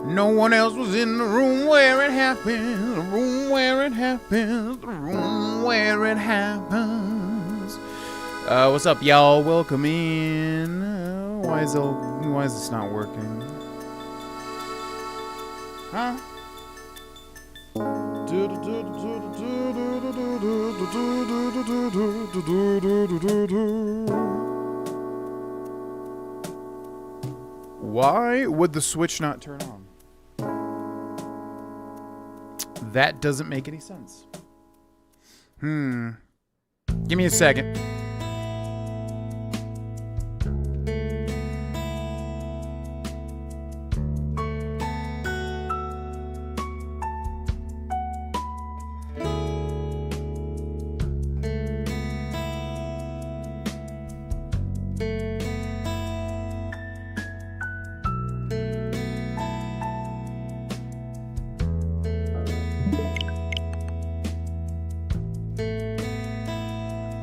No one else was in the room where it happened. The room where it happens. The room where it happens. What's up, y'all? Welcome in. Why is this not working? Huh? Why would the switch not turn on? That doesn't make any sense. Give me a second.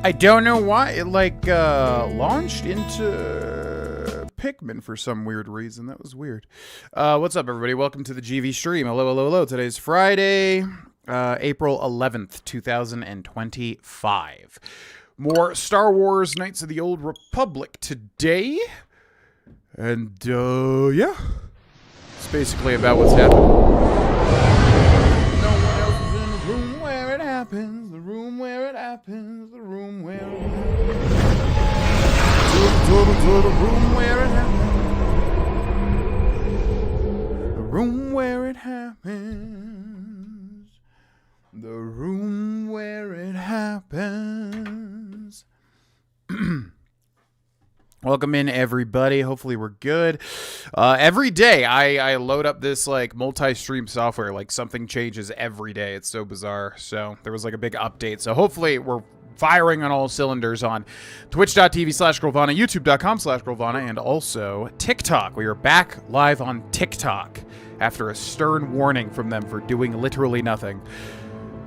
I don't know why it launched into Pikmin for some weird reason. That was weird. What's up, everybody? Welcome to the GV stream. Hello, hello, hello. Today's Friday, April 11th, 2025. More Star Wars Knights of the Old Republic today. And, yeah. It's basically about what's happening. No one else is in the room where it happens. The room where it happens. The room where it happens. The room where it happens. The room where it happens. The room where it happens. Welcome in, everybody. Hopefully we're good. Every day I load up this multi-stream software, something changes every day. It's so bizarre. So there was a big update. So hopefully we're firing on all cylinders on twitch.tv/Grolvana, youtube.com/Grolvana, and also TikTok. We are back live on TikTok after a stern warning from them for doing literally nothing.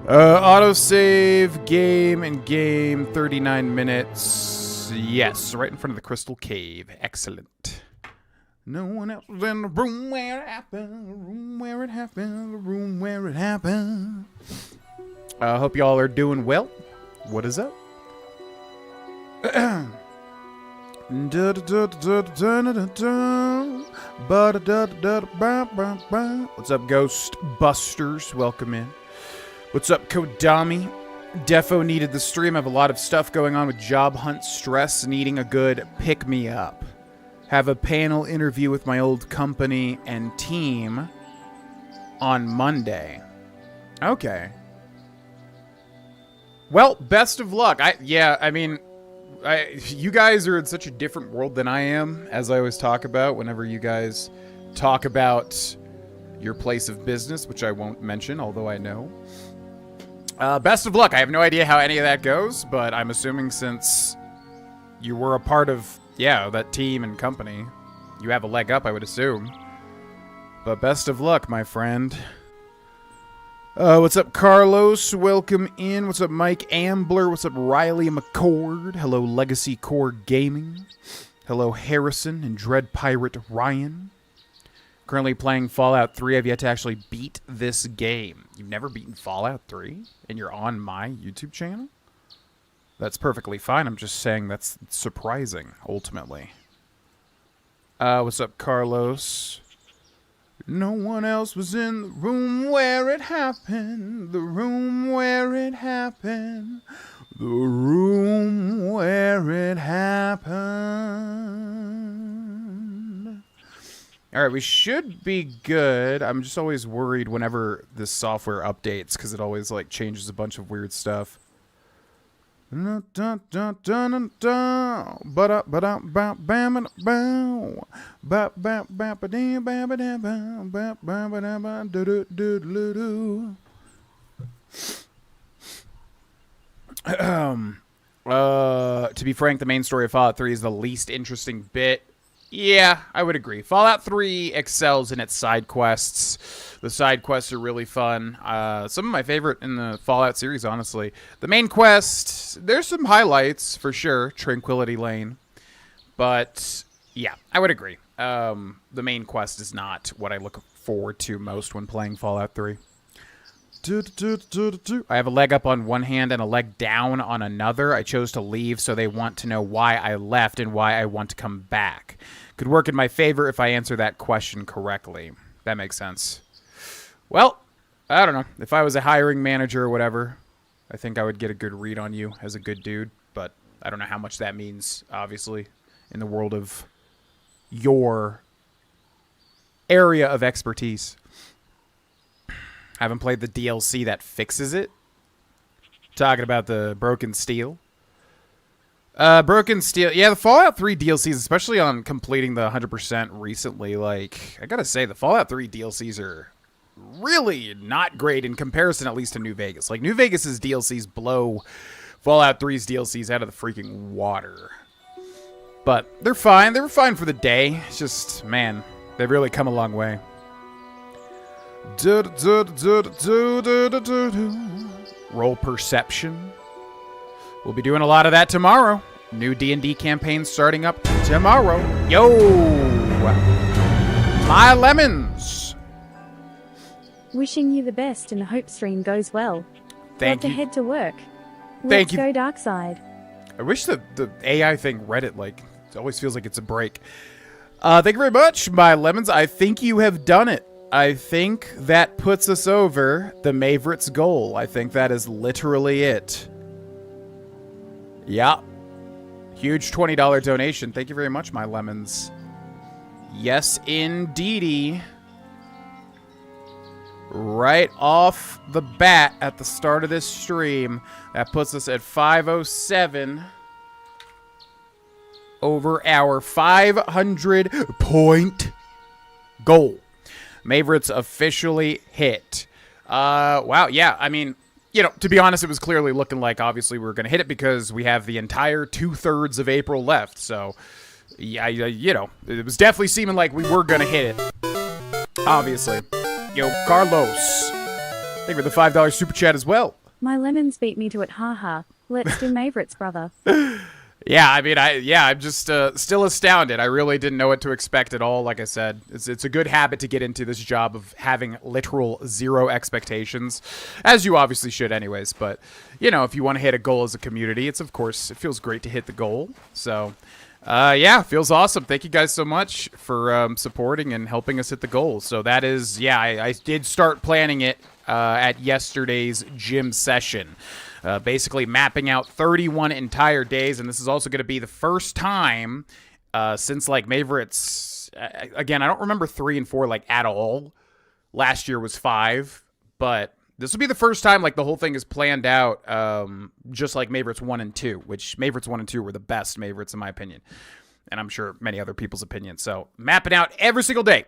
Autosave, game, 39 minutes. Yes, right in front of the Crystal Cave. Excellent. No one else was in the room where it happened. The room where it happened. The room where it happened. Hope y'all are doing well. What is up? What's up, Ghostbusters? Welcome in. What's up, Kodami? Defo needed the stream. I have a lot of stuff going on with job hunt stress, needing a good pick-me-up. Have a panel interview with my old company and team on Monday. Okay. Well, best of luck. You guys are in such a different world than I am, as I always talk about whenever you guys talk about your place of business, which I won't mention, although I know. Best of luck. I have no idea how any of that goes, but I'm assuming since you were a part of, that team and company, you have a leg up, I would assume. But best of luck, my friend. What's up, Carlos? Welcome in. What's up, Mike Ambler? What's up, Riley McCord? Hello, Legacy Core Gaming. Hello, Harrison and Dread Pirate Ryan. Currently playing Fallout 3. I've yet to actually beat this game. You've never beaten Fallout 3? And you're on my YouTube channel? That's perfectly fine. I'm just saying that's surprising, ultimately. What's up, Carlos? No one else was in the room where it happened. The room where it happened. The room where it happened. Alright, we should be good. I'm just always worried whenever this software updates, because it always, changes a bunch of weird stuff. What's To be frank, the main story of Fallout 3 is the least interesting bit. Yeah, I would agree. Fallout 3 excels in its side quests. The side quests are really fun. Some of my favorite in the Fallout series, honestly. The main quest, there's some highlights, for sure. Tranquility Lane. But, yeah, I would agree. The main quest is not what I look forward to most when playing Fallout 3. I have a leg up on one hand and a leg down on another. I chose to leave, so they want to know why I left and why I want to come back. Could work in my favor if I answer that question correctly. That makes sense. Well, I don't know. If I was a hiring manager or whatever, I think I would get a good read on you as a good dude, but I don't know how much that means, obviously, in the world of your area of expertise. Haven't played the DLC that fixes it. Talking about the Broken Steel. Broken Steel. Yeah, the Fallout 3 DLCs, especially on completing the 100% recently, like, I gotta say, the Fallout 3 DLCs are really not great in comparison, at least to New Vegas. Like, New Vegas's DLCs blow Fallout 3's DLCs out of the freaking water. But they're fine. They were fine for the day. It's just, man, they've really come a long way. Roll perception. We'll be doing a lot of that tomorrow. New D&D campaign starting up tomorrow. Yo! My lemons! Wishing you the best and hope stream goes well. Thank you. Got to head to work. Thank Let's you. go dark side. I wish the AI thing read it, like, it always feels like it's a break. Thank you very much, my lemons. I think you have done it. I think that puts us over the Maverick's goal. I think that is literally it. Yeah. Huge $20 donation. Thank you very much, my lemons. Yes, indeedy. Right off the bat at the start of this stream, that puts us at 507 over our 500-point goal. Mavericks officially hit. Wow, yeah, I mean, you know, to be honest, it was clearly looking like, obviously, we were going to hit it because we have the entire 2/3 of April left. So, yeah, you know, it was definitely seeming like we were going to hit it. Obviously. Yo, Carlos. Thank you for the $5 super chat as well. My lemons beat me to it, haha. Let's do Mavericks, brother. Yeah, I mean, I'm just still astounded. I really didn't know what to expect at all. Like I said, it's a good habit to get into this job of having literal zero expectations, as you obviously should anyways. But, you know, if you want to hit a goal as a community, it feels great to hit the goal. So, yeah, feels awesome. Thank you guys so much for supporting and helping us hit the goal. So that is, yeah, I did start planning it at yesterday's gym session. Basically mapping out 31 entire days, and this is also going to be the first time since, like, Mavericks, again, I don't remember 3 and 4, like, at all. Last year was 5, but this will be the first time, like, the whole thing is planned out just like Mavericks 1 and 2, which Mavericks 1 and 2 were the best Mavericks, in my opinion, and I'm sure many other people's opinions. So, mapping out every single day.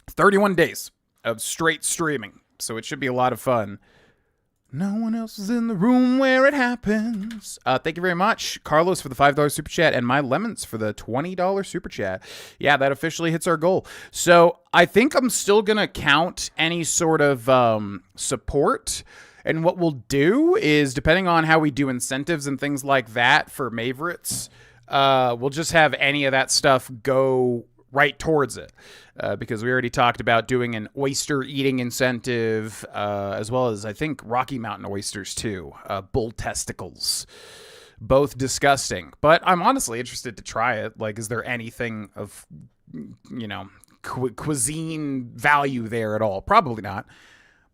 31 days of straight streaming, so it should be a lot of fun. No one else is in the room where it happens. Thank you very much, Carlos, for the $5 super chat, and my lemons for the $20 super chat. Yeah, that officially hits our goal. So I think I'm still going to count any sort of support. And what we'll do is, depending on how we do incentives and things like that for Mavericks, we'll just have any of that stuff go right towards it. Because we already talked about doing an oyster eating incentive, as well as, I think, Rocky Mountain oysters, too. Bull testicles. Both disgusting. But I'm honestly interested to try it. Like, is there anything of, you know, cuisine value there at all? Probably not.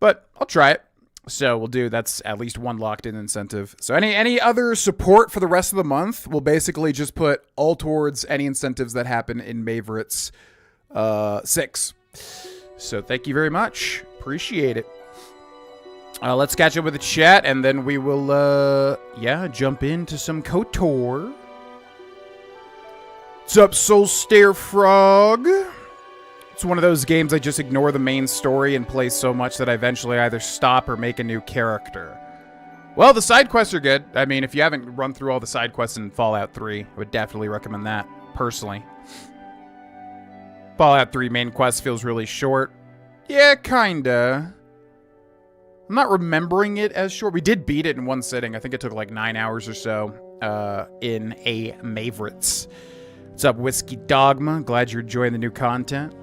But I'll try it. So we'll do, that's at least one locked-in incentive. So any other support for the rest of the month, we'll basically just put all towards any incentives that happen in Mavericks 6. So thank you very much. Appreciate it. Let's catch up with the chat, and then we will, jump into some KotOR. What's up, Soul Stare Frog? It's one of those games I just ignore the main story and play so much that I eventually either stop or make a new character. Well, the side quests are good. I mean, if you haven't run through all the side quests in Fallout 3, I would definitely recommend that, personally. Fallout 3 main quest feels really short. Yeah, kinda. I'm not remembering it as short. We did beat it in one sitting. I think it took like 9 hours or so in a Mavericks. What's up, Whiskey Dogma? Glad you're enjoying the new content.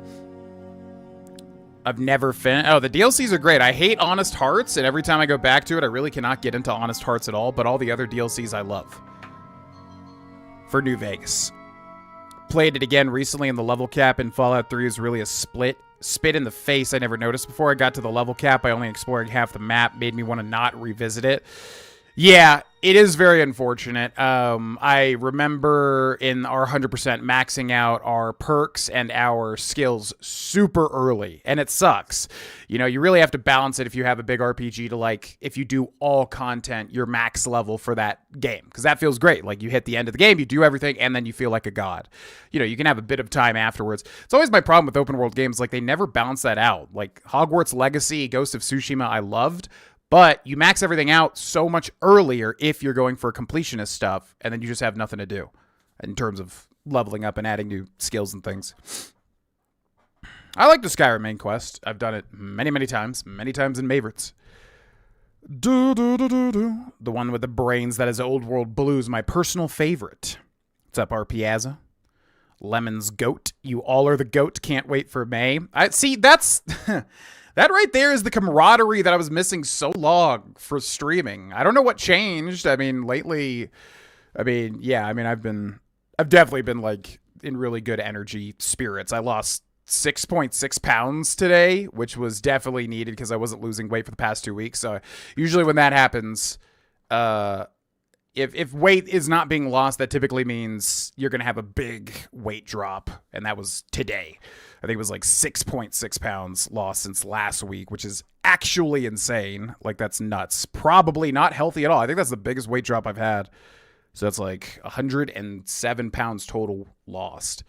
I've never finished. Oh, the DLCs are great. I hate Honest Hearts, and every time I go back to it, I really cannot get into Honest Hearts at all, but all the other DLCs I love. For New Vegas. Played it again recently, and the level cap in Fallout 3 is really a spit in the face I never noticed before. I got to the level cap by only exploring half the map. Made me want to not revisit it. Yeah, it is very unfortunate. I remember in our 100% maxing out our perks and our skills super early, and it sucks. You know, you really have to balance it if you have a big RPG to, like, if you do all content, your max level for that game, because that feels great. Like, you hit the end of the game, you do everything, and then you feel like a god. You know, you can have a bit of time afterwards. It's always my problem with open world games. Like, they never balance that out. Like, Hogwarts Legacy, Ghost of Tsushima, I loved. But you max everything out so much earlier if you're going for completionist stuff, and then you just have nothing to do in terms of leveling up and adding new skills and things. I like the Skyrim main quest. I've done it many, many times in favorites. The one with the brains that is Old World Blues, my personal favorite. What's up, RPazza? Lemon's goat. You all are the goat. Can't wait for May. See, that's... That right there is the camaraderie that I was missing so long for streaming. I don't know what changed. I mean, lately, yeah, I've definitely been, like, in really good energy spirits. I lost 6.6 pounds today, which was definitely needed because I wasn't losing weight for the past 2 weeks. So usually when that happens, if weight is not being lost, that typically means you're going to have a big weight drop. And that was today. I think it was like 6.6 pounds lost since last week, which is actually insane. Like, that's nuts. Probably not healthy at all. I think that's the biggest weight drop I've had. So that's like 107 pounds total lost.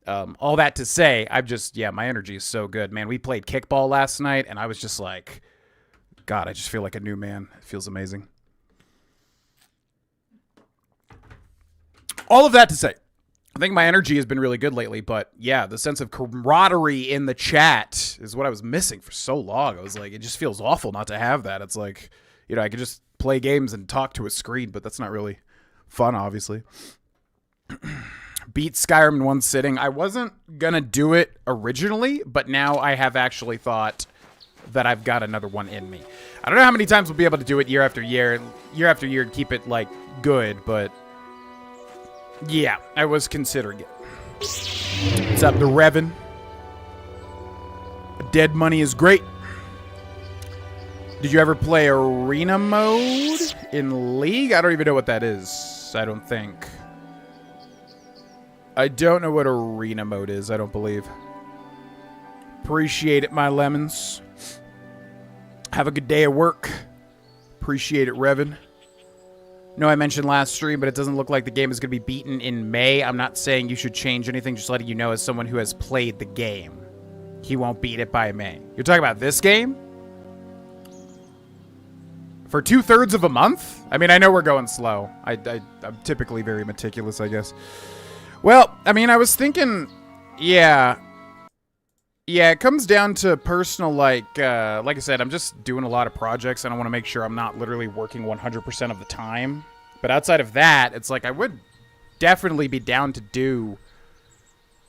All that to say, my energy is so good, man. We played kickball last night, and I was just like, God, I just feel like a new man. It feels amazing. All of that to say, I think my energy has been really good lately, but yeah, the sense of camaraderie in the chat is what I was missing for so long. I was like, it just feels awful not to have that. It's like, you know, I could just play games and talk to a screen, but that's not really fun, obviously. Beat Skyrim in one sitting. I wasn't gonna do it originally, but now I have actually thought that I've got another one in me. I don't know how many times we'll be able to do it year after year and keep it, like, good, but yeah, I was considering it. What's up, the Revan? Dead money is great. Did you ever play arena mode in League? I don't even know what that is. I don't think. I don't know what arena mode is, I don't believe. Appreciate it, my lemons. Have a good day at work. Appreciate it, Revan. No, I mentioned last stream, but it doesn't look like the game is going to be beaten in May. I'm not saying you should change anything, just letting you know as someone who has played the game. He won't beat it by May. You're talking about this game? For 2/3 of a month? I mean, I know we're going slow. I'm typically very meticulous, I guess. Well, I mean, I was thinking, yeah, it comes down to personal, like I said, I'm just doing a lot of projects, and I want to make sure I'm not literally working 100% of the time. But outside of that, it's like I would definitely be down to do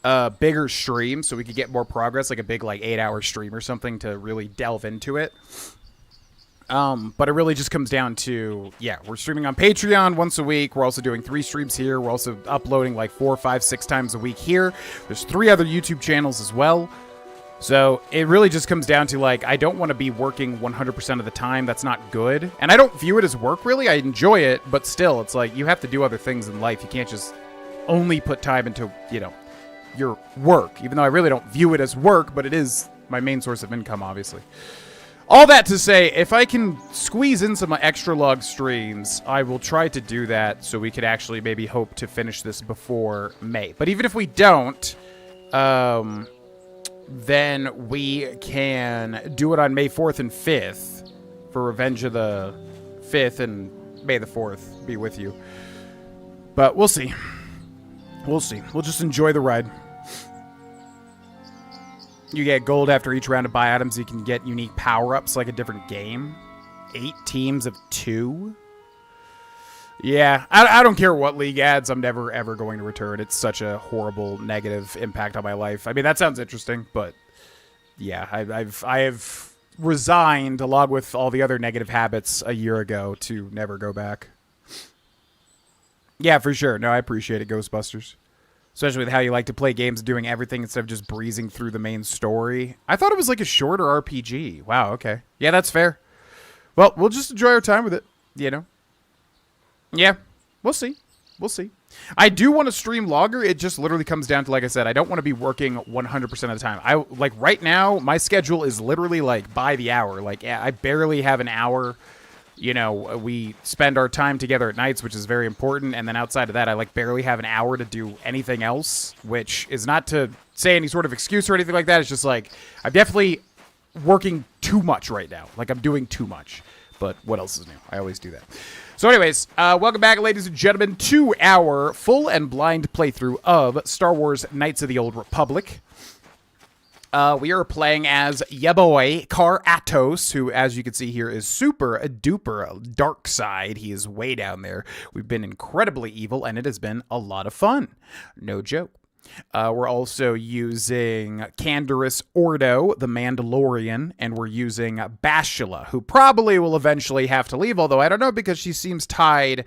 a bigger stream so we could get more progress, like a big, like, 8-hour stream or something to really delve into it. But it really just comes down to, yeah, we're streaming on Patreon once a week. We're also doing 3 streams here. We're also uploading like 4, 5, 6 times a week here. There's 3 other YouTube channels as well. So it really just comes down to, like, I don't want to be working 100% of the time. That's not good. And I don't view it as work, really. I enjoy it, but still, it's like you have to do other things in life. You can't just only put time into, you know, your work. Even though I really don't view it as work, but it is my main source of income, obviously. All that to say, if I can squeeze in some extra log streams, I will try to do that so we could actually maybe hope to finish this before May. But even if we don't, then we can do it on May 4th and 5th for Revenge of the 5th, and May the 4th be with you. But we'll see. We'll see. We'll just enjoy the ride. You get gold after each round of buy items. You can get unique power-ups like a different game. 8 teams of 2. Yeah, I don't care what League adds. I'm never, ever going to return. It's such a horrible negative impact on my life. I mean, that sounds interesting, but yeah, I have resigned, along with all the other negative habits a year ago, to never go back. Yeah, for sure. No, I appreciate it, Ghostbusters. Especially with how you like to play games doing everything instead of just breezing through the main story. I thought it was like a shorter RPG. Wow, okay. Yeah, that's fair. Well, we'll just enjoy our time with it, you know? Yeah, we'll see. We'll see. I do want to stream longer. It just literally comes down to, like I said, I don't want to be working 100% of the time. Like right now, my schedule is literally like by the hour. Like I barely have an hour. You know, we spend our time together at nights, which is very important. And then outside of that, I like barely have an hour to do anything else, which is not to say any sort of excuse or anything like that. It's just like I'm definitely working too much right now. Like I'm doing too much. But what else is new? I always do that. So anyways, welcome back, ladies and gentlemen, to our full and blind playthrough of Star Wars Knights of the Old Republic. We are playing as ya boy, Car Atos, who, as you can see here, is super duper dark side. He is way down there. We've been incredibly evil, and it has been a lot of fun. No joke. We're also using Canderous Ordo, the Mandalorian, and we're using Bashila, who probably will eventually have to leave, although I don't know because she seems tied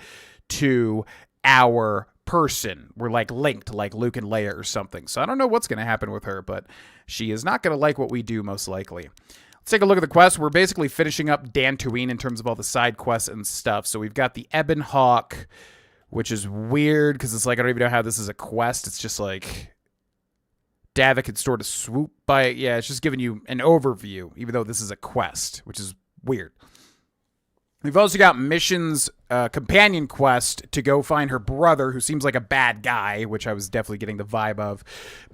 to our person. We're like linked like Luke and Leia or something, so I don't know what's going to happen with her, but she is not going to like what we do most likely. Let's take a look at the quest. We're basically finishing up Tatooine in terms of all the side quests and stuff. So we've got the Ebon Hawk, which is weird because it's like, I don't even know how this is a quest. It's just like Davik had stored a swoop by it. Yeah, it's just giving you an overview, even though this is a quest, which is weird. We've also got missions, companion quest to go find her brother, who seems like a bad guy, which I was definitely getting the vibe of.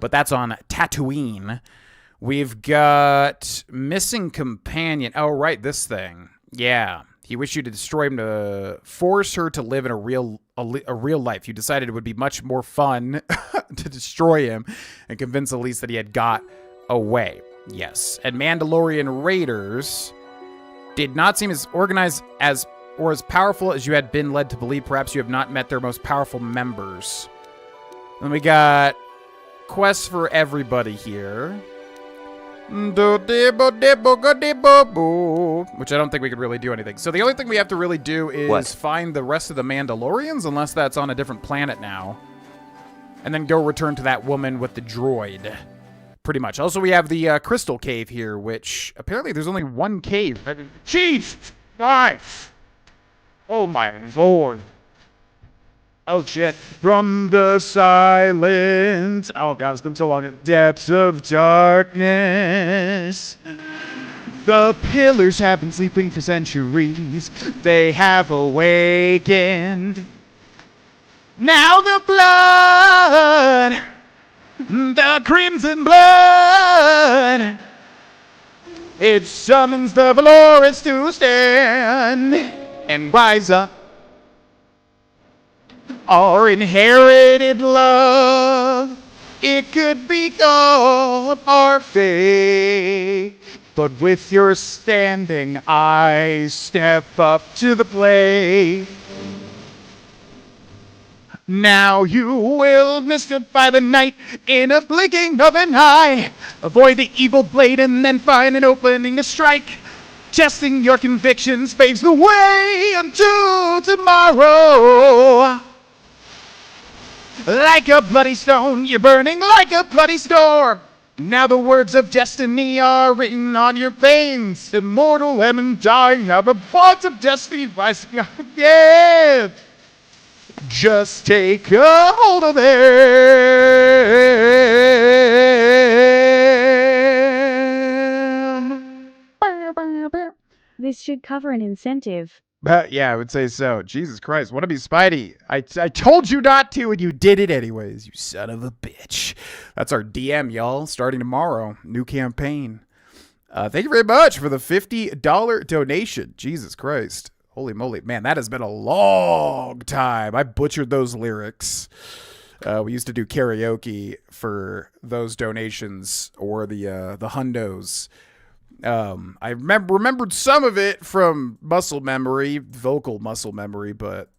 But that's on Tatooine. We've got missing companion. Oh, right, this thing. Yeah. He wished you to destroy him to force her to live in a real life. You decided it would be much more fun to destroy him and convince Elise that he had got away. Yes. And Mandalorian raiders did not seem as organized as or as powerful as you had been led to believe. Perhaps you have not met their most powerful members. Then we got quests for everybody here. Which I don't think we could really do anything. So the only thing we have to really do is find the rest of the Mandalorians, unless that's on a different planet now. And then go return to that woman with the droid. Pretty much. Also, we have the crystal cave here, which apparently there's only one cave. Chief! Knife! Oh my lord. Oh shit. From the silence. Oh god, it's been so long. Depths of darkness. The pillars have been sleeping for centuries. They have awakened. Now the blood! The crimson blood! It summons the Valorous to stand and rise up. Our inherited love, it could become our fate. But with your standing, I step up to the plate. Now you will mystify the night in a blinking of an eye. Avoid the evil blade and then find an opening to strike. Testing your convictions paves the way until tomorrow. Like a bloody stone, you're burning like a bloody storm. Now the words of destiny are written on your veins. Immortal and undying, now the bonds of destiny rising up again. Just take a hold of them. This should cover an incentive. Yeah, I would say so. Jesus Christ, want to be Spidey? I told you not to, and you did it anyways, you son of a bitch. That's our DM, y'all. Starting tomorrow. New campaign. Thank you very much for the $50 donation. Jesus Christ. Holy moly. Man, that has been a long time. I butchered those lyrics. We used to do karaoke for those donations or the hundos. I remembered some of it from muscle memory, vocal muscle memory, but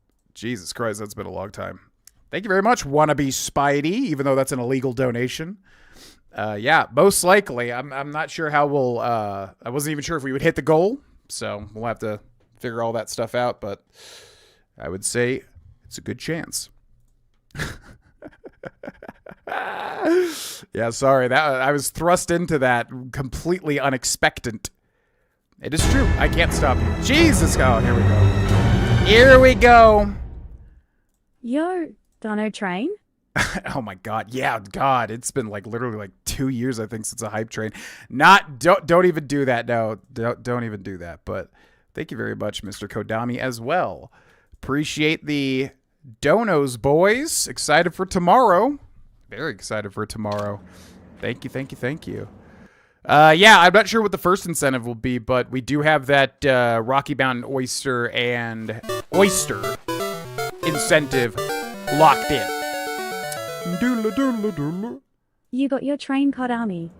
Jesus Christ, that's been a long time. Thank you very much, Wannabe Spidey, even though that's an illegal donation. Yeah, most likely. I'm not sure how we'll... I wasn't even sure if we would hit the goal, so we'll have to figure all that stuff out, but I would say it's a good chance. Yeah, sorry. That I was thrust into that completely unexpected. It is true. I can't stop you. Jesus. Oh, here we go. Here we go. Yo, Dono Train? Oh my God. Yeah, God. It's been like literally like 2 years, I think, since a hype train. Don't even do that. No, don't even do that. But thank you very much, Mr. Kodami, as well. Appreciate the donos, boys. Excited for tomorrow. Very excited for tomorrow. Thank you, thank you, thank you. Yeah, I'm not sure what the first incentive will be, but we do have that Rocky Mountain Oyster and Oyster incentive locked in. Doodle, doodle, doodle. You got your train, Kodami.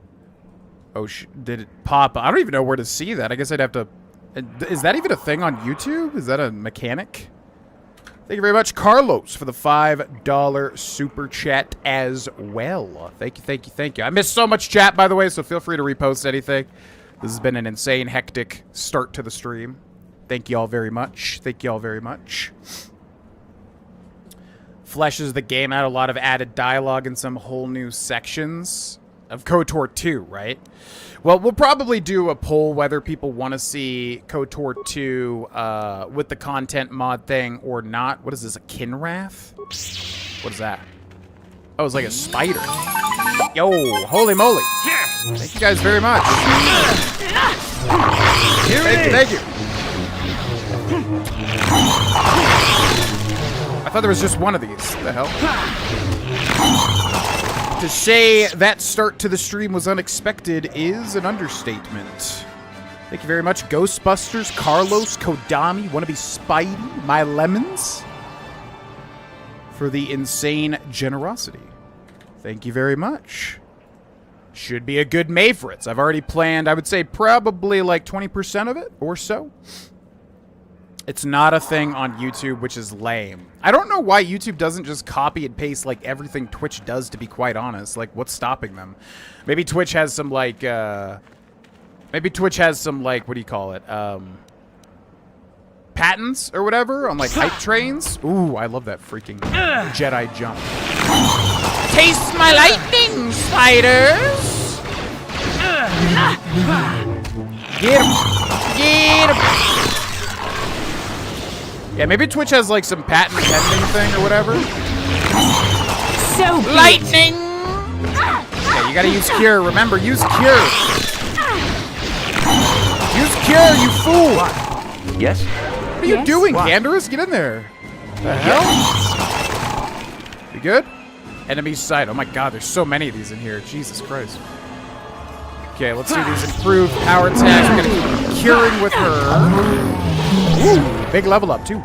Oh, did it pop? I don't even know where to see that. I guess I'd have to... Is that even a thing on YouTube? Is that a mechanic? Thank you very much, Carlos, for the $5 super chat as well. Thank you, thank you, thank you. I missed so much chat, by the way, so feel free to repost anything. This has been an insane, hectic start to the stream. Thank you all very much. Thank you all very much. Fleshes the game out, a lot of added dialogue and some whole new sections of KotOR 2, right? Well, we'll probably do a poll whether people want to see KotOR 2 with the content mod thing or not. What is this, a Kinrath? What is that? Oh, it's like a spider. Yo, holy moly. Thank you guys very much. Thank you. I thought there was just one of these. What the hell? To say that start to the stream was unexpected is an understatement. Thank you very much, Ghostbusters, Carlos, Kodami, Wannabe Spidey, My Lemons, for the insane generosity. Thank you very much. Should be a good Mayfritz. I've already planned, I would say, probably like 20% of it or so. It's not a thing on YouTube, which is lame. I don't know why YouTube doesn't just copy and paste like everything Twitch does, to be quite honest. Like, what's stopping them? Maybe Twitch has some like, what do you call it? Patents or whatever on like hype trains. Ooh, I love that freaking Jedi jump. Taste my lightning, spiders! Get him! Get him! Yeah, maybe Twitch has like some patent pending thing or whatever. So lightning! Yeah, you gotta use cure. Remember, use cure. Use cure, you fool! Yes? What are you doing, Canderous? Get in there. The hell? You good? Enemy sight. Oh my God, there's so many of these in here. Jesus Christ. Okay, let's do these improved power attacks. We're gonna keep curing with her. Ooh, big level up, too.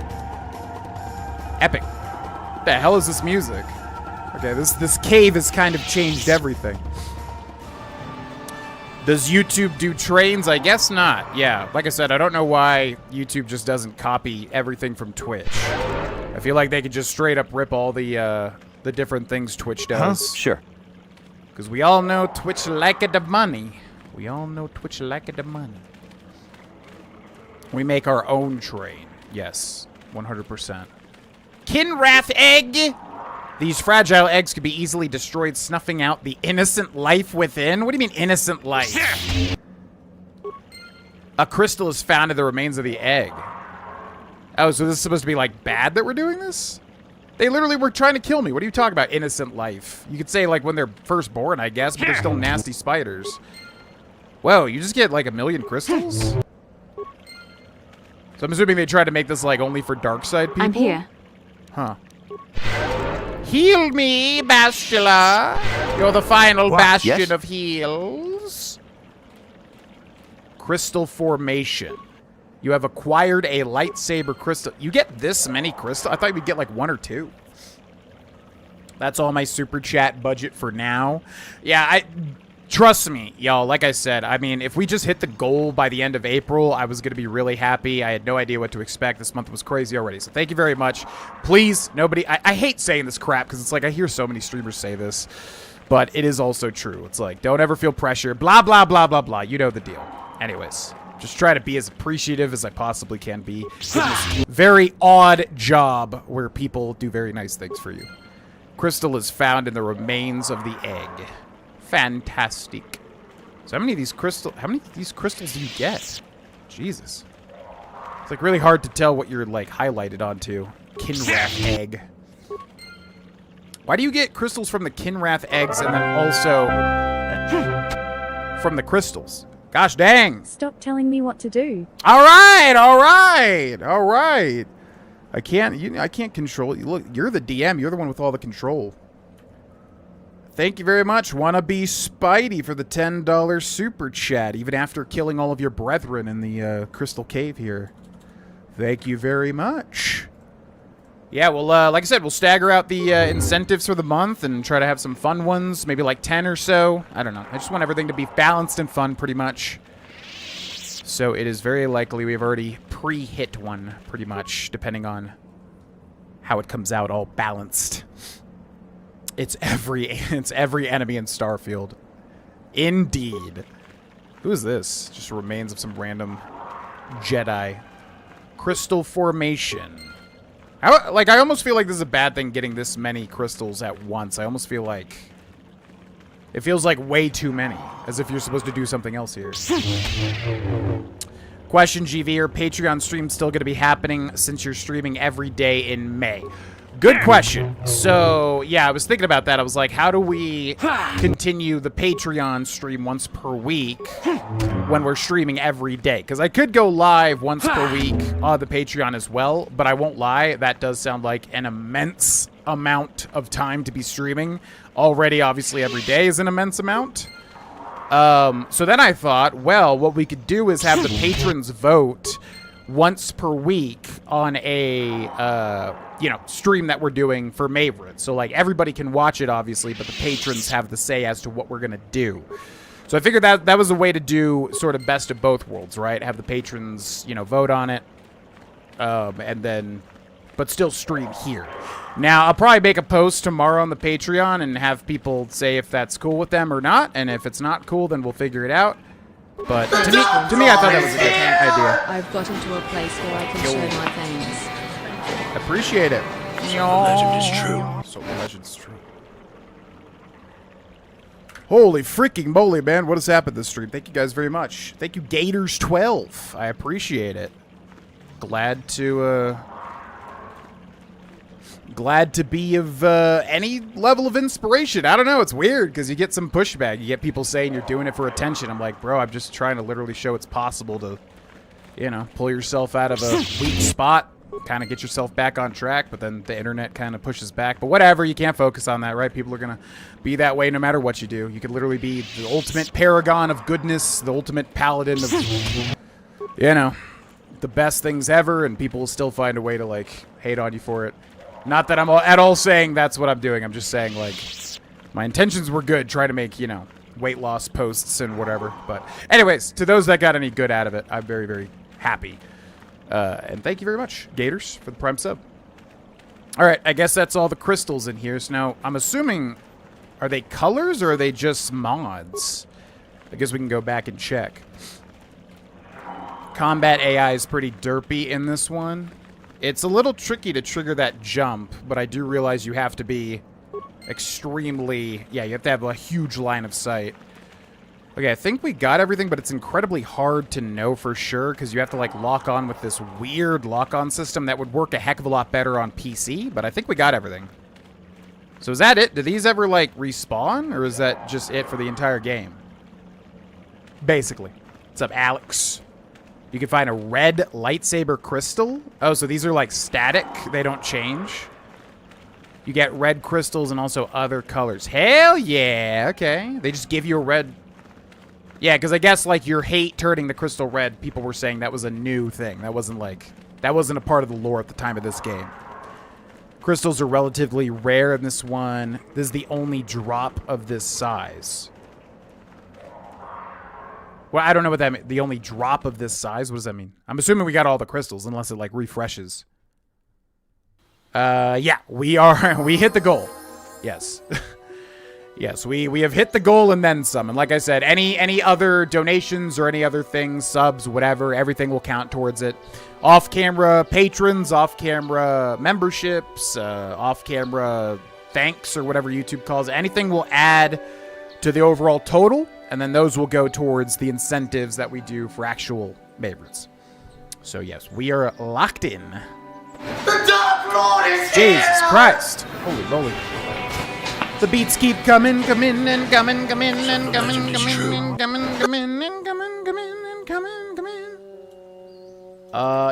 Epic. What the hell is this music? Okay, this cave has kind of changed everything. Does YouTube do trains? I guess not. Yeah, like I said, I don't know why YouTube just doesn't copy everything from Twitch. I feel like they could just straight up rip all the different things Twitch does. Sure. Because we all know Twitch like the money. We all know Twitch like the money. We make our own train. Yes, 100%. Kinrath egg! These fragile eggs could be easily destroyed, snuffing out the innocent life within. What do you mean, innocent life? A crystal is found in the remains of the egg. Oh, so this is supposed to be, like, bad that we're doing this? They literally were trying to kill me. What are you talking about, innocent life? You could say, like, when they're first born, I guess, but they're still nasty spiders. Whoa, you just get, like, 1,000,000 crystals? So I'm assuming they tried to make this, like, only for Darkside people? I'm here. Huh. Heal me, Bastila. You're the final bastion of heals. Crystal formation. You have acquired a lightsaber crystal. You get this many crystals? I thought you'd get, like, 1 or 2. That's all my super chat budget for now. Yeah, trust me, y'all, like I said, I mean, if we just hit the goal by the end of April, I was going to be really happy. I had no idea what to expect. This month was crazy already. So thank you very much. Please, nobody, I hate saying this crap because it's like I hear so many streamers say this, but it is also true. It's like, don't ever feel pressure, blah, blah, blah, blah, blah. You know the deal. Anyways, just try to be as appreciative as I possibly can be in this very odd job where people do very nice things for you. Crystal is found in the remains of the egg. Fantastic. So how many of these crystals do you get? Jesus. It's like really hard to tell what you're like highlighted onto. Kinrath egg. Why do you get crystals from the Kinrath eggs and then also from the crystals? Gosh dang. Stop telling me what to do. All right, all right, all right. I can't control you. Look, you're the DM. You're the one with all the control. Thank you very much, Wannabe Spidey, for the $10 super chat, even after killing all of your brethren in the Crystal Cave here. Thank you very much. Yeah, well, like I said, we'll stagger out the incentives for the month and try to have some fun ones, maybe like 10 or so. I don't know. I just want everything to be balanced and fun, pretty much. So it is very likely we've already pre-hit one, pretty much, depending on how it comes out all balanced. It's every enemy in Starfield. Indeed. Who is this? Just remains of some random Jedi. Crystal formation. I almost feel like this is a bad thing getting this many crystals at once. I almost feel like it feels like way too many, as if you're supposed to do something else here. Question, GV, are Patreon streams still going to be happening since you're streaming every day in May? Good question. So, yeah, I was thinking about that. I was like, how do we continue the Patreon stream once per week when we're streaming every day? Because I could go live once per week on the Patreon as well, but I won't lie, that does sound like an immense amount of time to be streaming. Already, obviously, every day is an immense amount. So then I thought, well, what we could do is have the patrons vote once per week on a, stream that we're doing for Maverick. So, like, everybody can watch it, obviously, but the patrons have the say as to what we're going to do. So I figured that was a way to do sort of best of both worlds, right? Have the patrons, vote on it, and then, but still stream here. Now, I'll probably make a post tomorrow on the Patreon and have people say if that's cool with them or not, and if it's not cool, then we'll figure it out. But to me, I thought that was a good idea. I've got into a place where I can show my fangs. Appreciate it. So the legend is true. So the legend's true. Holy freaking moly, man. What has happened this stream? Thank you guys very much. Thank you, Gators12. I appreciate it. Glad to be of any level of inspiration. I don't know. It's weird because you get some pushback. You get people saying you're doing it for attention. I'm like, bro, I'm just trying to literally show it's possible to, pull yourself out of a weak spot, kind of get yourself back on track, but then the internet kind of pushes back. But whatever, you can't focus on that, right? People are going to be that way no matter what you do. You could literally be the ultimate paragon of goodness, the ultimate paladin of, the best things ever, and people will still find a way to, hate on you for it. Not that I'm at all saying that's what I'm doing. I'm just saying, my intentions were good. Try to make, weight loss posts and whatever. But anyways, to those that got any good out of it, I'm very, very happy. And thank you very much, Gators, for the Prime sub. All right, I guess that's all the crystals in here. So now, I'm assuming, are they colors or are they just mods? I guess we can go back and check. Combat AI is pretty derpy in this one. It's a little tricky to trigger that jump, but I do realize you have to be extremely... Yeah, you have to have a huge line of sight. Okay, I think we got everything, but it's incredibly hard to know for sure, because you have to, lock on with this weird lock-on system that would work a heck of a lot better on PC, but I think we got everything. So is that it? Do these ever, respawn, or is that just it for the entire game? Basically. What's up, Alex? You can find a red lightsaber crystal. Oh, so these are static. They don't change. You get red crystals and also other colors. Hell yeah. Okay. They just give you a red. Yeah, because I guess your hate turning the crystal red, people were saying that was a new thing. That wasn't a part of the lore at the time of this game. Crystals are relatively rare in this one. This is the only drop of this size. Well, I don't know what that means. The only drop of this size? What does that mean? I'm assuming we got all the crystals, unless it, like, refreshes. Yeah, we hit the goal. Yes. Yes, we have hit the goal and then some. And like I said, any other donations or any other things, subs, whatever, everything will count towards it. Off-camera patrons, off-camera memberships, off-camera thanks or whatever YouTube calls it. Anything will add to the overall total, and then those will go towards the incentives that we do for actual favorites. So yes, we are locked in. The Dark Lord is Jesus here! Christ. Holy moly. The beats keep coming and coming and coming and coming and coming and coming and coming.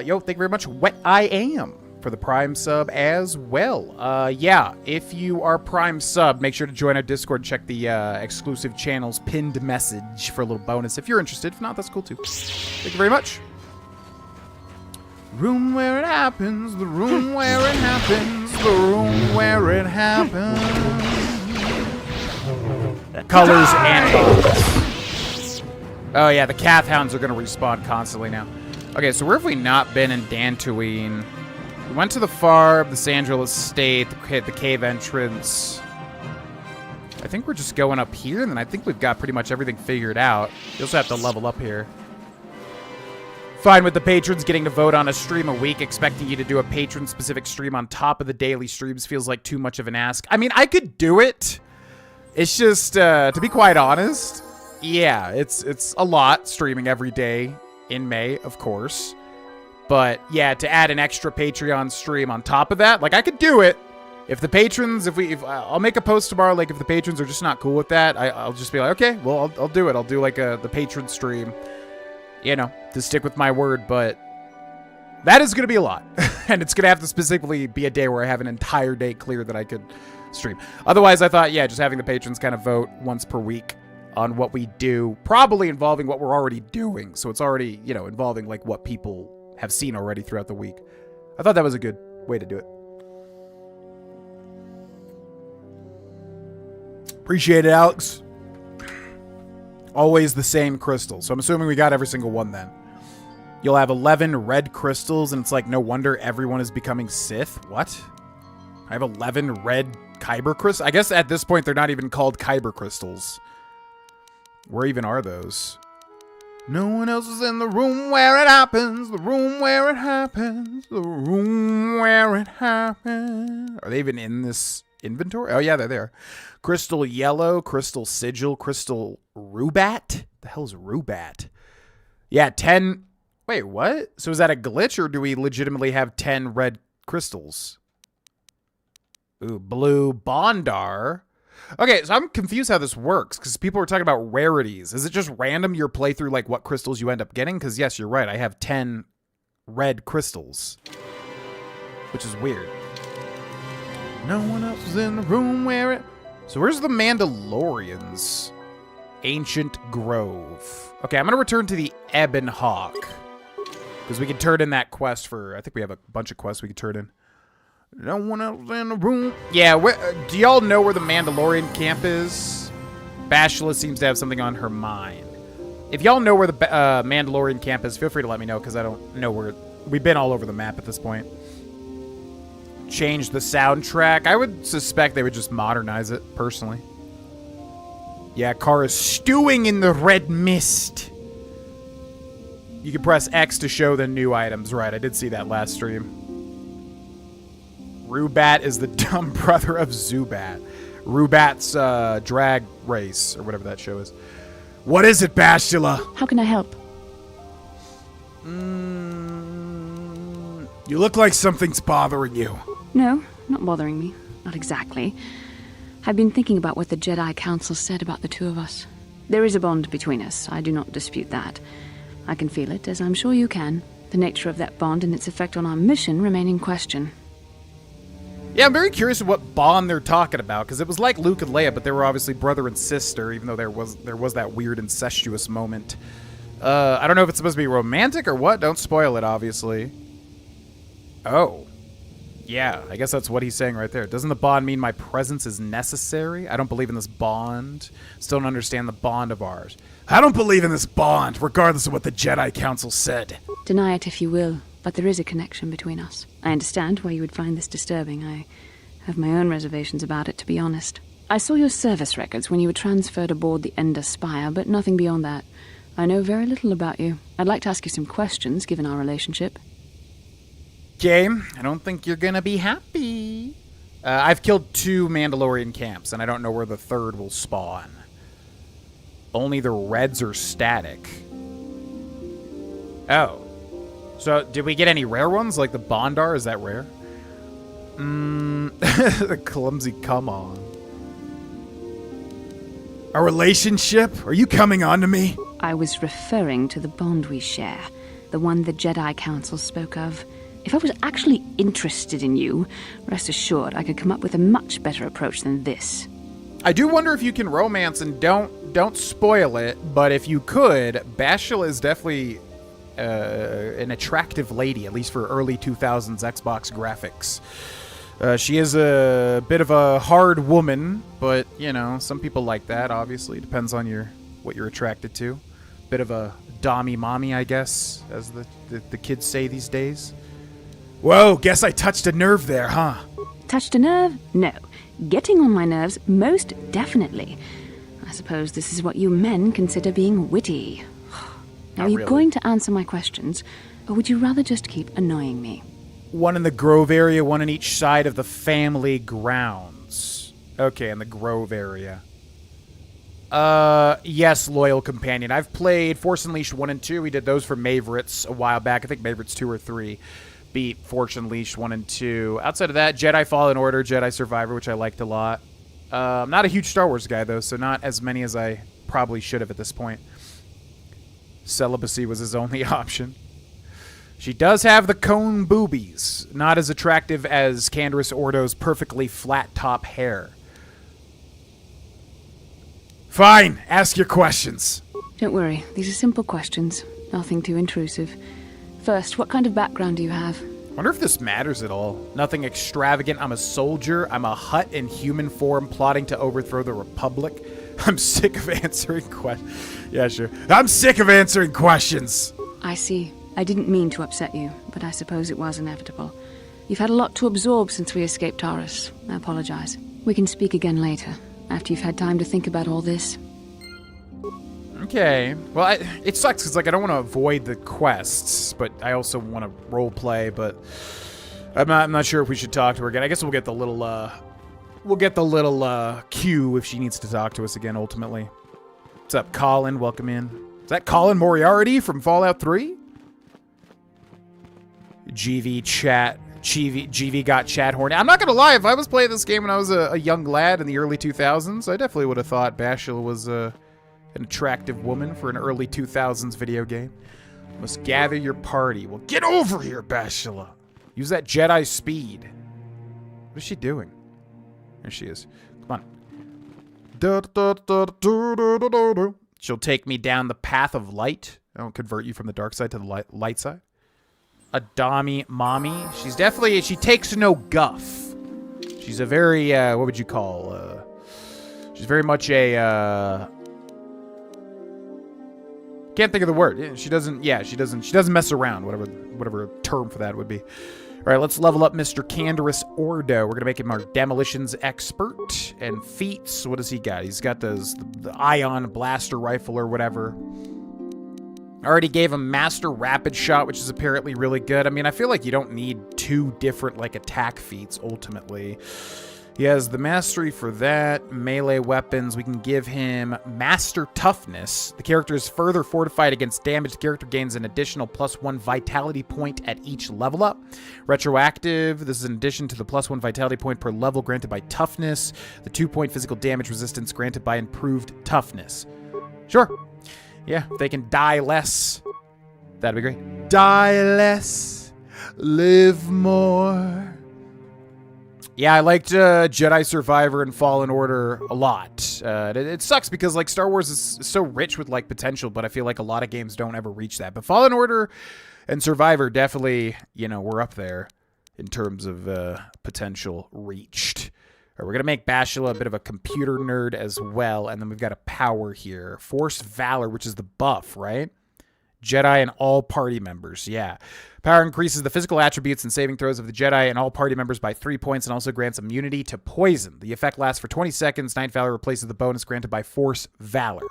Yo, thank you very much. What I am for the Prime sub as well. Yeah, if you are Prime sub, make sure to join our Discord and check the exclusive channel's pinned message for a little bonus if you're interested. If not, that's cool too. Thank you very much. Room where it happens, the room where it happens, the room where it happens. Colors and bonds. Oh yeah, the Cath Hounds are going to respawn constantly now. Okay, so where have we not been in Tatooine? We went to the farm, the Sandrill Estate, the cave entrance. I think we're just going up here, and then I think we've got pretty much everything figured out. You also have to level up here. Fine with the patrons getting to vote on a stream a week. Expecting you to do a patron-specific stream on top of the daily streams feels like too much of an ask. I mean, I could do it. It's just, to be quite honest, yeah, it's a lot streaming every day in May, of course. But, yeah, to add an extra Patreon stream on top of that, like, I could do it. If the patrons, I'll make a post tomorrow, like, if the patrons are just not cool with that, I'll just be like, okay, well, I'll do it. I'll do, like, the patron stream. You know, to stick with my word, but that is going to be a lot. And it's going to have to specifically be a day where I have an entire day clear that I could stream. Otherwise, I thought, yeah, just having the patrons kind of vote once per week on what we do, probably involving what we're already doing. So it's already, you know, involving like what people have seen already throughout the week. I thought that was a good way to do it. Appreciate it, Alex. Always the same crystal. So I'm assuming we got every single one then. You'll have 11 red crystals, and it's like, no wonder everyone is becoming Sith. What? I have 11 red Kyber crystals? I guess at this point they're not even called Kyber crystals. Where even are those? No one else is in the room where it happens. The room where it happens. The room where it happens. Are they even in this inventory? Oh, yeah, they're there. Crystal yellow, crystal sigil, crystal rubat. The hell is rubat? Yeah, 10. Wait, what? So is that a glitch, or do we legitimately have 10 red crystals? Ooh, blue Bondar. Okay, so I'm confused how this works, because people were talking about rarities. Is it just random your playthrough, like what crystals you end up getting? Because yes, you're right. I have 10 red crystals, which is weird. No one else is in the room where it... So where's the Mandalorians? Ancient Grove. Okay, I'm going to return to the Ebon Hawk, because we can turn in that quest for... I think we have a bunch of quests we can turn in. No one else in the room. Yeah, do y'all know where the Mandalorian camp is? Bashla seems to have something on her mind. If y'all know where the Mandalorian camp is, feel free to let me know, because I don't know where... We've been all over the map at this point. Change the soundtrack. I would suspect they would just modernize it, personally. Yeah, Kara's stewing in the red mist. You can press X to show the new items. Right, I did see that last stream. Rubat is the dumb brother of Zubat. Rubat's drag race, or whatever that show is. What is it, Bastila? How can I help? You look like something's bothering you. No, not bothering me. Not exactly. I've been thinking about what the Jedi Council said about the two of us. There is a bond between us. I do not dispute that. I can feel it, as I'm sure you can. The nature of that bond and its effect on our mission remain in question. Yeah, I'm very curious what bond they're talking about, because it was like Luke and Leia, but they were obviously brother and sister, even though there was that weird incestuous moment. I don't know if it's supposed to be romantic or what. Don't spoil it, obviously. Oh. Yeah, I guess that's what he's saying right there. Doesn't the bond mean my presence is necessary? I don't believe in this bond. Still don't understand the bond of ours. I don't believe in this bond, regardless of what the Jedi Council said. Deny it if you will, but there is a connection between us. I understand why you would find this disturbing. I have my own reservations about it, to be honest. I saw your service records when you were transferred aboard the Ender Spire, but nothing beyond that. I know very little about you. I'd like to ask you some questions, given our relationship. Okay, I don't think you're gonna be happy. I've killed 2 Mandalorian camps, and I don't know where the 3rd will spawn. Only the reds are static. Oh. So, did we get any rare ones, like the Bondar? Is that rare? The clumsy come on. Our relationship? Are you coming on to me? I was referring to the bond we share, the one the Jedi Council spoke of. If I was actually interested in you, rest assured I could come up with a much better approach than this. I do wonder if you can romance, and don't spoil it, but if you could, Bashila is definitely an attractive lady, at least for early 2000s Xbox graphics. She is a bit of a hard woman, but, you know, some people like that, obviously. Depends on what you're attracted to. Bit of a dommy mommy, I guess, as the kids say these days. Whoa, guess I touched a nerve there, huh? Touched a nerve? No. Getting on my nerves, most definitely. I suppose this is what you men consider being witty. Now, are you going to answer my questions, or would you rather just keep annoying me? One in the Grove area, one on each side of the family grounds. Okay, in the Grove area. Yes, loyal companion. I've played Force Unleashed 1 and 2. We did those for Maverites a while back. I think Maverites 2 or 3 beat Force Unleashed 1 and 2. Outside of that, Jedi Fallen Order, Jedi Survivor, which I liked a lot. I'm not a huge Star Wars guy, though, so not as many as I probably should have at this point. Celibacy was his only option. She does have the cone boobies. Not as attractive as Canderous Ordo's perfectly flat top hair. Fine, ask your questions. Don't worry, these are simple questions. Nothing too intrusive. First, what kind of background do you have? Wonder if this matters at all. Nothing extravagant. I'm a soldier. I'm a Hutt in human form plotting to overthrow the Republic. I'm sick of answering questions. Yeah, sure. I'm sick of answering questions. I see. I didn't mean to upset you, but I suppose it was inevitable. You've had a lot to absorb since we escaped Taurus. I apologize. We can speak again later, after you've had time to think about all this. Okay. Well, it sucks because, like, I don't want to avoid the quests, but I also want to role play. But I'm not sure if we should talk to her again. I guess we'll get the little cue if she needs to talk to us again. Ultimately, what's up, Colin? Welcome in. Is that Colin Moriarty from Fallout 3? GV got chat horny. I'm not gonna lie. If I was playing this game when I was a young lad in the early 2000s, I definitely would have thought Bashila was an attractive woman for an early 2000s video game. Must gather your party. Well, get over here, Bashila. Use that Jedi speed. What is she doing? There she is. Come on. She'll take me down the path of light. I'll convert you from the dark side to the light side. A Dami mommy. She's definitely, she takes no guff. She's a very, what would you call, she's very much a, can't think of the word. She doesn't mess around, whatever term for that would be. All right, let's level up Mr. Canderous Ordo. We're going to make him our demolitions expert. And feats, what does he got? He's got the ion blaster rifle or whatever. I already gave him Master Rapid Shot, which is apparently really good. I mean, I feel like you don't need two different, like, attack feats, ultimately. He has the mastery for that. Melee weapons, we can give him Master Toughness. The character is further fortified against damage. The character gains an additional +1 vitality point at each level up. Retroactive, this is in addition to the +1 vitality point per level granted by Toughness. The 2-point physical damage resistance granted by improved Toughness. Sure. Yeah, if they can die less, that'd be great. Die less, live more. Yeah, I liked Jedi Survivor and Fallen Order a lot. It sucks because, like, Star Wars is so rich with, like, potential, but I feel like a lot of games don't ever reach that. But Fallen Order and Survivor definitely, you know, were up there. in terms of potential reached. All right, we're going to make Bashila a bit of a computer nerd as well, and then we've got a power here. Force Valor, which is the buff, right? Jedi and all party members, yeah. Power increases the physical attributes and saving throws of the Jedi and all party members by 3 points and also grants immunity to poison. The effect lasts for 20 seconds. Night Valor replaces the bonus granted by Force Valor.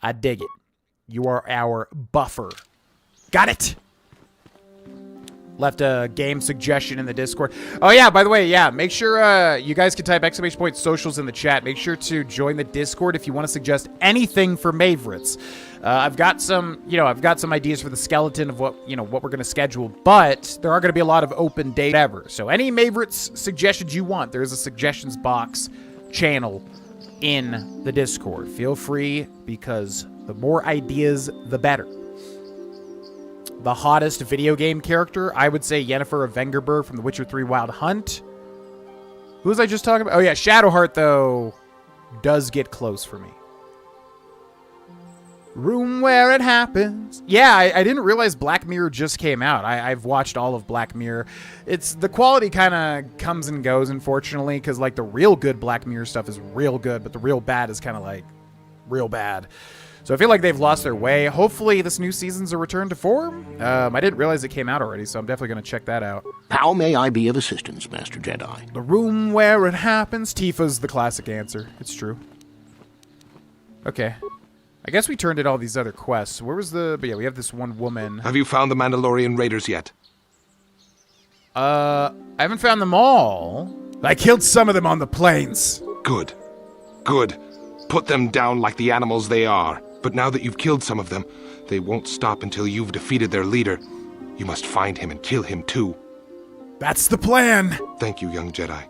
I dig it. You are our buffer. Got it! Left a game suggestion in the Discord. Oh, yeah, by the way, yeah, make sure you guys can type _! Socials in the chat. Make sure to join the Discord if you want to suggest anything for Maverites. I've got some ideas for the skeleton of what we're going to schedule, but there are going to be a lot of open data ever. So any Maverites suggestions you want, there's a suggestions box channel in the Discord. Feel free, because the more ideas, the better. The hottest video game character, I would say Yennefer of Vengerberg from The Witcher 3 Wild Hunt. Who was I just talking about? Oh, yeah, Shadowheart, though, does get close for me. Room Where It Happens. Yeah, I didn't realize Black Mirror just came out. I've watched all of Black Mirror. The quality kind of comes and goes, unfortunately, because, like, the real good Black Mirror stuff is real good, but the real bad is kind of, like, real bad. So I feel like they've lost their way. Hopefully this new season's a return to form. I didn't realize it came out already, so I'm definitely going to check that out. How may I be of assistance, Master Jedi? The Room Where It Happens. Tifa's the classic answer. It's true. Okay. I guess we turned in all these other quests. Where was the... But yeah, we have this one woman. Have you found the Mandalorian raiders yet? I haven't found them all. I killed some of them on the plains. Good. Good. Put them down like the animals they are. But now that you've killed some of them, they won't stop until you've defeated their leader. You must find him and kill him too. That's the plan. Thank you, young Jedi.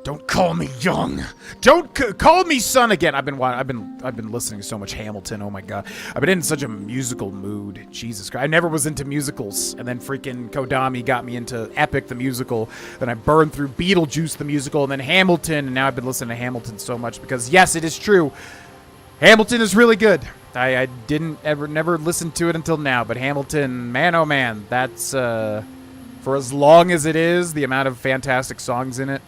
Don't call me young. Don't call me son again. I've been listening to so much Hamilton. Oh my god, I've been in such a musical mood. Jesus Christ, I never was into musicals, and then freaking Kodami got me into Epic the musical. Then I burned through Beetlejuice the musical, and then Hamilton, and now I've been listening to Hamilton so much because yes, it is true. Hamilton is really good. I never listened to it until now, but Hamilton, man oh man, that's for as long as it is, the amount of fantastic songs in it.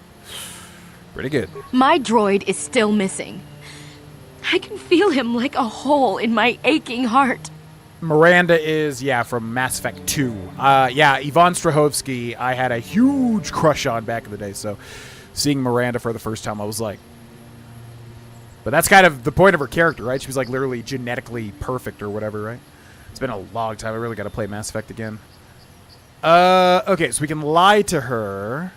Pretty good. My droid is still missing. I can feel him like a hole in my aching heart. Miranda is, yeah, from Mass Effect 2. Yeah, Yvonne Strahovski, I had a huge crush on back in the day, so seeing Miranda for the first time, I was like... But that's kind of the point of her character, right? She was like literally genetically perfect or whatever, right? It's been a long time. I really got to play Mass Effect again. Okay, so we can lie to her...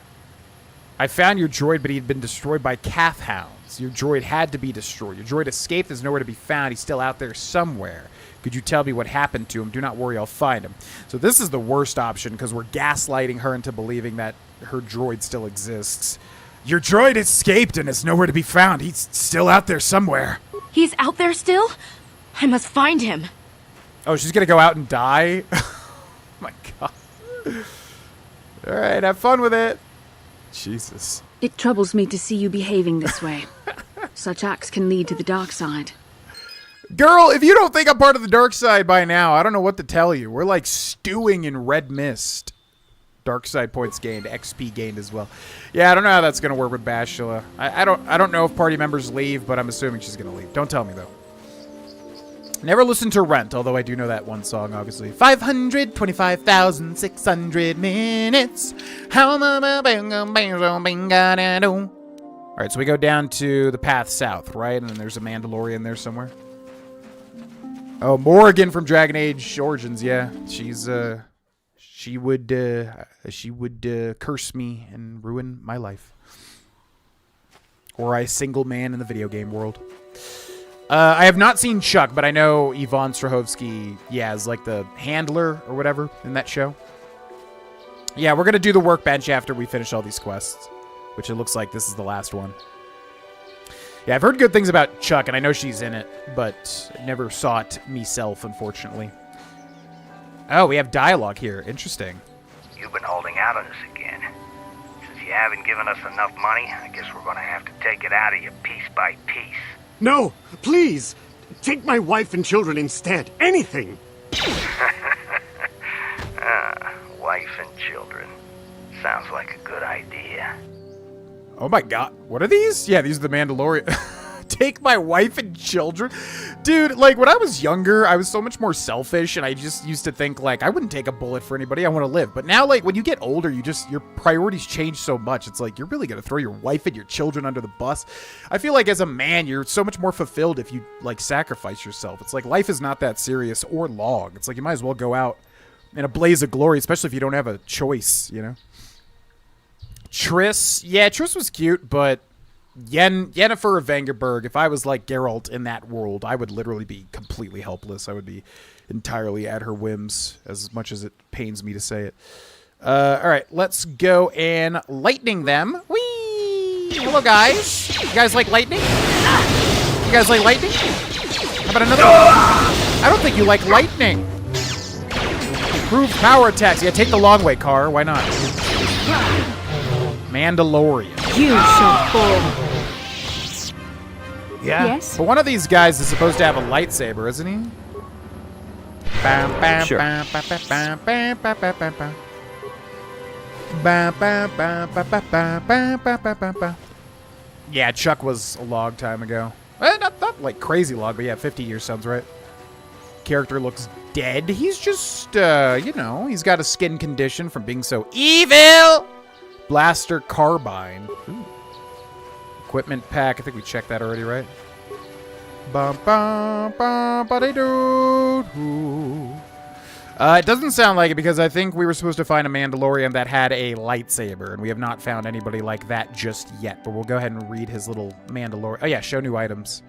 I found your droid, but he had been destroyed by Cath Hounds. Your droid had to be destroyed. Your droid escaped. There's nowhere to be found. He's still out there somewhere. Could you tell me what happened to him? Do not worry, I'll find him. So this is the worst option because we're gaslighting her into believing that her droid still exists. Your droid escaped and is nowhere to be found. He's still out there somewhere. He's out there still? I must find him. Oh, she's going to go out and die? Oh my god. All right, have fun with it. Jesus. It troubles me to see you behaving this way. Such acts can lead to the dark side. Girl, if you don't think I'm part of the dark side by now, I don't know what to tell you. We're like stewing in red mist. Dark side points gained, XP gained as well. Yeah, I don't know how that's going to work with Bashila. I don't know if party members leave, but I'm assuming she's going to leave. Don't tell me, though. Never listened to Rent, although I do know that one song, obviously. 525,600 minutes. Alright, so we go down to the path south, right? And then there's a Mandalorian there somewhere. Oh, Morrigan from Dragon Age Origins, yeah. She's, she would curse me and ruin my life. Or a single man in the video game world. I have not seen Chuck, but I know Yvonne Strahovski, yeah, is like the handler or whatever in that show. Yeah, we're going to do the workbench after we finish all these quests, which it looks like this is the last one. Yeah, I've heard good things about Chuck, and I know she's in it, but never saw it myself, unfortunately. Oh, we have dialogue here. Interesting. You've been holding out on us again. Since you haven't given us enough money, I guess we're going to have to take it out of you piece by piece. No, please! Take my wife and children instead. Anything! Wife and children. Sounds like a good idea. Oh my god. What are these? Yeah, these are the Mandalorian. Take my wife and children. Dude, like, when I was younger, I was so much more selfish, and I just used to think, like, I wouldn't take a bullet for anybody. I want to live. But now, like, when you get older, your priorities change so much. It's like, you're really going to throw your wife and your children under the bus. I feel like as a man, you're so much more fulfilled if you, like, sacrifice yourself. It's like, life is not that serious or long. It's like, you might as well go out in a blaze of glory, especially if you don't have a choice, you know? Triss. Yeah, Triss was cute, but Yennefer of Vangerberg, if I was like Geralt in that world, I would literally be completely helpless. I would be entirely at her whims, as much as it pains me to say it. All right, let's go and lightning them. Whee! Hello, guys. You guys like lightning? You guys like lightning? How about another one? I don't think you like lightning. Improved power attacks. Yeah, take the long way, Car. Why not? Mandalorian. You shall fall. Yeah. Yes? But one of these guys is supposed to have a lightsaber, isn't he? Bam, bam, Sure. bam, bam, bam, bam, bam, bam, bam, bam. Bam, bam, bam, bam, bam, bam, bam, bam, bam, bam, bam. Yeah, Chuck was a long time ago. Not like crazy long, but yeah, 50 years sounds right. Character looks dead. He's just, you know, he's got a skin condition from being so evil. Blaster carbine. Ooh. Equipment pack. I think we checked that already, right? Bum, bum, bum, ba-de-doo. It doesn't sound like it because I think we were supposed to find a Mandalorian that had a lightsaber, and we have not found anybody like that just yet. But we'll go ahead and read his little Mandalorian. Oh yeah, show new items.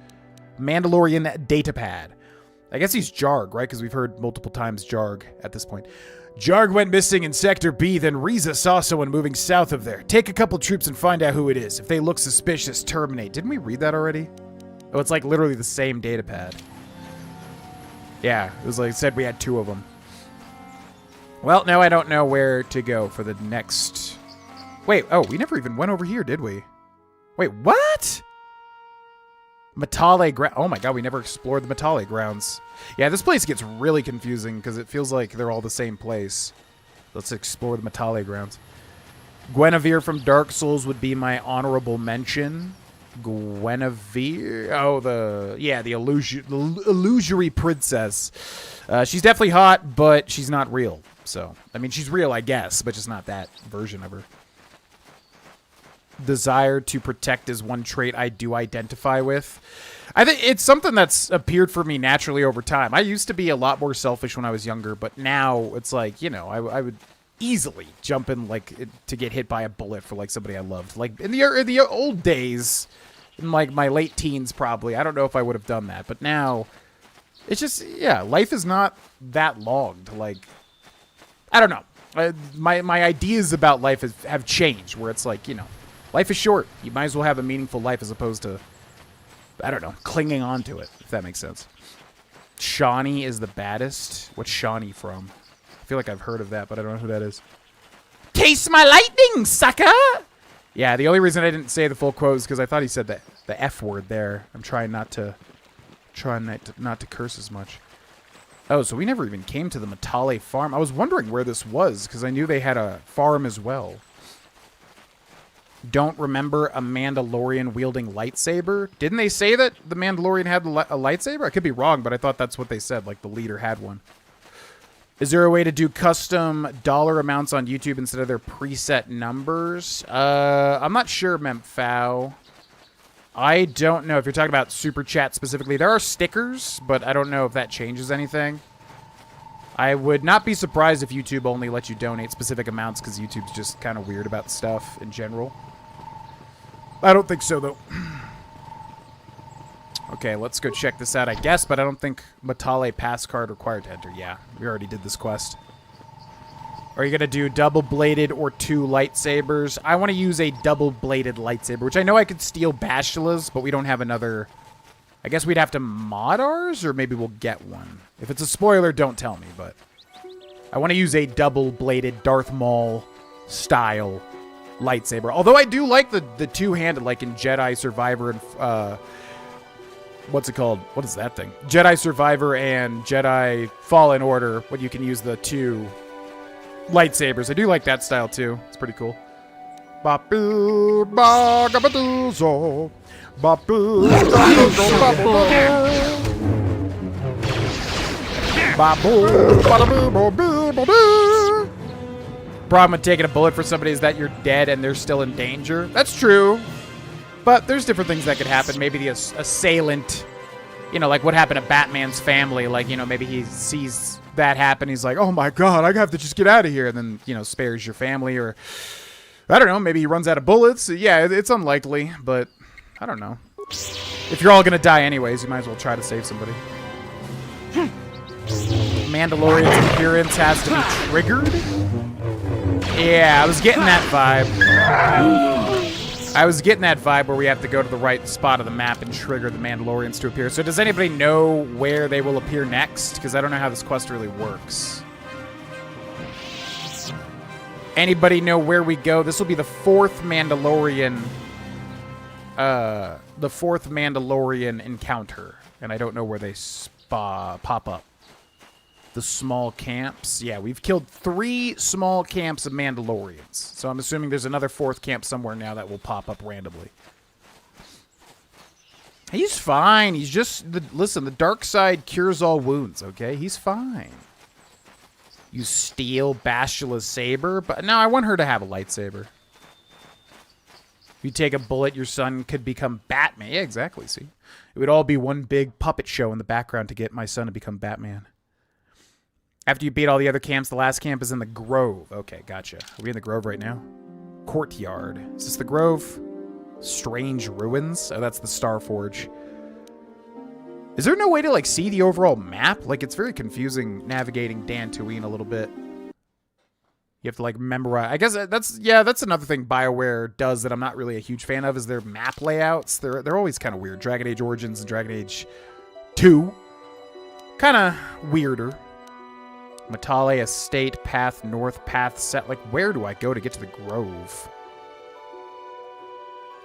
Mandalorian datapad. I guess he's Jarg, right? Because we've heard multiple times Jarg at this point. Jarg went missing in Sector B, then Riza saw someone moving south of there. Take a couple troops and find out who it is. If they look suspicious, terminate. Didn't we read that already? Oh, it's like literally the same datapad. Yeah, it was like it said we had 2 of them. Well, now I don't know where to go for the next... Wait, oh, we never even went over here, did we? Wait, what? Matale ground. Oh my god, we never explored the Matale grounds. Yeah, this place gets really confusing because it feels like they're all the same place. Let's explore the Matale grounds. Guinevere from Dark Souls would be my honorable mention. Guinevere. Oh, the illusory princess. She's definitely hot, but she's not real. So, I mean, she's real, I guess, but just not that version of her. Desire to protect is one trait I do identify with. I think it's something that's appeared for me naturally over time. I used to be a lot more selfish when I was younger, but now it's like, you know, I would easily jump in like to get hit by a bullet for like somebody I loved. Like in the old days, in like my late teens probably, I don't know if I would have done that, but now it's just, yeah, life is not that long to like, I don't know. My ideas about life have changed where it's like, you know, life is short. You might as well have a meaningful life as opposed to, I don't know, clinging on to it, if that makes sense. Shawnee is the baddest. What's Shawnee from? I feel like I've heard of that, but I don't know who that is. Taste my lightning, sucker! Yeah, the only reason I didn't say the full quote is because I thought he said the F word there. I'm trying not to curse as much. Oh, so we never even came to the Matale farm. I was wondering where this was because I knew they had a farm as well. Don't remember a Mandalorian wielding lightsaber. Didn't they say that the Mandalorian had a lightsaber? I could be wrong, but I thought that's what they said, like the leader had one. Is there a way to do custom dollar amounts on YouTube instead of their preset numbers? I'm not sure, Memphao. I don't know if you're talking about Super Chat specifically. There are stickers, but I don't know if that changes anything. I would not be surprised if YouTube only lets you donate specific amounts because YouTube's just kind of weird about stuff in general. I don't think so, though. Okay, let's go check this out, I guess, but I don't think Matale pass card required to enter. Yeah, we already did this quest. Are you going to do double-bladed or 2 lightsabers? I want to use a double-bladed lightsaber, which I know I could steal Bastula's, but we don't have another... I guess we'd have to mod ours, or maybe we'll get one. If it's a spoiler, don't tell me, but... I want to use a double-bladed Darth Maul-style lightsaber. Although I do like the two-handed, like in Jedi Survivor and... what's it called? What is that thing? Jedi Survivor and Jedi Fallen Order, when you can use the 2 lightsabers. I do like that style too. It's pretty cool. Babu bagabaduzo. Babu Problem with taking a bullet for somebody is that you're dead and they're still in danger. That's true. But there's different things that could happen. Maybe the assailant, you know, like what happened to Batman's family. Like, you know, maybe he sees that happen. He's like, oh my God, I have to just get out of here. And then, you know, spares your family, or I don't know, maybe he runs out of bullets. Yeah, it's unlikely, but I don't know. If you're all going to die anyways, you might as well try to save somebody. Mandalorian's appearance has to be triggered? Yeah, I was getting that vibe. I was getting that vibe where we have to go to the right spot of the map and trigger the Mandalorians to appear. So does anybody know where they will appear next? Because I don't know how this quest really works. Anybody know where we go? This will be the fourth Mandalorian... the fourth Mandalorian encounter. And I don't know where they pop up. The small camps. Yeah, we've killed 3 small camps of Mandalorians. So I'm assuming there's another 4th camp somewhere now that will pop up randomly. He's fine. He's just... listen, the dark side cures all wounds, okay? He's fine. You steal Bastula's saber? But no, I want her to have a lightsaber. If you take a bullet, your son could become Batman. Yeah, exactly, see? It would all be one big puppet show in the background to get my son to become Batman. After you beat all the other camps, the last camp is in the Grove. Okay, gotcha. Are we in the Grove right now? Courtyard. Is this the Grove? Strange Ruins? Oh, that's the Starforge. Is there no way to, like, see the overall map? Like, it's very confusing navigating Tatooine a little bit. You have to, like, memorize. I guess that's another thing BioWare does that I'm not really a huge fan of, is their map layouts. They're always kind of weird. Dragon Age Origins and Dragon Age 2. Kind of weirder. Matale Estate, path north, path set. Like, where do I go to get to the Grove?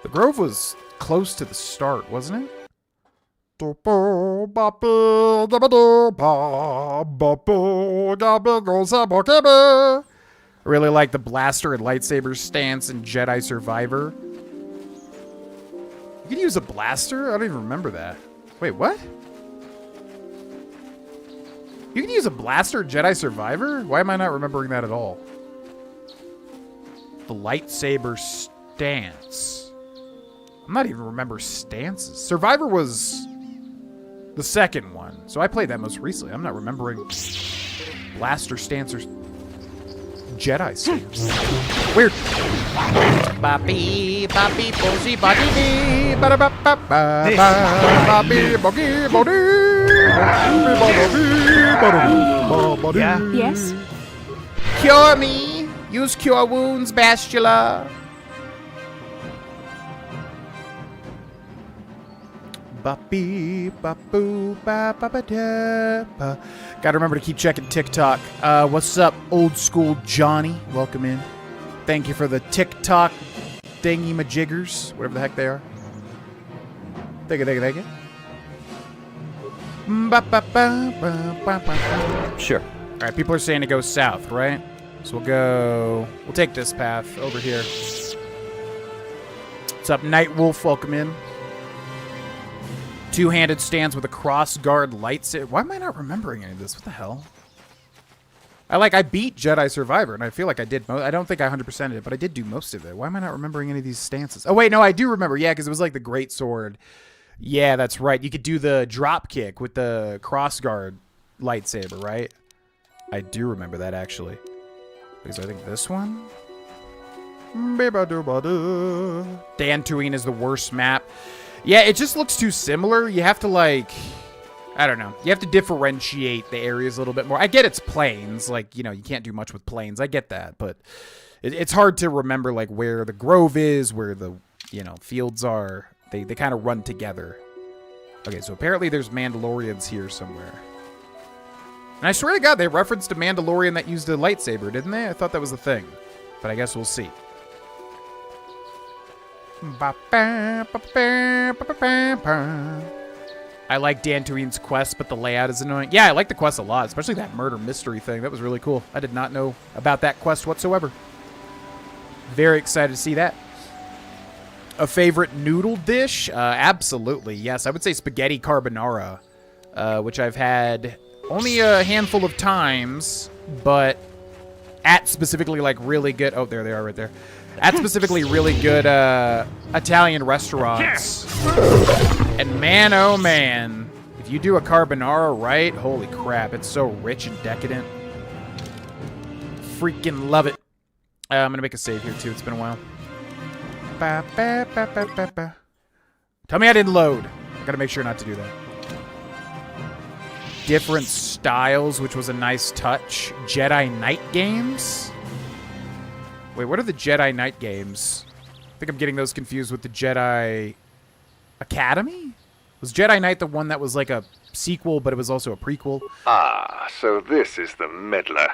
The Grove was close to the start, wasn't it? I really like the blaster and lightsaber stance in Jedi Survivor. You can use a blaster? I don't even remember that. Wait, what? You can use a blaster in Jedi Survivor? Why am I not remembering that at all? The lightsaber stance. I'm not even remember stances. Survivor was the second one, so I played that most recently. I'm not remembering blaster stance or Jedi stance. Weird. Bappy, bappy, bozy, body, ba ba ba ba bappy, boggy, body. Yeah? Yes? Cure me. Use cure wounds, Bastula. Bappy, bappoo, ba ba ba da ba. Gotta remember to keep checking TikTok. What's up, old school Johnny? Welcome in. Thank you for the TikTok thingy-majiggers, whatever the heck they are. Thank you, thank you, thank you. Sure. All right, people are saying to go south, right? So we'll take this path over here. What's up, Night Wolf? Welcome in. Two-handed stance with a cross-guard lightsaber. Why am I not remembering any of this? What the hell? I beat Jedi Survivor, and I feel like I did. I don't think I 100%ed it, but I did do most of it. Why am I not remembering any of these stances? Oh, wait, no, I do remember. Yeah, because it was like the Great Sword. Yeah, that's right. You could do the drop kick with the cross-guard lightsaber, right? I do remember that, actually. Because I think this one? Tatooine is the worst map. Yeah, it just looks too similar. You have to, like... I don't know. You have to differentiate the areas a little bit more. I get it's plains. Like, you know, you can't do much with plains. I get that. But it's hard to remember, like, where the Grove is, where the, you know, fields are. They kind of run together. Okay, so apparently there's Mandalorians here somewhere. And I swear to God, they referenced a Mandalorian that used a lightsaber, didn't they? I thought that was the thing. But I guess we'll see. I like Dantooine's quest, but the layout is annoying. Yeah, I like the quest a lot, especially that murder mystery thing. That was really cool. I did not know about that quest whatsoever. Very excited to see that. A favorite noodle dish? Absolutely, yes. I would say spaghetti carbonara, which I've had only a handful of times, but at specifically like really good... Oh, there they are right there. At specifically really good Italian restaurants. And man, oh man, if you do a carbonara right, holy crap, it's so rich and decadent. Freaking love it. I'm going to make a save here too. It's been a while. Tell me I didn't load. I got to make sure not to do that. Different styles, which was a nice touch. Jedi Knight games? Wait, what are the Jedi Knight games? I think I'm getting those confused with the Jedi Academy? Was Jedi Knight the one that was like a sequel, but it was also a prequel? Ah, so this is the meddler.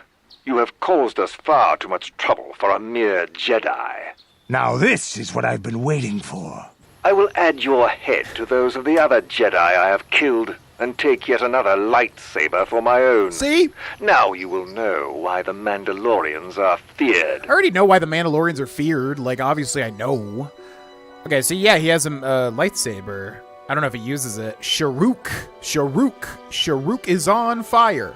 You have caused us far too much trouble for a mere Jedi. Now this is what I've been waiting for. I will add your head to those of the other Jedi I have killed, and take yet another lightsaber for my own. See? Now you will know why the Mandalorians are feared. I already know why the Mandalorians are feared. Like, obviously I know. Okay, so yeah, he has a lightsaber. I don't know if he uses it. Sharuk is on fire.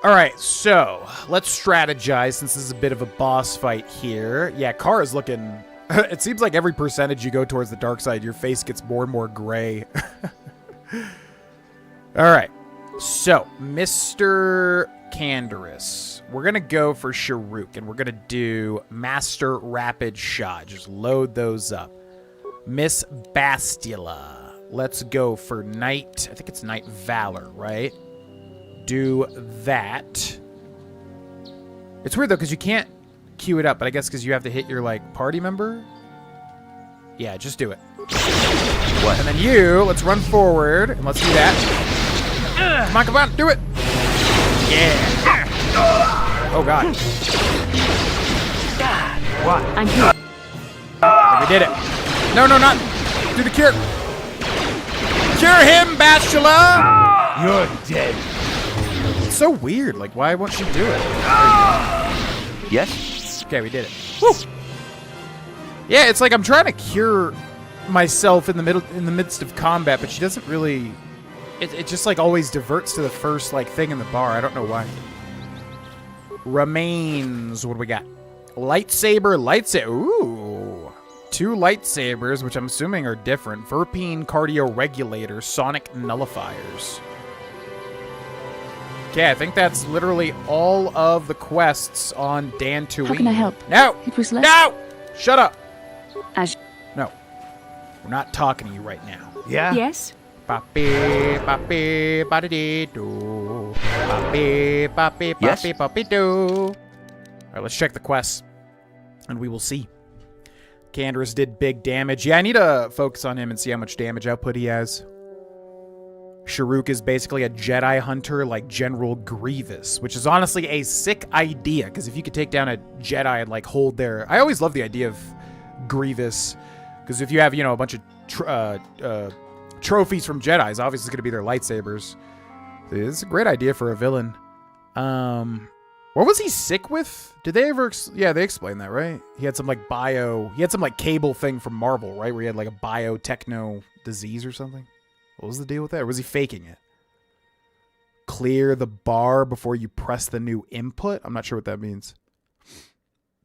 All right, so let's strategize since this is a bit of a boss fight here. Yeah, Kara's looking... It seems like every percentage you go towards the dark side, your face gets more and more gray. All right, so Mr. Canderous, we're going to go for Sharuk, and we're going to do Master Rapid Shot. Just load those up. Miss Bastila, let's go for Knight. I think it's Knight Valor, right? Do that. It's weird, though, because you can't queue it up, but I guess because you have to hit your, like, party member? Yeah, just do it. What? And then you, let's run forward, and let's do that. Come on, do it! Yeah! Oh, God. What? I'm here. We did it. No, not. Do the cure. Cure him, Bastila! You're dead. It's so weird. Like, why won't she do it? Yes? Okay, we did it. Woo! Yeah, it's like I'm trying to cure myself in the midst of combat, but she doesn't really... It just, like, always diverts to the first, like, thing in the bar. I don't know why. Remains. What do we got? Lightsaber. Ooh. 2 lightsabers, which I'm assuming are different. Verpine cardio regulators. Sonic nullifiers. Okay, I think that's literally all of the quests on Dantooine. How can I help? No! It was less... No! Shut up! No. We're not talking to you right now. Yeah? Yes? Papi, papi, ba-da-dee-doo. Papi, papi, Yes? papi, papi-doo. All right, let's check the quests, and we will see. Canderous did big damage. Yeah, I need to focus on him and see how much damage output he has. Sharuk is basically a Jedi hunter like General Grievous, which is honestly a sick idea, because if you could take down a Jedi and, like, hold their... I always love the idea of Grievous, because if you have, you know, a bunch of trophies from Jedis, obviously it's going to be their lightsabers. It's a great idea for a villain. What was he sick with? Did they ever... Yeah, they explained that, right? He had some, like, He had some, like, cable thing from Marvel, right? Where he had, like, a biotechno disease or something? What was the deal with that? Or was he faking it? Clear the bar before you press the new input? I'm not sure what that means.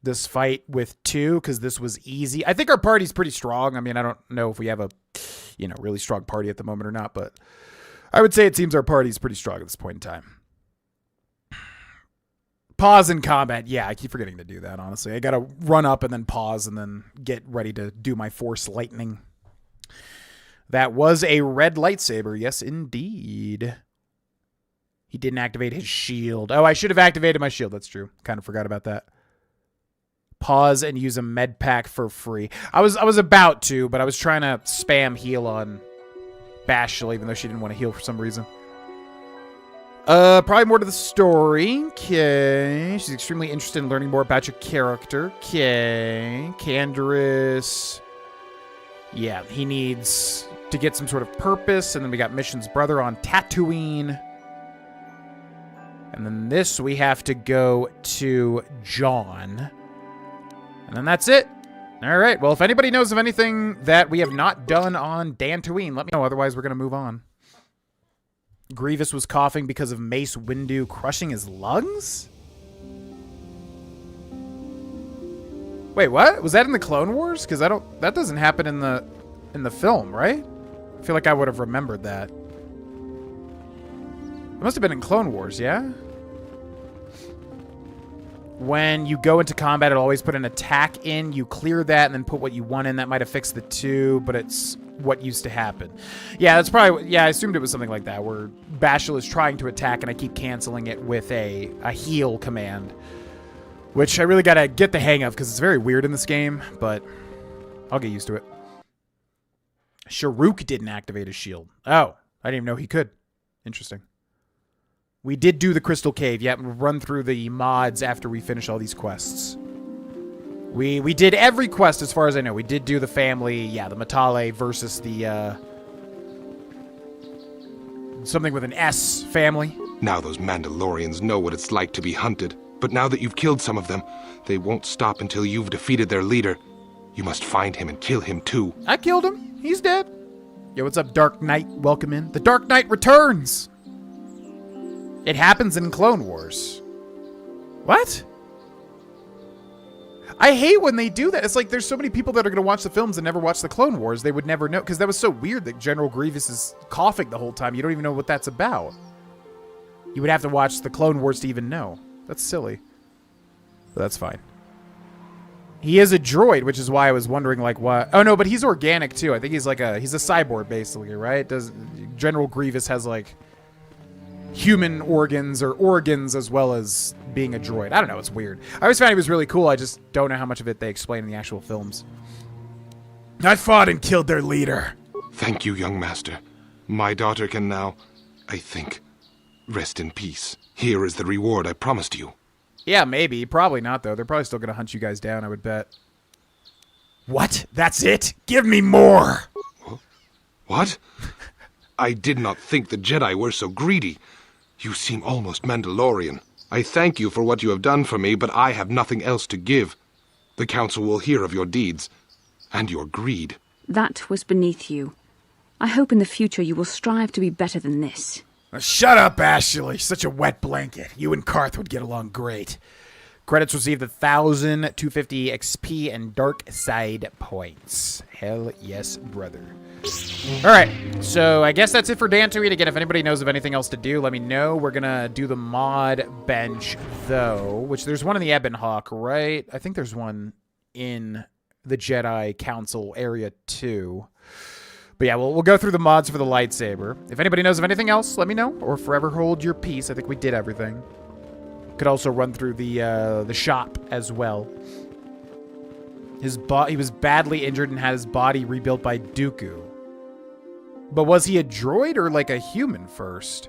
This fight with 2, because this was easy. I think our party's pretty strong. I mean, I don't know if we have a, you know, really strong party at the moment or not, but I would say it seems our party's pretty strong at this point in time. Pause in combat. Yeah, I keep forgetting to do that, honestly. I gotta run up and then pause and then get ready to do my Force Lightning. That was a red lightsaber. Yes, indeed. He didn't activate his shield. Oh, I should have activated my shield. That's true. Kind of forgot about that. Pause and use a med pack for free. I was about to, but I was trying to spam heal on Bastila, even though she didn't want to heal for some reason. Probably more to the story. Okay. She's extremely interested in learning more about your character. Okay. Canderous. Yeah, he needs to get some sort of purpose. And then we got Mission's brother on Tatooine. And then this, we have to go to John. And then that's it. All right. Well, if anybody knows of anything that we have not done on Tatooine, let me know. Otherwise, we're going to move on. Grievous was coughing because of Mace Windu crushing his lungs? Wait, what? Was that in the Clone Wars? Because that doesn't happen in the film, right? I feel like I would have remembered that. It must have been in Clone Wars, yeah? When you go into combat, it'll always put an attack in. You clear that and then put what you want in. That might have fixed the 2, but it's what used to happen. Yeah, that's probably... Yeah, I assumed it was something like that, where Bashal is trying to attack and I keep canceling it with a heal command. Which I really gotta get the hang of, because it's very weird in this game, but I'll get used to it. Sharuk didn't activate his shield. Oh, I didn't even know he could. Interesting. We did do the Crystal Cave. Yep, we'll run through the mods after we finish all these quests. We did every quest as far as I know. We did do the family, yeah, the Matale versus the, something with an S family. Now those Mandalorians know what it's like to be hunted. But now that you've killed some of them, they won't stop until you've defeated their leader. You must find him and kill him too. I killed him. He's dead. Yo, what's up, Dark Knight? Welcome in. The Dark Knight returns! It happens in Clone Wars. What? I hate when they do that. It's like there's so many people that are going to watch the films and never watch the Clone Wars. They would never know. Because that was so weird that General Grievous is coughing the whole time. You don't even know what that's about. You would have to watch the Clone Wars to even know. That's silly. But that's fine. He is a droid, which is why I was wondering, like, what... Oh, no, but he's organic, too. I think he's like he's a cyborg, basically, right? General Grievous has, like... human organs or organs as well as being a droid. I don't know. It's weird. I always found he was really cool. I just don't know how much of it they explain in the actual films. I fought and killed their leader. Thank you, young master. My daughter can now, I think, rest in peace. Here is the reward I promised you. Yeah, maybe. Probably not, though. They're probably still going to hunt you guys down, I would bet. What? That's it? Give me more! What? I did not think the Jedi were so greedy. You seem almost Mandalorian. I thank you for what you have done for me, but I have nothing else to give. The Council will hear of your deeds, and your greed. That was beneath you. I hope in the future you will strive to be better than this. Shut up, Ashley. Such a wet blanket. You and Karth would get along great. Credits received 1,250 XP and dark side points. Hell yes, brother. Alright, so I guess that's it for Tatooine. Again, if anybody knows of anything else to do, let me know. We're gonna do the mod bench, though, which there's one in the Ebon Hawk, right? I think there's one in the Jedi Council area, too. But yeah, we'll go through the mods for the lightsaber. If anybody knows of anything else, let me know. Or forever hold your peace. I think we did everything. Could also run through the shop as well. He was badly injured and had his body rebuilt by Dooku. But was he a droid or like a human first?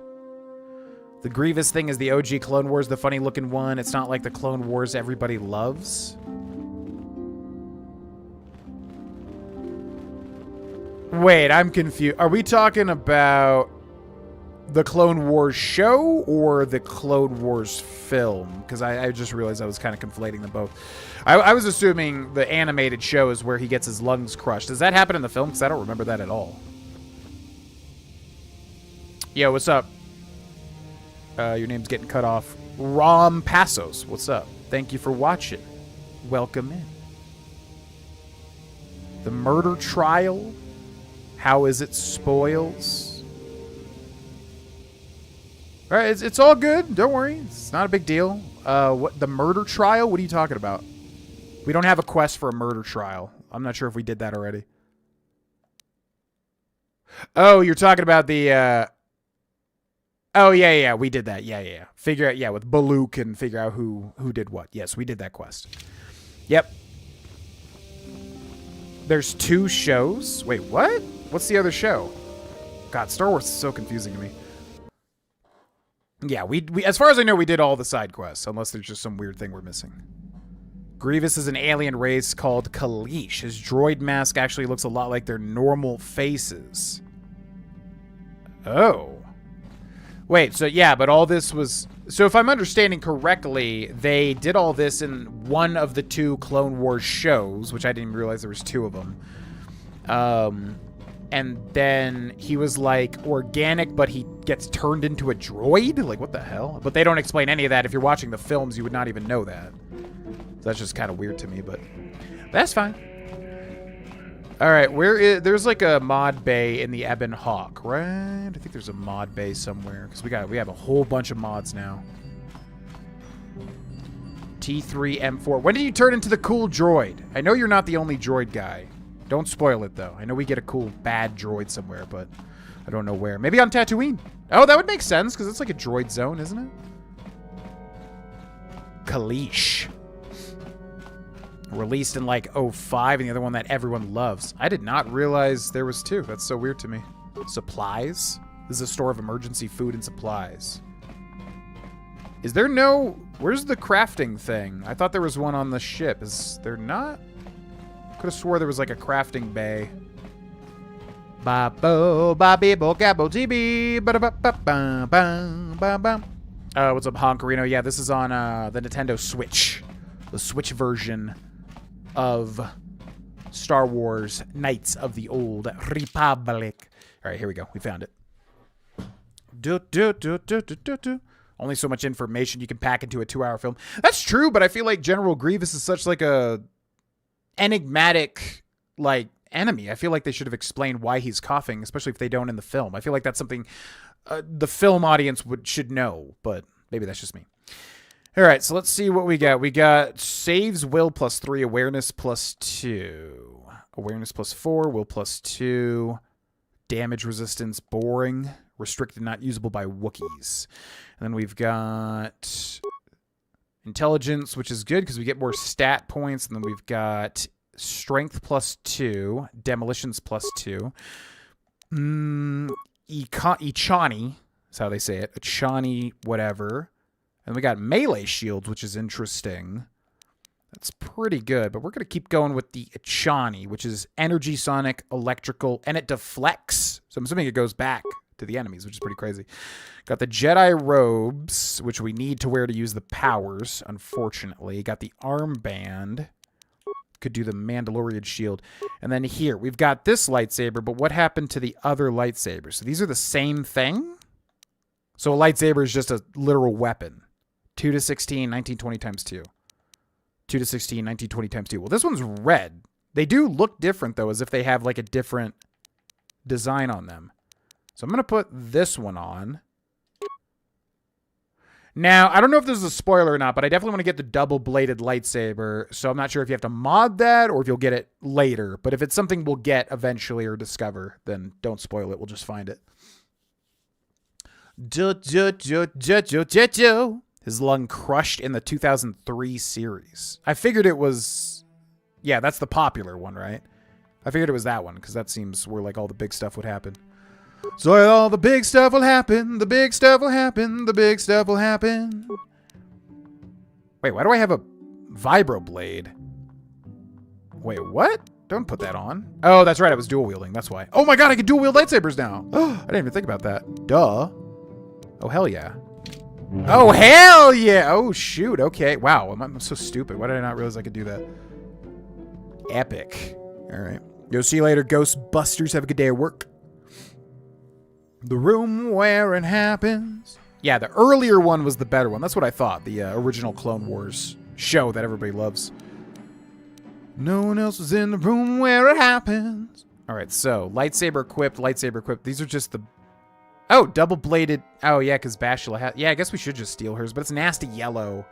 The Grievous thing is the OG Clone Wars, the funny-looking one. It's not like the Clone Wars everybody loves. Wait, I'm confused. Are we talking about the Clone Wars show or the Clone Wars film? Because I just realized I was kind of conflating them both. I was assuming the animated show is where he gets his lungs crushed. Does that happen in the film? Because I don't remember that at all. Yo, what's up? Your name's getting cut off. Rom Passos, what's up? Thank you for watching. Welcome in. The murder trial. How is it spoils? All right, it's all good. Don't worry. It's not a big deal. What the murder trial? What are you talking about? We don't have a quest for a murder trial. I'm not sure if we did that already. Oh, you're talking about the... Oh, yeah, we did that. Yeah. Figure out, with Baluk and figure out who did what. Yes, we did that quest. Yep. There's 2 shows? Wait, what? What's the other show? God, Star Wars is so confusing to me. Yeah, we as far as I know, we did all the side quests, unless there's just some weird thing we're missing. Grievous is an alien race called Kalish. His droid mask actually looks a lot like their normal faces. Oh. Wait, so yeah, but all this was... So if I'm understanding correctly, they did all this in one of the 2 Clone Wars shows, which I didn't realize there was 2 of them. And then he was, like, organic, but he gets turned into a droid? Like, what the hell? But they don't explain any of that. If you're watching the films, you would not even know that. So that's just kind of weird to me, but that's fine. All right, there's like a mod bay in the Ebon Hawk, right? I think there's a mod bay somewhere because we have a whole bunch of mods now. T3M4. When did you turn into the cool droid? I know you're not the only droid guy. Don't spoil it though. I know we get a cool bad droid somewhere, but I don't know where. Maybe on Tatooine. Oh, that would make sense because it's like a droid zone, isn't it? Kalish. Released in like 05, and the other one that everyone loves. I did not realize there was 2. That's so weird to me. Supplies? This is a store of emergency food and supplies. Is there no... Where's the crafting thing? I thought there was one on the ship. Is there not? Could have swore there was like a crafting bay. What's up, Honkarino? Yeah, this is on the Nintendo Switch. The Switch version of Star Wars Knights of the Old Republic. All right, here we go. We found it. Only so much information you can pack into a 2-hour film. That's true, but I feel like General Grievous is such like a enigmatic like enemy. I feel like they should have explained why he's coughing, especially if they don't in the film. I feel like that's something the film audience should know, but maybe that's just me. All right, so let's see what we got. We got saves will +3, awareness +2, awareness +4, will +2, damage resistance boring, restricted not usable by Wookiees. And then we've got intelligence, which is good because we get more stat points. And then we've got strength +2, demolitions +2, Ichani is how they say it, Ichani whatever. And we got melee shields, which is interesting. That's pretty good, but we're going to keep going with the Ichani, which is energy, sonic, electrical, and it deflects. So I'm assuming it goes back to the enemies, which is pretty crazy. Got the Jedi robes, which we need to wear to use the powers, unfortunately. Got the armband. Could do the Mandalorian shield. And then here, we've got this lightsaber, but what happened to the other lightsabers? So these are the same thing? So a lightsaber is just a literal weapon. 2 to 16, 1920 times 2. 2 to 16, 1920 times 2. Well, this one's red. They do look different, though, as if they have, like, a different design on them. So I'm going to put this one on. Now, I don't know if this is a spoiler or not, but I definitely want to get the double-bladed lightsaber, so I'm not sure if you have to mod that or if you'll get it later. But if it's something we'll get eventually or discover, then don't spoil it. We'll just find it. His lung crushed in the 2003 series. I figured it was... Yeah, that's the popular one, right? I figured it was that one, because that seems where, like, all the big stuff would happen. So all the big stuff will happen, the big stuff will happen, the big stuff will happen. Wait, why do I have a vibroblade? Wait, what? Don't put that on. Oh, that's right, I was dual wielding, that's why. Oh my god, I can dual wield lightsabers now! I didn't even think about that. Duh. Oh, hell yeah. Oh, hell yeah! Oh, shoot, okay. Wow, I'm so stupid. Why did I not realize I could do that? Epic. Alright. Go see you later, Ghostbusters. Have a good day at work. The room where it happens. Yeah, the earlier one was the better one. That's what I thought. The original Clone Wars show that everybody loves. No one else was in the room where it happens. Alright, so, lightsaber equipped, lightsaber equipped. These are just the... Oh, double-bladed. Oh, yeah, because Bashila has... Yeah, I guess we should just steal hers, but it's nasty yellow.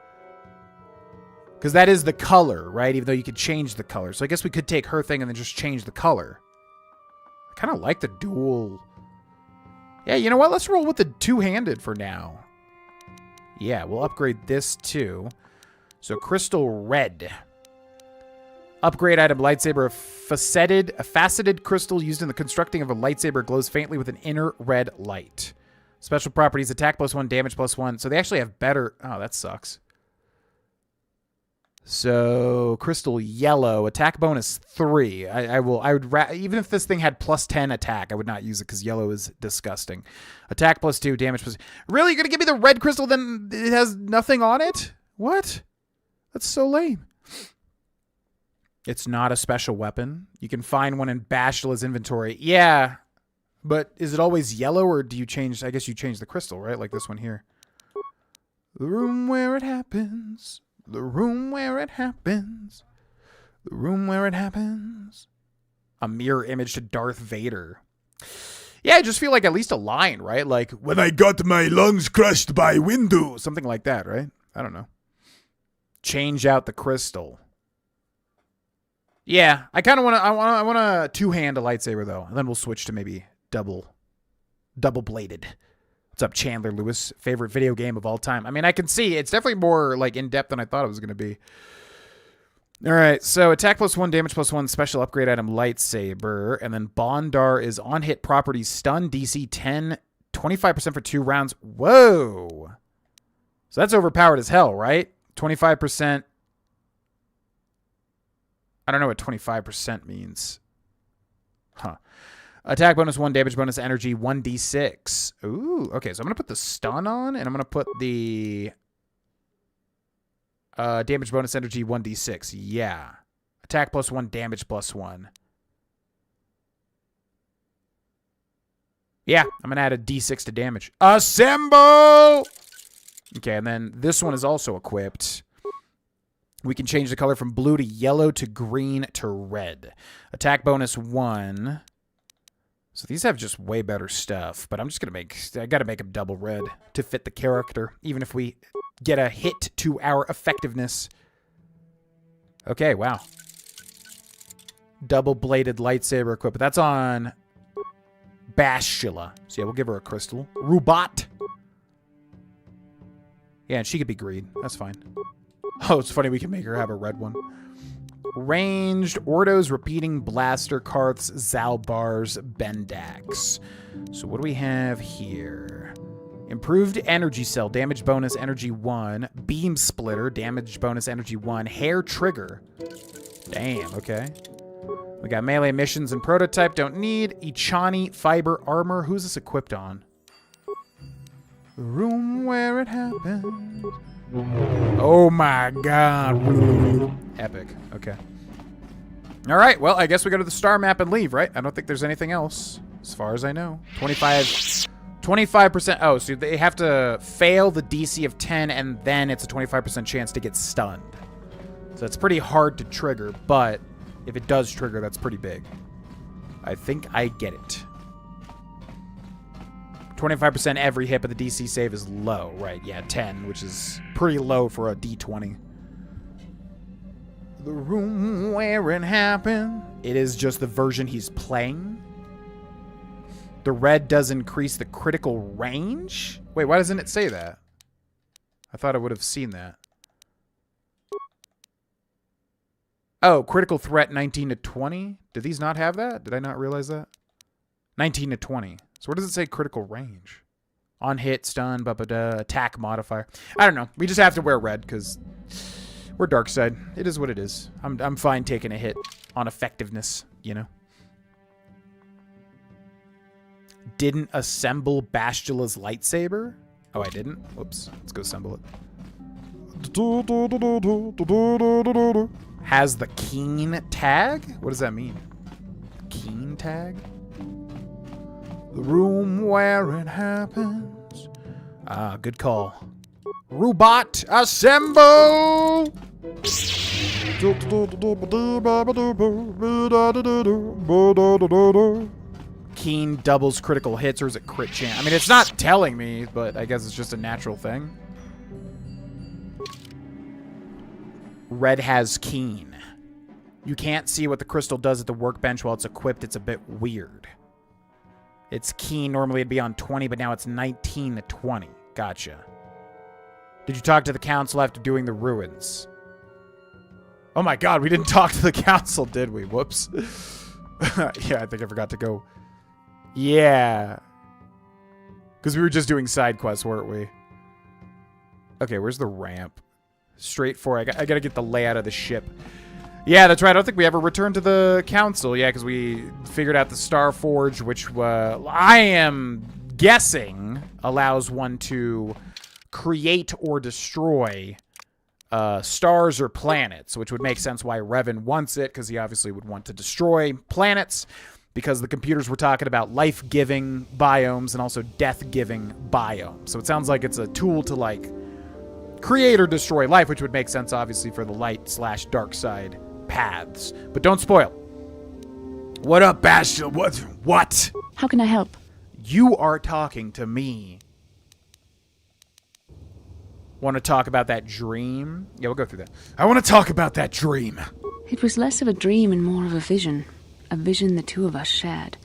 Because that is the color, right? Even though you could change the color. So I guess we could take her thing and then just change the color. I kind of like the dual... Yeah, you know what? Let's roll with the two-handed for now. Yeah, we'll upgrade this too. So, crystal red. Upgrade item, lightsaber, a faceted crystal used in the constructing of a lightsaber glows faintly with an inner red light. Special properties, attack +1, damage +1. So they actually have better... Oh, that sucks. So crystal yellow, attack bonus 3. Even if this thing had plus 10 attack, I would not use it because yellow is disgusting. Attack plus 2, damage plus. Really, you're gonna give me the red crystal? Then it has nothing on it? What? That's so lame. It's not a special weapon. You can find one in Bastula's inventory. Yeah, but is it always yellow, or do you change? I guess you change the crystal, right? Like this one here. The room where it happens. The room where it happens. The room where it happens. A mirror image to Darth Vader. Yeah, I just feel like at least a line, right? Like, when I got my lungs crushed by window. Something like that, right? I don't know. Change out the crystal. Yeah, I kind of want to. I want to two-hand a lightsaber though, and then we'll switch to maybe double-bladed. What's up, Chandler Lewis? Favorite video game of all time. I mean, I can see it's definitely more like in-depth than I thought it was going to be. All right, so attack plus 1, damage plus 1, special upgrade item, lightsaber. And then Bondar is on-hit properties, stun, DC 10, 25% for 2 rounds. Whoa. So that's overpowered as hell, right? 25%. I don't know what 25% means. Huh. Attack bonus 1, damage bonus energy 1d6. Ooh, okay. So I'm going to put the stun on, and I'm going to put the damage bonus energy 1d6. Yeah. Attack plus 1, damage plus 1. Yeah, I'm going to add a d6 to damage. Assemble! Okay, and then this one is also equipped. We can change the color from blue to yellow to green to red. Attack bonus 1. So these have just way better stuff, but I'm just going to I got to make them double red to fit the character, even if we get a hit to our effectiveness. Okay, wow. Double-bladed lightsaber equipped. That's on Bastula. So yeah, we'll give her a crystal. Rubat. Yeah, and she could be green. That's fine. Oh, it's funny we can make her have a red one. Ranged, Ordos, Repeating, Blaster, Karths, Zalbars, Bendax. So what do we have here? Improved Energy Cell, damage bonus energy 1. Beam Splitter, damage bonus energy 1. Hair Trigger. Damn, okay. We got melee missions and prototype, don't need. Ichani, Fiber, Armor. Who's this equipped on? The room where it happened. Oh my god. Epic. Okay. All right. Well, I guess we go to the star map and leave, right? I don't think there's anything else, as far as I know. 25%. Oh, so they have to fail the DC of 10, and then it's a 25% chance to get stunned. So it's pretty hard to trigger, but if it does trigger, that's pretty big. I think I get it. 25% every hit, but the DC save is low, right? Yeah, 10, which is pretty low for a D20. The room where it happened. It is just the version he's playing. The red does increase the critical range? Wait, why doesn't it say that? I thought I would have seen that. Oh, critical threat 19 to 20? Did these not have that? Did I not realize that? 19 to 20. So where does it say critical range? On hit, stun, attack modifier. I don't know. We just have to wear red because we're dark side. It is what it is. I'm fine taking a hit on effectiveness, you know. Didn't assemble Bastula's lightsaber? Oh, I didn't? Whoops. Let's go assemble it. Has the keen tag? What does that mean? Keen tag? The room where it happens. Ah, good call. Rubat, assemble! Keen doubles critical hits, or is it crit chance? I mean, it's not telling me, but I guess it's just a natural thing. Red has keen. You can't see what the crystal does at the workbench while it's equipped. It's a bit weird. It's keen. Normally it'd be on 20, but now it's 19 to 20. Gotcha. Did you talk to the council after doing the ruins? Oh my god, we didn't talk to the council, did we? Whoops. Yeah, I think I forgot to go. Yeah. Because we were just doing side quests, weren't we? Okay, where's the ramp? straight for it. I gotta get the layout of the ship. Yeah, that's right. I don't think we ever returned to the Council. Yeah, because we figured out the Star Forge, which I am guessing allows one to create or destroy stars or planets, which would make sense why Revan wants it, because he obviously would want to destroy planets, because the computers were talking about life-giving biomes and also death-giving biomes. So it sounds like it's a tool to, like, create or destroy life, which would make sense, obviously, for the light/dark side paths. But don't spoil. What up, Bastion? What? How can I help? You are talking to me. Want to talk about that dream? Yeah, we'll go through that. I want to talk about that dream. It was less of a dream and more of a vision. A vision the two of us shared.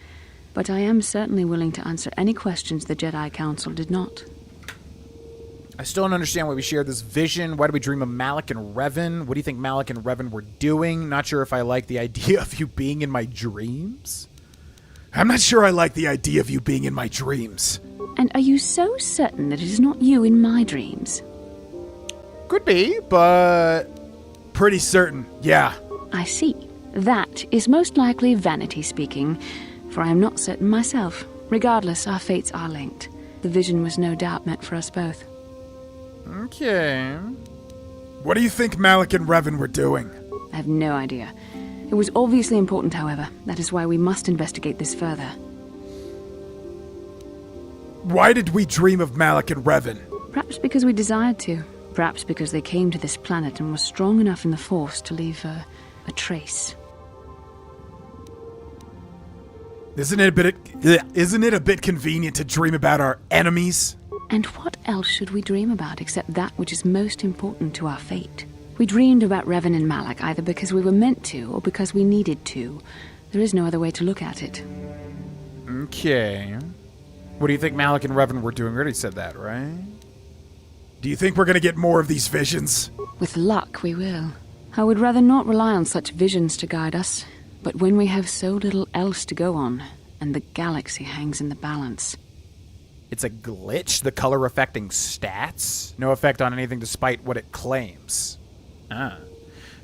But I am certainly willing to answer any questions the Jedi Council did not. I still don't understand why we shared this vision. Why do we dream of Malak and Revan? What do you think Malak and Revan were doing? Not sure if I like the idea of you being in my dreams. I'm not sure I like the idea of you being in my dreams. And are you so certain that it is not you in my dreams? Could be, but pretty certain, yeah. I see. That is most likely vanity speaking, for I am not certain myself. Regardless, our fates are linked. The vision was no doubt meant for us both. Okay. What do you think Malak and Revan were doing? I have no idea. It was obviously important, however. That is why we must investigate this further. Why did we dream of Malak and Revan? Perhaps because we desired to. Perhaps because they came to this planet and were strong enough in the Force to leave a trace. Isn't it a bit convenient to dream about our enemies? And what else should we dream about except that which is most important to our fate? We dreamed about Revan and Malak either because we were meant to or because we needed to. There is no other way to look at it. Okay. What do you think Malak and Revan were doing? We already said that, right? Do you think we're going to get more of these visions? With luck, we will. I would rather not rely on such visions to guide us. But when we have so little else to go on, and the galaxy hangs in the balance... It's a glitch? The color affecting stats? No effect on anything despite what it claims.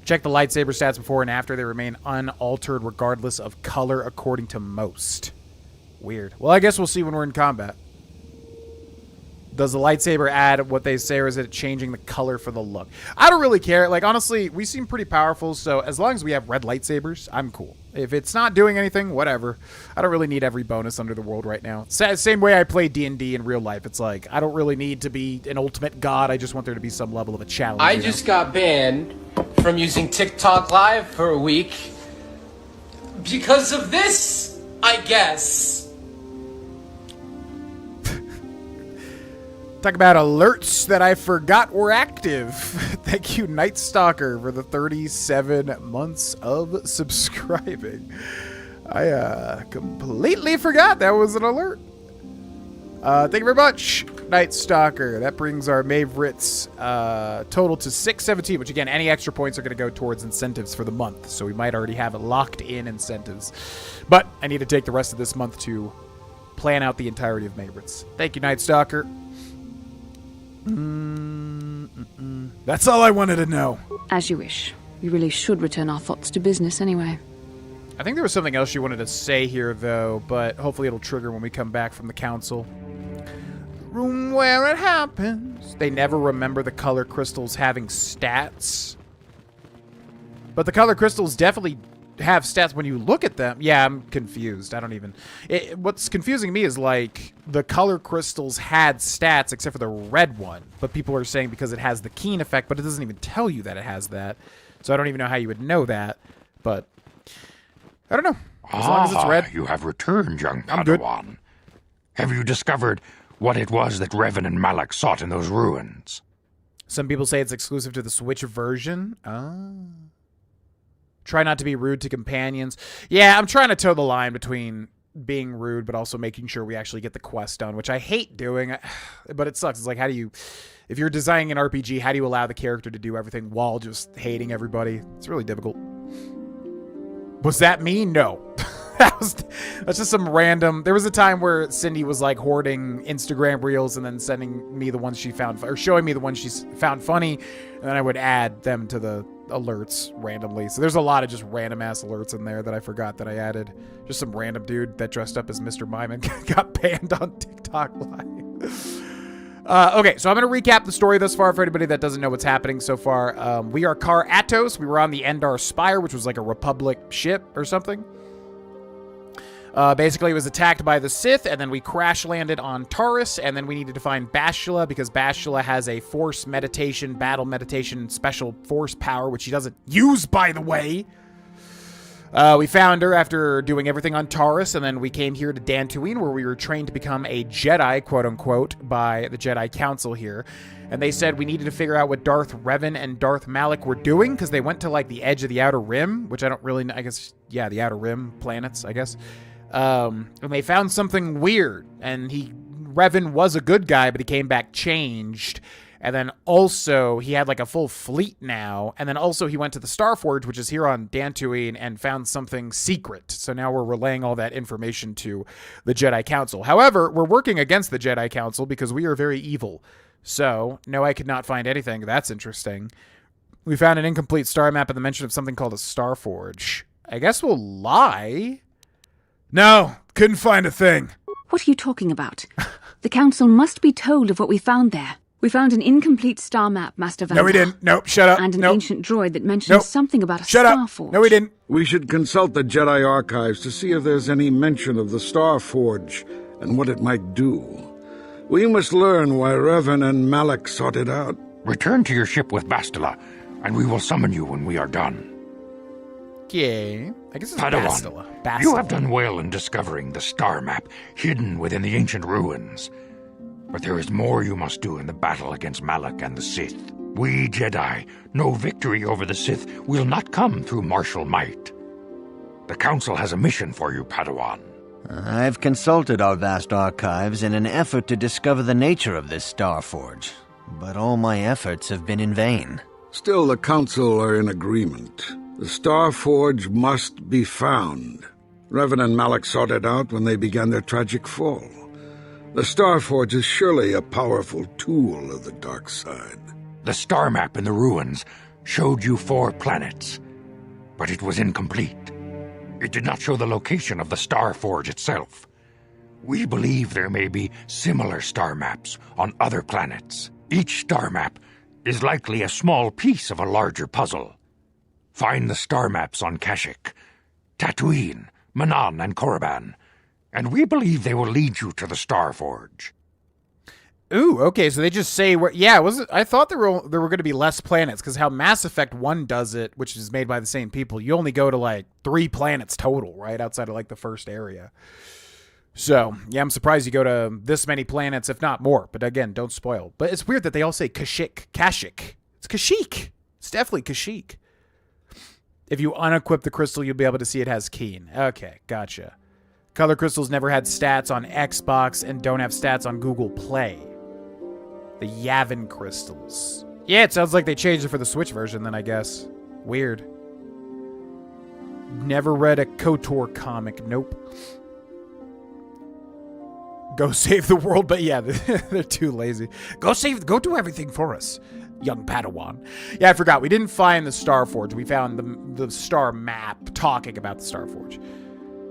Check the lightsaber stats before and after. They remain unaltered regardless of color according to most. Weird. Well, I guess we'll see when we're in combat. Does the lightsaber add what they say, or is it changing the color for the look? I don't really care. Like, honestly, we seem pretty powerful, so as long as we have red lightsabers, I'm cool. If it's not doing anything, whatever. I don't really need every bonus under the world right now. Same way I play D&D in real life. It's like, I don't really need to be an ultimate god. I just want there to be some level of a challenge. I just got banned from using TikTok Live for a week. Because of this, I guess. Talk about alerts that I forgot were active. Thank you, Night Stalker, for the 37 months of subscribing. I completely forgot that was an alert. Thank you very much, Night Stalker. That brings our favorites total to 617, which again, any extra points are going to go towards incentives for the month. So we might already have locked in incentives. But I need to take the rest of this month to plan out the entirety of favorites. Thank you, Night Stalker. That's all I wanted to know. As you wish. We really should return our thoughts to business anyway. I think there was something else you wanted to say here, though, but hopefully it'll trigger when we come back from the council. Room where it happens. They never remember the color crystals having stats. But the color crystals definitely have stats when you look at them. Yeah, I'm confused. I don't even... what's confusing me is, like, the color crystals had stats except for the red one. But people are saying because it has the keen effect, but it doesn't even tell you that it has that. So I don't even know how you would know that. But I don't know. As long as it's red. You have returned, young I'm good. Padawan. Have you discovered what it was that Revan and Malak sought in those ruins? Some people say it's exclusive to the Switch version. Try not to be rude to companions. Yeah, I'm trying to toe the line between being rude but also making sure we actually get the quest done, which I hate doing, but it sucks. It's like, how do you, if you're designing an RPG, how do you allow the character to do everything while just hating everybody? It's really difficult. Was that me? No. That's just some random. There was a time where Cindy was like hoarding Instagram reels and then sending me the ones she found, or showing me the ones she found funny, and then I would add them to the alerts randomly. So there's a lot of just random ass alerts in there that I forgot that I added. Just some random dude that dressed up as Mr. Mime and got banned on TikTok Live. Okay, so I'm going to recap the story thus far for anybody that doesn't know what's happening so far. We are Kar Atos. We were on the Endar Spire, which was like a Republic ship or something. Basically, it was attacked by the Sith, and then we crash landed on Taurus, and then we needed to find Bastila, because Bastila has a force meditation, battle meditation, special force power, which she doesn't use, by the way. We found her after doing everything on Taurus, and then we came here to Tatooine, where we were trained to become a Jedi, quote-unquote, by the Jedi Council here. And they said we needed to figure out what Darth Revan and Darth Malak were doing, because they went to, like, the edge of the Outer Rim, which I don't really know, I guess, yeah, the Outer Rim planets, I guess. And they found something weird, and Revan was a good guy, but he came back changed. And then also, he had like a full fleet now. And then also, he went to the Starforge, which is here on Tatooine, and found something secret. So now we're relaying all that information to the Jedi Council. However, we're working against the Jedi Council because we are very evil. So, no, I could not find anything. That's interesting. We found an incomplete star map and the mention of something called a Starforge. I guess we'll lie. No, couldn't find a thing. What are you talking about? The Council must be told of what we found there. We found an incomplete star map, Master Van. No, we didn't. Nope, shut up. And an ancient droid that mentioned something about a Starforge. No, we didn't. We should consult the Jedi archives to see if there's any mention of the Starforge and what it might do. We must learn why Revan and Malak sought it out. Return to your ship with Bastila, and we will summon you when we are done. Okay. I guess it's Padawan, Bastila. You have done well in discovering the star map hidden within the ancient ruins. But there is more you must do in the battle against Malak and the Sith. We Jedi know victory over the Sith will not come through martial might. The Council has a mission for you, Padawan. I've consulted our vast archives in an effort to discover the nature of this Starforge, but all my efforts have been in vain. Still, the Council are in agreement. The Starforge must be found. Revan and Malak sought it out when they began their tragic fall. The Starforge is surely a powerful tool of the dark side. The star map in the ruins showed you 4 planets, but it was incomplete. It did not show the location of the Starforge itself. We believe there may be similar star maps on other planets. Each star map is likely a small piece of a larger puzzle. Find the star maps on Kashyyyk, Tatooine, Manan, and Korriban, and we believe they will lead you to the Starforge. Ooh, okay, so they just say where. Yeah, was it? I thought there were going to be less planets, because how Mass Effect 1 does it, which is made by the same people, you only go to like 3 planets total, right, outside of like the first area. So yeah, I'm surprised you go to this many planets, if not more. But again, don't spoil. But it's weird that they all say Kashyyyk. It's Kashyyyk. It's definitely Kashyyyk. If you unequip the crystal, you'll be able to see it has Keen. Okay, gotcha. Color crystals never had stats on Xbox and don't have stats on Google Play. The Yavin crystals. Yeah, it sounds like they changed it for the Switch version then, I guess. Weird. Never read a KotOR comic. Nope. Go save the world, but yeah, they're too lazy. Go do everything for us, young Padawan. Yeah, I forgot. We didn't find the Starforge. We found the star map talking about the Starforge.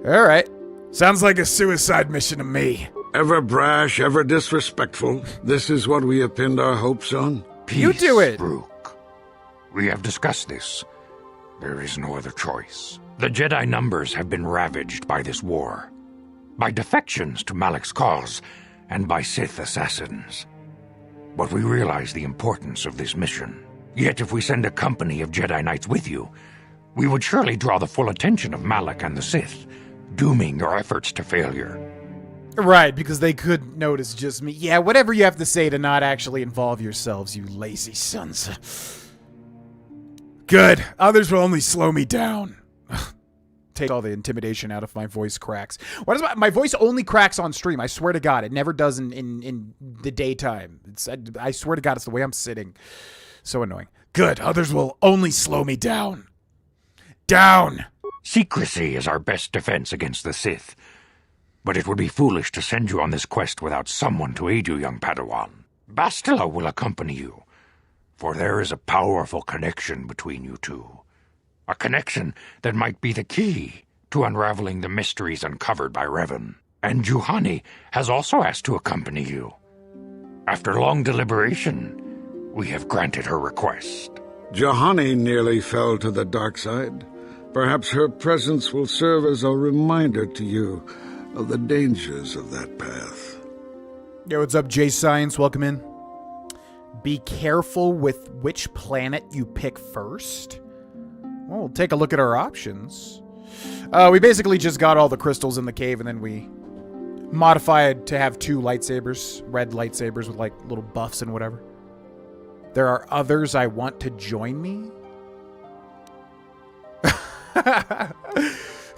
All right. Sounds like a suicide mission to me. Ever brash, ever disrespectful. This is what we have pinned our hopes on. Peace, you do it. Rook. We have discussed this. There is no other choice. The Jedi numbers have been ravaged by this war. By defections to Malak's cause, and by Sith assassins. But we realize the importance of this mission. Yet if we send a company of Jedi Knights with you, we would surely draw the full attention of Malak and the Sith, dooming your efforts to failure. Right, because they could notice just me. Yeah, whatever you have to say to not actually involve yourselves, you lazy sons. Good. Others will only slow me down. Take all the intimidation out if my voice cracks. Why does my voice only cracks on stream? I swear to God, it never does in the daytime. I swear to God, it's the way I'm sitting. So annoying. Good. Others will only slow me down. Down. Secrecy is our best defense against the Sith. But it would be foolish to send you on this quest without someone to aid you, young Padawan. Bastila will accompany you, for there is a powerful connection between you two. A connection that might be the key to unraveling the mysteries uncovered by Revan. And Juhani has also asked to accompany you. After long deliberation, we have granted her request. Juhani nearly fell to the dark side. Perhaps her presence will serve as a reminder to you of the dangers of that path. Yo, what's up, J Science? Welcome in. Be careful with which planet you pick first. Well, we'll take a look at our options. We basically just got all the crystals in the cave, and then we modified to have 2 lightsabers, red lightsabers with like little buffs and whatever. There are others I want to join me.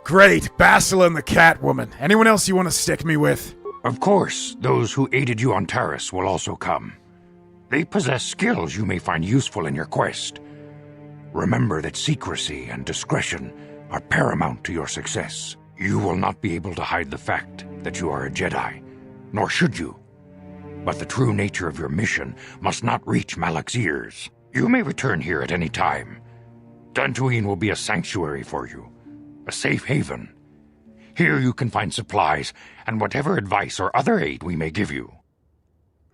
Great, Bastila and the Catwoman. Anyone else you want to stick me with? Of course, those who aided you on Taris will also come. They possess skills you may find useful in your quest. Remember that secrecy and discretion are paramount to your success. You will not be able to hide the fact that you are a Jedi, nor should you. But the true nature of your mission must not reach Malak's ears. You may return here at any time. Tatooine will be a sanctuary for you, a safe haven. Here you can find supplies and whatever advice or other aid we may give you.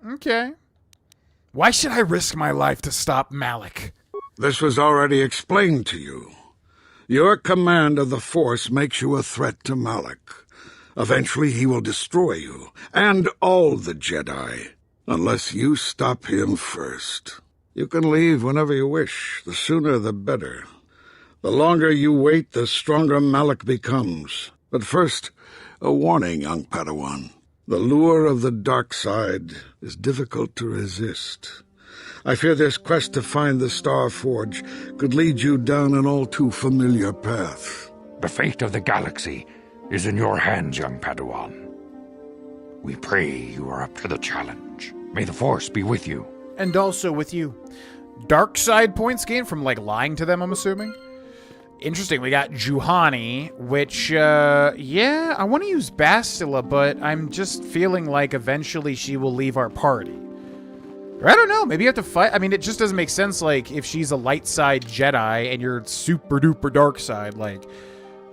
Okay. Why should I risk my life to stop Malak? This was already explained to you. Your command of the Force makes you a threat to Malak. Eventually he will destroy you, and all the Jedi, unless you stop him first. You can leave whenever you wish. The sooner the better. The longer you wait, the stronger Malak becomes. But first, a warning, young Padawan. The lure of the dark side is difficult to resist. I fear this quest to find the Star Forge could lead you down an all too familiar path. The fate of the galaxy is in your hands, young Padawan. We pray you are up to the challenge. May the Force be with you. And also with you. Dark side points gained from, like, lying to them, I'm assuming? Interesting, we got Juhani, which, yeah, I want to use Bastila, but I'm just feeling like eventually she will leave our party. Or I don't know, maybe you have to fight. I mean, it just doesn't make sense, like, if she's a light side Jedi and you're super duper dark side, like,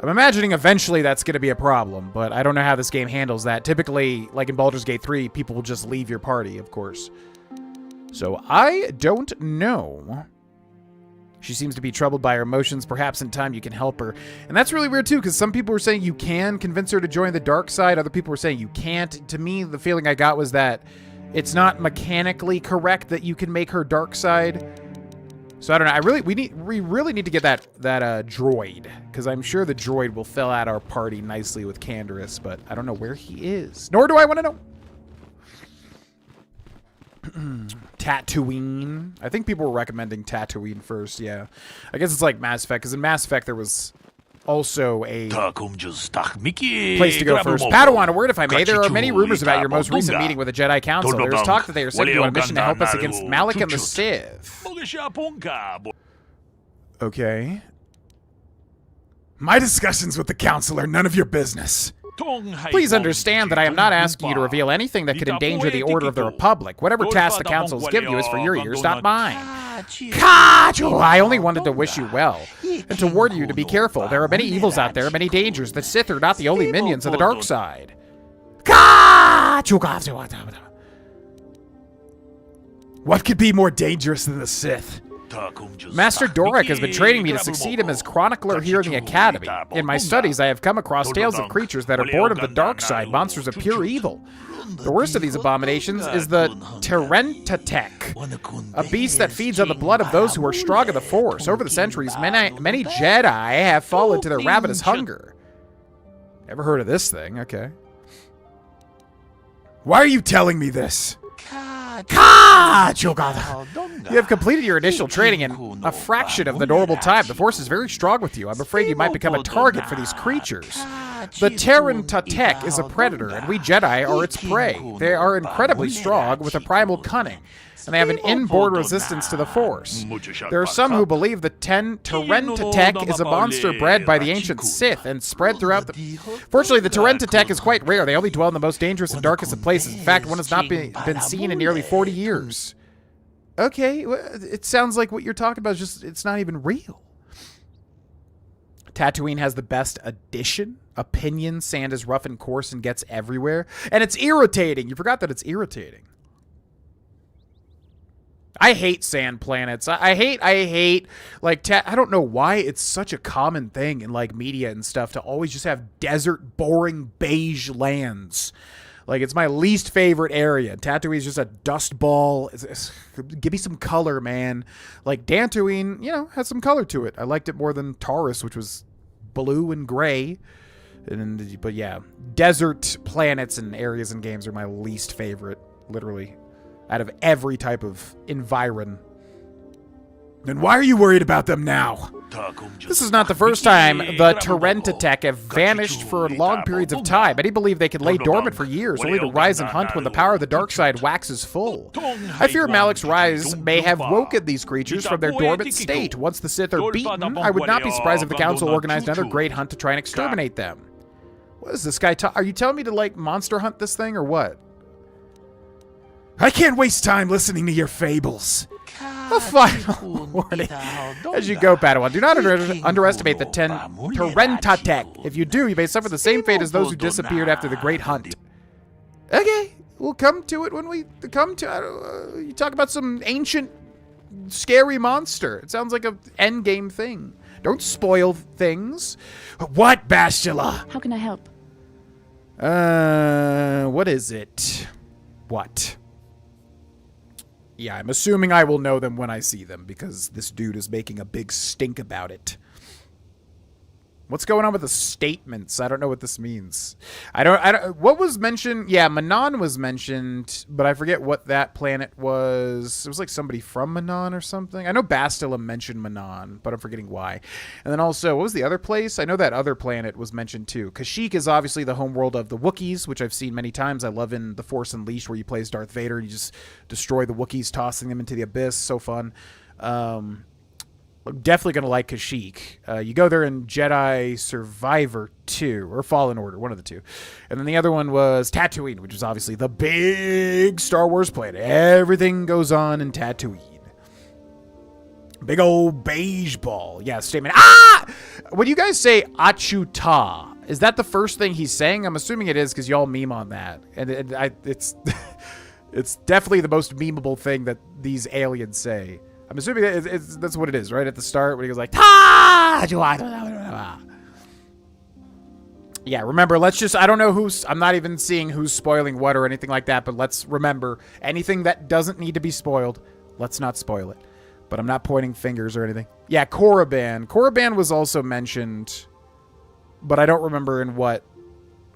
I'm imagining eventually that's going to be a problem, but I don't know how this game handles that. Typically, like in Baldur's Gate 3, people will just leave your party, of course. So I don't know. She seems to be troubled by her emotions. Perhaps in time you can help her. And that's really weird, too, because some people were saying you can convince her to join the dark side. Other people were saying you can't. To me, the feeling I got was that it's not mechanically correct that you can make her dark side. So I don't know. We really need to get that droid, because I'm sure the droid will fill out our party nicely with Canderous, but I don't know where he is. Nor do I want to know. Tatooine. I think people were recommending Tatooine first, yeah. I guess it's like Mass Effect, because in Mass Effect there was also a place to go first. Padawan, a word if I may. There are many rumors about your most recent meeting with the Jedi Council. There's talk that they are sending you on a mission to help us against Malak and the Sith. Okay. My discussions with the Council are none of your business. Please understand that I am not asking you to reveal anything that could endanger the order of the Republic. Whatever task the Council has given you is for your ears, not mine. I only wanted to wish you well, and to warn you to be careful. There are many evils out there, many dangers. The Sith are not the only minions of the dark side. What could be more dangerous than the Sith? Master Dorek has been training me to succeed him as chronicler here in the Academy. In my studies, I have come across tales of creatures that are born of the dark side, monsters of pure evil. The worst of these abominations is the Terentatek, a beast that feeds on the blood of those who are strong in the Force. Over the centuries, many Jedi have fallen to their ravenous hunger. Never heard of this thing, okay. Why are you telling me this? You have completed your initial training in a fraction of the normal time. The Force is very strong with you. I'm afraid you might become a target for these creatures. The Terran Tatek is a predator, and we Jedi are its prey. They are incredibly strong, with a primal cunning, and they have an inborn resistance to the Force. There are some who believe the Terran Tatek is a monster bred by the ancient Sith and spread throughout the... Fortunately, the Terran Tatek is quite rare. They only dwell in the most dangerous and darkest of places. In fact, one has not been seen in nearly 40 years. Okay, it sounds like what you're talking about is just, it's not even real. Tatooine has the best addition. Opinion, sand is rough and coarse and gets everywhere. And it's irritating. You forgot that it's irritating. I hate sand planets. I hate, like, I don't know why it's such a common thing in, like, media and stuff to always just have desert, boring, beige lands. Like, it's my least favorite area. Tatooine is just a dust ball. Give me some color, man. Like, Dantooine, you know, has some color to it. I liked it more than Taurus, which was blue and gray. But yeah, desert planets and areas and games are my least favorite, literally, out of every type of environ. Then why are you worried about them now? This is not the first time the Terentatek have vanished for long periods of time. Many believe they can lay dormant for years, only to rise and hunt when the power of the dark side waxes full. I fear Malik's rise may have woken these creatures from their dormant state. Once the Sith are beaten, I would not be surprised if the Council organized another great hunt to try and exterminate them. What is this guy are you telling me to, like, monster hunt this thing, or what? I can't waste time listening to your fables. A final warning. As you go, Padawan, do not underestimate the Terentatek. If you do, you may suffer the same fate as those who disappeared after the Great Hunt. Okay, we'll come to it when we come to you talk about some ancient, scary monster. It sounds like an endgame thing. Don't spoil things. What, Bastila? How can I help? What is it? What? Yeah, I'm assuming I will know them when I see them, because this dude is making a big stink about it. What's going on with the statements? I don't know what this means. I don't, what was mentioned? Yeah, Manon was mentioned, but I forget what that planet was. It was like somebody from Manon or something. I know Bastila mentioned Manon, but I'm forgetting why. And then also, what was the other place? I know that other planet was mentioned too. Kashyyyk is obviously the homeworld of the Wookiees, which I've seen many times. I love in The Force Unleashed, where you play as Darth Vader and you just destroy the Wookiees, tossing them into the abyss. So fun. I'm definitely going to like Kashyyyk. You go there in Jedi Survivor 2, or Fallen Order, one of the two. And then the other one was Tatooine, which is obviously the big Star Wars planet. Everything goes on in Tatooine. Big old beige ball. Yeah, statement. Ah! When you guys say Achuta, is that the first thing he's saying? I'm assuming it is, because y'all meme on that. And it's it's definitely the most memeable thing that these aliens say. I'm assuming that's what it is, right? At the start, when he goes like, ta! Yeah, remember, let's just, I don't know who's, I'm not even seeing who's spoiling what or anything like that, but let's remember, anything that doesn't need to be spoiled, let's not spoil it. But I'm not pointing fingers or anything. Yeah, Korriban. Korriban was also mentioned, but I don't remember in what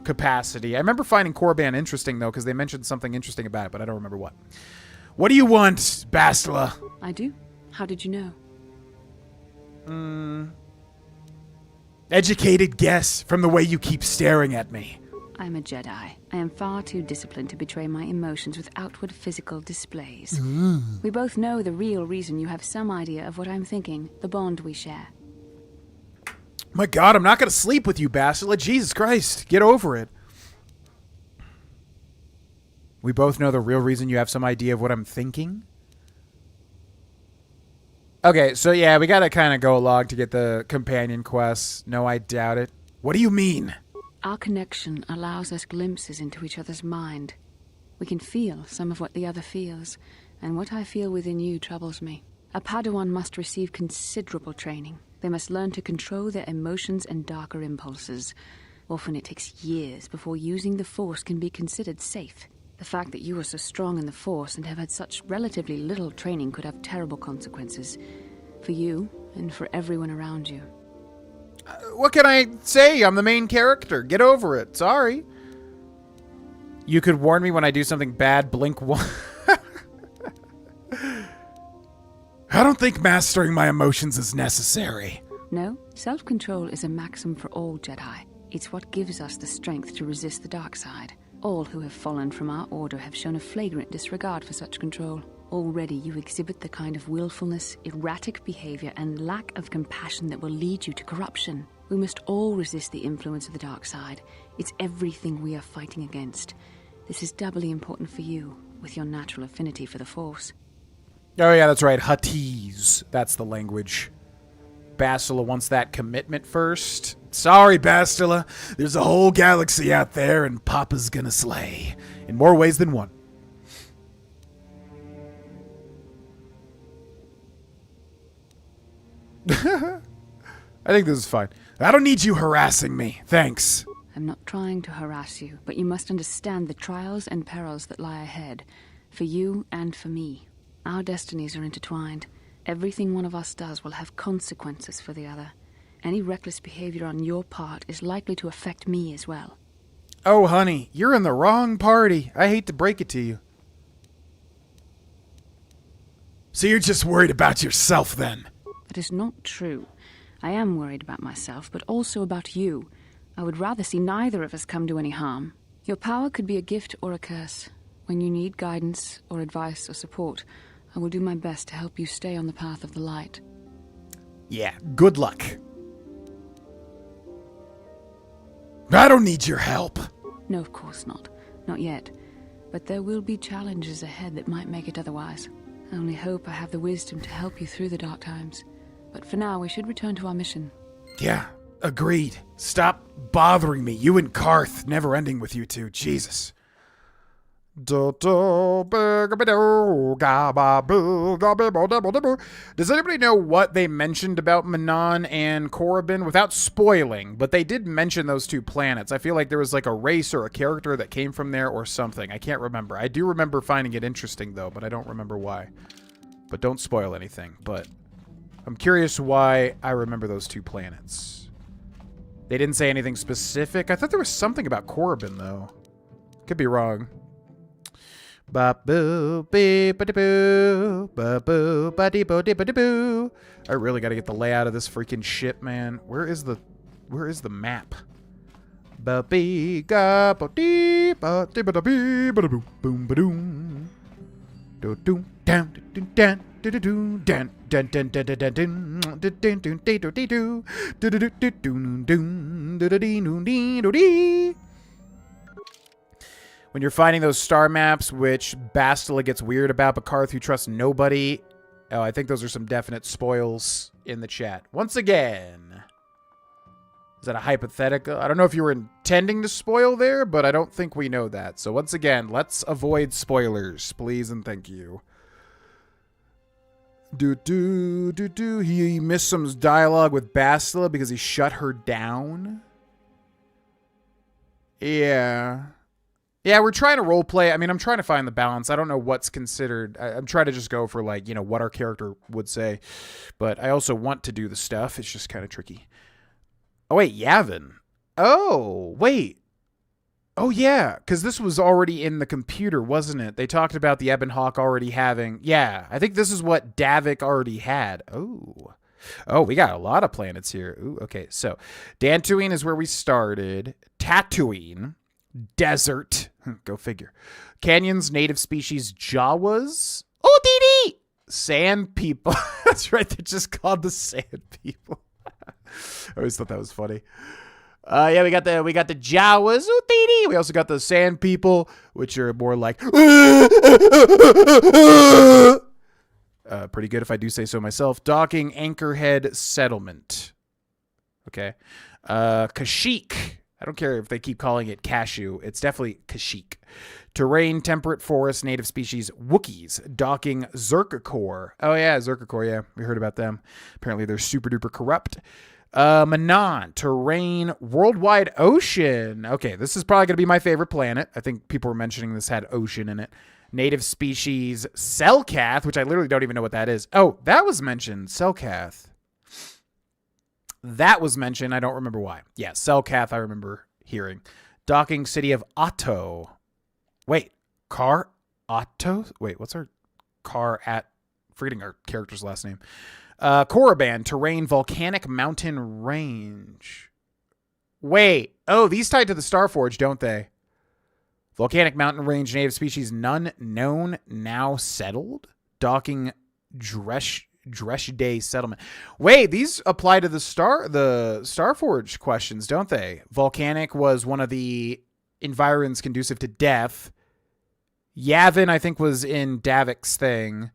capacity. I remember finding Korriban interesting, though, because they mentioned something interesting about it, but I don't remember what. What do you want, Bastila? I do. How did you know? Educated guess from the way you keep staring at me. I'm a Jedi. I am far too disciplined to betray my emotions with outward physical displays. We both know the real reason you have some idea of what I'm thinking, the bond we share. My God, I'm not going to sleep with you, Bastila. Jesus Christ, get over it. We both know the real reason you have some idea of what I'm thinking. Okay, so yeah, we gotta kind of go along to get the companion quests. No, I doubt it. What do you mean? Our connection allows us glimpses into each other's mind. We can feel some of what the other feels, and what I feel within you troubles me. A Padawan must receive considerable training. They must learn to control their emotions and darker impulses. Often it takes years before using the Force can be considered safe. The fact that you are so strong in the Force and have had such relatively little training could have terrible consequences. For you, and for everyone around you. What can I say? I'm the main character. Get over it. Sorry. You could warn me when I do something bad. Blink one. I don't think mastering my emotions is necessary. No, self-control is a maxim for all Jedi. It's what gives us the strength to resist the dark side. All who have fallen from our order have shown a flagrant disregard for such control. Already you exhibit the kind of willfulness, erratic behavior, and lack of compassion that will lead you to corruption. We must all resist the influence of the dark side. It's everything we are fighting against. This is doubly important for you, with your natural affinity for the Force. Oh yeah, that's right. Huttese. That's the language. Bastila wants that commitment first. Sorry, Bastila. There's a whole galaxy out there, and Papa's gonna slay. In more ways than one. I think this is fine. I don't need you harassing me. Thanks. I'm not trying to harass you, but you must understand the trials and perils that lie ahead. For you and for me. Our destinies are intertwined. Everything one of us does will have consequences for the other. Any reckless behavior on your part is likely to affect me as well. Oh, honey, you're in the wrong party. I hate to break it to you. So you're just worried about yourself, then? That is not true. I am worried about myself, but also about you. I would rather see neither of us come to any harm. Your power could be a gift or a curse. When you need guidance or advice or support, I will do my best to help you stay on the path of the light. Yeah, good luck. I don't need your help. No, of course not. Not yet. But there will be challenges ahead that might make it otherwise. I only hope I have the wisdom to help you through the dark times. But for now, we should return to our mission. Yeah, agreed. Stop bothering me. You and Karth, never ending with you two. Jesus. Does anybody know what they mentioned about Manon and Korriban? Without spoiling, but they did mention those two planets. I feel like there was like a race or a character that came from there or something. I can't remember. I do remember finding it interesting, though, but I don't remember why. But don't spoil anything. But I'm curious why I remember those two planets. They didn't say anything specific. I thought there was something about Korriban, though. Could be wrong. Ba-boo, beep-a-dee-boo, ba-boo, ba-dee-bo-dee-ba-dee-boo. I really got to get the layout of this freaking ship, man. Where is the map? Ba-bee-ga-bo-dee-ba-dee-ba-da-bee-ba-da-boo, boom-ba-doom. Do-doom, down, do-doom, down, do-do-doom, down, dun, dun, dun, dun, dun, dun, do-doom, doom, dee-do-dee-doo, do-do-do-do-doom, doom, do-do-dee-doo-dee-doo-dee. When you're finding those star maps, which Bastila gets weird about, but Karth, who trusts nobody. Oh, I think those are some definite spoils in the chat. Once again. Is that a hypothetical? I don't know if you were intending to spoil there, but I don't think we know that. So once again, let's avoid spoilers, please and thank you. He missed some dialogue with Bastila because he shut her down. Yeah. Yeah, we're trying to roleplay. I mean, I'm trying to find the balance. I don't know what's considered. I'm trying to just go for, like, you know, what our character would say. But I also want to do the stuff. It's just kind of tricky. Oh, wait, Yavin. Oh, wait. Oh, yeah, because this was already in the computer, wasn't it? They talked about the Ebon Hawk already having... Yeah, I think this is what Davik already had. Oh. Oh, we got a lot of planets here. Ooh, okay, so Tatooine is where we started. Tatooine. Desert. Go figure. Canyons, native species, Jawas. Oh, Dee! Sand people. That's right. They're just called the sand people. I always thought that was funny. Yeah, we got the Jawas. Oh, Dee! We also got the sand people, which are more like pretty good if I do say so myself. Docking Anchorhead settlement. Okay. Kashyyyk. I don't care if they keep calling it cashew. It's definitely Kashyyyk. Terrain, temperate forest, native species, Wookiees. Docking Zerkakor. Oh, yeah, Zerkakor, yeah. We heard about them. Apparently they're super duper corrupt. Manon. Terrain, worldwide ocean. Okay, this is probably going to be my favorite planet. I think people were mentioning this had ocean in it. Native species, Selkath, which I literally don't even know what that is. Oh, that was mentioned. Selkath. That was mentioned. I don't remember why. Yeah, Selkath I remember hearing. Docking city of Otto. Wait, Car Otto? Wait, what's our car at? Forgetting our character's last name. Korriban, terrain, volcanic mountain range. Wait. Oh, these tied to the Starforge, don't they? Volcanic mountain range, native species, none known, now settled. Docking Dresh Day settlement. Wait, these apply to the Starforge questions, don't they? Volcanic was one of the environs conducive to death. Yavin, I think, was in Davik's thing.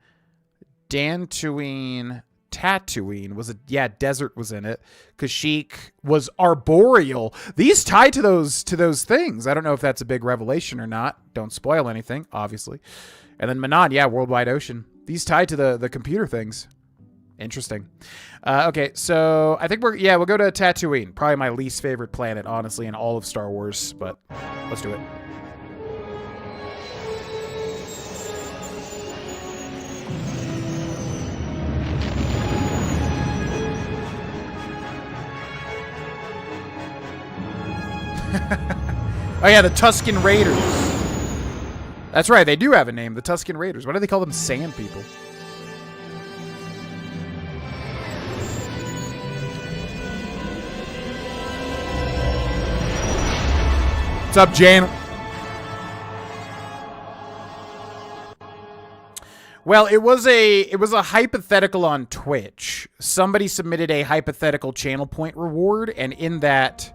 Tatooine was desert was in it. Kashyyyk was arboreal. These tie to those things. I don't know if that's a big revelation or not. Don't spoil anything, obviously. And then Manan, worldwide ocean. These tie to the computer things. Interesting. Okay, so I think we'll go to Tatooine. Probably my least favorite planet, honestly, in all of Star Wars, but let's do it. Oh yeah, the Tusken Raiders. That's right, they do have a name, the Tusken Raiders. Why do they call them Sand People? What's up, Jan? Well, it was a hypothetical on Twitch. Somebody submitted a hypothetical channel point reward, and in that,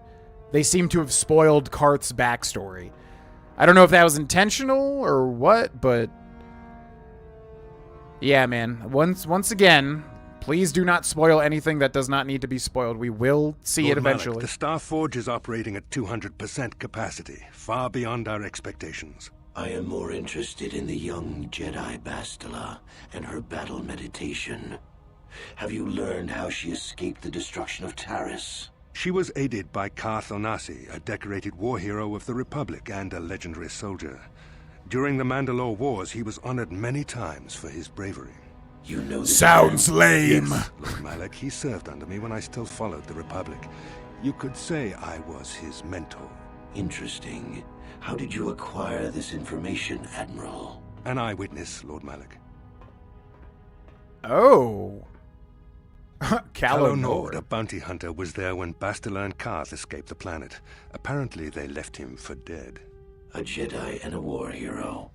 they seem to have spoiled Karth's backstory. I don't know if that was intentional or what, but yeah, man. Once again, please do not spoil anything that does not need to be spoiled. We will see it eventually. Malak, the Star Forge is operating at 200% capacity, far beyond our expectations. I am more interested in the young Jedi Bastila and her battle meditation. Have you learned how she escaped the destruction of Taris? She was aided by Karth Onasi, a decorated war hero of the Republic and a legendary soldier. During the Mandalore Wars, he was honored many times for his bravery. You know sounds lame. Yes, Lord Malak, he served under me when I still followed the Republic. You could say I was his mentor. Interesting. How did you acquire this information, Admiral? An eyewitness, Lord Malak. Oh. Calo Nord, a bounty hunter, was there when Bastila and Karth escaped the planet. Apparently, they left him for dead. A Jedi and a war hero.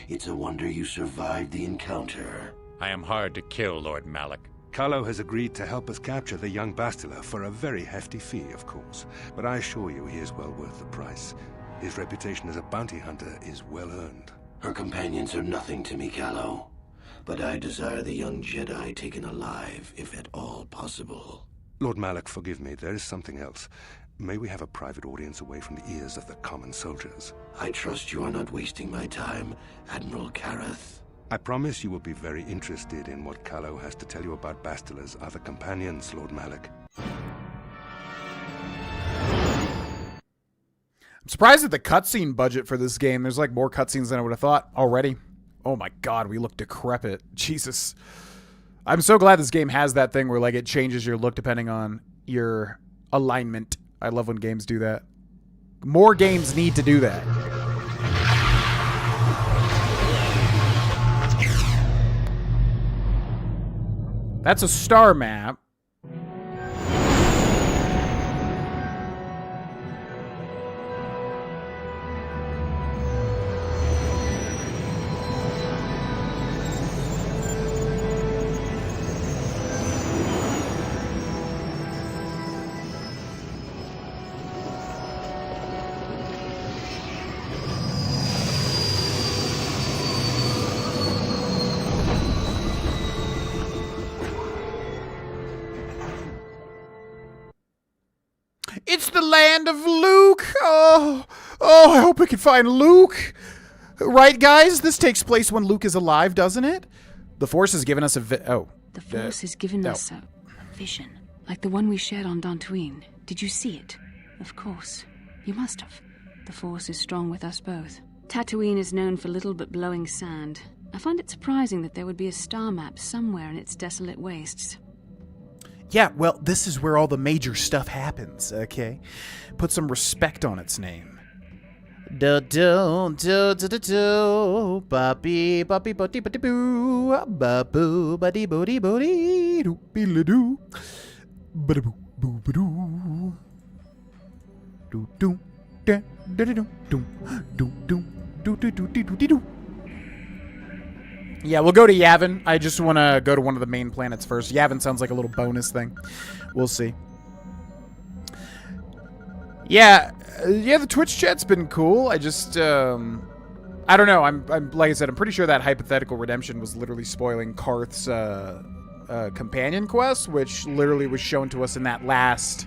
It's a wonder you survived the encounter. I am hard to kill, Lord Malak. Calo has agreed to help us capture the young Bastila for a very hefty fee, of course. But I assure you he is well worth the price. His reputation as a bounty hunter is well earned. Her companions are nothing to me, Calo. But I desire the young Jedi taken alive, if at all possible. Lord Malak, forgive me, there is something else. May we have a private audience away from the ears of the common soldiers? I trust you are not wasting my time, Admiral Kareth. I promise you will be very interested in what Calo has to tell you about Bastila's other companions, Lord Malak. I'm surprised at the cutscene budget for this game. There's like more cutscenes than I would have thought already. Oh my god, we look decrepit. Jesus. I'm so glad this game has that thing where like it changes your look depending on your alignment. I love when games do that. More games need to do that. That's a star map. It's the land of Luke. Oh, I hope we can find Luke. Right, guys? This takes place when Luke is alive, doesn't it? The Force has given us a The Force has given us a vision, like the one we shared on Tatooine. Did you see it? Of course. You must have. The Force is strong with us both. Tatooine is known for little but blowing sand. I find it surprising that there would be a star map somewhere in its desolate wastes. Yeah, well, this is where all the major stuff happens, okay? Put some respect on its name. Do do do do do do ba bee ba bee ba dee ba dee boo ba boo ba dee bo dee bo dee doo be la doo ba da boo boo ba doo. Yeah, we'll go to Yavin. I just want to go to one of the main planets first. Yavin sounds like a little bonus thing. We'll see. Yeah, the Twitch chat's been cool. I just, I don't know. I'm like I said, I'm pretty sure that hypothetical redemption was literally spoiling Karth's companion quest, which literally was shown to us in that last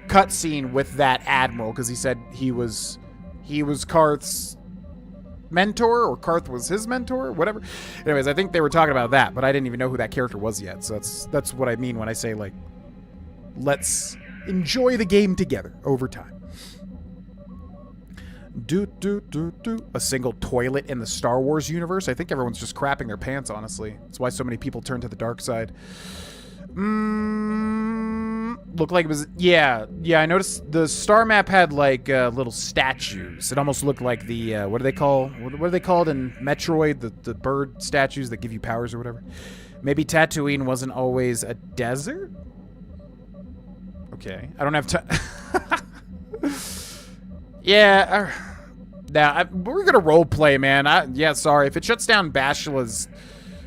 cutscene with that admiral, because he said he was Karth's mentor, or Karth was his mentor, whatever. Anyways, I think they were talking about that, but I didn't even know who that character was yet. So that's what I mean when I say, like, let's enjoy the game together over time. A single toilet in the Star Wars universe? I think everyone's just crapping their pants, honestly. That's why so many people turn to the dark side. Looked like it was... Yeah, I noticed the star map had, like, little statues. It almost looked like the, what are they called in Metroid? The bird statues that give you powers or whatever. Maybe Tatooine wasn't always a desert? Okay. I don't have time... Yeah, now we're gonna roleplay, man. Yeah, sorry if it shuts down Bashala's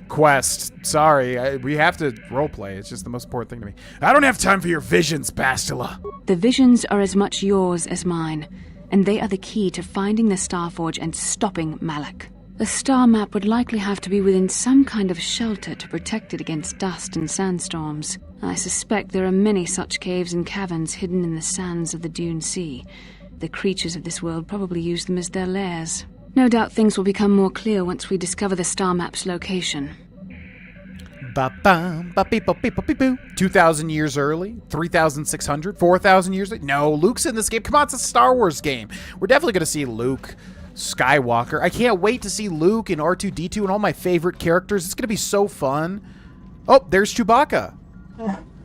quest. Sorry, we have to roleplay. It's just the most important thing to me. I don't have time for your visions, Bastila. The visions are as much yours as mine, and they are the key to finding the Starforge and stopping Malak. The star map would likely have to be within some kind of shelter to protect it against dust and sandstorms. I suspect there are many such caves and caverns hidden in the sands of the Dune Sea. The creatures of this world probably use them as their lairs. No doubt things will become more clear once we discover the star map's location. 2,000 years early? 3,600? 4,000 years late? No, Luke's in this game. Come on, it's a Star Wars game. We're definitely going to see Luke Skywalker. I can't wait to see Luke and R2-D2 and all my favorite characters. It's going to be so fun. Oh, there's Chewbacca.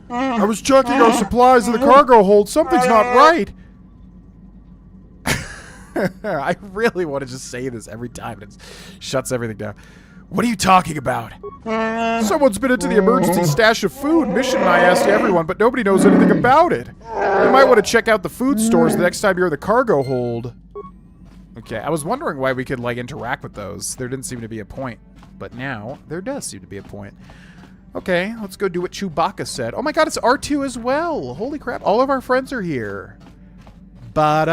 I was checking our supplies in the cargo hold. Something's not right. I really want to just say this every time, and it shuts everything down. What are you talking about? Someone's been into the emergency stash of food. Mission and I asked everyone, but nobody knows anything about it. You might want to check out the food stores the next time you're in the cargo hold. Okay, I was wondering why we could, like, interact with those. There didn't seem to be a point, but now there does seem to be a point. Okay, let's go do what Chewbacca said. Oh my god, it's R2 as well. Holy crap, all of our friends are here. Luke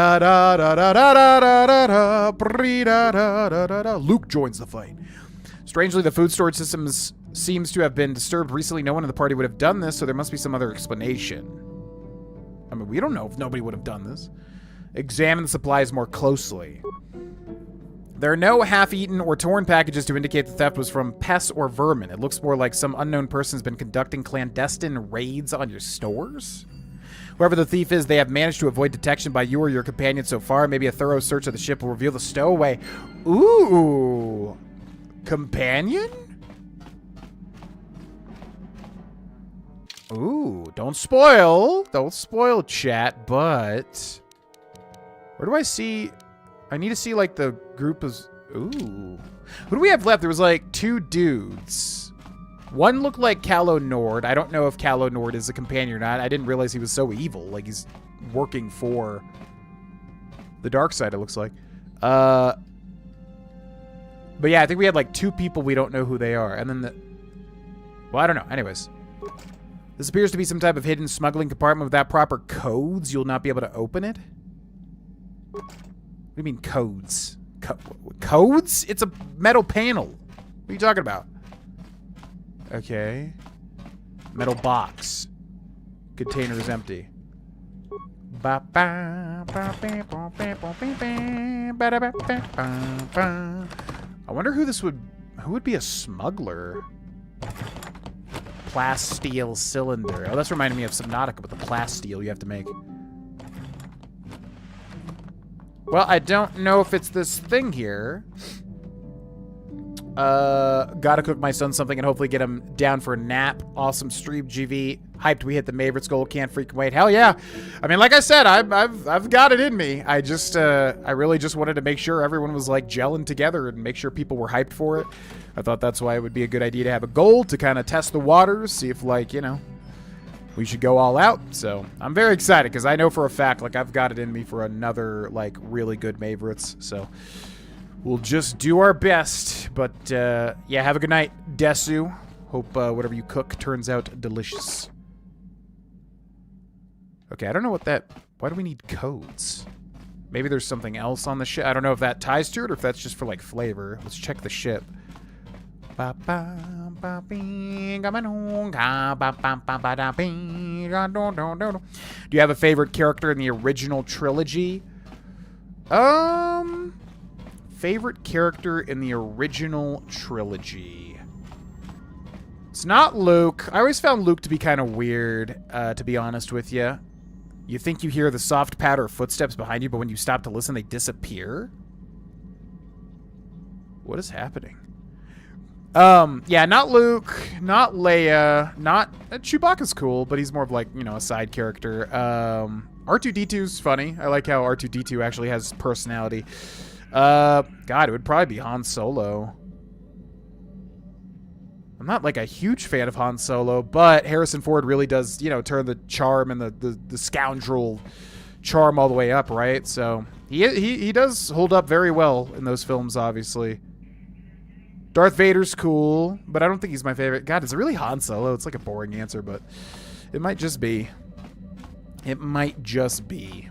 joins the fight. Strangely, the food storage system seems to have been disturbed recently. No one in the party would have done this, so there must be some other explanation. I mean, we don't know if nobody would have done this. Examine the supplies more closely. There are no half-eaten or torn packages to indicate the theft was from pests or vermin. It looks more like some unknown person has been conducting clandestine raids on your stores. Whoever the thief is, they have managed to avoid detection by you or your companion so far. Maybe a thorough search of the ship will reveal the stowaway. Ooh. Companion? Ooh, don't spoil. Don't spoil, chat, but... Where do I see... I need to see, like, the group is... Ooh. Who do we have left? There was, like, 2 dudes. One looked like Calo Nord. I don't know if Calo Nord is a companion or not. I didn't realize he was so evil. Like, he's working for the dark side, it looks like. But yeah, I think we had, like, 2 people we don't know who they are. And then the... Well, I don't know. Anyways. This appears to be some type of hidden smuggling compartment without proper codes. You'll not be able to open it? What do you mean, codes? Codes? It's a metal panel. What are you talking about? Okay. Metal box. Container is empty. I wonder who this would... Who would be a smuggler? Plasteel cylinder. Oh, that's reminding me of Subnautica with the plasteel you have to make. Well, I don't know if it's this thing here. Gotta cook my son something and hopefully get him down for a nap. Awesome stream, GV. Hyped we hit the Mavericks goal. Can't freaking wait. Hell yeah. I mean, like I said, I've got it in me. I just, I really just wanted to make sure everyone was, like, gelling together and make sure people were hyped for it. I thought that's why it would be a good idea to have a goal to kind of test the waters, see if, like, you know, we should go all out. So I'm very excited because I know for a fact, like, I've got it in me for another, like, really good favorites. So we'll just do our best. But, yeah, have a good night, Desu. Hope whatever you cook turns out delicious. Okay, I don't know what that... Why do we need codes? Maybe there's something else on the ship. I don't know if that ties to it or if that's just for, like, flavor. Let's check the ship. Do you have a favorite character in the original trilogy? Favorite character in the original trilogy. It's not Luke. I always found Luke to be kind of weird, to be honest with you. You think you hear the soft patter of footsteps behind you, but when you stop to listen, they disappear? What is happening? Yeah, not Luke, not Leia, not... Chewbacca's cool, but he's more of, like, you know, a side character. R2-D2's funny. I like how R2-D2 actually has personality. God, it would probably be Han Solo. I'm not, like, a huge fan of Han Solo, but Harrison Ford really does, you know, turn the charm and the scoundrel charm all the way up, right? So he does hold up very well in those films, obviously. Darth Vader's cool, but I don't think he's my favorite. God, is it really Han Solo? It's like a boring answer, but it might just be. It might just be.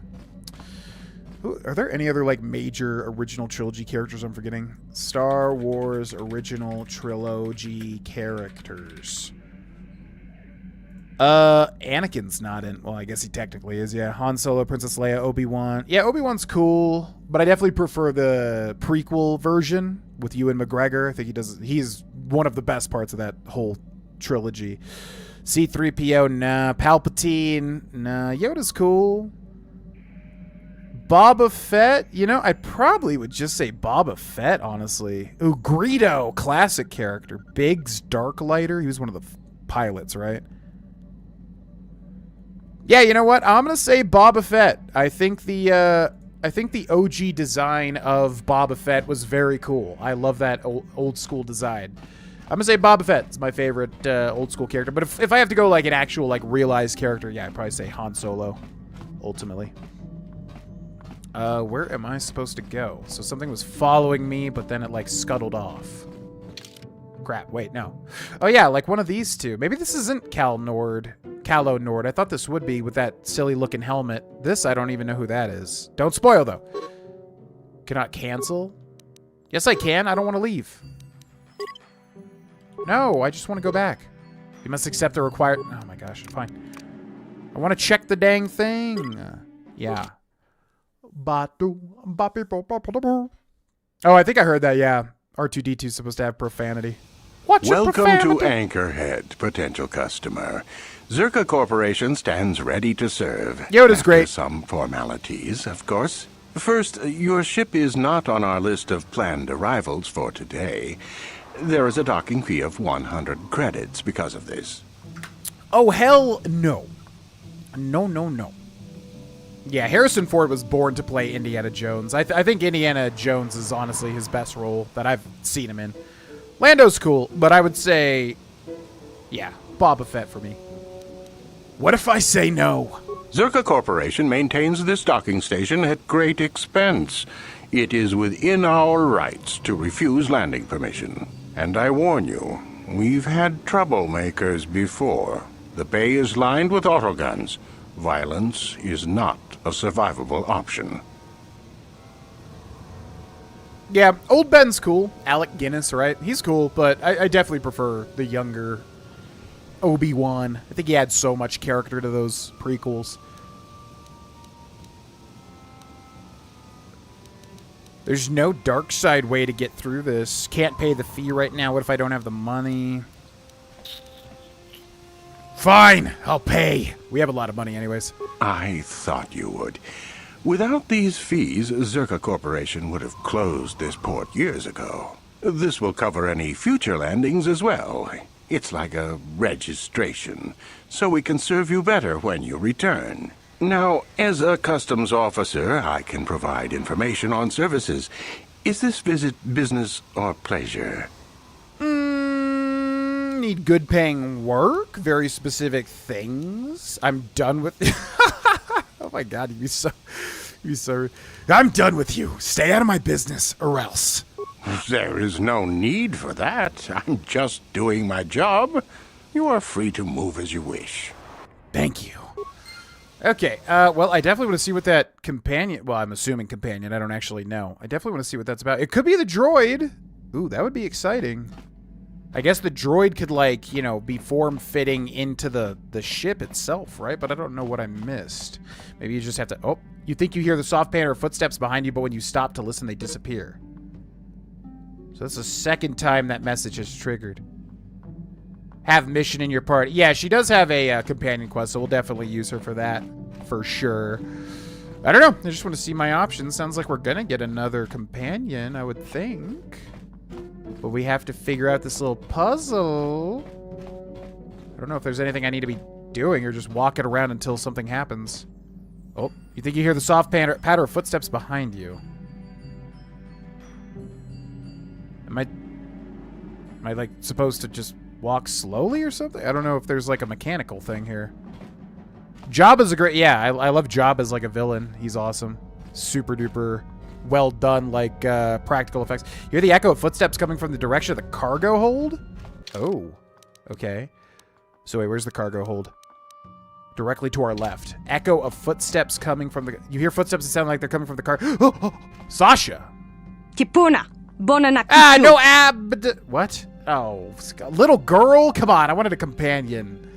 Are there any other, like, major original trilogy characters I'm forgetting? Star Wars original trilogy characters. Anakin's not in. Well, I guess he technically is, yeah. Han Solo, Princess Leia, Obi-Wan. Yeah, Obi-Wan's cool, but I definitely prefer the prequel version with Ewan McGregor. I think he's one of the best parts of that whole trilogy. C-3PO, nah. Palpatine, nah. Yoda's cool. Boba Fett, you know, I probably would just say Boba Fett, honestly. Ooh, Greedo, classic character. Biggs Darklighter, he was one of the pilots, right? Yeah, you know what? I'm gonna say Boba Fett. I think the OG design of Boba Fett was very cool. I love that old school design. I'm gonna say Boba Fett is my favorite old school character. But if I have to go like an actual like realized character, yeah, I'd probably say Han Solo. Ultimately. Where am I supposed to go? So something was following me, but then it like scuttled off. Crap, wait, no. Oh yeah, like one of these two. Maybe this isn't Calo Nord. I thought this would be with that silly looking helmet. This, I don't even know who that is. Don't spoil though. Cannot cancel? Yes, I can. I don't want to leave. No, I just want to go back. You must accept the required... Oh my gosh, fine. I want to check the dang thing. Yeah. Oh, I think I heard that, yeah. R2-D2 is supposed to have profanity. What's your profanity? Welcome to Anchorhead, potential customer. Zerka Corporation stands ready to serve. Yoda's great. Some formalities, of course. First, your ship is not on our list of planned arrivals for today. There is a docking fee of 100 credits because of this. Oh, hell no. No. Yeah, Harrison Ford was born to play Indiana Jones. I think Indiana Jones is honestly his best role that I've seen him in. Lando's cool, but I would say, yeah, Boba Fett for me. What if I say no? Zerka Corporation maintains this docking station at great expense. It is within our rights to refuse landing permission. And I warn you, we've had troublemakers before. The bay is lined with autoguns. Violence is not a survivable option. Yeah, old Ben's cool. Alec Guinness, right? He's cool, but I definitely prefer the younger Obi-Wan. I think he had so much character to those prequels. There's no dark side way to get through this. Can't pay the fee right now. What if I don't have the money? Fine, I'll pay. We have a lot of money anyways. I thought you would. Without these fees, Zerka Corporation would have closed this port years ago. This will cover any future landings as well. It's like a registration, so we can serve you better when you return. Now, as a customs officer, I can provide information on services. Is this visit business or pleasure? need good paying work, very specific things. I'm done with Oh my god, you'd be so I'm done with you. Stay out of my business or else. There is no need for that. I'm just doing my job. You are free to move as you wish. Thank you. Okay, well, I definitely want to see what that companion... Well, I'm assuming companion. I don't actually know. I definitely want to see what that's about. It could be the droid. Ooh, that would be exciting. I guess the droid could, like, you know, be form-fitting into the ship itself, right? But I don't know what I missed. Maybe you just have to... Oh, you think you hear the soft pan or footsteps behind you, but when you stop to listen, they disappear. So that's the second time that message is triggered. Have mission in your party. Yeah, she does have a companion quest, so we'll definitely use her for that, for sure. I don't know. I just want to see my options. Sounds like we're going to get another companion, I would think. But we have to figure out this little puzzle. I don't know if there's anything I need to be doing or just walking around until something happens. Oh, you think you hear the soft patter of footsteps behind you. Am I like supposed to just walk slowly or something? I don't know if there's like a mechanical thing here. Jabba's a great... Yeah, I love Jabba as like a villain. He's awesome. Super duper well done, like practical effects. You hear the echo of footsteps coming from the direction of the cargo hold? Oh, okay. So wait, where's the cargo hold? Directly to our left. Echo of footsteps coming from the... You hear footsteps that sound like they're coming from the car. Sasha! Kipuna! Bonanakichu! Ah, no What? Oh, little girl? Come on, I wanted a companion.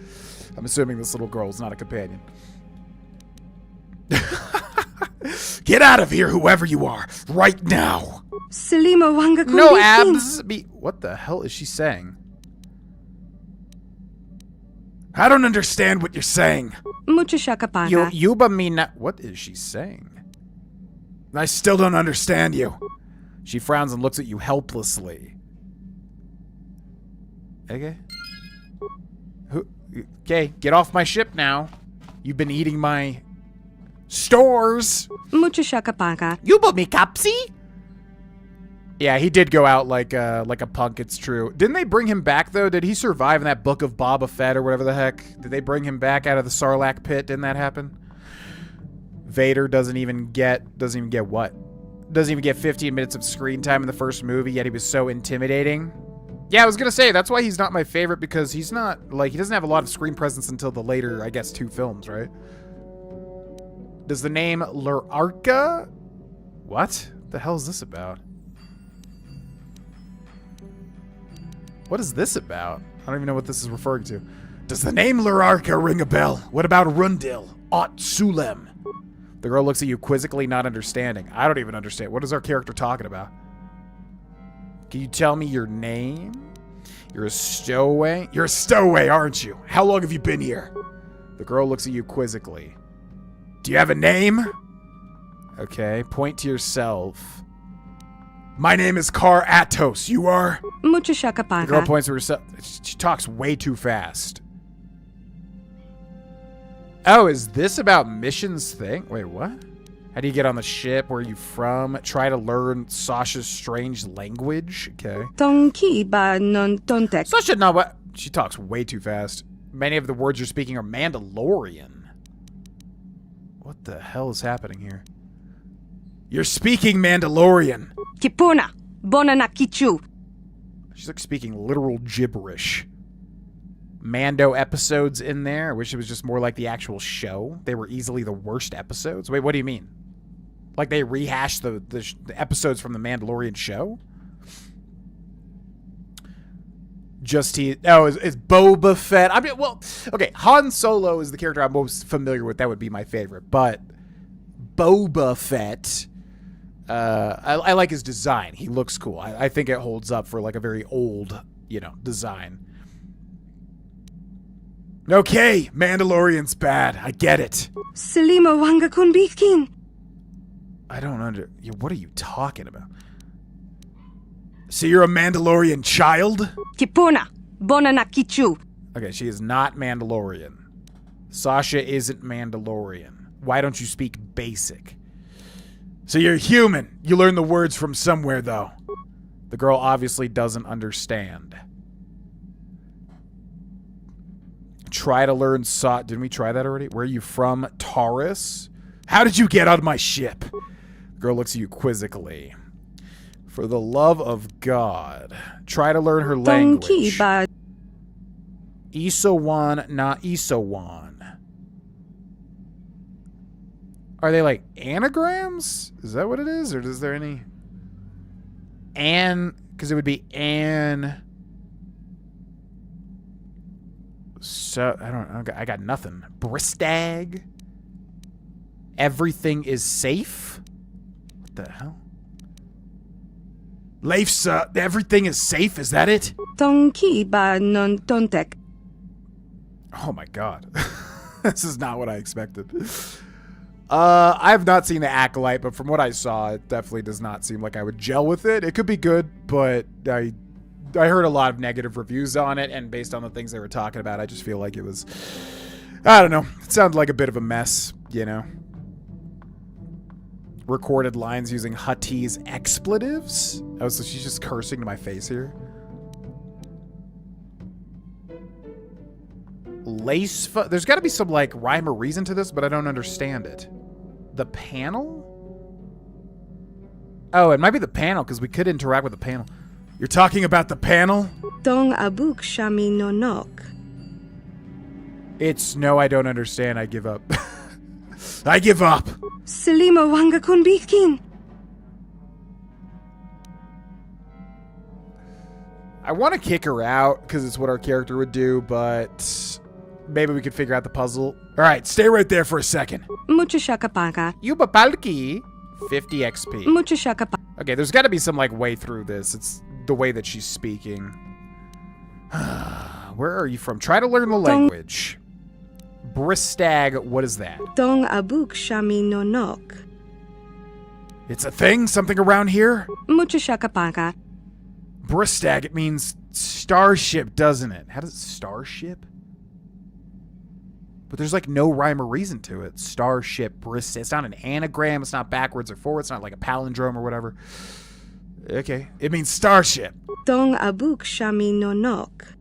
I'm assuming this little girl's not a companion. Get out of here, whoever you are, right now. No abs. What the hell is she saying? I don't understand what you're saying. Yuba Mina. What is she saying? I still don't understand you. She frowns and looks at you helplessly. Okay. Okay, get off my ship now. You've been eating my stores. Yuba mi kapsi? Yeah, he did go out like a punk, it's true. Didn't they bring him back, though? Did he survive in that book of Boba Fett or whatever the heck? Did they bring him back out of the Sarlacc pit? Didn't that happen? Vader doesn't even get what? Doesn't even get 15 minutes of screen time in the first movie, yet he was so intimidating. Yeah, I was going to say, that's why he's not my favorite, because he's not, like, he doesn't have a lot of screen presence until the later, I guess, 2 films, right? Does the name Lurarka? What the hell is this about? What is this about? I don't even know what this is referring to. Does the name Lurarka ring a bell? What about Rundil? Ot Sulem? The girl looks at you quizzically, not understanding. I don't even understand. What is our character talking about? Can you tell me your name? You're a stowaway? You're a stowaway, aren't you? How long have you been here? The girl looks at you quizzically. Do you have a name? Okay, point to yourself. My name is Kar Atos. You are? The girl points to herself. She talks way too fast. Oh, is this about missions thing? Wait, what? How do you get on the ship? Where are you from? Try to learn Sasha's strange language. Okay. Sasha, no, what? She talks way too fast. Many of the words you're speaking are Mandalorian. What the hell is happening here? You're speaking Mandalorian. Kipuna, Bonanakichu. She's like speaking literal gibberish. Mando episodes in there. I wish it was just more like the actual show. They were easily the worst episodes. Wait, what do you mean? Like they rehashed the episodes from the Mandalorian show? It's Boba Fett. I mean, well, okay, Han Solo is the character I'm most familiar with. That would be my favorite. But Boba Fett, I like his design. He looks cool. I think it holds up for like a very old, design. Okay, Mandalorian's bad. I get it. I don't what are you talking about? So you're a Mandalorian child? Kipuna, Bonanakichu. Okay, she is not Mandalorian. Sasha isn't Mandalorian. Why don't you speak basic? So you're human. You learn the words from somewhere, though. The girl obviously doesn't understand. Try to learn didn't we try that already? Where are you from? Taurus? How did you get on my ship? Girl looks at you quizzically. For the love of God. Try to learn her language. Isowan, not Isowan. Are they like anagrams? Is that what it is? Or is there any... because it would be So, I don't know. I got nothing. Bristag? Everything is safe? What the hell? Leifsa, everything is safe? Is that it? Oh my god. This is not what I expected. I have not seen the Acolyte, but from what I saw, it definitely does not seem like I would gel with it. It could be good, but I heard a lot of negative reviews on it, and based on the things they were talking about, I just feel like it was... I don't know. It sounded like a bit of a mess, you know? Recorded lines using Huttese expletives? Oh, so she's just cursing to my face here? There's got to be some, like, rhyme or reason to this, but I don't understand it. The panel? Oh, it might be the panel, because we could interact with the panel. You're talking about the panel? Dong abuk shami no nok. It's no, I don't understand. I give up. I give up. Selima wanga kun bikin. I want to kick her out because it's what our character would do, but maybe we could figure out the puzzle. All right, stay right there for a second. Mucho shakapaka. Yubapalki, 50 XP. Mucho shakapaka. Okay, there's got to be some like way through this. It's the way that she's speaking. Where are you from? Try to learn the language. Bristag, what is that? Dong abuk shami no nok. It's a thing? Something around here? Mucho shakapaka. Bristag, it means starship, doesn't it? How does starship? But there's like no rhyme or reason to it. Starship, Bristag. It's not an anagram. It's not backwards or forward. It's not like a palindrome or whatever. Okay. It means starship. Dong abuk shami no nok.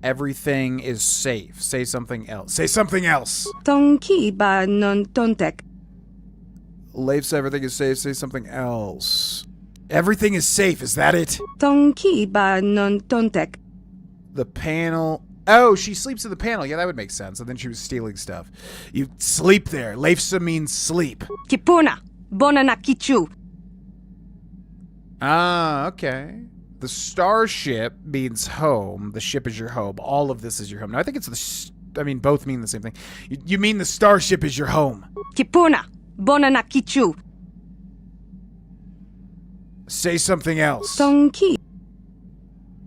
Everything is safe. Say something else. Say something else. Dong ki ba non tontek. Leif said everything is safe. Say something else. Everything is safe. Is that it? Dong ki ba non tontek. The panel. Oh, she sleeps in the panel. Yeah, that would make sense. And then she was stealing stuff. You sleep there. Leifsa means sleep. Kipuna. Bona na kichu. Ah, okay. The starship means home. The ship is your home. All of this is your home. Now, I think it's both mean the same thing. You mean the starship is your home. Kipuna. Bona na kichu. Say something else. Dong ki.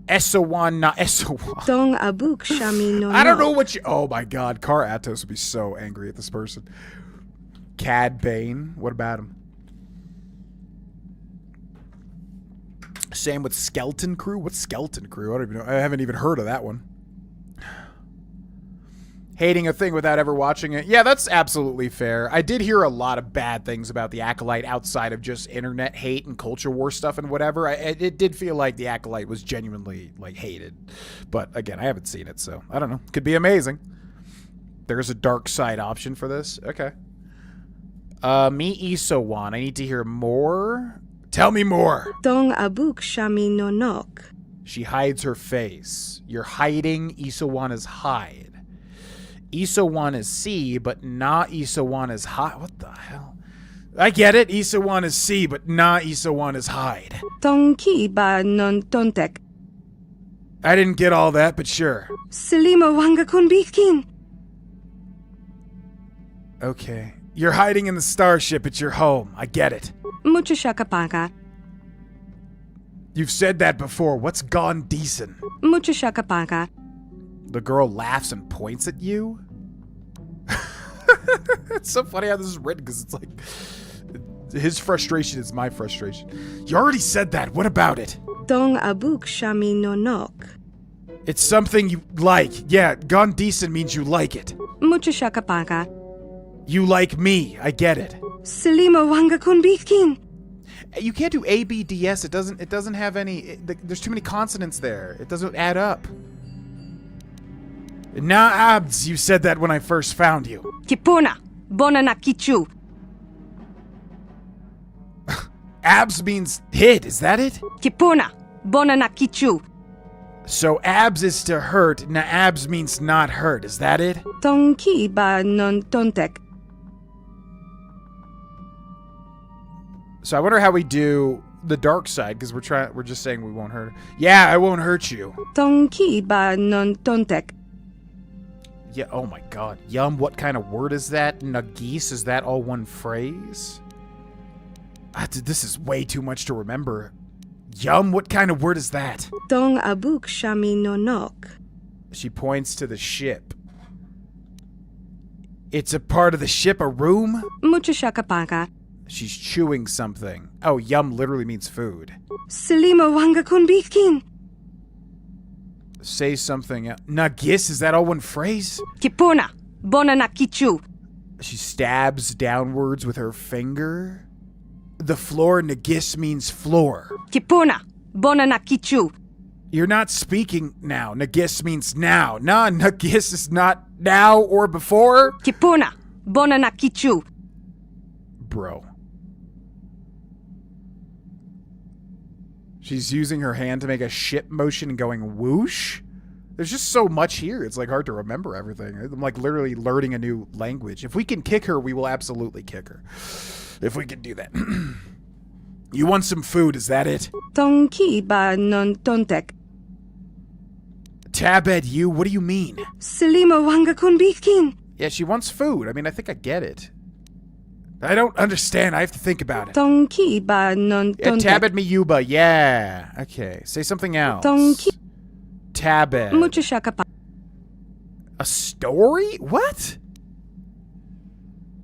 Esowan, not Esowan. Dong abuk shami no. I don't know what you... Oh my god, Car Atos would be so angry at this person. Cad Bane, what about him? Same with Skeleton Crew. What's Skeleton Crew? I don't even know. I haven't even heard of that one. Hating a thing without ever watching it. Yeah, that's absolutely fair. I did hear a lot of bad things about the Acolyte outside of just internet hate and culture war stuff and whatever. It did feel like the Acolyte was genuinely, like, hated. But, again, I haven't seen it, so I don't know. Could be amazing. There's a dark side option for this. Okay. Me Isowan. I need to hear more. Tell me more. Dong abuk shami no nok. She hides her face. You're hiding. Isowan is hide. Isowan is see, but not Isowan is hide. What the hell? I get it. Isowan is see, but not Isowan is hide. Dong ki ba non tontek. I didn't get all that, but sure. Selima wanga kun bikin. Okay. You're hiding in the starship. It's your home. I get it. Mucho shakapaka. You've said that before. What's gone decent? Mucho shakapaka. The girl laughs and points at you? It's so funny how this is written because it's like his frustration is my frustration. You already said that. What about it? Dong abuk shami no nok. It's something you like. Yeah, gone decent means you like it. Mucho shakapaka. You like me. I get it. Selima wanga kun bikin. You can't do ABDS. It doesn't have any... there's too many consonants there. It doesn't add up. Na abs, you said that when I first found you. Kipuna, bona na kichu. Abs means hit, is that it? Kipuna, bona na kichu. So abs is to hurt, na abs means not hurt, is that it? Tonki ba non tontek. So I wonder how we do the dark side, because we're just saying we won't hurt her. Yeah, I won't hurt you. Tonki ba non tontek. Yeah, oh my god. Yum, what kind of word is that? Nagis, is that all one phrase? This is way too much to remember. Yum, what kind of word is that? Tong abuk shami no nok. She points to the ship. It's a part of the ship, a room? Mucho shakapaka. She's chewing something. Oh, yum literally means food. Selima wanga kunbikin. Say something. Nagis, is that all one phrase? Kipuna, bona na kichu. She stabs downwards with her finger. The floor, nagis means floor. Kipuna, bona na kichu. You're not speaking now. Nagis means now. Nah, nagis is not now or before. Kipuna, bona na kichu. Bro. She's using her hand to make a ship motion and going whoosh. There's just so much here. It's like hard to remember everything. I'm like literally learning a new language. If we can kick her, we will absolutely kick her. If we can do that. You want some food, is that it? Tonki ba non tontek. Tabed, you? What do you mean? Selima wanga kunbikin. Yeah, she wants food. I mean, I think I get it. I don't understand. I have to think about it. Tonki ba non tontek. Yeah, Tabed mi yuba. Yeah. Okay. Say something else. Tonki. Tabed. Mucho shakapa. A story? What?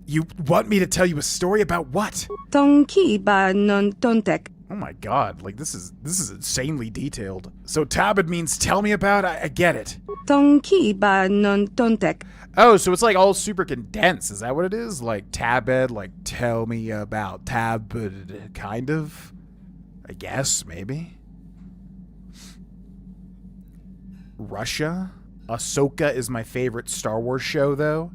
You want me to tell you a story about what? Tonki ba non tontek. Oh my god, like this is insanely detailed. So Tabed means tell me about, I get it. Tonki ba non tontek. Oh, so it's like all super condensed. Is that what it is? Like Tabed, like tell me about Tabed, kind of? I guess, maybe. Russia? Ahsoka is my favorite Star Wars show, though.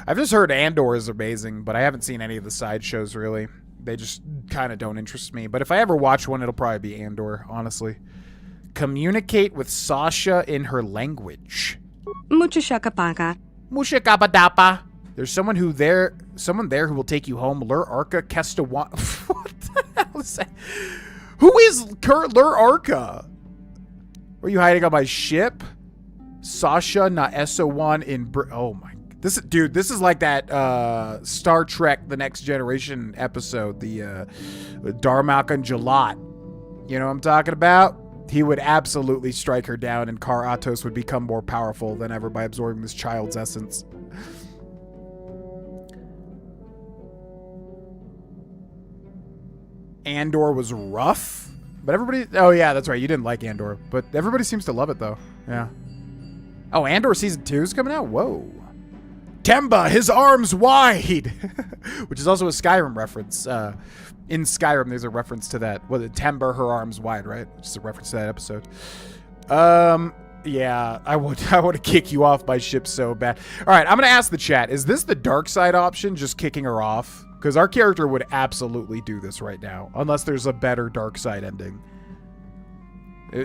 I've just heard Andor is amazing, but I haven't seen any of the side shows, really. They just kind of don't interest me. But if I ever watch one, it'll probably be Andor, honestly. Communicate with Sasha in her language. Mucho shakapaka. Musha kapadapa. There's someone there who will take you home. Lur Arca Kestawa. What the hell is that? Who is Lur Arca? Are you hiding on my ship? Sasha na SO1 in oh my. This is like that Star Trek The Next Generation episode, the Darmok and Jalot. You know what I'm talking about? He would absolutely strike her down, and Kar Atos would become more powerful than ever by absorbing this child's essence. Andor was rough, but everybody... Oh, yeah, that's right. You didn't like Andor, but everybody seems to love it, though. Yeah. Oh, Andor Season 2 is coming out? Whoa. Temba, his arms wide! Which is also a Skyrim reference. In Skyrim, there's a reference to that. Well, Temba, her arms wide, right? Which is a reference to that episode. Yeah, I want to kick you off my ship so bad. All right, I'm going to ask the chat. Is this the dark side option, just kicking her off? Because our character would absolutely do this right now. Unless there's a better dark side ending.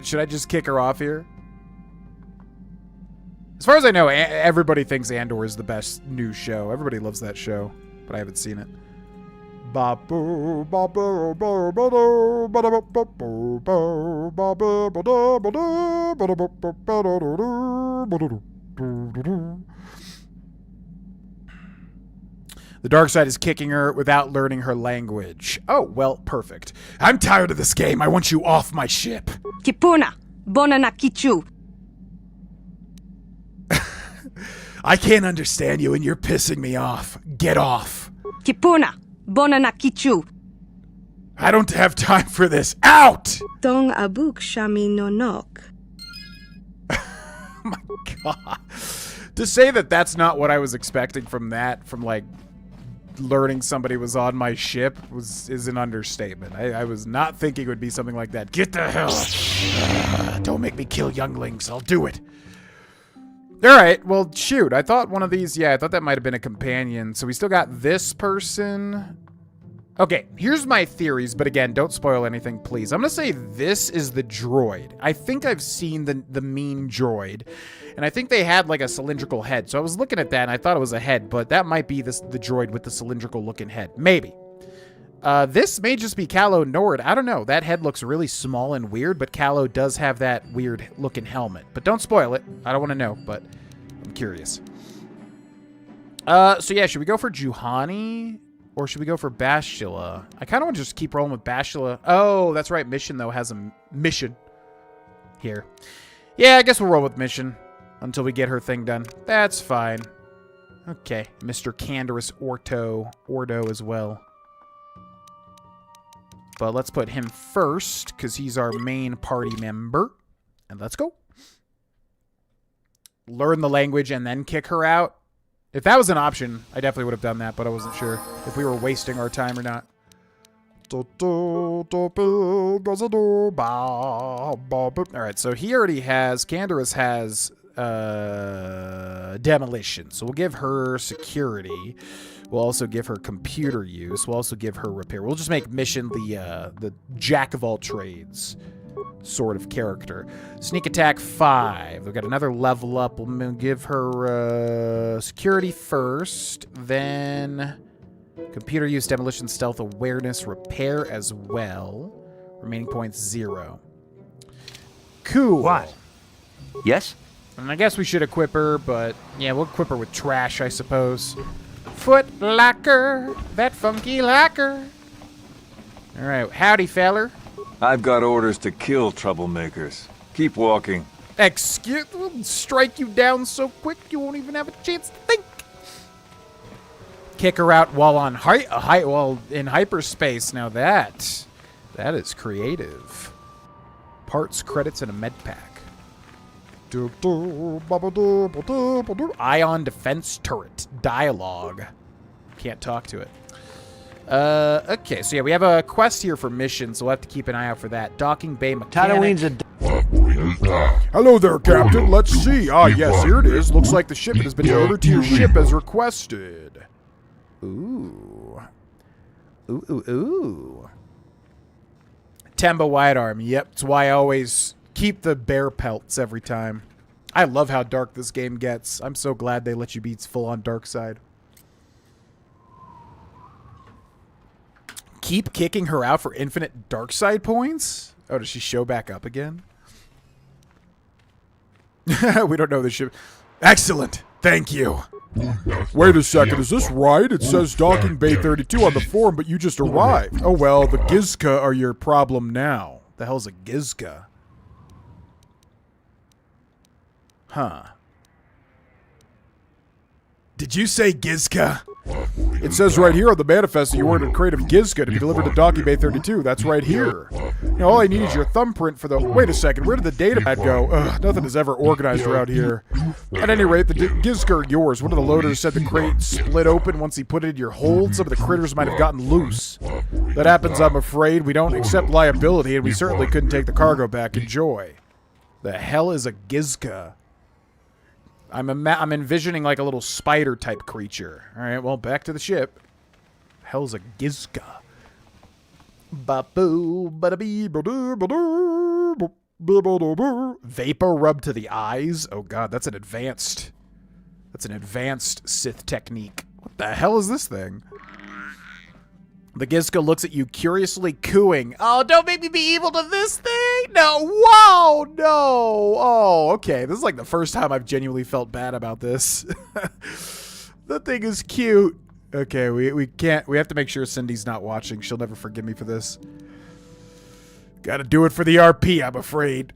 Should I just kick her off here? As far as I know, everybody thinks Andor is the best new show. Everybody loves that show, but I haven't seen it. The dark side is kicking her without learning her language. Oh, well, perfect. I'm tired of this game. I want you off my ship. Kipuna, bona na kichu. I can't understand you and you're pissing me off. Get off. Kipuna, bona na kichu. I don't have time for this. Out! Tong abuk shami no nok. Oh my god. To say that that's not what I was expecting from that, from like learning somebody was on my ship is an understatement. I was not thinking it would be something like that. Get the hell out. Don't make me kill younglings. I'll do it. All right, well, shoot. I thought one of these, I thought that might have been a companion. So we still got this person. Okay, here's my theories, but again, don't spoil anything, please. I'm going to say this is the droid. I think I've seen the mean droid, and I think they had like a cylindrical head. So I was looking at that, and I thought it was a head, but that might be the droid with the cylindrical-looking head. Maybe. This may just be Calo Nord. I don't know. That head looks really small and weird, but Calo does have that weird-looking helmet. But don't spoil it. I don't want to know, but I'm curious. So yeah, should we go for Juhani? Or should we go for Bastila? I kind of want to just keep rolling with Bastila. Oh, that's right. Mission, though, has a mission here. Yeah, I guess we'll roll with Mission until we get her thing done. That's fine. Okay. Mr. Canderous Ordo as well. But let's put him first, because he's our main party member. And let's go. Learn the language and then kick her out. If that was an option, I definitely would have done that, but I wasn't sure if we were wasting our time or not. Alright, so he already has, Canderous has demolition. So we'll give her security. We'll also give her computer use. We'll also give her repair. We'll just make Mission the jack of all trades sort of character. Sneak attack 5. We've got another level up. We'll give her security first, then computer use, demolition, stealth, awareness, repair as well. Remaining points 0. Cool. What? Yes? And I guess we should equip her, but yeah, we'll equip her with trash, I suppose. Foot locker, that funky locker. All right, howdy, feller. I've got orders to kill troublemakers. Keep walking. Excuse, we'll strike you down so quick you won't even have a chance to think. Kick her out while on while in hyperspace. Now that is creative. Parts, credits, and a med pack. Ion defense turret. Dialogue. Can't talk to it. Okay, so yeah, we have a quest here for Mission, so we'll have to keep an eye out for that. Docking Bay Mechanic. Tatooine's Hello there, Captain. Let's see. Ah, yes, here it is. Looks like the shipment has been delivered to your ship as requested. Ooh. Ooh, ooh, ooh. Temba Whitearm. Yep, that's why I always keep the bear pelts every time. I love how dark this game gets. I'm so glad they let you be full on dark side. Keep kicking her out for infinite dark side points? Oh, does she show back up again? We don't know this ship. Excellent. Thank you. Wait a second. Is this right? It says Docking Bay 32 on the form, but you just arrived. Oh, well, the Gizka are your problem now. The hell's a Gizka? Huh. Did you say Gizka? It says right here on the manifest that you ordered a crate of Gizka to be delivered to Docking Bay 32. That's right here. Now, all I need is your thumbprint for the... Wait a second, where did the data pad go? Ugh, nothing is ever organized around here. At any rate, the Gizka are yours. One of the loaders said the crate split open once he put it in your hold. Some of the critters might have gotten loose. That happens, I'm afraid. We don't accept liability, and we certainly couldn't take the cargo back. Enjoy. The hell is a Gizka? I'm envisioning like a little spider-type creature. All right, well, back to the ship. Hell's a Gizka. Vapor rub to the eyes. Oh god, that's an advanced Sith technique. What the hell is this thing? The Gizka looks at you curiously, cooing. Oh, don't make me be evil to this thing! No, whoa, no! Oh, okay, this is like the first time I've genuinely felt bad about this. That thing is cute. Okay, we have to make sure Cindy's not watching. She'll never forgive me for this. Gotta do it for the RP, I'm afraid.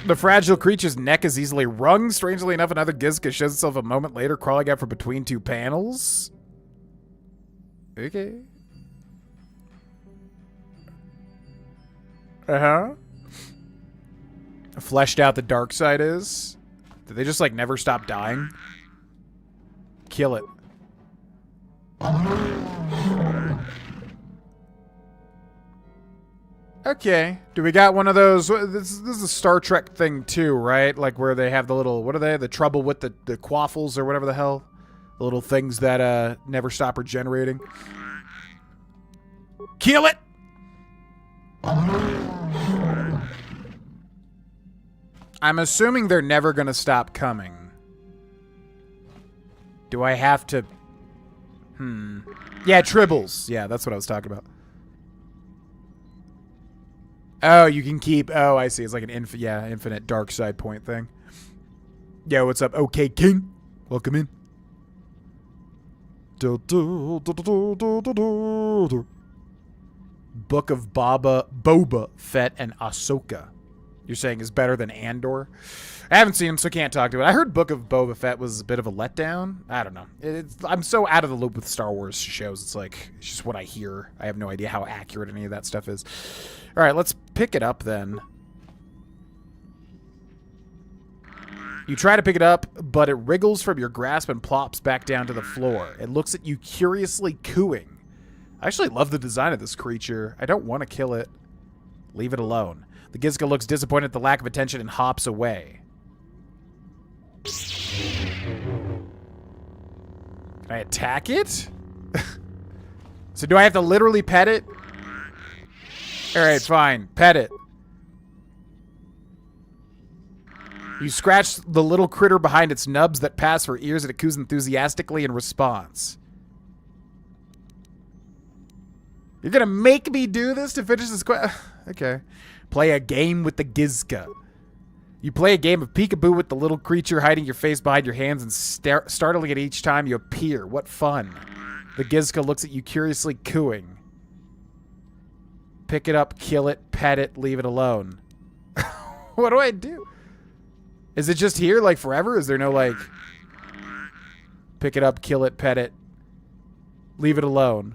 The fragile creature's neck is easily wrung. Strangely enough, another Gizka shows itself a moment later, crawling out from between two panels. Okay. Uh-huh. Fleshed out the dark side is. Did they just, like, never stop dying? Kill it. Okay. Do we got one of those? This is a Star Trek thing too, right? Like where they have the little, what are they? The trouble with the quaffles or whatever the hell? The little things that never stop regenerating. Kill it! I'm assuming they're never going to stop coming. Do I have to... Yeah, tribbles. Yeah, that's what I was talking about. Oh, you can keep... Oh, I see. It's like an infinite dark side point thing. Yo, what's up? Okay, King. Welcome in. Book of Boba Fett and Ahsoka. You're saying is better than Andor? I haven't seen him, so can't talk to it. I heard Book of Boba Fett was a bit of a letdown. I don't know. I'm so out of the loop with Star Wars shows. It's like, it's just what I hear. I have no idea how accurate any of that stuff is. All right, let's pick it up then. You try to pick it up, but it wriggles from your grasp and plops back down to the floor. It looks at you curiously cooing. I actually love the design of this creature. I don't want to kill it. Leave it alone. The Gizka looks disappointed at the lack of attention and hops away. Can I attack it? So do I have to literally pet it? Alright, fine. Pet it. You scratch the little critter behind its nubs that pass for ears and it coos enthusiastically in response. You're gonna make me do this to finish this quest? Okay. Play a game with the Gizka. You play a game of peekaboo with the little creature hiding your face behind your hands and startling it each time you appear. What fun. The Gizka looks at you curiously cooing. Pick it up, kill it, pet it, leave it alone. What do I do? Is it just here, like, forever? Is there no, like... Pick it up, kill it, pet it, leave it alone?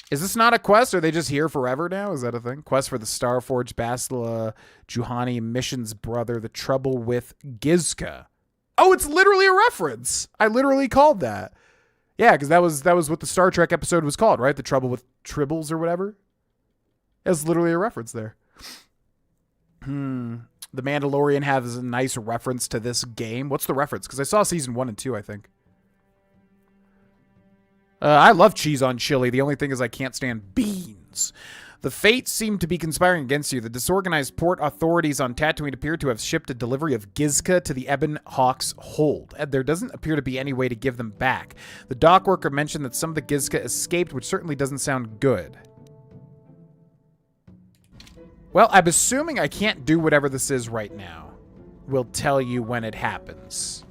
Is this not a quest? Are they just here forever now? Is that a thing? Quest for the Starforged Bastila Juhani Mission's brother, the trouble with Gizka. Oh, it's literally a reference. I literally called that. Yeah, because that was what the Star Trek episode was called, right? The trouble with tribbles or whatever. It's literally a reference there. The Mandalorian has a nice reference to this game. What's the reference? Because I saw season 1 and 2, I think. I love cheese on chili. The only thing is I can't stand beans. The fates seem to be conspiring against you. The disorganized port authorities on Tatooine appear to have shipped a delivery of Gizka to the Ebon Hawk's hold. And there doesn't appear to be any way to give them back. The dock worker mentioned that some of the Gizka escaped, which certainly doesn't sound good. Well, I'm assuming I can't do whatever this is right now. We'll tell you when it happens.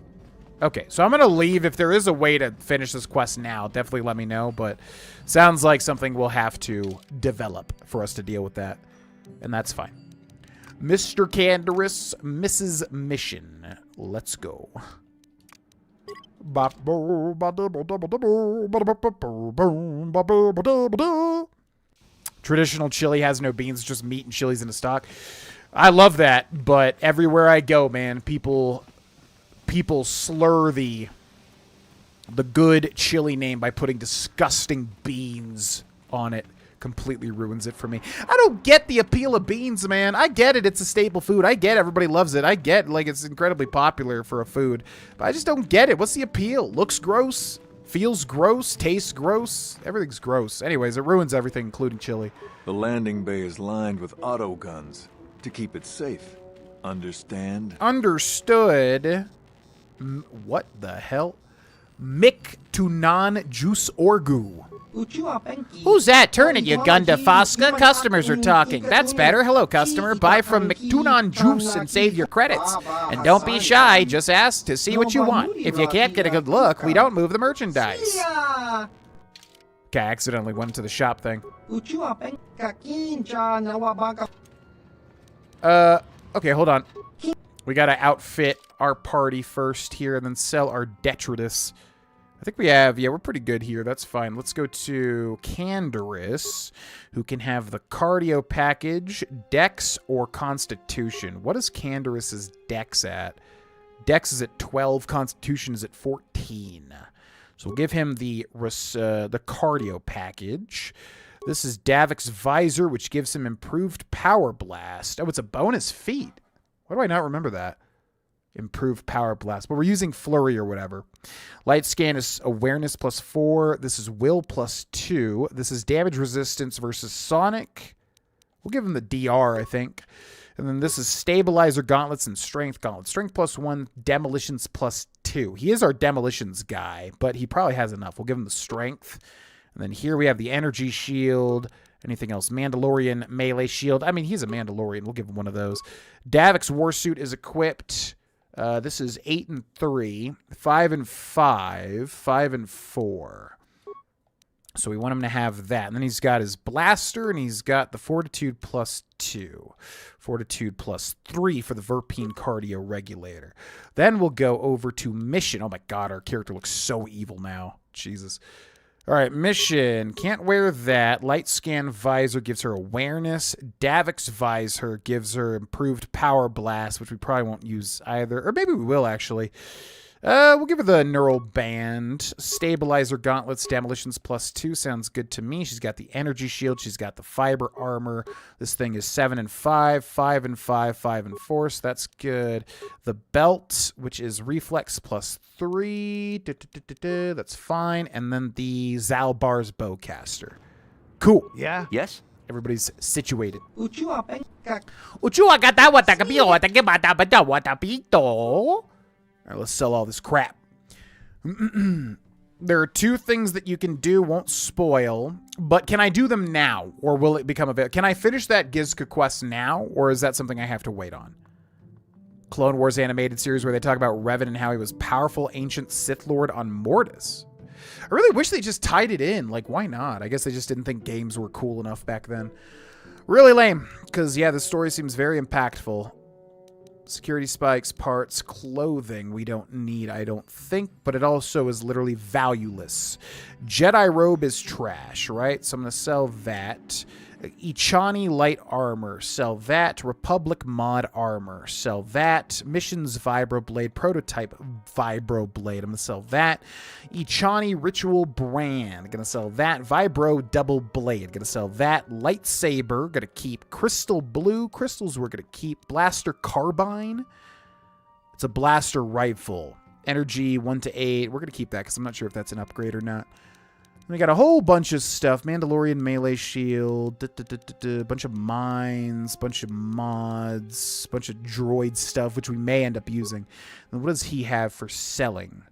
Okay, so I'm going to leave. If there is a way to finish this quest now, definitely let me know. But sounds like something we'll have to develop for us to deal with that. And that's fine. Mr. Canderous, Mrs. Mission. Let's go. Traditional chili has no beans, just meat and chilies in a stock. I love that, but everywhere I go, man, people slur the good chili name by putting disgusting beans on it. Completely ruins it for me. I don't get the appeal of beans, man. I get it. It's a staple food. I get everybody loves it. I get, like, it's incredibly popular for a food. But I just don't get it. What's the appeal? Looks gross. Feels gross. Tastes gross. Everything's gross. Anyways, it ruins everything, including chili. The landing bay is lined with auto guns to keep it safe. Understand? Understood. What the hell? Mick Tunan Juice Orgu. Who's that? Turn it, you Gunda Fosca. Customers are talking. That's better. Hello, customer. Buy from McTunan Juice and save your credits. And don't be shy. Just ask to see what you want. If you can't get a good look, we don't move the merchandise. Okay, I accidentally went into the shop thing. Okay, hold on. We gotta outfit our party first here and then sell our detritus. I think we have, yeah, we're pretty good here. That's fine. Let's go to Canderous, who can have the cardio package, Dex, or Constitution. What is Canderous's Dex at? Dex is at 12, Constitution is at 14. So we'll give him the cardio package. This is Davik's Visor, which gives him improved power blast. Oh, it's a bonus feat. Why do I not remember that? Improved power blast. But we're using flurry or whatever. Light scan is awareness +4. This is will +2. This is damage resistance versus sonic. We'll give him the DR, I think. And then this is stabilizer gauntlets and strength gauntlets. Strength +1, demolitions +2. He is our demolitions guy, but he probably has enough. We'll give him the strength. And then here we have the energy shield. Anything else? Mandalorian melee shield. I mean, he's a Mandalorian. We'll give him one of those. Davik's warsuit is equipped. This is 8 and 3, 5 and 5, 5 and 4. So we want him to have that. And then he's got his blaster, and he's got the fortitude +2. Fortitude +3 for the Verpine cardio regulator. Then we'll go over to mission. Oh my god, our character looks so evil now. Jesus. All right, mission. Can't wear that. Light scan visor gives her awareness. Davik's visor gives her improved power blast, which we probably won't use either. Or maybe we will, actually. We'll give her the neural band. Stabilizer gauntlets, demolitions +2. Sounds good to me. She's got the energy shield. She's got the fiber armor. This thing is 7 and 5, 5 and 5, 5 and 4. So that's good. The belt, which is reflex +3. That's fine. And then the Zalbar's bowcaster. Cool. Yeah? Yes? Everybody's situated. All right, let's sell all this crap. There are 2 things that you can do, won't spoil, but can I do them now, or will it become available? Can I finish that Gizka quest now, or is that something I have to wait on? Clone Wars animated series where they talk about Revan and how he was powerful ancient Sith Lord on Mortis. I really wish they just tied it in. Like, why not? I guess they just didn't think games were cool enough back then. Really lame, because, yeah, the story seems very impactful. Security spikes, parts, clothing we don't need, I don't think, but it also is literally valueless. Jedi robe is trash, right? So I'm going to sell that. Ichani light armor, sell that. Republic mod armor, sell that. Missions vibroblade, prototype vibroblade, I'm going to sell that. Ichani ritual brand, going to sell that. Vibro double blade, going to sell that. Lightsaber, going to keep. Crystal blue, crystals we're going to keep. Blaster carbine, it's a blaster rifle. Energy 1 to 8, we're going to keep that because I'm not sure if that's an upgrade or not. We got a whole bunch of stuff. Mandalorian melee shield, bunch of mines, bunch of mods, bunch of droid stuff, which we may end up using. And what does he have for selling?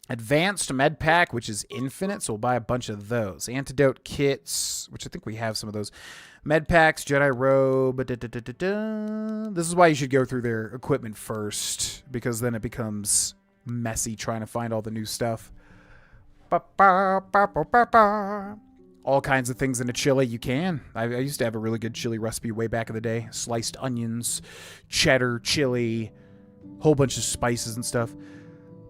Advanced med pack, which is infinite, so we'll buy a bunch of those. Antidote kits, which I think we have some of those. Med packs, Jedi robe. This is why you should go through their equipment first, because then it becomes messy trying to find all the new stuff. All kinds of things in a chili you can. I used to have a really good chili recipe way back in the day. Sliced onions, cheddar, chili, whole bunch of spices and stuff.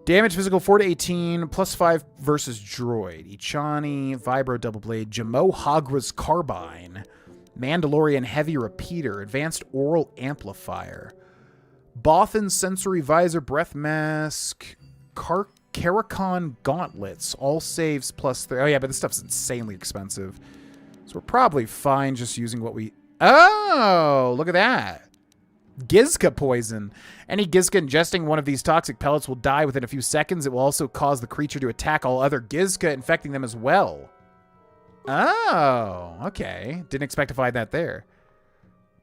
Damage physical 4 to 18, +5 versus droid. Ichani, Vibro double blade, Jamo Hagra's carbine, Mandalorian heavy repeater, advanced oral amplifier, Bothan sensory visor, breath mask, Karakon gauntlets, all saves +3. Oh yeah, but this stuff's insanely expensive. So we're probably fine just using what we... Oh, look at that. Gizka poison. Any Gizka ingesting one of these toxic pellets will die within a few seconds. It will also cause the creature to attack all other Gizka, infecting them as well. Oh, okay. Didn't expect to find that there.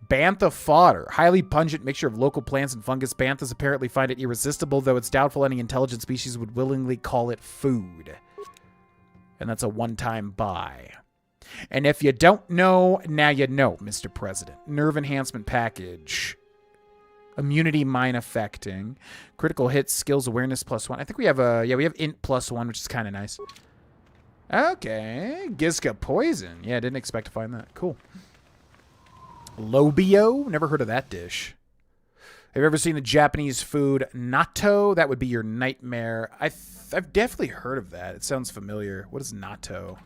Bantha fodder. Highly pungent mixture of local plants and fungus. Banthas apparently find it irresistible, though it's doubtful any intelligent species would willingly call it food. And that's a one-time buy. And if you don't know, now you know, Mr. President. Nerve enhancement package. Immunity mine affecting. Critical hits, skills awareness +1. I think we have we have int +1, which is kind of nice. Okay. Gizka poison. Yeah, didn't expect to find that. Cool. Lobio? Never heard of that dish. Have you ever seen the Japanese food natto? That would be your nightmare. I've definitely heard of that. It sounds familiar. What is natto?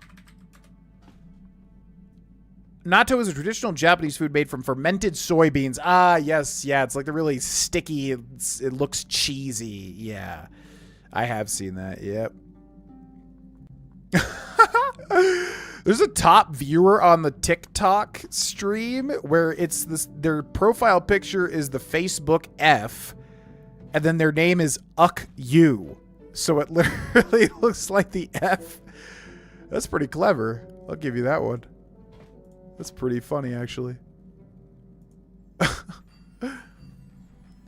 Natto is a traditional Japanese food made from fermented soybeans. Ah, yes. Yeah, it's like the really sticky. It looks cheesy. Yeah. I have seen that. Yep. There's a top viewer on the TikTok stream where it's this. Their profile picture is the Facebook F, and then their name is U. So it literally looks like the F. That's pretty clever. I'll give you that one. That's pretty funny, actually.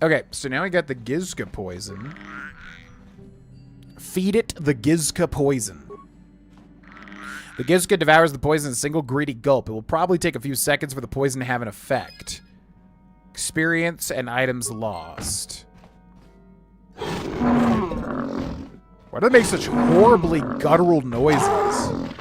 Okay, so now we got the Gizka poison. Feed it the Gizka poison. The Gizka devours the poison in a single greedy gulp. It will probably take a few seconds for the poison to have an effect. Experience and items lost. Why do they make such horribly guttural noises?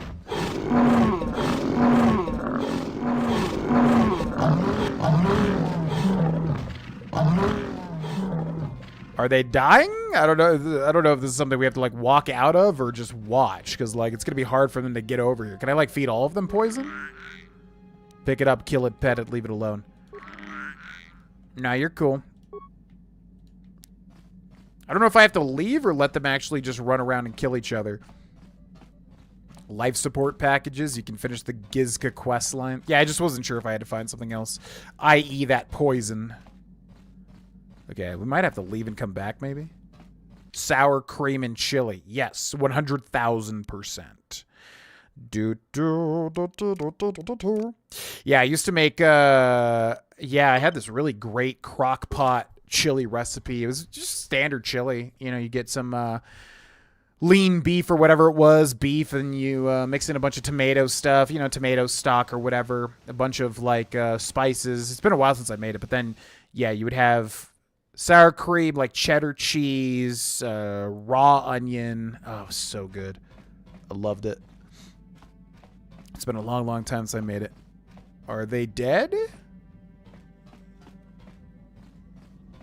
Are they dying? I don't know. I don't know if this is something we have to like walk out of or just watch, because like it's gonna be hard for them to get over here. Can I like feed all of them poison? Pick it up, kill it, pet it, leave it alone. Nah, you're cool. I don't know if I have to leave or let them actually just run around and kill each other. Life support packages. You can finish the Gizka quest line. Yeah, I just wasn't sure if I had to find something else, i.e. that poison. Okay, we might have to leave and come back, maybe. Sour cream and chili. Yes, 100,000%. Yeah, I used to make, yeah, I had this really great crock pot chili recipe. It was just standard chili. You know, you get some lean beef or whatever it was, beef, and you mix in a bunch of tomato stuff, you know, tomato stock or whatever, a bunch of, like, spices. It's been a while since I made it, but then, yeah, you would have sour cream, like cheddar cheese, raw onion. Oh, so good. I loved it. It's been a long, long time since I made it. Are they dead?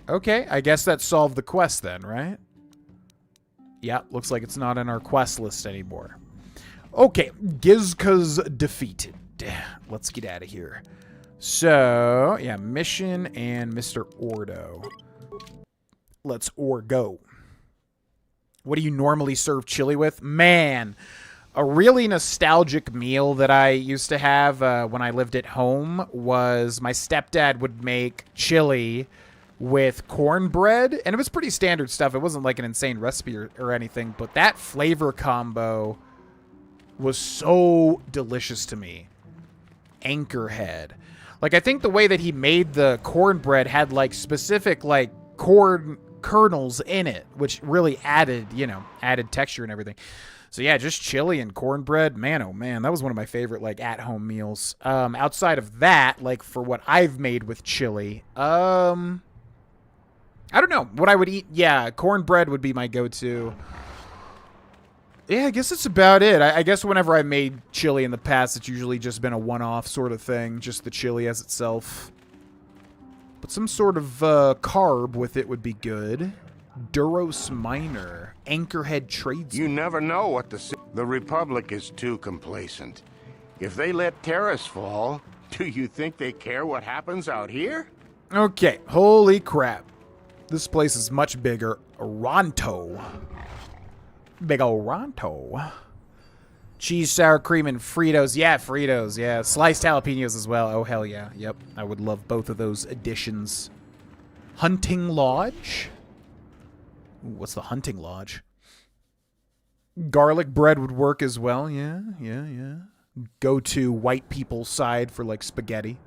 Okay, I guess that solved the quest then, right? Yeah, looks like it's not in our quest list anymore. Okay, Gizka's defeated. Let's get out of here. So, yeah, mission and Mr. Ordo. Let's go. What do you normally serve chili with? Man, a really nostalgic meal that I used to have when I lived at home was my stepdad would make chili with cornbread, and it was pretty standard stuff. It wasn't like an insane recipe or anything, but that flavor combo was so delicious to me. Anchorhead. Like, I think the way that he made the cornbread had, like, specific, like, corn kernels in it, which really added, you know, added texture and everything. So, yeah, just chili and cornbread. Man, oh, man, that was one of my favorite, like, at-home meals. Outside of that, like, for what I've made with chili, I don't know. What I would eat, yeah, cornbread would be my go-to. Yeah, I guess that's about it. I guess whenever I made chili in the past, it's usually just been a one-off sort of thing, just the chili as itself. But some sort of carb with it would be good. Duros Minor. Anchorhead Trades. You never know what the Republic is too complacent. If they let Terrace fall, do you think they care what happens out here? Okay, holy crap. This place is much bigger. Ronto. Big ol' Ronto. Cheese, sour cream, and Fritos. Yeah, Fritos. Yeah, sliced jalapenos as well. Oh, hell yeah. Yep, I would love both of those additions. Hunting Lodge. Ooh, what's the Hunting Lodge? Garlic bread would work as well. Yeah. Go to white people's side for, like, spaghetti.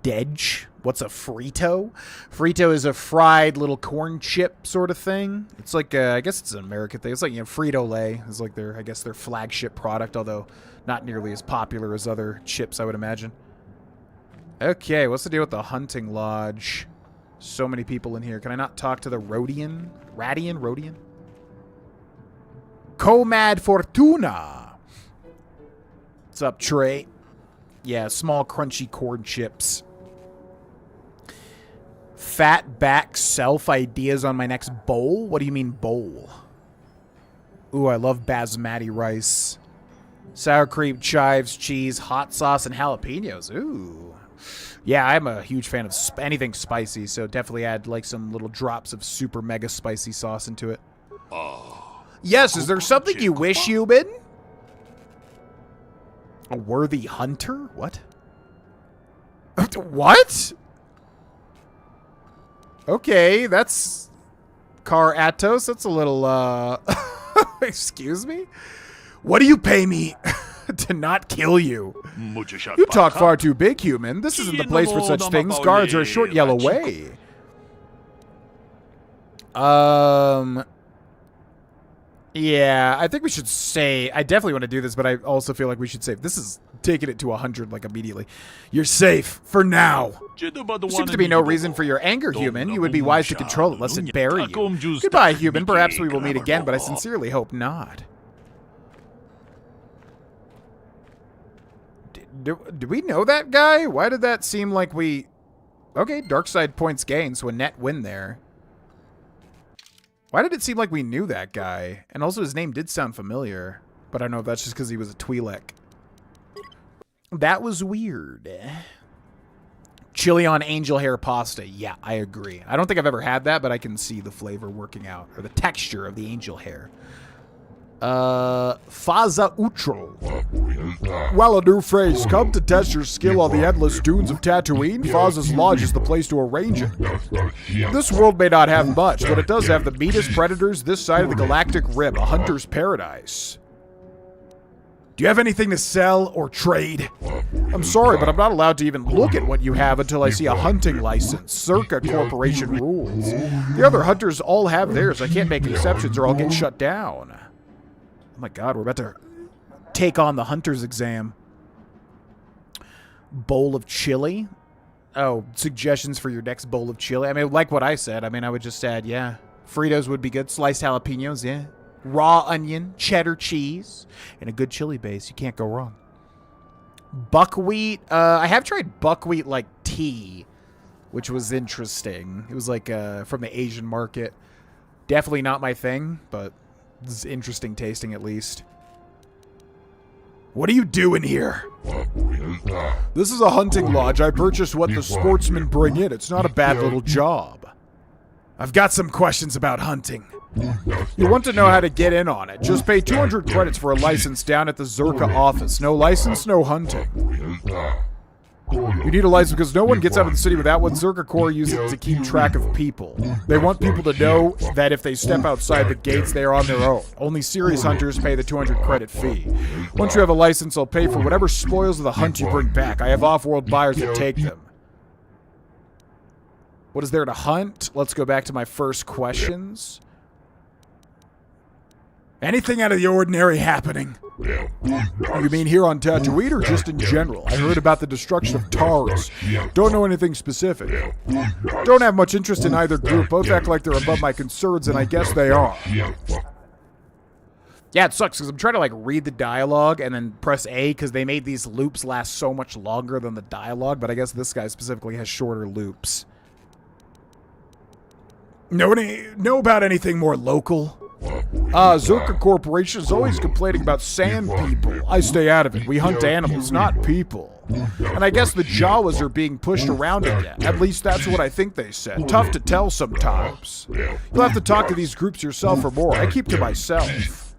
Dedge. What's a Frito? Frito is a fried little corn chip sort of thing. It's like, I guess it's an American thing. It's like, you know, Frito-Lay is like their, I guess, their flagship product, although not nearly as popular as other chips, I would imagine. Okay, what's the deal with the Hunting Lodge? So many people in here. Can I not talk to the Rodian? Rodian? Comad Fortuna. What's up, Trey? Yeah, small crunchy corn chips. Fat back self ideas on my next bowl? What do you mean bowl? Ooh, I love basmati rice. Sour cream, chives, cheese, hot sauce, and jalapenos. Ooh. Yeah, I'm a huge fan of anything spicy, so definitely add like some little drops of super mega spicy sauce into it. Yes, is there something you wish, Yuban? A worthy hunter? What? What? Okay, that's... Car Atos, that's a little, excuse me? What do you pay me to not kill you? You talk far too big, human. This isn't the place for such things. Guards are a short yellow way. Yeah, I think we should say... I definitely want to do this, but I also feel like we should save. This is taking it to 100, like, immediately. You're safe, for now. There seems to be no reason for your anger, human. You would be wise to control it, lest it bury you. Goodbye, human. Perhaps we will meet again, but I sincerely hope not. Do we know that guy? Why did that seem like we... Okay, dark side points gained, so a net win there. Why did it seem like we knew that guy? And also his name did sound familiar. But I don't know if that's just because he was a Twi'lek. That was weird. Chili on angel hair pasta. Yeah, I agree. I don't think I've ever had that, but I can see the flavor working out. Or the texture of the angel hair. Faza Utro. Well, a new phrase. Come to test your skill on the endless dunes of Tatooine. Faza's Lodge is the place to arrange it. This world may not have much, but it does have the meanest predators this side of the galactic rim. A hunter's paradise. Do you have anything to sell or trade? I'm sorry, but I'm not allowed to even look at what you have until I see a hunting license. Circa Corporation rules. The other hunters all have theirs. I can't make exceptions or I'll get shut down. Oh my god, we're about to take on the hunter's exam. Bowl of chili? Oh, suggestions for your next bowl of chili? I mean, like what I said. I mean, I would just add, yeah. Fritos would be good. Sliced jalapenos, yeah. Raw onion, cheddar cheese, and a good chili base. You can't go wrong. Buckwheat. I have tried buckwheat like tea, which was interesting. It was like from the Asian market. Definitely not my thing, but it's interesting tasting at least. What are you doing here? This is a hunting lodge. I purchased what the sportsmen bring in. It's not a bad little job. I've got some questions about hunting. You want to know how to get in on it. Just pay 200 credits for a license down at the Zerka office. No license, no hunting. You need a license because no one gets out of the city without one. Zerka Corps uses it to keep track of people. They want people to know that if they step outside the gates, they are on their own. Only serious hunters pay the 200 credit fee. Once you have a license, I'll pay for whatever spoils of the hunt you bring back. I have off-world buyers that take them. What is there to hunt? Let's go back to my first questions. Anything out of the ordinary happening? You mean here on Tatooine or just in general? I heard about the destruction of Taurus. Don't know anything specific. Don't have much interest in either group. Both act like they're above my concerns, and I guess they are. Yeah, it sucks because I'm trying to like read the dialogue and then press A because they made these loops last so much longer than the dialogue, but I guess this guy specifically has shorter loops. Know about anything more local? Zerka Corporation is always complaining about sand people. I stay out of it. We hunt animals, not people. And I guess the Jawas are being pushed around again. At least that's what I think they said. Tough to tell sometimes. You'll have to talk to these groups yourself for more. I keep to myself.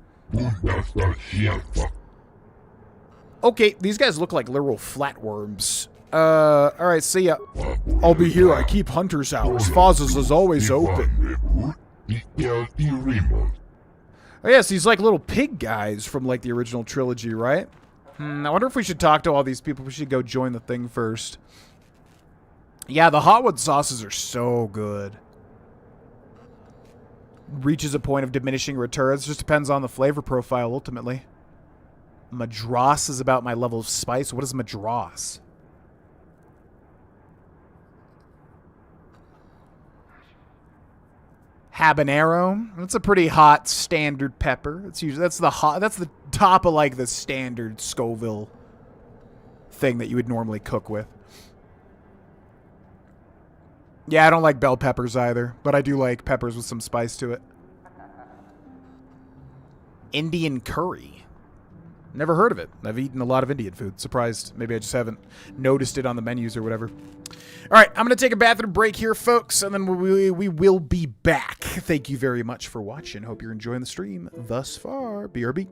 Okay, these guys look like literal flatworms. Alright, see ya. I'll be here. I keep hunter's hours. Faz's is always open. Oh, yes, these like little pig guys from like the original trilogy, right? I wonder if we should talk to all these people. We should go join the thing first. Yeah, the hotwood sauces are so good. Reaches a point of diminishing returns. Just depends on the flavor profile, ultimately. Madras is about my level of spice. What is Madras? Habanero. That's a pretty hot standard pepper. That's the top of like the standard Scoville thing that you would normally cook with. Yeah, I don't like bell peppers either, but I do like peppers with some spice to it. Indian curry. Never heard of it. I've eaten a lot of Indian food. Surprised. Maybe I just haven't noticed it on the menus or whatever. All right, I'm going to take a bathroom break here, folks, and then we will be back. Thank you very much for watching. Hope you're enjoying the stream thus far. BRB.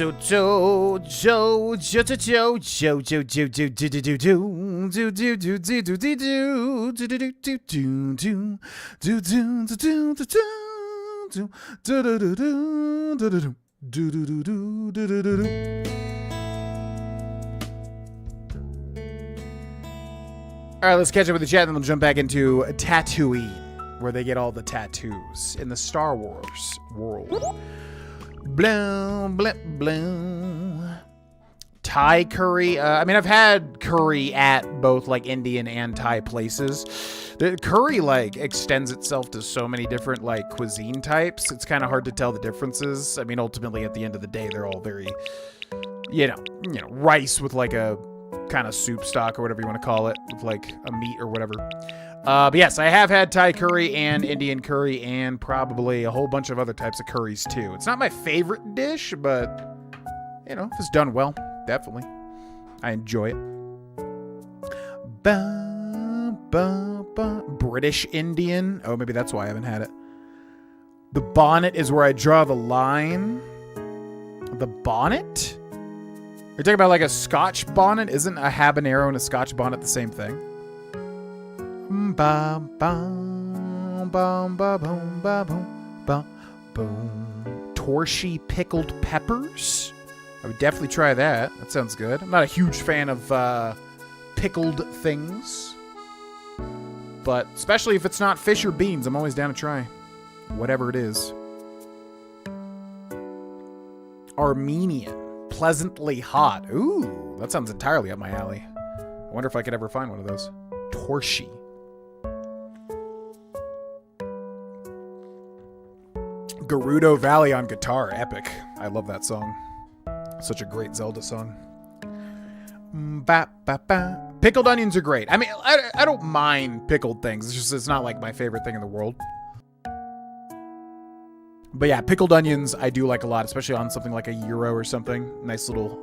All right, let's catch up with the chat, and then we'll jump back into Tatooine, where they get all the tattoos in the Star Wars world. Blah, blah, blah. Thai curry. I mean, I've had curry at both like Indian and Thai places. The curry like extends itself to so many different like cuisine types. It's kind of hard to tell the differences. I mean, ultimately at the end of the day, they're all very, you know, rice with like a kind of soup stock or whatever you want to call it, with like a meat or whatever. But yes, I have had Thai curry and Indian curry and probably a whole bunch of other types of curries too. It's not my favorite dish, but you know, if it's done well, definitely. I enjoy it. British Indian. Oh, maybe that's why I haven't had it. The bonnet is where I draw the line. The bonnet? You're talking about like a Scotch bonnet? Isn't a habanero and a Scotch bonnet the same thing? Torchy pickled peppers? I would definitely try that. That sounds good. I'm not a huge fan of pickled things. But especially if it's not fish or beans, I'm always down to try whatever it is. Armenian. Pleasantly hot. Ooh, that sounds entirely up my alley. I wonder if I could ever find one of those. Torchy. Gerudo Valley on guitar. Epic. I love that song. Such a great Zelda song. Pickled onions are great. I mean, I don't mind pickled things. It's just, it's not like my favorite thing in the world. But yeah, pickled onions I do like a lot, especially on something like a gyro or something. Nice little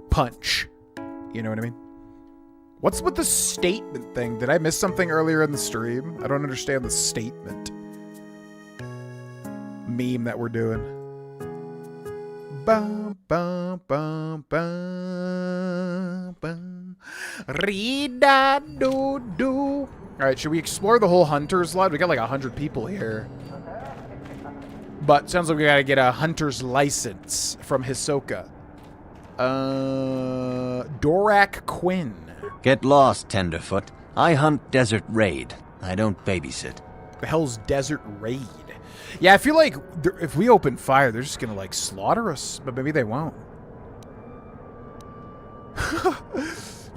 punch. You know what I mean? What's with the statement thing? Did I miss something earlier in the stream? I don't understand the statement meme that we're doing. Bum, bum, bum, bum, bum. Ree-da-do-do. Alright, should we explore the whole hunter's lot? We got like 100 people here. But sounds like we gotta get a hunter's license from Hisoka. Dorak Quinn. Get lost, Tenderfoot. I hunt Desert Raid. I don't babysit. The hell's Desert Raid? Yeah, I feel like if we open fire, they're just gonna like slaughter us, but maybe they won't.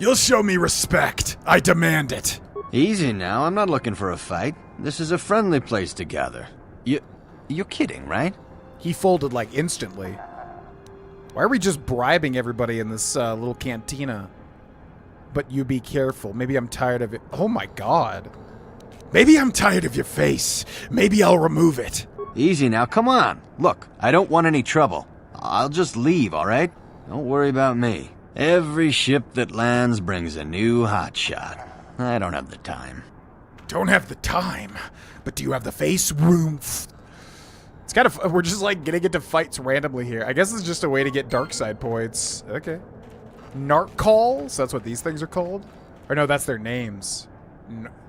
You'll show me respect. I demand it. Easy now. I'm not looking for a fight. This is a friendly place to gather. You're kidding, right? He folded like instantly. Why are we just bribing everybody in this little cantina? But you be careful. Maybe I'm tired of it. Oh my god. Maybe I'm tired of your face. Maybe I'll remove it. Easy now. Come on. Look, I don't want any trouble. I'll just leave, all right? Don't worry about me. Every ship that lands brings a new hotshot. I don't have the time. Don't have the time? But do you have the face? Roof. It's kind of, we're just like getting into fights randomly here. I guess it's just a way to get dark side points. Okay. Narcals? That's what these things are called? Or no, that's their names.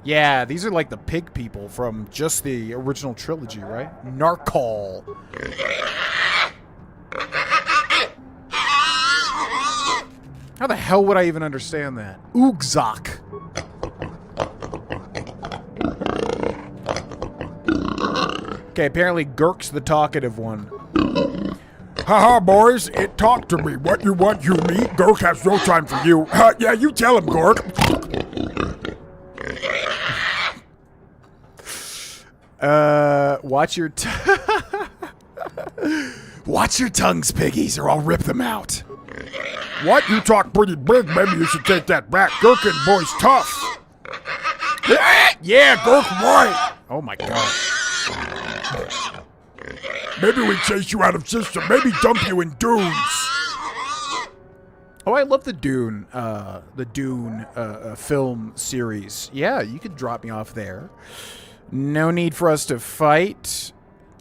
Yeah, these are like the pig people from just the original trilogy, right? Narcal. How the hell would I even understand that? Oogzok. Okay, apparently Gurk's the talkative one. Haha, boys, it talked to me. What you want, you me? Gurk has no time for you. Yeah, you tell him, Gurk. Watch your watch your tongues, piggies, or I'll rip them out. What? You talk pretty big. Maybe you should take that back. Gurk and boy's tough. Yeah, Gurk right. Oh my god. Maybe we chase you out of system. Maybe dump you in dunes. Oh, I love the Dune film series. Yeah, you could drop me off there. No need for us to fight.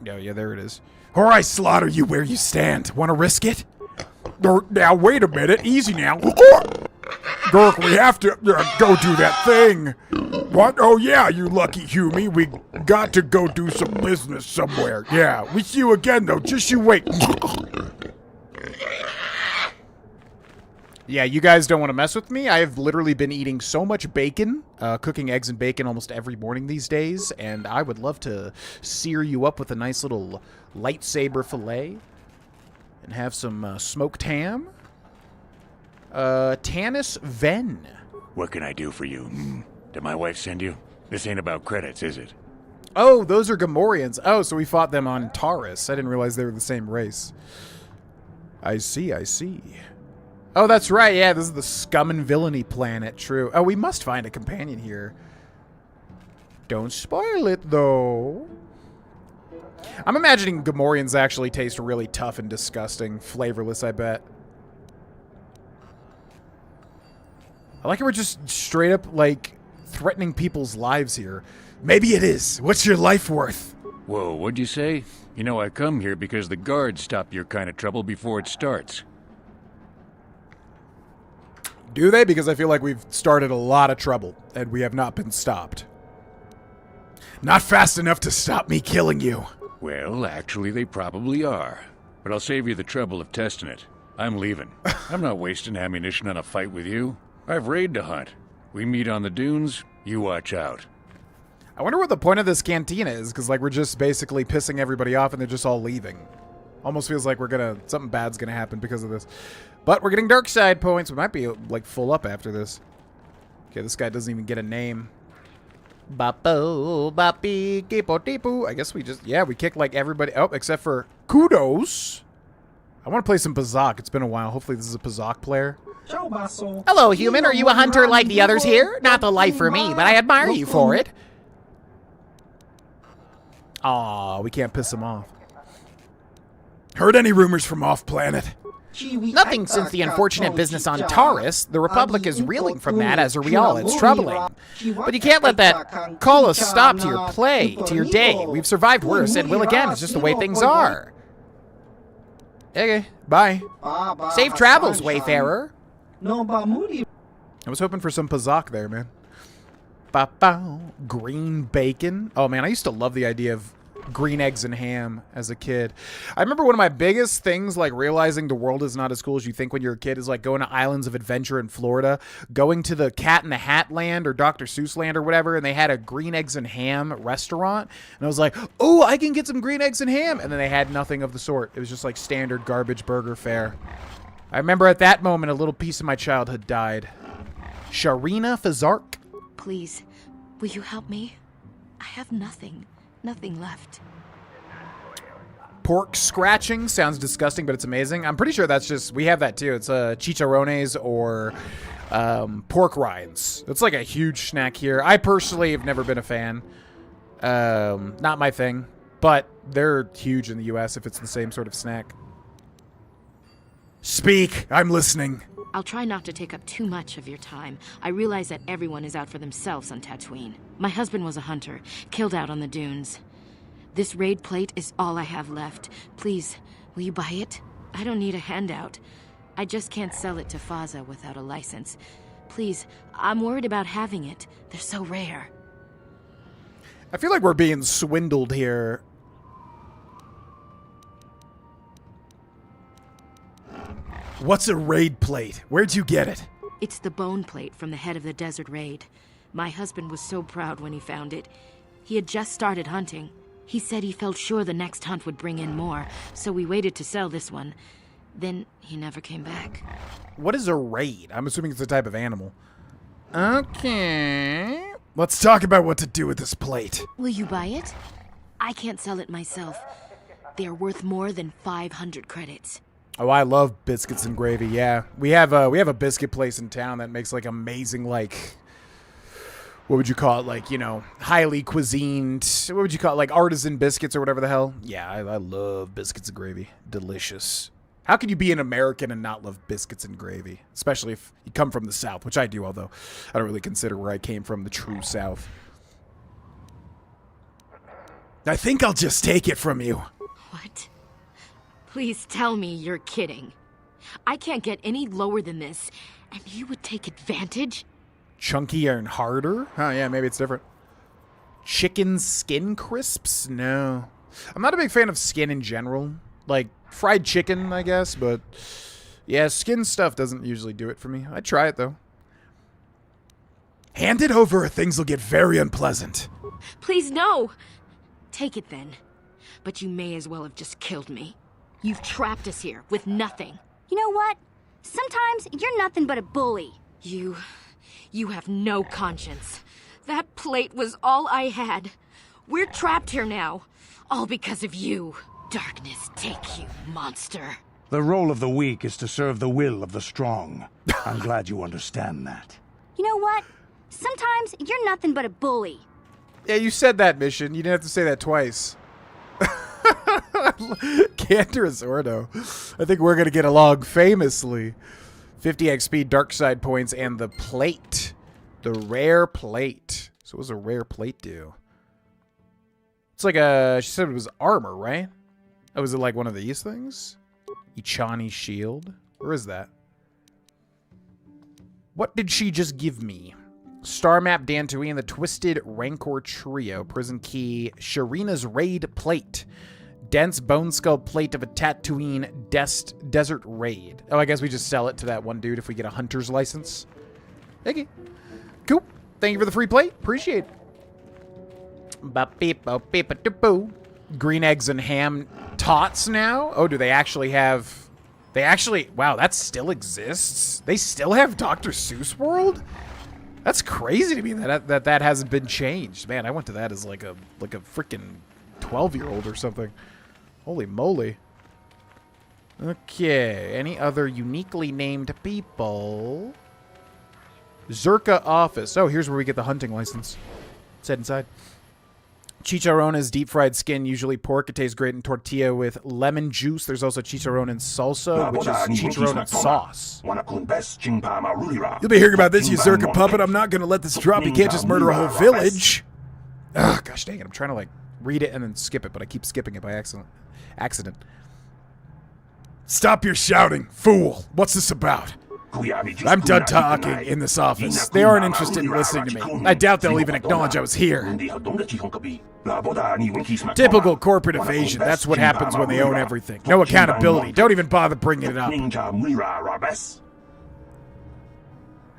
Oh, yeah, there it is. Or I slaughter you where you stand. Want to risk it? Now, wait a minute. Easy now. Gurk, we have to go do that thing. What? Oh, yeah, you lucky Humie. We got to go do some business somewhere. Yeah, we see you again, though. Just you wait. Yeah, you guys don't want to mess with me. I have literally been eating so much bacon, cooking eggs and bacon almost every morning these days, and I would love to sear you up with a nice little lightsaber fillet and have some smoked ham. Tanis Ven. What can I do for you? Did my wife send you? This ain't about credits, is it? Oh, those are Gamorreans. Oh, so we fought them on Taurus. I didn't realize they were the same race. I see, I see. Oh, that's right. Yeah, this is the scum and villainy planet. True. Oh, we must find a companion here. Don't spoil it, though. I'm imagining Gamorreans actually taste really tough and disgusting. Flavorless, I bet. I like how we're just straight up, like, threatening people's lives here. Maybe it is. What's your life worth? Whoa, what'd you say? You know, I come here because the guards stop your kind of trouble before it starts. Do they? Because I feel like we've started a lot of trouble, and we have not been stopped. Not fast enough to stop me killing you. Well, actually, they probably are. But I'll save you the trouble of testing it. I'm leaving. I'm not wasting ammunition on a fight with you. I've raid to hunt. We meet on the dunes, you watch out. I wonder what the point of this cantina is, because, like, we're just basically pissing everybody off and they're just all leaving. Almost feels like something bad's gonna happen because of this. But we're getting dark side points. We might be, like, full up after this. Okay, this guy doesn't even get a name. Bapo, bapi, kipo, tipu. I guess we just, yeah, we kicked, like, everybody. Oh, except for Kudos. I want to play some Pazaak. It's been a while. Hopefully this is a Pazaak player. Hello, human. Are you a hunter like the others here? Not the life for me, but I admire you for it. Aw, we can't piss him off. Heard any rumors from off-planet? Nothing since the unfortunate business on Taurus. The Republic is reeling from that, as are we all. It's troubling. But you can't let that call a stop to your play, to your day. We've survived worse, and will again. It's just the way things are. Okay, bye. Safe travels, Wayfarer. I was hoping for some Pazaak there, man. Ba-bow. Green bacon. Oh, man, I used to love the idea of green eggs and ham as a kid. I remember one of my biggest things, like, realizing the world is not as cool as you think when you're a kid, is like going to Islands of Adventure in Florida, going to the Cat in the Hat land or Dr. Seuss land or whatever, and they had a green eggs and ham restaurant, and I was like, oh, I can get some green eggs and ham, and then they had nothing of the sort. It was just like standard garbage burger fare. I remember at that moment a little piece of my childhood died. Sharina Fazark. Please, will you help me? I have nothing. Nothing left. Pork scratching sounds disgusting, but it's amazing. I'm pretty sure that's just, we have that too. It's chicharrones or pork rinds. It's like a huge snack here. I personally have never been a fan. Not my thing, but they're huge in the US if it's the same sort of snack. Speak, I'm listening. I'll try not to take up too much of your time. I realize that everyone is out for themselves on Tatooine. My husband was a hunter, killed out on the dunes. This raid plate is all I have left. Please, will you buy it? I don't need a handout. I just can't sell it to Faza without a license. Please, I'm worried about having it. They're so rare. I feel like we're being swindled here. What's a raid plate? Where'd you get it? It's the bone plate from the head of the desert raid. My husband was so proud when he found it. He had just started hunting. He said he felt sure the next hunt would bring in more, so we waited to sell this one. Then he never came back. What is a raid? I'm assuming it's a type of animal. Okay. Let's talk about what to do with this plate. Will you buy it? I can't sell it myself. They're worth more than 500 credits. Oh, I love biscuits and gravy. Yeah, we have a biscuit place in town that makes like amazing, like, what would you call it? Like, you know, highly cuisined. What would you call it? Like artisan biscuits or whatever the hell. Yeah, I love biscuits and gravy. Delicious. How can you be an American and not love biscuits and gravy? Especially if you come from the South, which I do, although I don't really consider where I came from the true South. I think I'll just take it from you. What? Please tell me you're kidding. I can't get any lower than this, and you would take advantage? Chunkier and harder? Oh, yeah, maybe it's different. Chicken skin crisps? No. I'm not a big fan of skin in general. Like, fried chicken, I guess, but yeah, skin stuff doesn't usually do it for me. I'd try it, though. Hand it over or things will get very unpleasant. Please, no! Take it then. But you may as well have just killed me. You've trapped us here with nothing. You know what? Sometimes you're nothing but a bully. You have no conscience. That plate was all I had. We're trapped here now. All because of you. Darkness take you, monster. The role of the weak is to serve the will of the strong. I'm glad you understand that. You know what? Sometimes you're nothing but a bully. Yeah, you said that, Mission. You didn't have to say that twice. Cantorous Ordo. I think we're going to get along famously. 50 XP, dark side points, and the plate. The rare plate. So what does a rare plate do? It's like a... She said it was armor, right? Oh, was it like one of these things? Ichani shield? Where is that? What did she just give me? Star Map Tatooine, the Twisted Rancor Trio, Prison Key, Sharina's Raid Plate, Dense Bone Skull Plate of a Tatooine Desert Raid. Oh, I guess we just sell it to that one dude if we get a hunter's license. Okay. Cool. Thank you for the free plate. Appreciate it. Green eggs and ham tots now? Oh, do they actually have... They actually... Wow, that still exists? They still have Dr. Seuss World? That's crazy to me that hasn't been changed. Man, I went to that as like a freaking 12-year-old or something. Holy moly. Okay, any other uniquely named people? Zerka office. Oh, here's where we get the hunting license. Let's head inside. Chicharron is deep-fried skin, usually pork. It tastes great in tortilla with lemon juice. There's also chicharron and salsa, which is chicharron and sauce. You'll be hearing about this, you Zerka puppet. I'm not going to let this drop. You can't just murder a whole village. Ugh, gosh dang it. I'm trying to, like, read it and then skip it, but I keep skipping it by accident. Stop your shouting, fool. What's this about? I'm done talking in this office. They aren't interested in listening to me. I doubt they'll even acknowledge I was here. Typical corporate evasion. That's what happens when they own everything. No accountability. Don't even bother bringing it up.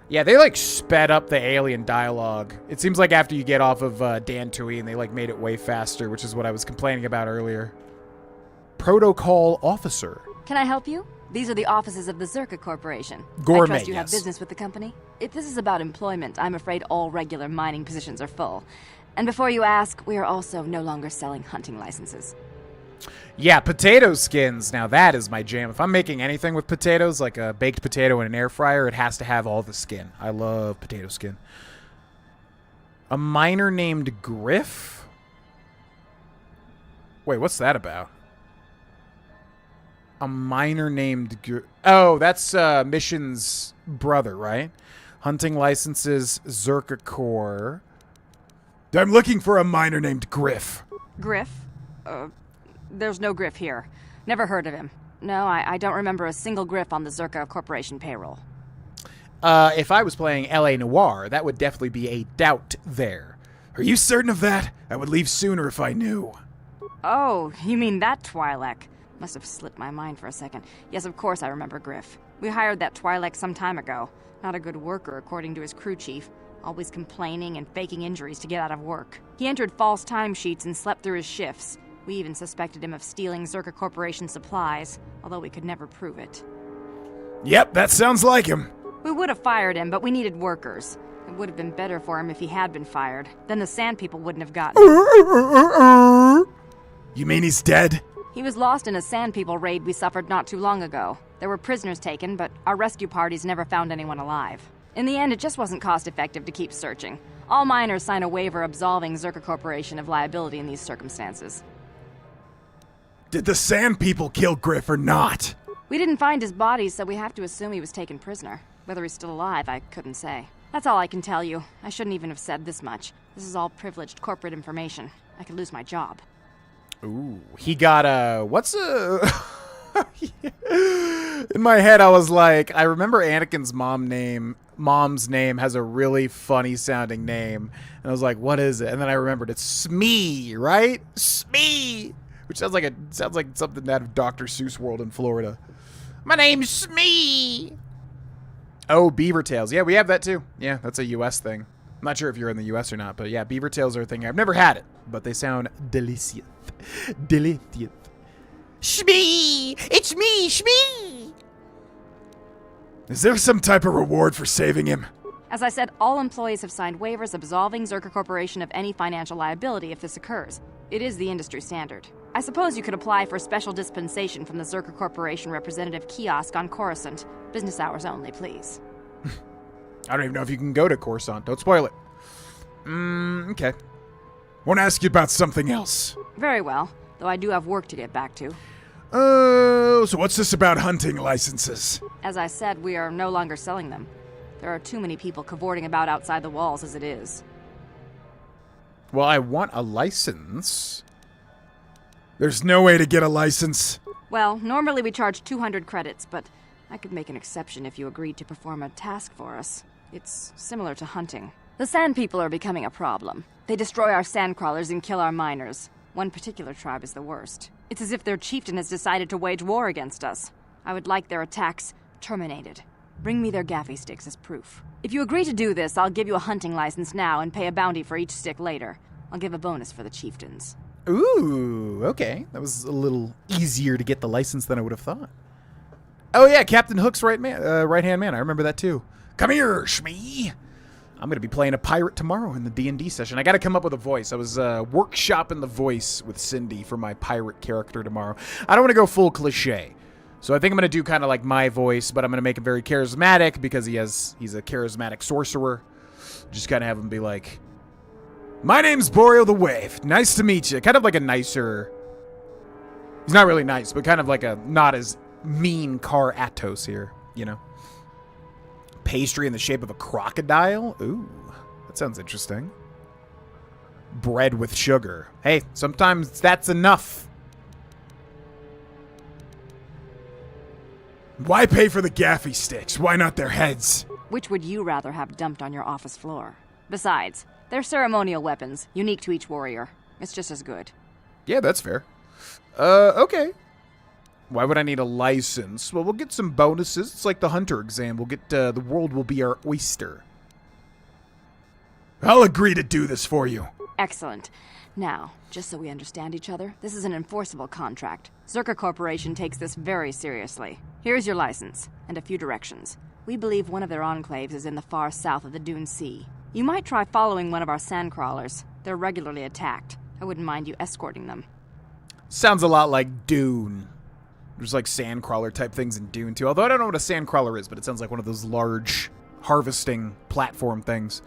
Yeah, they like sped up the alien dialogue. It seems like after you get off of Tatooine, they like made it way faster, which is what I was complaining about earlier. Protocol officer. Can I help you? These are the offices of the Zerka Corporation. Gourmet, I trust you have yes. business with the company. If this is about employment, I'm afraid all regular mining positions are full. And before you ask, we are also no longer selling hunting licenses. Yeah, potato skins. Now that is my jam. If I'm making anything with potatoes, like a baked potato in an air fryer, it has to have all the skin. I love potato skin. A miner named Griff? Wait, what's that about? A miner named... Oh, that's Mission's brother, right? Hunting licenses, Zerka Corps. I'm looking for a miner named Griff. Griff? There's no Griff here. Never heard of him. No, I don't remember a single Griff on the Zerka Corporation payroll. If I was playing L.A. Noire, that would definitely be a doubt there. Are you certain of that? I would leave sooner if I knew. Oh, you mean that Twi'lek? Must have slipped my mind for a second. Yes, of course I remember Griff. We hired that Twi'lek some time ago. Not a good worker, according to his crew chief. Always complaining and faking injuries to get out of work. He entered false timesheets and slept through his shifts. We even suspected him of stealing Zerka Corporation supplies, although we could never prove it. Yep, that sounds like him. We would have fired him, but we needed workers. It would have been better for him if he had been fired. Then the Sand People wouldn't have gotten him. You mean he's dead? He was lost in a Sand People raid we suffered not too long ago. There were prisoners taken, but our rescue parties never found anyone alive. In the end, it just wasn't cost-effective to keep searching. All miners sign a waiver absolving Zerka Corporation of liability in these circumstances. Did the Sand People kill Griff or not? We didn't find his body, so we have to assume he was taken prisoner. Whether he's still alive, I couldn't say. That's all I can tell you. I shouldn't even have said this much. This is all privileged corporate information. I could lose my job. Ooh, he got In my head, I was like, I remember Anakin's mom's name has a really funny sounding name. And I was like, what is it? And then I remembered it's Smee, right? Smee! Which sounds like something out of Dr. Seuss World in Florida. My name's Smee! Oh, beaver tails. Yeah, we have that too. Yeah, that's a US thing. I'm not sure if you're in the US or not, but yeah, beaver tails are a thing. I've never had it, but they sound delicious. Delicious. Shmee! It's me, Shmee! Is there some type of reward for saving him? As I said, all employees have signed waivers absolving Zerka Corporation of any financial liability if this occurs. It is the industry standard. I suppose you could apply for special dispensation from the Zerka Corporation representative kiosk on Coruscant. Business hours only, please. I don't even know if you can go to Coruscant. Don't spoil it. Okay. Want to ask you about something else. Very well, though I do have work to get back to. So what's this about hunting licenses? As I said, we are no longer selling them. There are too many people cavorting about outside the walls as it is. Well, I want a license. There's no way to get a license. Well, normally we charge 200 credits, but I could make an exception if you agreed to perform a task for us. It's similar to hunting. The Sand People are becoming a problem. They destroy our sandcrawlers and kill our miners. One particular tribe is the worst. It's as if their chieftain has decided to wage war against us. I would like their attacks terminated. Bring me their gaffy sticks as proof. If you agree to do this, I'll give you a hunting license now and pay a bounty for each stick later. I'll give a bonus for the chieftains. Ooh, okay. That was a little easier to get the license than I would have thought. Oh yeah, Captain Hook's right-hand man. I remember that too. Come here, Shmee. I'm going to be playing a pirate tomorrow in the D&D session. I got to come up with a voice. I was workshopping the voice with Cindy for my pirate character tomorrow. I don't want to go full cliche. So I think I'm going to do kind of like my voice, but I'm going to make him very charismatic because he's a charismatic sorcerer. Just kind of have him be like, my name's Boreal the Wave. Nice to meet you. Kind of like a nicer... He's not really nice, but kind of like a not as mean Car Atos here, you know? Pastry in the shape of a crocodile? Ooh, that sounds interesting. Bread with sugar. Hey, sometimes that's enough. Why pay for the gaffy sticks? Why not their heads? Which would you rather have dumped on your office floor? Besides, they're ceremonial weapons, unique to each warrior. It's just as good. Yeah, that's fair. Okay. Why would I need a license? Well, we'll get some bonuses. It's like the hunter exam. We'll get, the world will be our oyster. I'll agree to do this for you. Excellent. Now, just so we understand each other, this is an enforceable contract. Zerka Corporation takes this very seriously. Here's your license, and a few directions. We believe one of their enclaves is in the far south of the Dune Sea. You might try following one of our sandcrawlers. They're regularly attacked. I wouldn't mind you escorting them. Sounds a lot like Dune. There's like sandcrawler type things in Dune too. Although I don't know what a sandcrawler is, but it sounds like one of those large harvesting platform things.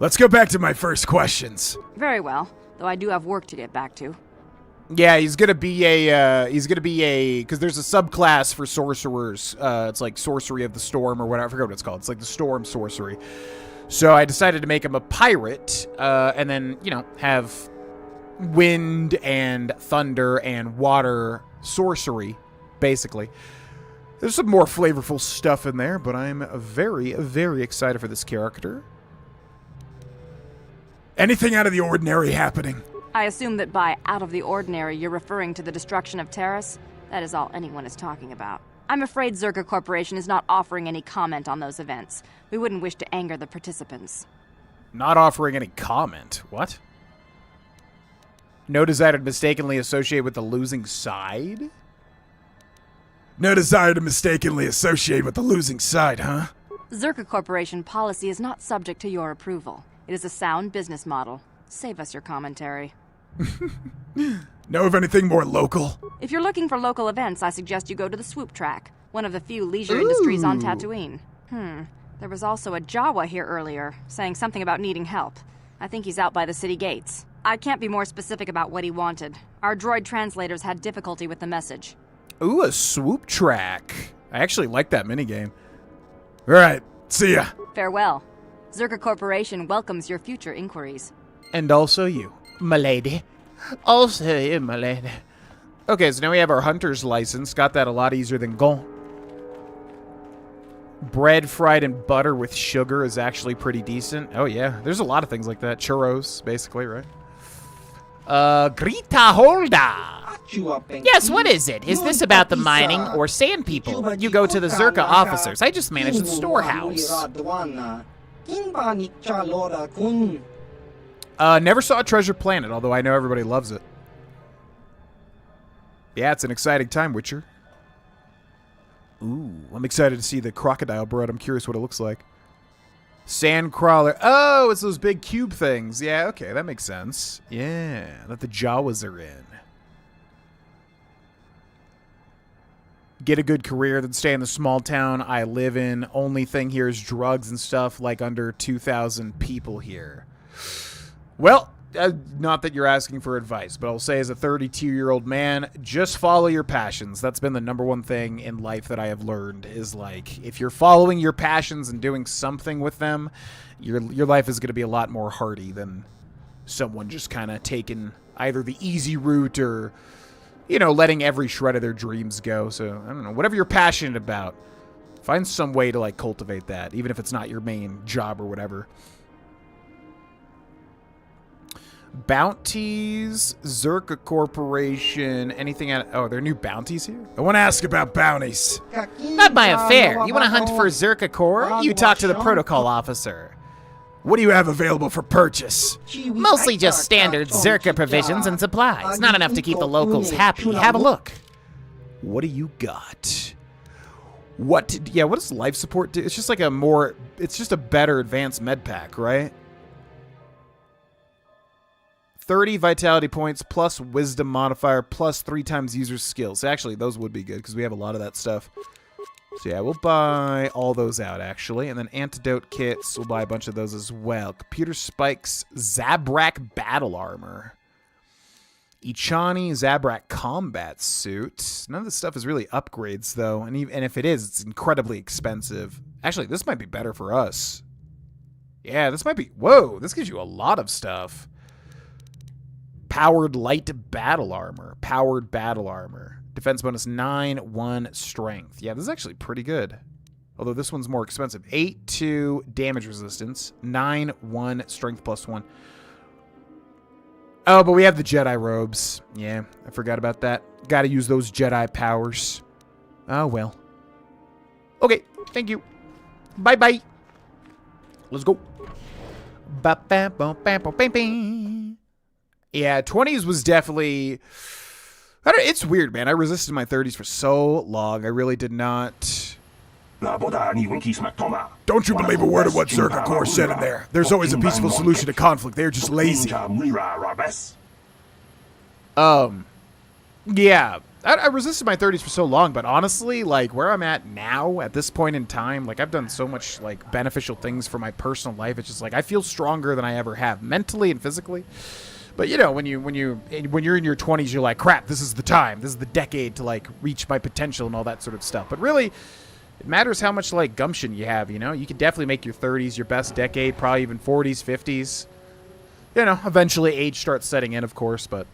Let's go back to my first questions. Very well, though I do have work to get back to. Yeah, he's gonna be because there's a subclass for sorcerers. It's like sorcery of the storm or whatever. I forget what it's called. It's like the storm sorcery. So I decided to make him a pirate, and then, you know, have wind and thunder and water sorcery basically. There's some more flavorful stuff in there, but I'm very, very excited for this character. Anything out of the ordinary happening? I assume that by out of the ordinary, you're referring to the destruction of Terrace? That is all anyone is talking about. I'm afraid Zerka Corporation is not offering any comment on those events. We wouldn't wish to anger the participants. Not offering any comment? What? No desire to mistakenly associate with the losing side? No desire to mistakenly associate with the losing side, huh? Zerka Corporation policy is not subject to your approval. It is a sound business model. Save us your commentary. Know of anything more local? If you're looking for local events, I suggest you go to the Swoop track, one of the few leisure industries on Tatooine. There was also a Jawa here earlier, saying something about needing help. I think he's out by the city gates. I can't be more specific about what he wanted. Our droid translators had difficulty with the message. Ooh, a Swoop track. I actually like that minigame. All right, see ya. Farewell. Zerka Corporation welcomes your future inquiries. And also you, m'lady. Also you, m'lady. Okay, so now we have our hunter's license. Got that a lot easier than Gon. Bread fried in butter with sugar is actually pretty decent. Oh, yeah. There's a lot of things like that. Churros, basically, right? Grita Holda. Yes, what is it? Is this about the mining or sand people? You go to the Zerka officers. I just manage the storehouse. Never saw Treasure Planet, although I know everybody loves it. Yeah, it's an exciting time, Witcher. Ooh, I'm excited to see the crocodile bread. I'm curious what it looks like. Sandcrawler. Oh, it's those big cube things. Yeah, okay, that makes sense. Yeah, that the Jawas are in. Get a good career, then stay in the small town I live in. Only thing here is drugs and stuff, like under 2,000 people here. Well, not that you're asking for advice, but I'll say as a 32-year-old man, just follow your passions. That's been the number one thing in life that I have learned is, like, if you're following your passions and doing something with them, your life is going to be a lot more hearty than someone just kind of taking either the easy route or, you know, letting every shred of their dreams go. So, I don't know, whatever you're passionate about, find some way to, like, cultivate that, even if it's not your main job or whatever. Bounties, Zerka Corporation, anything out... Oh, there are new bounties here? I want to ask about bounties. Not my affair. You want to hunt for Zerka Core? You talk to the protocol officer. What do you have available for purchase? Mostly just standard Zerka provisions and supplies. Not enough to keep the locals happy. Have a look. What do you got? What does life support do? It's just like it's just a better advanced med pack, right? 30 vitality points plus wisdom modifier plus 3 times user skills. Actually, those would be good because we have a lot of that stuff. So yeah, we'll buy all those out actually. And then antidote kits, we'll buy a bunch of those as well. Computer spikes, Zabrak battle armor. Ichani Zabrak combat suit. None of this stuff is really upgrades though. And if it is, it's incredibly expensive. Actually, this might be better for us. Yeah, this might be... Whoa, this gives you a lot of stuff. Powered light battle armor. Powered battle armor. Defense bonus 9, 1 strength. Yeah, this is actually pretty good. Although this one's more expensive. 8, 2 damage resistance. 9, 1 strength plus 1. Oh, but we have the Jedi robes. Yeah, I forgot about that. Gotta use those Jedi powers. Oh, well. Okay, thank you. Bye-bye. Let's go. Yeah, 20s was definitely... It's weird, man. I resisted my 30s for so long. I really did not... Don't you believe a word of what Zerka Core said in there? There's always a peaceful solution to conflict. They're just lazy. Yeah. I resisted my 30s for so long, but honestly, like, where I'm at now, at this point in time, like, I've done so much, like, beneficial things for my personal life. It's just, like, I feel stronger than I ever have, mentally and physically. But, you know, when you're in your 20s, you're like, crap, this is the time. This is the decade to, like, reach my potential and all that sort of stuff. But really, it matters how much, like, gumption you have, you know? You can definitely make your 30s your best decade, probably even 40s, 50s. You know, eventually age starts setting in, of course, but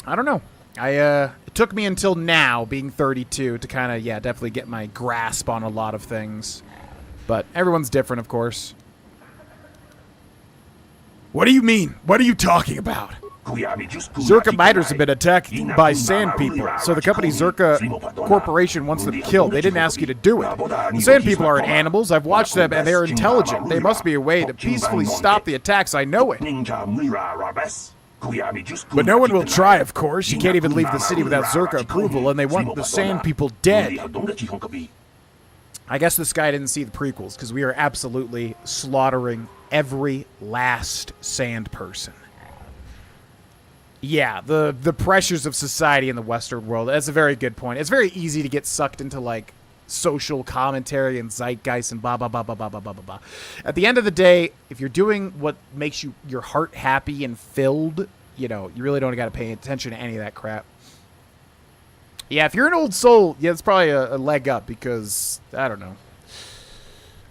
I don't know. It took me until now, being 32, to kind of, yeah, definitely get my grasp on a lot of things. But everyone's different, of course. What do you mean? What are you talking about? Zerka miners have been attacked by sand people, so the company Zerka Corporation wants them killed. They didn't ask you to do it. The sand people aren't animals. I've watched them, and they're intelligent. There must be a way to peacefully stop the attacks. I know it. But no one will try, of course. You can't even leave the city without Zerka approval, and they want the sand people dead. I guess this guy didn't see the prequels, because we are absolutely slaughtering every last sand person. Yeah, the pressures of society in the Western world, that's a very good point. It's very easy to get sucked into, like, social commentary and zeitgeist and blah, blah, blah, blah, blah, blah, blah, blah, blah. At the end of the day, if you're doing what makes your heart happy and filled, you know, you really don't got to pay attention to any of that crap. Yeah, if you're an old soul, yeah, it's probably a leg up because, I don't know.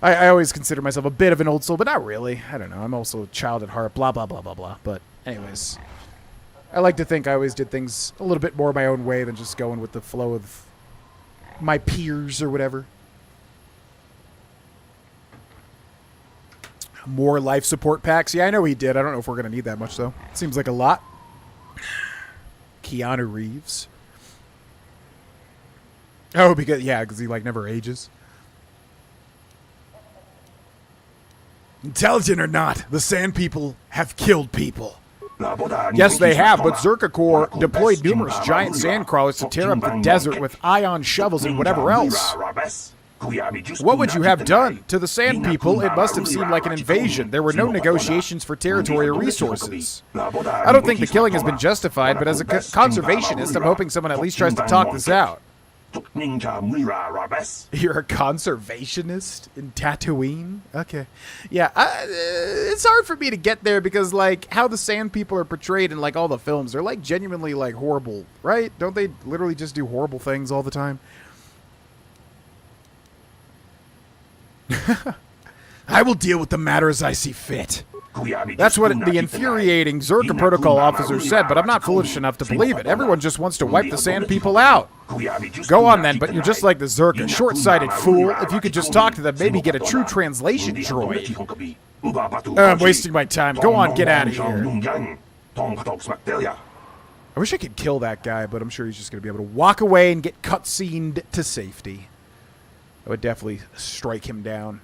I always consider myself a bit of an old soul, but not really. I don't know. I'm also a child at heart, blah, blah, blah, blah, blah. But anyways, I like to think I always did things a little bit more my own way than just going with the flow of my peers or whatever. More life support packs. Yeah, I know he did. I don't know if we're going to need that much, though. Seems like a lot. Keanu Reeves. Oh, because he, like, never ages. Intelligent or not, the Sand People have killed people. Yes, they have, but Zerka Corps deployed numerous giant sand crawlers to tear up the desert with ion shovels and whatever else. What would you have done? To the Sand People, it must have seemed like an invasion. There were no negotiations for territory or resources. I don't think the killing has been justified, but as a conservationist, I'm hoping someone at least tries to talk this out. You're a conservationist in Tatooine? Okay. Yeah, it's hard for me to get there because, like, how the Sand People are portrayed in, like, all the films, they're, like, genuinely, like, horrible, right? Don't they literally just do horrible things all the time? I will deal with the matter as I see fit. That's what the infuriating Zerka Protocol officer said, but I'm not foolish enough to believe it. Everyone just wants to wipe the Sand People out. Go on then, but you're just like the Zerka, short-sighted fool. If you could just talk to them, maybe get a true translation droid. I'm wasting my time. Go on, get out of here. I wish I could kill that guy, but I'm sure he's just going to be able to walk away and get cutscened to safety. I would definitely strike him down.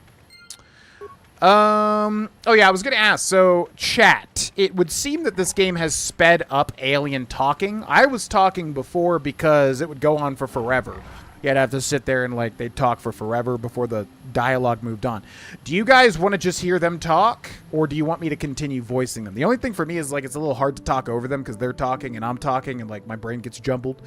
Oh yeah, I was going to ask, so chat, it would seem that this game has sped up alien talking. I was talking before because it would go on for forever. You'd have to sit there and, like, they'd talk for forever before the dialogue moved on. Do you guys want to just hear them talk, or do you want me to continue voicing them? The only thing for me is, like, it's a little hard to talk over them because they're talking and I'm talking and, like, my brain gets jumbled.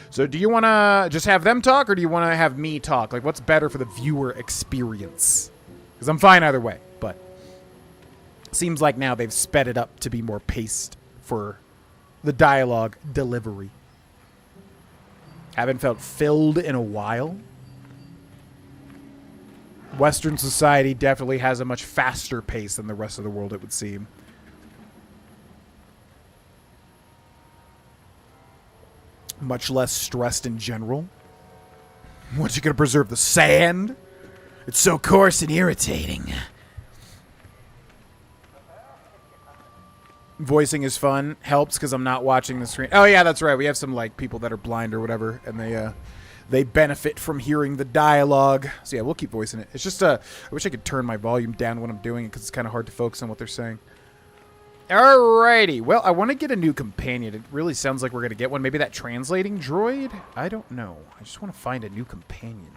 So do you want to just have them talk, or do you want to have me talk? Like, what's better for the viewer experience? Because I'm fine either way, but seems like now they've sped it up to be more paced for the dialogue delivery. Haven't felt filled in a while. Western society definitely has a much faster pace than the rest of the world, it would seem. Much less stressed in general. What, you gonna preserve the sand? It's so coarse and irritating. Voicing is fun. Helps because I'm not watching the screen. Oh, yeah, that's right. We have some, like, people that are blind or whatever, and they benefit from hearing the dialogue. So, yeah, we'll keep voicing it. It's just, I wish I could turn my volume down when I'm doing it because it's kind of hard to focus on what they're saying. Alrighty. Well, I want to get a new companion. It really sounds like we're going to get one. Maybe that translating droid? I don't know. I just want to find a new companion.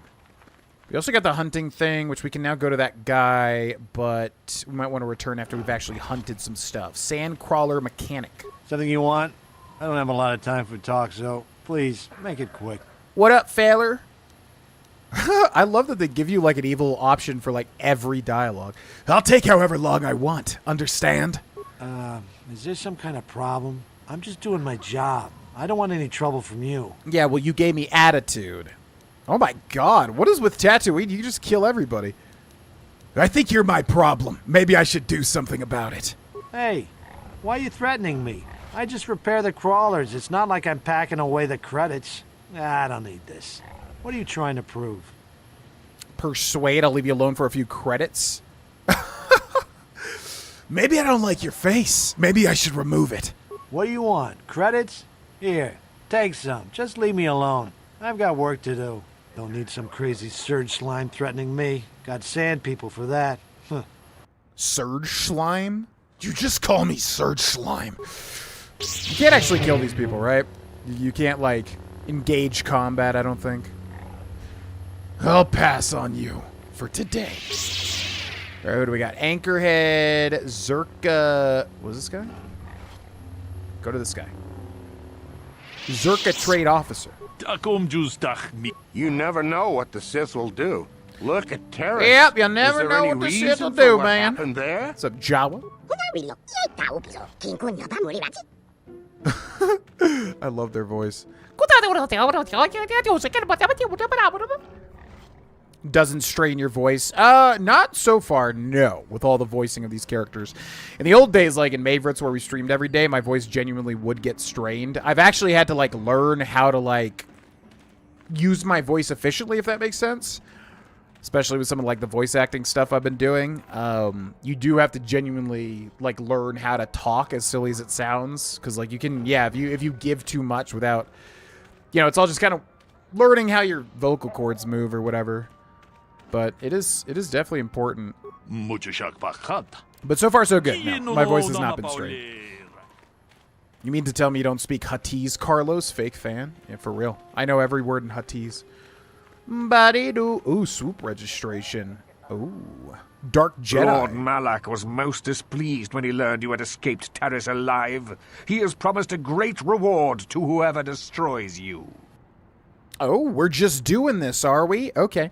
We also got the hunting thing, which we can now go to that guy, but we might want to return after we've actually hunted some stuff. Sandcrawler mechanic. Something you want? I don't have a lot of time for talk, so please, make it quick. What up, Failer? I love that they give you, like, an evil option for, like, every dialogue. I'll take however long I want. Understand? Is there some kind of problem? I'm just doing my job. I don't want any trouble from you. Yeah, well, you gave me attitude. Oh my god, what is with Tatooine? You just kill everybody. I think you're my problem. Maybe I should do something about it. Hey, why are you threatening me? I just repair the crawlers. It's not like I'm packing away the credits. I don't need this. What are you trying to prove? Persuade, I'll leave you alone for a few credits. Maybe I don't like your face. Maybe I should remove it. What do you want? Credits? Here, take some. Just leave me alone. I've got work to do. Don't need some crazy surge slime threatening me. Got sand people for that. Huh. Surge slime? You just call me Surge Slime. You can't actually kill these people, right? You can't, like, engage combat, I don't think. I'll pass on you for today. All right, what do we got? Anchorhead, Zerka... What is this guy? Go to this guy. Zerka Trade Officer. You never know what the Sith will do. Look at Terrace. Yep, you never know what the Sith will do, man. Happened there? What's up, Jawa? I love their voice. Doesn't strain your voice. Not so far, no, with all the voicing of these characters. In the old days, like in Maverick's where we streamed every day, my voice genuinely would get strained. I've actually had to, like, learn how to, like, use my voice efficiently, if that makes sense. Especially with some of, like, the voice acting stuff I've been doing. You do have to genuinely, like, learn how to talk, as silly as it sounds. Because, like, you can, yeah, if you give too much without, you know, it's all just kind of learning how your vocal cords move or whatever. But it is definitely important. But so far, so good. No, my voice has not been strained. You mean to tell me you don't speak Huttese, Carlos? Fake fan? Yeah, for real. I know every word in Huttese. Ooh, swoop registration. Ooh. Dark Jedi. Lord Malak was most displeased when he learned you had escaped Taris alive. He has promised a great reward to whoever destroys you. Oh, we're just doing this, are we? Okay.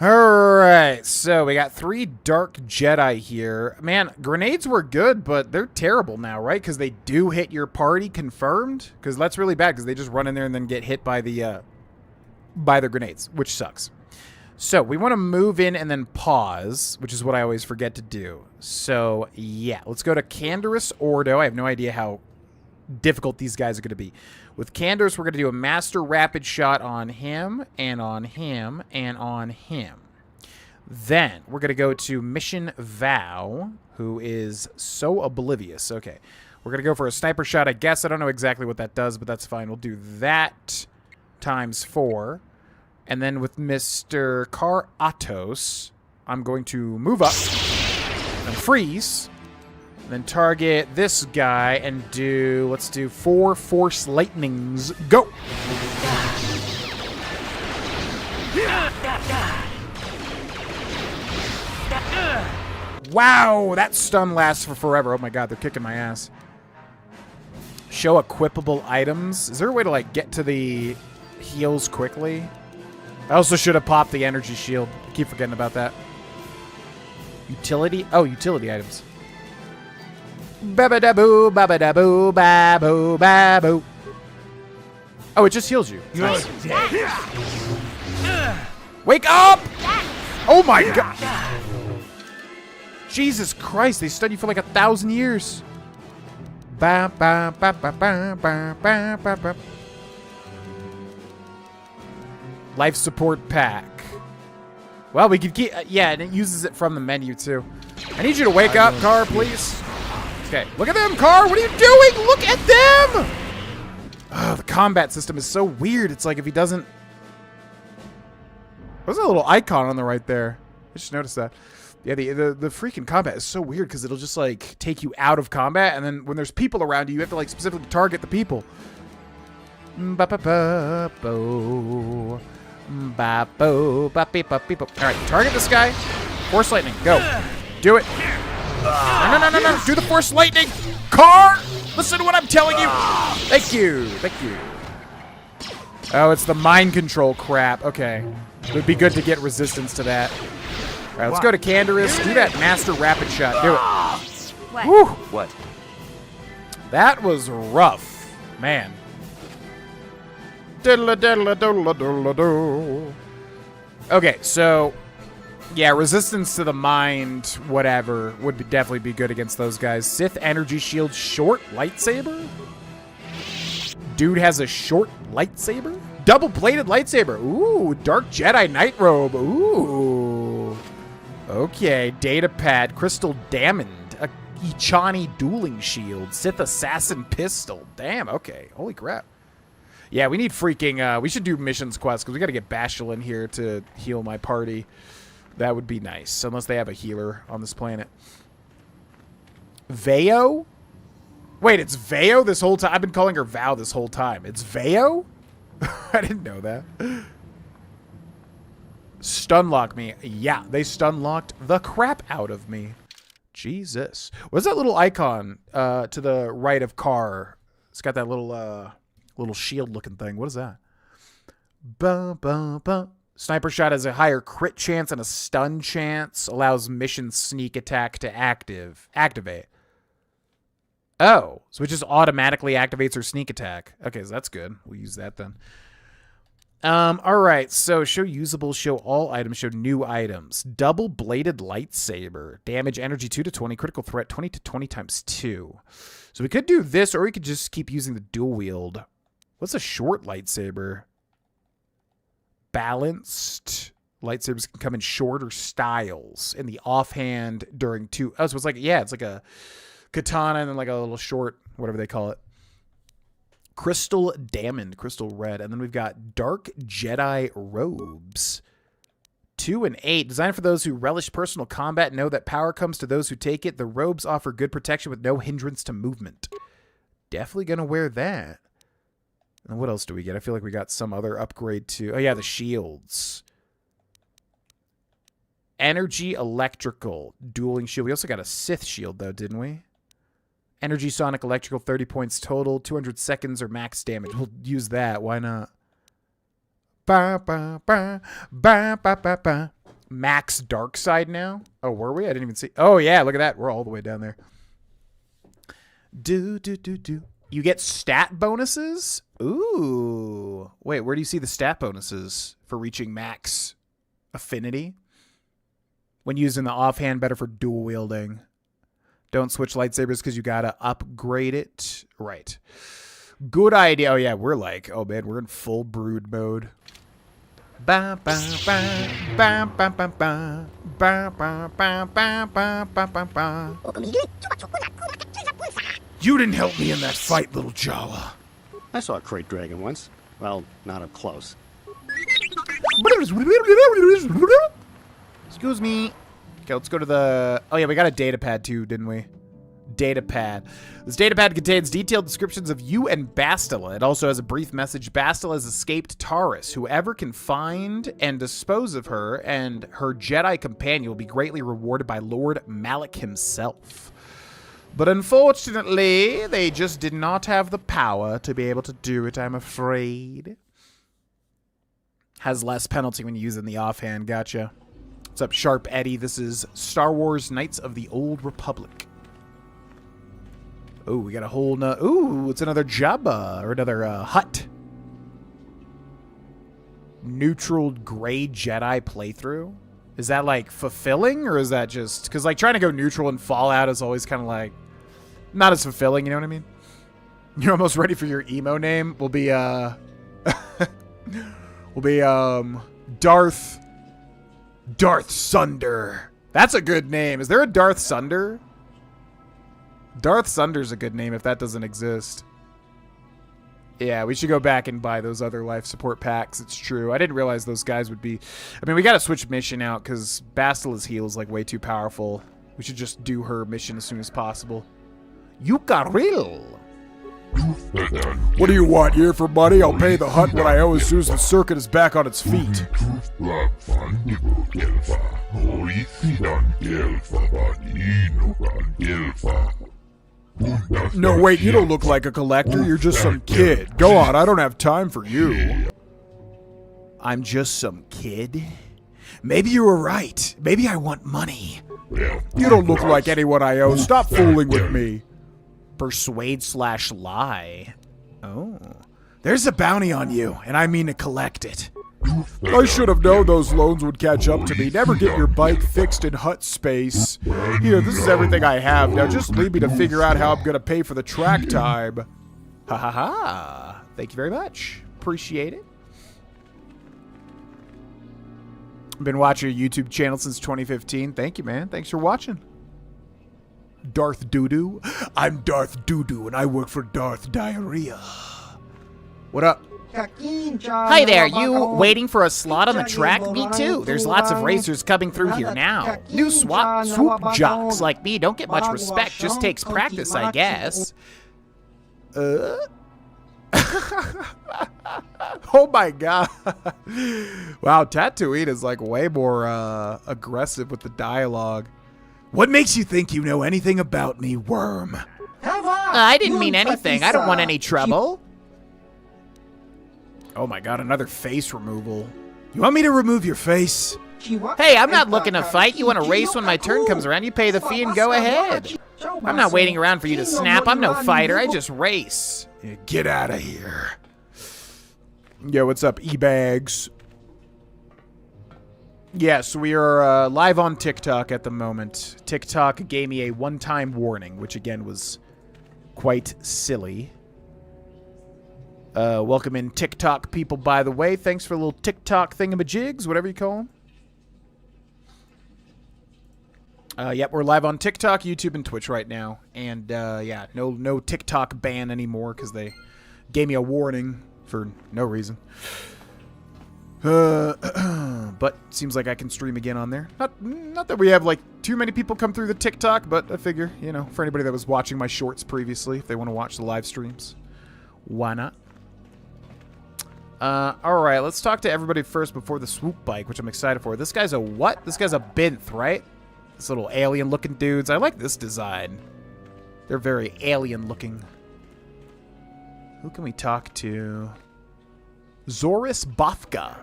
Alright, so we got 3 Dark Jedi here. Man, grenades were good, but they're terrible now, right? Because they do hit your party confirmed? Because that's really bad, because they just run in there and then get hit by the grenades, which sucks. So we want to move in and then pause, which is what I always forget to do. So, yeah, let's go to Canderous Ordo. I have no idea how difficult these guys are going to be. With Canderous, we're going to do a Master Rapid Shot on him, and on him, and on him. Then, we're going to go to Mission Vow, who is so oblivious. Okay, we're going to go for a Sniper Shot, I guess. I don't know exactly what that does, but that's fine. We'll do that times 4. And then with Mr. Car Atos, I'm going to move up and freeze. Then target this guy and let's do 4 Force Lightnings. Go! Wow, that stun lasts for forever. Oh my god, they're kicking my ass. Show equipable items. Is there a way to, like, get to the heals quickly? I also should have popped the energy shield. I keep forgetting about that. Utility? Oh, utility items. Ba-ba-da-boo, ba-ba-da-boo, ba-boo, ba-boo. Oh, it just heals you. You're dead. Wake up! Oh my god! Jesus Christ, they stun you for like 1,000 years. Ba ba ba ba ba ba ba ba ba. Life support pack. Well, we could keep. Yeah, and it uses it from the menu too. I need you to wake up, Car, please. Okay, look at them, Car. What are you doing? Look at them! Oh, the combat system is so weird. It's like if he doesn't... There's a little icon on the right there. I just noticed that. Yeah, the freaking combat is so weird because it'll just, like, take you out of combat, and then when there's people around you, you have to, like, specifically target the people. Ba-ba-ba-bo. Ba-bo. Ba-beep-ba-beep-bo. All right, target this guy. Force Lightning, go. Do it. No. Do the Force Lightning. Car, listen to what I'm telling you. Thank you. Oh, it's the mind control crap. Okay. It would be good to get resistance to that. All right, let's go to Canderous. Do that Master Rapid Shot. Do it. What? Woo. What? That was rough. Man. Diddle-a-diddle-a-diddle-a-diddle-a-do. Okay, so Yeah, resistance to the mind, whatever, would definitely be good against those guys. Sith energy shield, short lightsaber? Dude has a short lightsaber? Double-bladed lightsaber. Ooh, dark Jedi night robe. Ooh. Okay, data pad, crystal diamond, a Ichani dueling shield, Sith assassin pistol. Damn, okay. Holy crap. Yeah, we need freaking, we should do missions quests, because we got to get Bashal in here to heal my party. That would be nice, unless they have a healer on this planet. Veo? Wait, it's Veo this whole time? I've been calling her Val this whole time. It's Veo? I didn't know that. Stunlock me. Yeah, they stunlocked the crap out of me. Jesus. What's that little icon to the right of Car? It's got that little shield-looking thing. What is that? Sniper shot has a higher crit chance and a stun chance. Allows mission sneak attack to activate. Oh, so it just automatically activates her sneak attack. Okay, so that's good. We'll use that then. All right, so show usable, show all items, show new items. Double-bladed lightsaber. Damage energy 2 to 20, critical threat 20 to 20 times 2. So we could do this, or we could just keep using the dual wield. What's a short lightsaber? Balanced. Lightsabers can come in shorter styles. In the offhand during two. Oh, so it's like, yeah, it's like a katana and then like a little short, whatever they call it. Crystal diamond, crystal red. And then we've got dark Jedi robes. 2 and 8. Designed for those who relish personal combat, know that power comes to those who take it. The robes offer good protection with no hindrance to movement. Definitely going to wear that. And what else do we get? I feel like we got some other upgrade too. Oh, yeah, the shields. Energy electrical. Dueling shield. We also got a Sith shield, though, didn't we? Energy sonic electrical, 30 points total. 200 seconds or max damage. We'll use that. Why not? Ba, ba, ba, ba, ba, ba, ba. Max dark side now? Oh, were we? I didn't even see. Oh, yeah, look at that. We're all the way down there. Do. You get stat bonuses? Ooh. Wait, where do you see the stat bonuses for reaching max affinity? When used in the offhand, better for dual wielding. Don't switch lightsabers because you gotta upgrade it. Right. Good idea. Oh, yeah, we're like, oh, man, we're in full brood mode. Ba, ba, ba, ba, ba, ba, ba, ba, ba, ba, ba, ba, ba, ba. You didn't help me in that fight, little Jawa. I saw a crate dragon once. Well, not up close. Excuse me. Okay, let's go to the... Oh, yeah, we got a data pad, too, didn't we? Data pad. This data pad contains detailed descriptions of you and Bastila. It also has a brief message. Bastila has escaped Taurus. Whoever can find and dispose of her and her Jedi companion will be greatly rewarded by Lord Malik himself. But unfortunately, they just did not have the power to be able to do it, I'm afraid. Has less penalty when you use it in the offhand. Gotcha. What's up, Sharp Eddie? This is Star Wars Knights of the Old Republic. Oh, we got a whole... Ooh, it's another Jabba, or another Hut. Neutral gray Jedi playthrough? Is that, like, fulfilling, or is that just... Because, like, trying to go neutral in Fallout is always kind of, like, not as fulfilling, you know what I mean? You're almost ready for your emo name. Will be, Darth Sunder. That's a good name. Is there a Darth Sunder? Darth Sunder's a good name if that doesn't exist. Yeah, we should go back and buy those other life support packs. It's true. I didn't realize those guys would be... I mean, we got to switch mission out because Bastila's heal is, like, way too powerful. We should just do her mission as soon as possible. Yukaril. What do you want here for money? I'll pay the Hut what I owe as soon as the circuit is back on its feet. No, wait, you don't look like a collector. You're just some kid. Go on, I don't have time for you. I'm just some kid? Maybe you were right. Maybe I want money. You don't look like anyone I owe. Stop fooling with me. Persuade/lie. Oh. There's a bounty on you, and I mean to collect it. I should have known those loans would catch up to me. Never get your bike fixed in hut space. Here, this is everything I have. Now just leave me to figure out how I'm going to pay for the track time. Ha ha ha. Thank you very much. Appreciate it. Been watching your YouTube channel since 2015. Thank you, man. Thanks for watching. Darth Doodoo. I'm Darth Doodoo, and I work for Darth Diarrhea. What up? Hi there, you waiting for a slot on the track? Me too. There's lots of racers coming through here now. New swoop jocks like me don't get much respect, just takes practice, I guess. Oh my god. Wow, Tatooine is like way more aggressive with the dialogue. What makes you think you know anything about me, worm? I didn't mean anything. I don't want any trouble. Oh my god, another face removal. You want me to remove your face? Hey, I'm not looking to fight. You want to race when my turn comes around, you pay the fee and go ahead. I'm not waiting around for you to snap. I'm no fighter. I just race. Yeah, get out of here. Yo, what's up, E-Bags? Yes, we are live on TikTok at the moment. TikTok gave me a one-time warning, which again was quite silly. Welcome in TikTok people, by the way. Thanks for a little TikTok thingamajigs, whatever you call them. Yep, we're live on TikTok, YouTube, and Twitch right now. And, yeah, no TikTok ban anymore because they gave me a warning for no reason. But seems like I can stream again on there. Not that we have, like, too many people come through the TikTok, but I figure, you know, for anybody that was watching my shorts previously, if they want to watch the live streams, why not? Alright, let's talk to everybody first before the swoop bike, which I'm excited for. This guy's a what? This guy's a binth, right? This little alien-looking dudes. I like this design. They're very alien-looking. Who can we talk to? Zoris Bothka.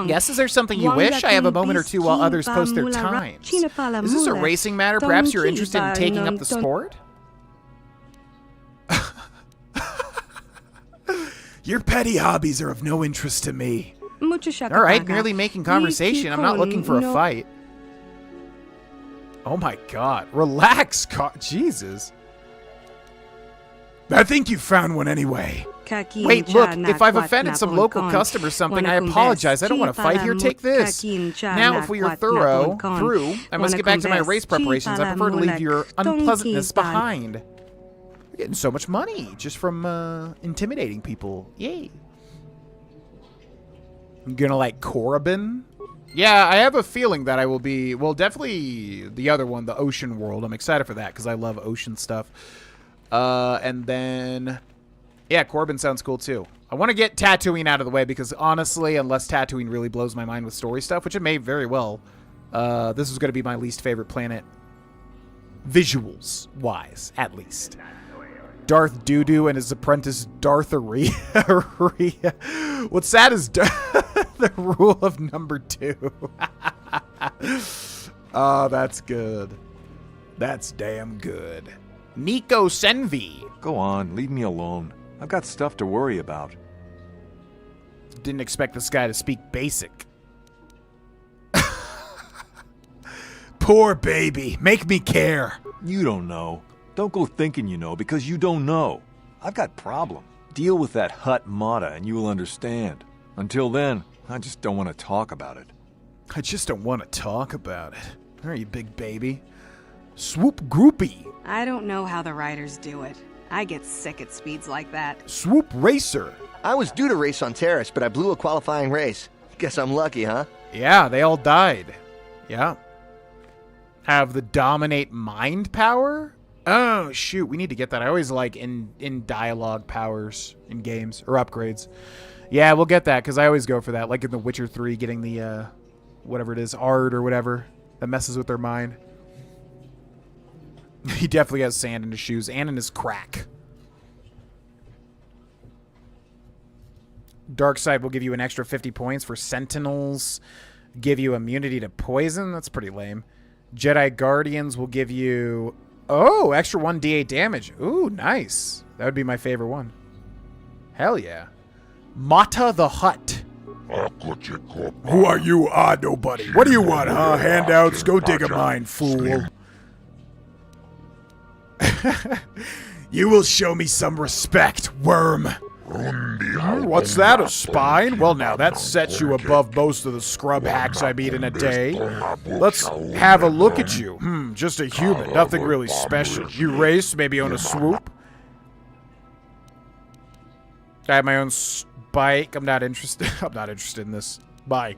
Yes, is there something you wish? I have a moment or two while others post their times. Is this a racing matter? Perhaps you're interested in taking up the sport? Your petty hobbies are of no interest to me. Alright, merely making conversation. I'm not looking for a fight. Oh my god. Relax, Jesus. I think you found one anyway. Wait, look, if I've offended some local customer or something, I apologize. I don't want to fight here. Take this. Now, if we are through, I must get back to my race preparations. I prefer to leave your unpleasantness behind. We're getting so much money just from intimidating people. Yay. I'm gonna like Korriban. Yeah, I have a feeling that I will be, well, definitely the other one, the ocean world. I'm excited for that because I love ocean stuff. And then, yeah, Korriban sounds cool too. I want to get Tatooine out of the way because honestly, unless Tatooine really blows my mind with story stuff, which it may very well, this is going to be my least favorite planet, visuals-wise, at least. Darth Doodoo and his apprentice Darth Aria. What's sad is the rule of number 2. Oh, that's good. That's damn good. Nico Senvi. Go on, leave me alone. I've got stuff to worry about. Didn't expect this guy to speak basic. Poor baby. Make me care. You don't know. Don't go thinking you know, because you don't know. I've got problem. Deal with that Hutt Mata and you will understand. Until then, I just don't want to talk about it. I just don't want to talk about it. All right, you big baby. Swoop groupie. I don't know how the riders do it. I get sick at speeds like that. Swoop racer. I was due to race on Terrace, but I blew a qualifying race. Guess I'm lucky, huh? Yeah, they all died. Yeah. Have the dominate mind power? Oh, shoot. We need to get that. I always like in dialogue powers in games or upgrades. Yeah, we'll get that because I always go for that. Like in The Witcher 3, getting the, whatever it is, Ard or whatever that messes with their mind. He definitely has sand in his shoes and in his crack. Darkseid will give you an extra 50 points for Sentinels. Give you immunity to poison. That's pretty lame. Jedi Guardians will give you... Oh, extra 1d8 damage. Ooh, nice. That would be my favorite one. Hell yeah. Mata the Hutt. Who are you? Ah, nobody. What do you want, huh? Handouts? Go dig a mine, fool. You will show me some respect, worm. What's that, a spine? Well, now, that sets you above most of the scrub hacks I meet in a day. Let's have a look at you. Just a human, nothing really special. You race, maybe own a swoop? I have my own bike. I'm not interested. I'm not interested in this. Bye.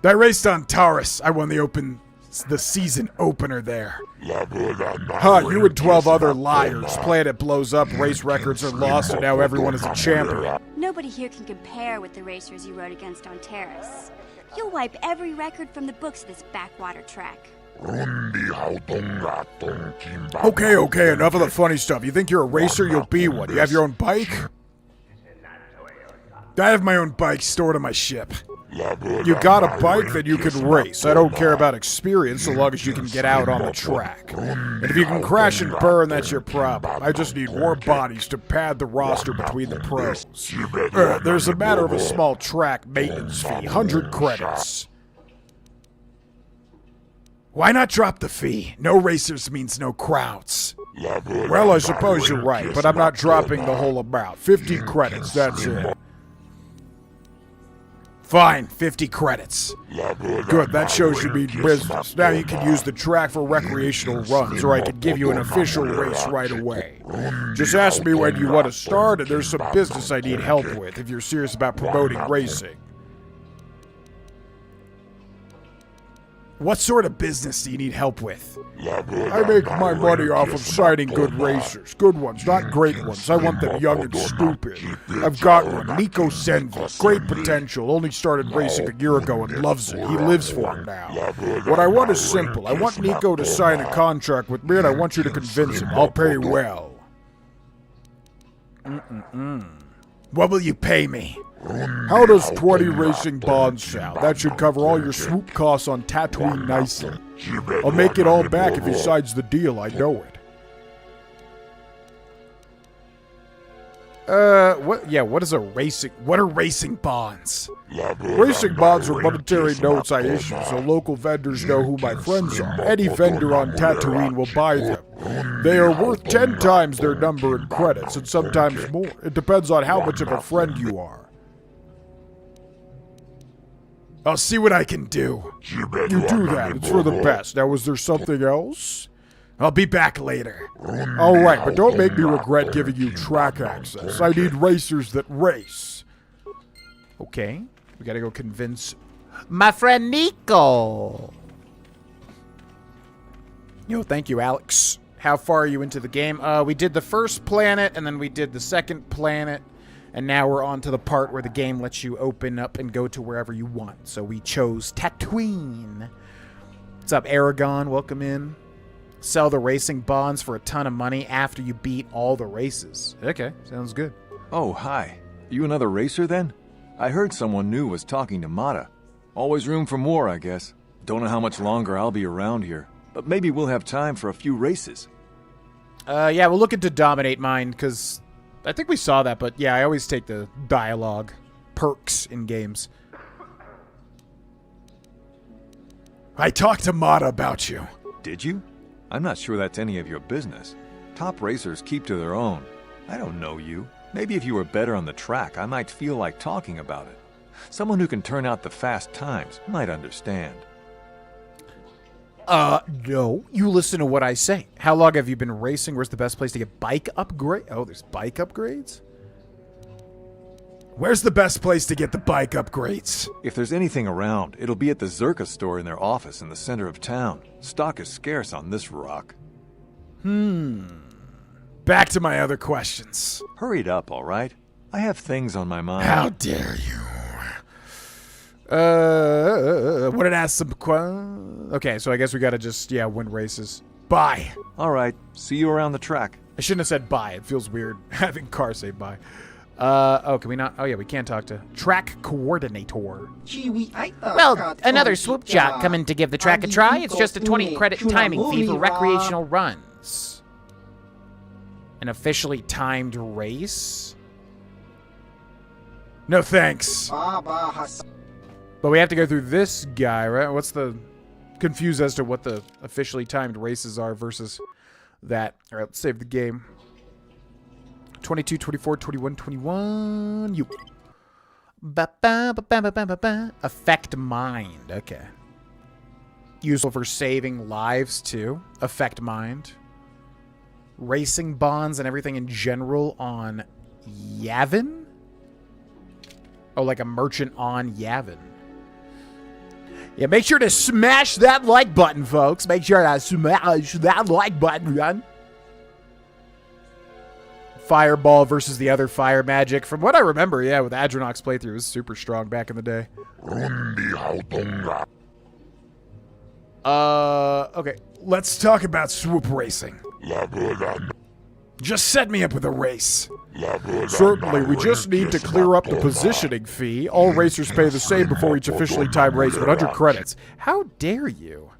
I raced on Taurus. I won the season opener there. Huh, you and 12 other liars. Planet blows up, race records are lost, and now everyone is a champion. Nobody here can compare with the racers you rode against on Terrace. You'll wipe every record from the books of this backwater track. Okay, enough of the funny stuff. You think you're a racer, you'll be one. You have your own bike? I have my own bike stored on my ship. You got a bike, then you can race. I don't care about experience so long as you can get out on the track. And if you can crash and burn, that's your problem. I just need more bodies to pad the roster between the pros. There's a matter of a small track maintenance fee, 100 credits. Why not drop the fee? No racers means no crowds. Well, I suppose you're right, but I'm not dropping the whole amount. 50 credits, that's it. Fine, 50 credits. Good, that shows you mean business. Now you can use the track for recreational runs, or I can give you an official race right away. Just ask me when you want to start, and there's some business I need help with if you're serious about promoting racing. What sort of business do you need help with? I make my money off of signing good racers. Good ones, not great ones. I want them young and stupid. I've got one, Nico Senvi. Great potential. Only started racing a year ago and loves it. He lives for it now. What I want is simple. I want Nico to sign a contract with me, and I want you to convince him. I'll pay well. What will you pay me? How does 20 racing bonds sound? That should cover all your swoop costs on Tatooine nicely. I'll make it all back if he signs the deal, I know it. What are racing bonds? Racing bonds are monetary notes I issue so local vendors know who my friends are. Any vendor on Tatooine will buy them. They are worth 10 times their number in credits, and sometimes more. It depends on how much of a friend you are. I'll see what I can do. You do that. It's for the best. Now, was there something else? I'll be back later. All right, but don't make me regret giving you track access. I need racers that race. Okay. We gotta go convince my friend Nico. Yo, thank you, Alex. How far are you into the game? We did the first planet, and then we did the second planet. And now we're on to the part where the game lets you open up and go to wherever you want. So we chose Tatooine. What's up, Aragon? Welcome in. Sell the racing bonds for a ton of money after you beat all the races. Okay, sounds good. Oh, hi. You another racer, then? I heard someone new was talking to Mata. Always room for more, I guess. Don't know how much longer I'll be around here, but maybe we'll have time for a few races. Yeah, we're looking to dominate mine, because I think we saw that, but yeah, I always take the dialogue perks in games. I talked to Mata about you. Did you? I'm not sure that's any of your business. Top racers keep to their own. I don't know you. Maybe if you were better on the track, I might feel like talking about it. Someone who can turn out the fast times might understand. No. You listen to what I say. How long have you been racing? Where's the best place to get bike upgrade? Oh, there's bike upgrades? Where's the best place to get the bike upgrades? If there's anything around, it'll be at the Zerka store in their office in the center of town. Stock is scarce on this rock. Back to my other questions. Hurry it up, all right? I have things on my mind. How dare you? Wanted to ask some okay, so I guess we gotta just, win races. Bye. All right, see you around the track. I shouldn't have said bye. It feels weird having cars say bye. Can we not? Oh, yeah, we can't talk to track coordinator. Well, another swoop jock coming to give the track a try. It's just a 20 credit timing fee for recreational runs. An officially timed race? No thanks. But we have to go through this guy, right? What's the... Confused as to what the officially timed races are versus that. All right, let's save the game. 22, 24, 21, 21. You. Affect mind. Okay. Useful for saving lives, too. Affect mind. Racing bonds and everything in general on Yavin? Oh, like a merchant on Yavin. Yeah, make sure to smash that like button, folks. Make sure to smash that like button. Fireball versus the other fire magic. From what I remember, yeah, with Adronach's playthrough, it was super strong back in the day. Okay. Let's talk about Swoop racing. Just set me up with a race. Certainly, we just need to clear up the positioning fee. All racers pay the same before each officially timed race, 100 credits. How dare you?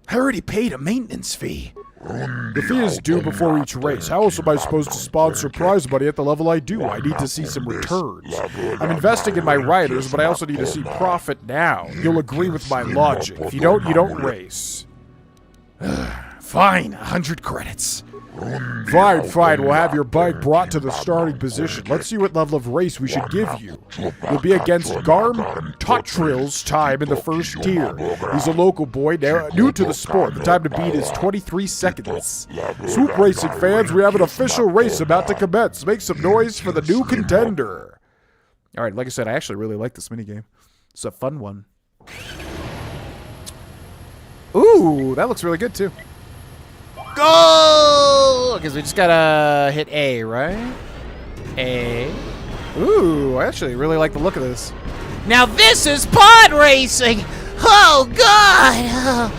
I already paid a maintenance fee. The fee is due before each race. How else am I supposed to sponsor prize money at the level I do? I need to see some returns. I'm investing in my riders, but I also need to see profit now. You'll agree with my logic. If you don't race. Fine, 100 credits. Fine, we'll have your bike brought to the starting position. Let's see what level of race we should give you. You'll be against Garm Totrill's time in the first tier. He's a local boy, new to the sport. The time to beat is 23 seconds. Swoop Racing fans, we have an official race about to commence. Make some noise for the new contender. Alright, like I said, I actually really like this minigame. It's a fun one. Ooh, that looks really good too. Go! Because we just gotta hit A, right? A. Ooh, I actually really like the look of this. Now this is pod racing! Oh, God!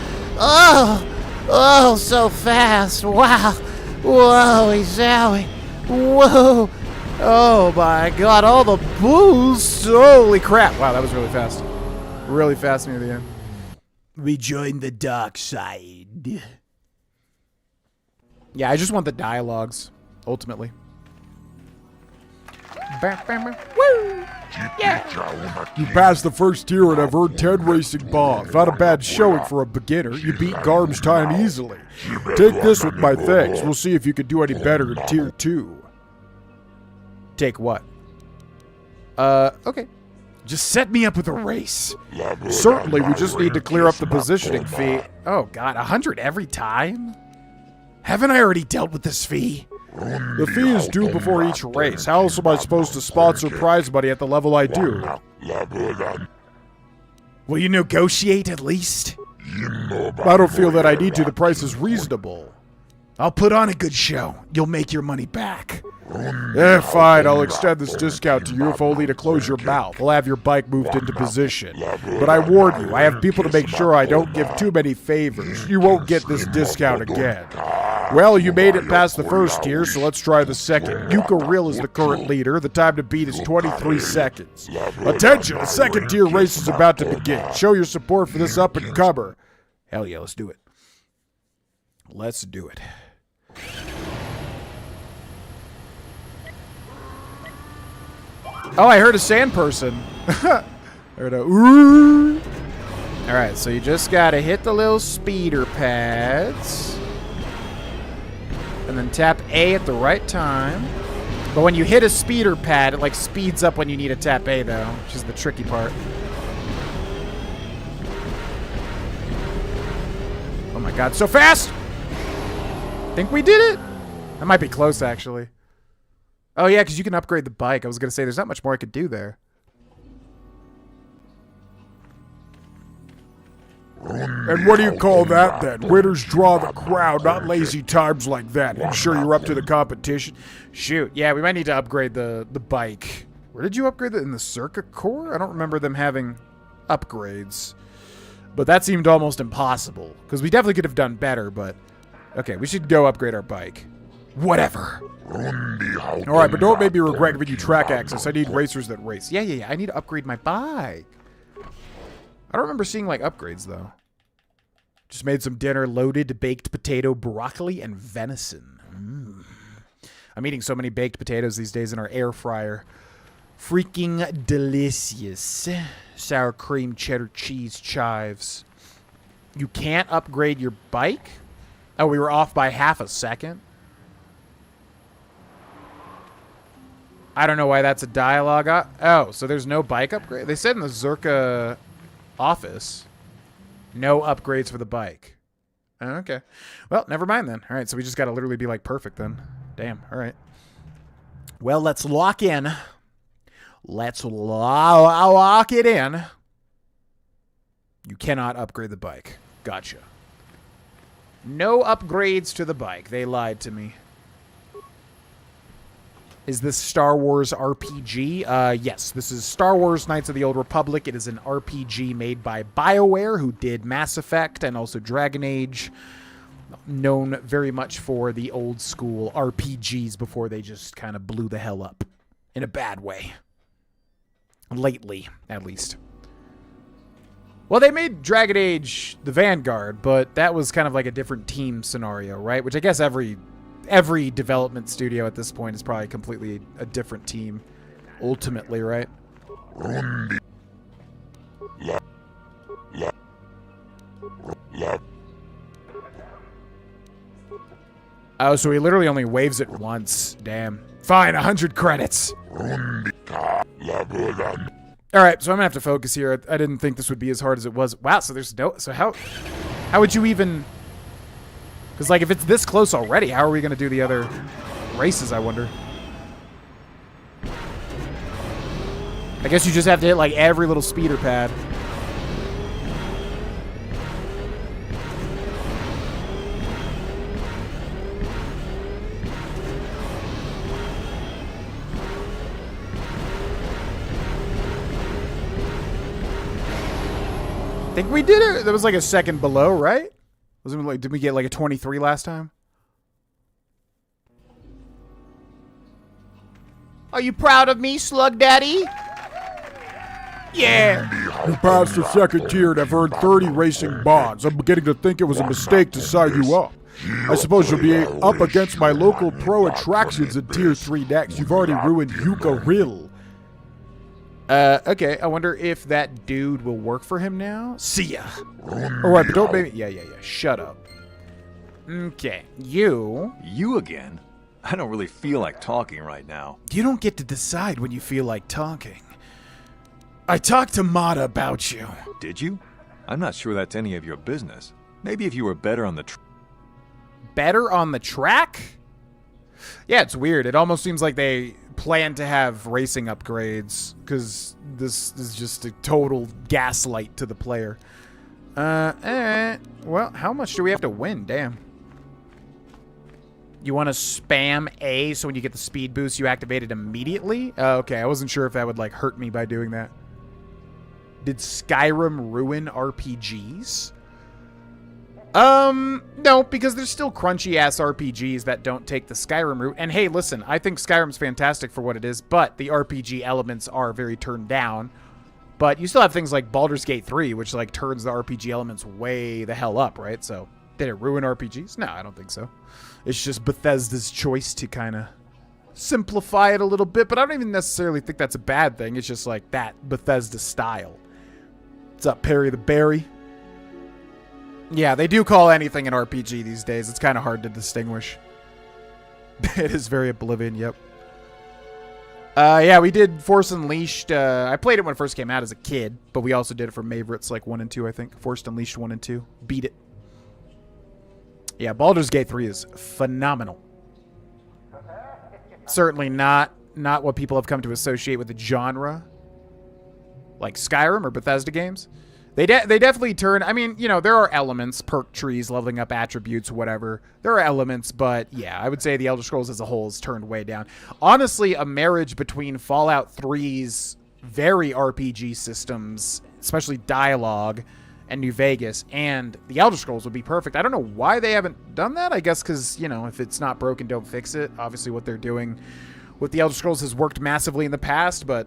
Oh, so fast. Wow. Whoa, zowie. Whoa. Oh, my God. All the boosts. Holy crap. Wow, that was really fast. Really fast near the end. We joined the dark side. Yeah, I just want the dialogues, ultimately. Woo! Yeah! You passed the first tier and have earned 10 racing bonds. Not a bad showing for a beginner. You beat Garm's time easily. Take this with my thanks. We'll see if you can do any better in tier 2. Take what? Okay. Just set me up with a race. Certainly, we just need to clear up the positioning fee. Oh, God, 100 every time? Haven't I already dealt with this fee? The fee is due before each race. How else am I supposed to sponsor prize money at the level I do? Will you negotiate at least? I don't feel that I need to. The price is reasonable. I'll put on a good show. You'll make your money back. Fine. I'll extend this discount to you if only to close your mouth. I'll have your bike moved into position. But I warn you, I have people to make sure I don't give too many favors. You won't get this discount again. Well, you made it past the first tier, so let's try the second. Yuka Real is the current leader. The time to beat is 23 seconds. Attention! The second tier race is about to begin. Show your support for this up-and-comer. Hell yeah, let's do it. Let's do it. Oh, I heard a sand person. I heard a ooh. Alright, so you just gotta hit the little speeder pads. And then tap A at the right time. But when you hit a speeder pad, it like speeds up when you need to tap A though, which is the tricky part. Oh my God, so fast! Think we did it? That might be close actually. Oh yeah, because you can upgrade the bike. I was gonna say there's not much more I could do there. And what do you call that then? Winners draw the crowd, not lazy times like that. Make sure you're up to the competition. Shoot, yeah, we might need to upgrade the bike. Where did you upgrade it? In the Circuit Core? I don't remember them having upgrades. But that seemed almost impossible. Because we definitely could have done better, but... Okay, we should go upgrade our bike. Whatever. Alright, but don't make me regret giving you track access. I need racers that race. Yeah. I need to upgrade my bike. I don't remember seeing, like, upgrades, though. Just made some dinner, loaded baked potato, broccoli, and venison. I'm eating so many baked potatoes these days in our air fryer. Freaking delicious. Sour cream cheddar cheese chives. You can't upgrade your bike? Oh, we were off by half a second? I don't know why that's a dialogue. Oh, so there's no bike upgrade? They said in the Zerka office, no upgrades for the bike. Okay. Well, never mind then. All right, so we just got to literally be like perfect then. Damn. All right. Well, let's lock in. Let's lock it in. You cannot upgrade the bike. Gotcha. No upgrades to the bike. They lied to me. Is this Star Wars RPG? Yes, this is Star Wars Knights of the Old Republic. It is an RPG made by BioWare, who did Mass Effect and also Dragon Age. Known very much for the old school RPGs before they just kind of blew the hell up. In a bad way. Lately, at least. Well, they made Dragon Age the Vanguard, but that was kind of like a different team scenario, right? Which I guess every development studio at this point is probably completely a different team, ultimately, right? Oh, so he literally only waves it once. Damn. Fine, 100 credits. All right, so I'm gonna have to focus here. I didn't think this would be as hard as it was. Wow, so there's no... So how would you even... Because, like, if it's this close already, how are we gonna do the other races, I wonder? I guess you just have to hit, like, every little speeder pad. I think we did it. That was like a second below, right? Wasn't it like, did we get like a 23 last time? Are you proud of me, Slug Daddy? Yeah. You passed the second tier and have earned 30 racing bonds. I'm beginning to think it was a mistake to sign you up. I suppose you'll be up against my local pro attractions in tier 3 next. You've already ruined Yucca Rill. Okay, I wonder if that dude will work for him now. See ya. Alright, but don't maybe... Yeah. Shut up. Okay, you... You again? I don't really feel like talking right now. You don't get to decide when you feel like talking. I talked to Mata about you. Did you? I'm not sure that's any of your business. Maybe if you were better on the better on the track? Yeah, it's weird. It almost seems like they plan to have racing upgrades, because this is just a total gaslight to the player. Well, how much do we have to win? Damn. You want to spam A so when you get the speed boost, you activate it immediately? Okay, I wasn't sure if that would, like, hurt me by doing that. Did Skyrim ruin RPGs? No, because there's still crunchy-ass RPGs that don't take the Skyrim route. And hey, listen, I think Skyrim's fantastic for what it is, but the RPG elements are very turned down. But you still have things like Baldur's Gate 3, which, like, turns the RPG elements way the hell up, right? So, did it ruin RPGs? No, I don't think so. It's just Bethesda's choice to kind of simplify it a little bit, but I don't even necessarily think that's a bad thing. It's just, like, that Bethesda style. What's up, Perry the Berry? Yeah, they do call anything an RPG these days. It's kind of hard to distinguish. It is very Oblivion, yep. Yeah, we did Force Unleashed. I played it when it first came out as a kid, but we also did it for Maverites, like 1 and 2, I think. Force Unleashed 1 and 2. Beat it. Yeah, Baldur's Gate 3 is phenomenal. Certainly not what people have come to associate with the genre. Like Skyrim or Bethesda games. They definitely turn... I mean, you know, there are elements, perk trees, leveling up attributes, whatever. There are elements, but yeah, I would say the Elder Scrolls as a whole is turned way down. Honestly, a marriage between Fallout 3's very RPG systems, especially dialogue, and New Vegas, and the Elder Scrolls would be perfect. I don't know why they haven't done that. I guess because, you know, if it's not broken, don't fix it. Obviously, what they're doing with the Elder Scrolls has worked massively in the past, but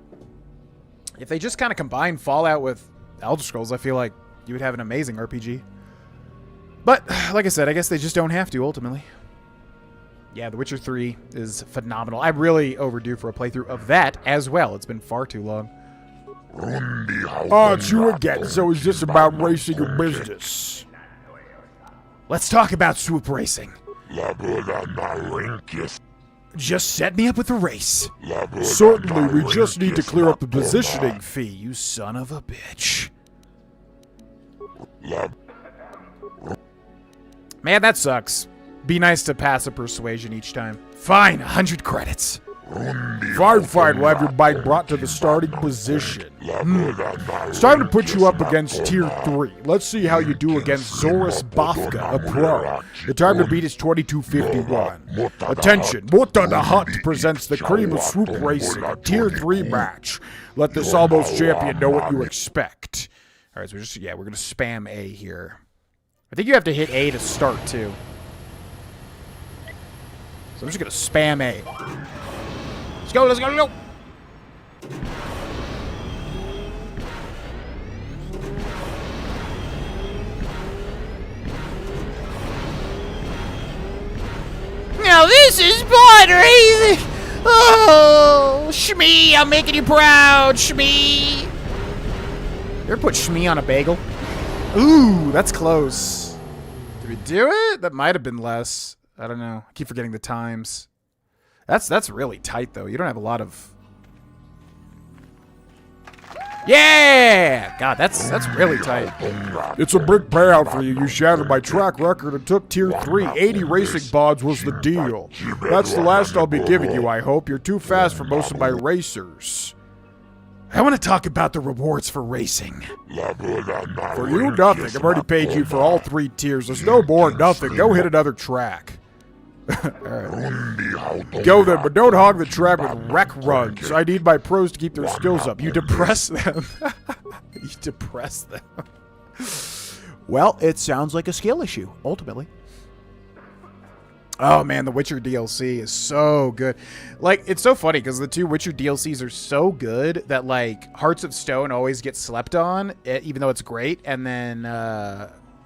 if they just kind of combine Fallout with Elder Scrolls, I feel like you would have an amazing RPG. But, like I said, I guess they just don't have to, ultimately. Yeah, The Witcher 3 is phenomenal. I'm really overdue for a playthrough of that as well. It's been far too long. Oh, it's you again. So is this about racing or business? Let's talk about Swoop racing. Just set me up with a race. Certainly, we just need to clear up the positioning fee, You son of a bitch. Man, that sucks. Be nice to pass a persuasion each time. Fine, 100 credits. Fine, we'll have your bike brought to the starting position. It's time to put you up against Tier 3. Let's see how you do against Zoris Bafka, a pro. The time to beat is 22:51. Attention, Mota the Hunt presents the cream of Swoop Racing, a Tier 3 match. Let this almost champion know what you expect. All right, so we're gonna spam A here. I think you have to hit A to start too. So I'm just gonna spam A. Let's go, let's go, let's go. Now this is buttery. Oh, Shmee, I'm making you proud, Shmee. You ever put Shmee on a bagel? Ooh, that's close. Did we do it? That might have been less. I don't know. I keep forgetting the times. That's really tight, though. You don't have a lot of... Yeah! God, that's really tight. It's a big payout for you. You shattered my track record and took Tier 3. 80 racing bonds was the deal. That's the last I'll be giving you, I hope. You're too fast for most of my racers. I want to talk about the rewards for racing. For you, nothing. I've already paid you for all 3 tiers. There's no more nothing. Go hit another track. Alright. Go then, but don't hog the track with wreck runs. I need my pros to keep their skills up. You depress them. You depress them. Well, it sounds like a skill issue, ultimately. Oh man, the Witcher DLC is so good. Like, it's so funny because the 2 Witcher DLCs are so good that, like, Hearts of Stone always gets slept on, even though it's great. And then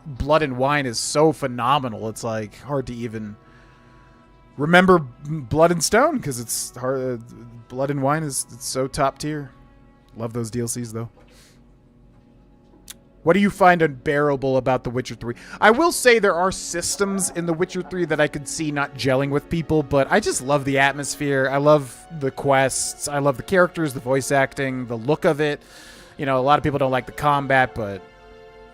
Blood and Wine is so phenomenal. It's, like, hard to even remember Blood and Stone because it's hard. Blood and Wine it's so top tier. Love those DLCs, though. What do you find unbearable about The Witcher 3? I will say there are systems in The Witcher 3 that I could see not gelling with people, but I just love the atmosphere. I love the quests. I love the characters, the voice acting, the look of it. You know, a lot of people don't like the combat, but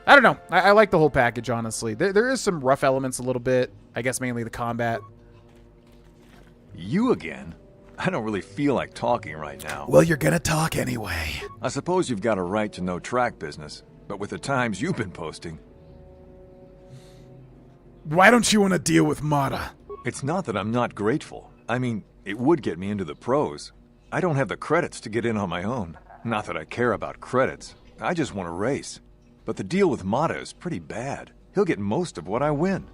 I don't know. I like the whole package, honestly. There is some rough elements a little bit. I guess mainly the combat. You again? I don't really feel like talking right now. Well, you're gonna talk anyway. I suppose you've got a right to know track business. But with the times you've been posting... Why don't you want to deal with Mata? It's not that I'm not grateful. I mean, it would get me into the pros. I don't have the credits to get in on my own. Not that I care about credits. I just want to race. But the deal with Mata is pretty bad. He'll get most of what I win.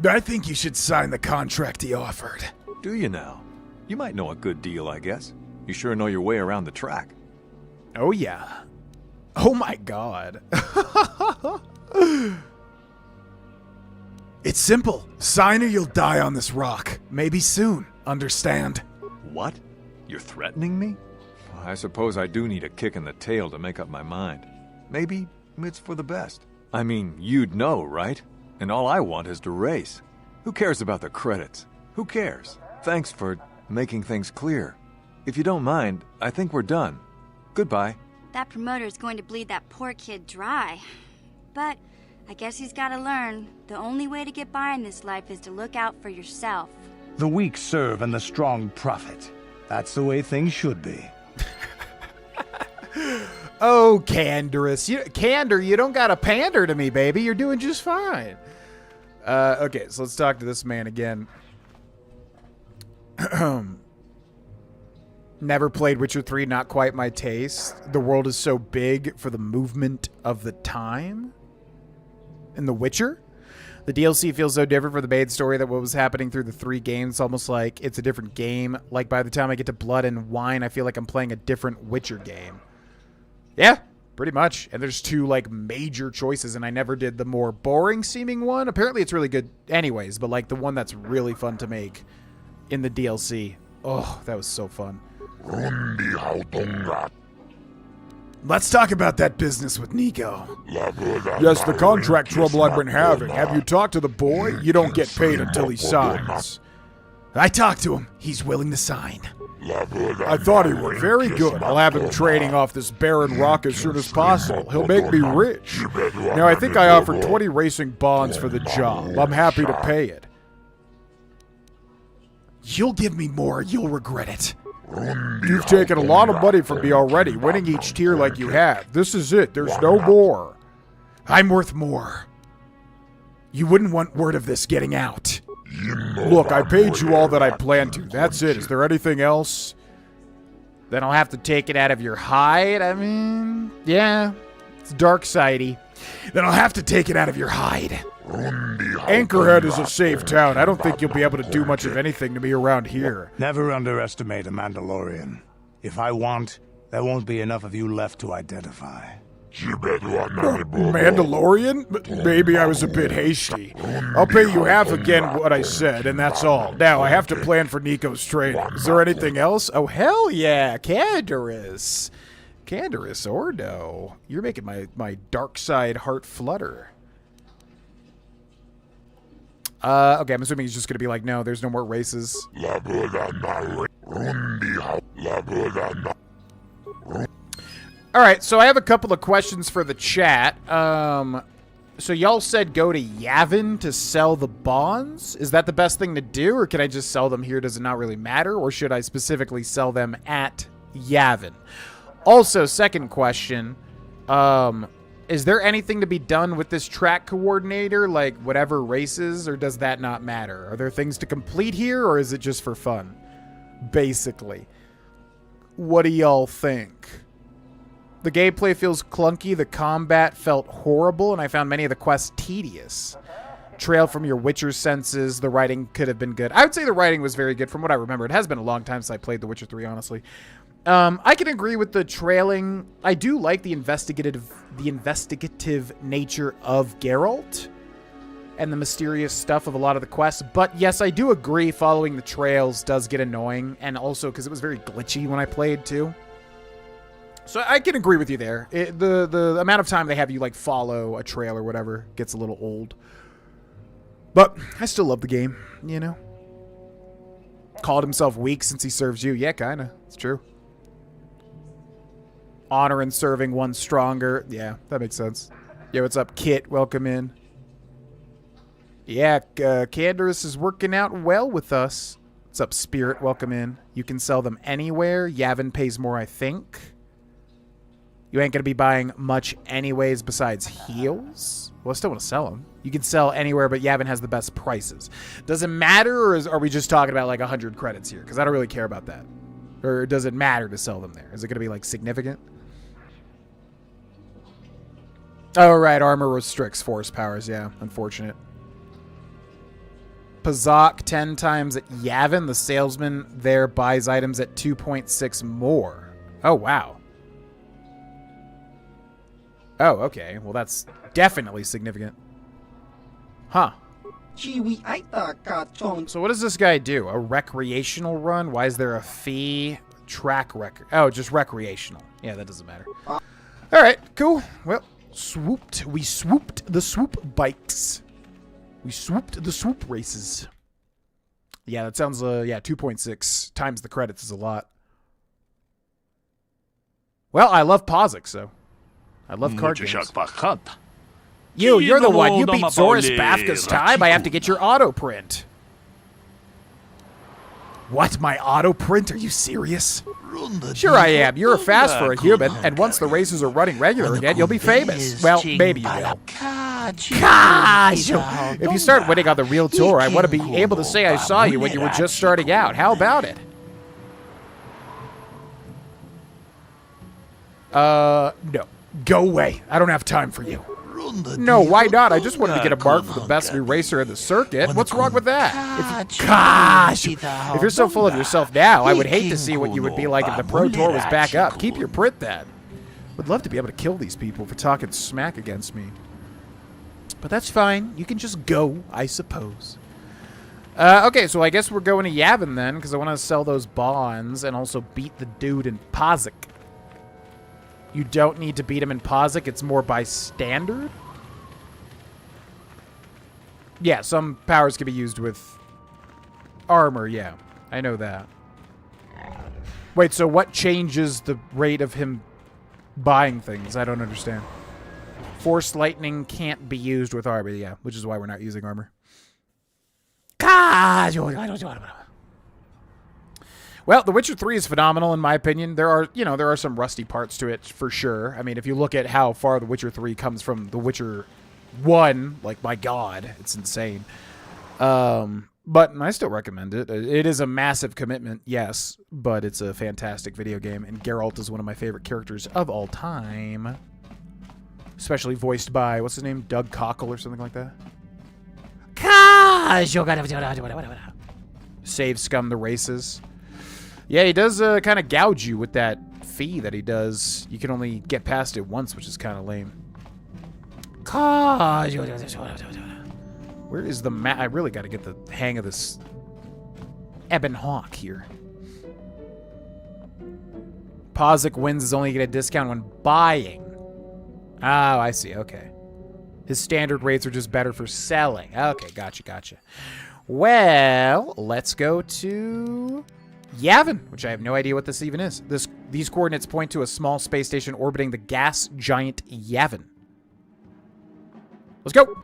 I think you should sign the contract he offered. Do you now? You might know a good deal, I guess. You sure know your way around the track. Oh, yeah. Oh, my God. It's simple. Sign or you'll die on this rock. Maybe soon. Understand? What? You're threatening me? I suppose I do need a kick in the tail to make up my mind. Maybe it's for the best. I mean, you'd know, right? And all I want is to race. Who cares about the credits? Who cares? Thanks for making things clear. If you don't mind, I think we're done. Goodbye. That promoter is going to bleed that poor kid dry. But I guess he's got to learn. The only way to get by in this life is to look out for yourself. The weak serve and the strong profit. That's the way things should be. Oh, Candorous. Candor, you don't gotta pander to me, baby. You're doing just fine. Okay, so let's talk to this man again. Never played Witcher 3, not quite my taste. The world is so big for the movement of the time in The Witcher. The DLC feels so different for the main story that what was happening through the 3 games. It's almost like it's a different game. Like by the time I get to Blood and Wine, I feel like I'm playing a different Witcher game. Yeah, Pretty much. And there's 2, like, major choices, and I never did the more boring-seeming one. Apparently it's really good anyways, but, like, the one that's really fun to make in the DLC. Oh, that was so fun. Let's talk about that business with Nico. Yes, the contract trouble I've been having. Have you talked to the boy? You don't get paid until he signs. I talked to him. He's willing to sign. I thought he was very good. I'll have him trading off this barren rock as soon as possible. He'll make me rich. Now, I think I offered 20 racing bonds for the job. I'm happy to pay it. You'll give me more. You'll regret it. You've taken a lot of money from me already, winning each tier like you have. This is it. There's no more. I'm worth more. You wouldn't want word of this getting out. Look, I paid you all that I planned to. That's it. Is there anything else? Then I'll have to take it out of your hide. I mean, yeah, it's dark-sidey. Then I'll have to take it out of your hide. Anchorhead is a safe town. I don't think you'll be able to do much of anything to me around here. Never underestimate a Mandalorian. If I want, there won't be enough of you left to identify. Mandalorian? Maybe I was a bit hasty. I'll pay you half again what I said, and that's all. Now, I have to plan for Nico's training. Is there anything else? Oh, hell yeah, Canderous. Canderous Ordo. You're making my dark side heart flutter. Okay, I'm assuming he's just gonna be like, no, there's no more races. Alright, so I have a couple of questions for the chat. So y'all said go to Yavin to sell the bonds? Is that the best thing to do, or can I just sell them here? Does it not really matter, or should I specifically sell them at Yavin? Also, second question, is there anything to be done with this track coordinator, like whatever races, or does that not matter? Are there things to complete here, or is it just for fun? Basically. What do y'all think? The gameplay feels clunky, the combat felt horrible, and I found many of the quests tedious. Trail from your Witcher senses, the writing could have been good. I would say the writing was very good from what I remember. It has been a long time since I played The Witcher 3, honestly. I can agree with the trailing. I do like the investigative nature of Geralt and the mysterious stuff of a lot of the quests. But yes, I do agree following the trails does get annoying, and also because it was very glitchy when I played too. So I can agree with you there. The amount of time they have you like follow a trail or whatever gets a little old. But I still love the game, you know. Called himself weak since he serves you. Yeah, kinda. It's true. Honor and serving one stronger. Yeah, that makes sense. Yo, what's up, Kit? Welcome in. Yeah, Canderous is working out well with us. What's up, Spirit? Welcome in. You can sell them anywhere. Yavin pays more, I think. You ain't going to be buying much anyways besides heals? Well, I still want to sell them. You can sell anywhere, but Yavin has the best prices. Does it matter, or are we just talking about like 100 credits here? Because I don't really care about that. Or does it matter to sell them there? Is it going to be like significant? Oh, right. Armor restricts force powers. Yeah, unfortunate. Pazaak 10 times at Yavin. The salesman there buys items at 2.6 more. Oh, wow. Oh, okay. Well, that's definitely significant. Huh. So what does this guy do? A recreational run? Why is there a fee? Track record. Oh, just recreational. Yeah, that doesn't matter. All right, cool. Well, we swooped the swoop bikes. We swooped the swoop races. Yeah, that sounds, yeah, 2.6 times the credits is a lot. Well, I love Pazaak, so. I love card games. You're the one. You beat Zoris Bafka's time. I have to get your auto print. What, my auto print? Are you serious? Sure I am. You're fast for a human, and once the races are running regular again, you'll be famous. Well, maybe you will. Gosh! If you start winning on the real tour, I want to be able to say I saw you when you were just starting out. How about it? No. Go away. I don't have time for you. No, why not? I just wanted to get a mark for the best new racer in the circuit. What's wrong with that? If you're so full of yourself now, I would hate to see what you would be like if the Pro Tour was back up. Keep your print then. Would love to be able to kill these people for talking smack against me. But that's fine. You can just go, I suppose. Okay, so I guess we're going to Yavin then, because I want to sell those bonds and also beat the dude in Pazaak. You don't need to beat him in Pazaak. It's more by standard. Yeah, some powers can be used with armor, yeah. I know that. Wait, so what changes the rate of him buying things? I don't understand. Force lightning can't be used with armor, yeah, which is why we're not using armor. Well, The Witcher 3 is phenomenal in my opinion. There are some rusty parts to it for sure. I mean, if you look at how far The Witcher 3 comes from The Witcher 1, like, my God, it's insane. But I still recommend it. It is a massive commitment, yes, but it's a fantastic video game, and Geralt is one of my favorite characters of all time. Especially voiced by, what's his name? Doug Cockle or something like that. Save scum the races. Yeah, he does kind of gouge you with that fee that he does. You can only get past it once, which is kind of lame. Where is the map? I really got to get the hang of this Ebon Hawk here. Pazaak wins is only get a discount when buying. Oh, I see. Okay. His standard rates are just better for selling. Okay, gotcha. Well, let's go to Yavin, which I have no idea what this even is. These coordinates point to a small space station orbiting the gas giant Yavin. Let's go.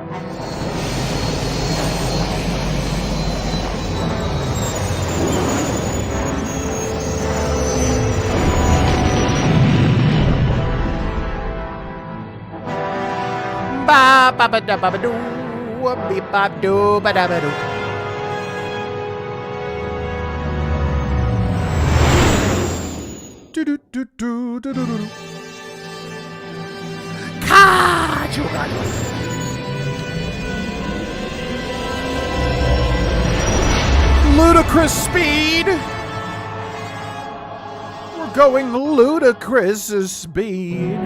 Ba ba ba da ba ba doo, beep ba doo ba da ba doo. Do do do do do do do. Ka chuga. Ludicrous speed. We're going ludicrous speed.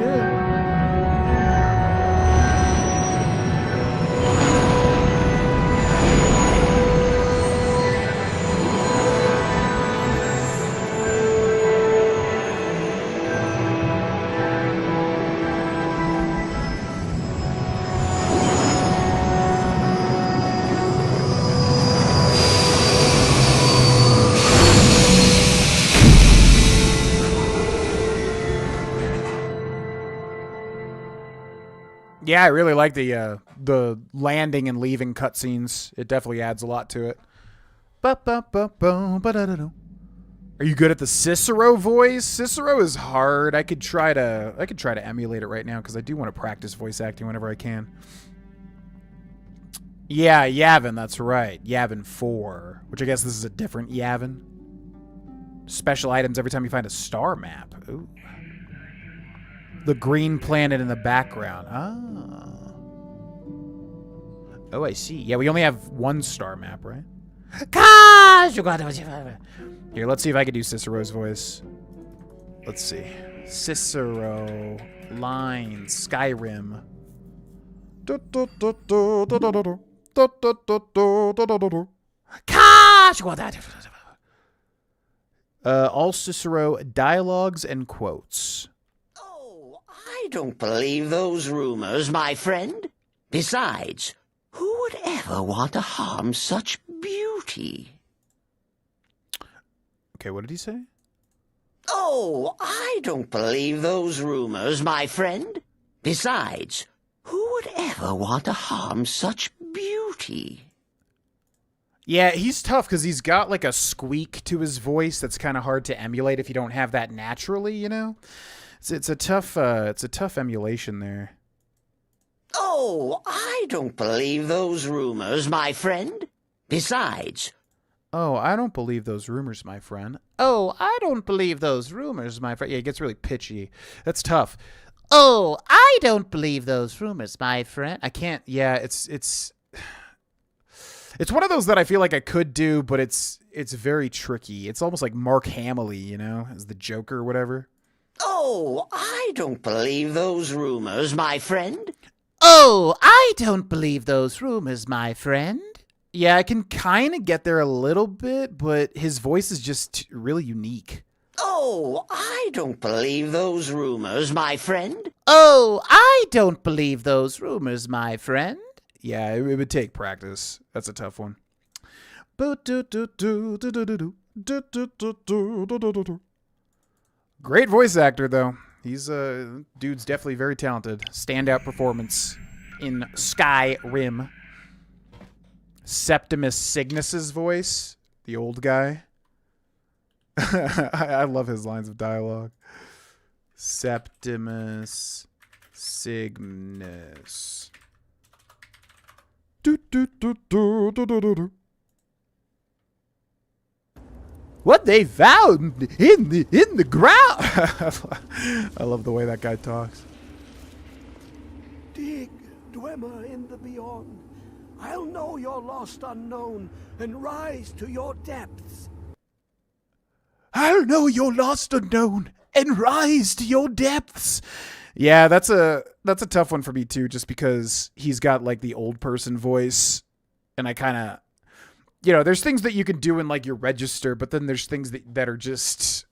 Yeah, I really like the landing and leaving cutscenes. It definitely adds a lot to it. Are you good at the Cicero voice? Cicero is hard. I could try to emulate it right now because I do want to practice voice acting whenever I can. Yeah, Yavin, that's right. Yavin 4, which I guess this is a different Yavin. Special items every time you find a star map. Ooh. The green planet in the background. Oh, I see. Yeah, we only have one star map, right? Here, let's see if I can do Cicero's voice. Let's see. Cicero. Lines. Skyrim. All Cicero dialogues and quotes. I don't believe those rumors, my friend. Besides, who would ever want to harm such beauty? Okay, what did he say? Oh, I don't believe those rumors, my friend. Besides, who would ever want to harm such beauty? Yeah, he's tough because he's got like a squeak to his voice that's kind of hard to emulate if you don't have that naturally, you know? It's a tough emulation there. Oh, I don't believe those rumors, my friend. Besides... Oh, I don't believe those rumors, my friend. Oh, I don't believe those rumors, my friend. Yeah, it gets really pitchy. That's tough. Oh, I don't believe those rumors, my friend. I can't. Yeah, it's one of those that I feel like I could do, but it's very tricky. It's almost like Mark Hamill, you know, as the Joker or whatever. Oh, I don't believe those rumors, my friend. Oh, I don't believe those rumors, my friend. Yeah, I can kind of get there a little bit, but his voice is just really unique. Oh, I don't believe those rumors, my friend. Oh, I don't believe those rumors, my friend. Yeah, it would take practice. That's a tough one. Great voice actor, though. He's dude's definitely very talented. Standout performance in Skyrim. Septimus Cygnus's voice, the old guy. I love his lines of dialogue. Septimus Cygnus. What they found in the ground. I love the way that guy talks. Dig, dwemer in the beyond. I'll know your lost unknown and rise to your depths. I'll know your lost unknown and rise to your depths. Yeah, that's a tough one for me too, just because he's got like the old person voice, and I kind of, there's things that you can do in like your register, but then there's things that are just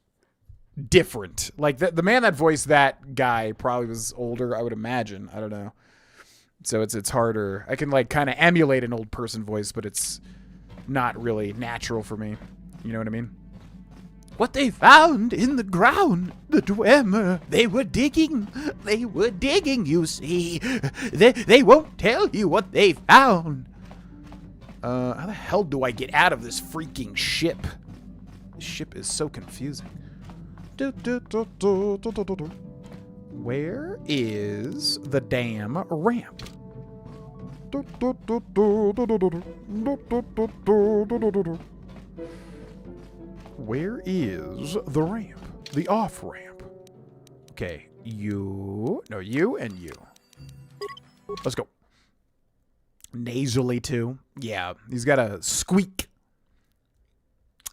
different. Like the man that voiced that guy probably was older, I would imagine. I don't know. So it's harder. I can like kind of emulate an old person voice, but it's not really natural for me. You know what I mean? What they found in the ground, the dwemer, they were digging, you see. They won't tell you what they found. How the hell do I get out of this freaking ship? This ship is so confusing. Where is the damn ramp? Where is the ramp? The off ramp. Okay, you and you. Let's go. Nasally too. Yeah, he's got a squeak.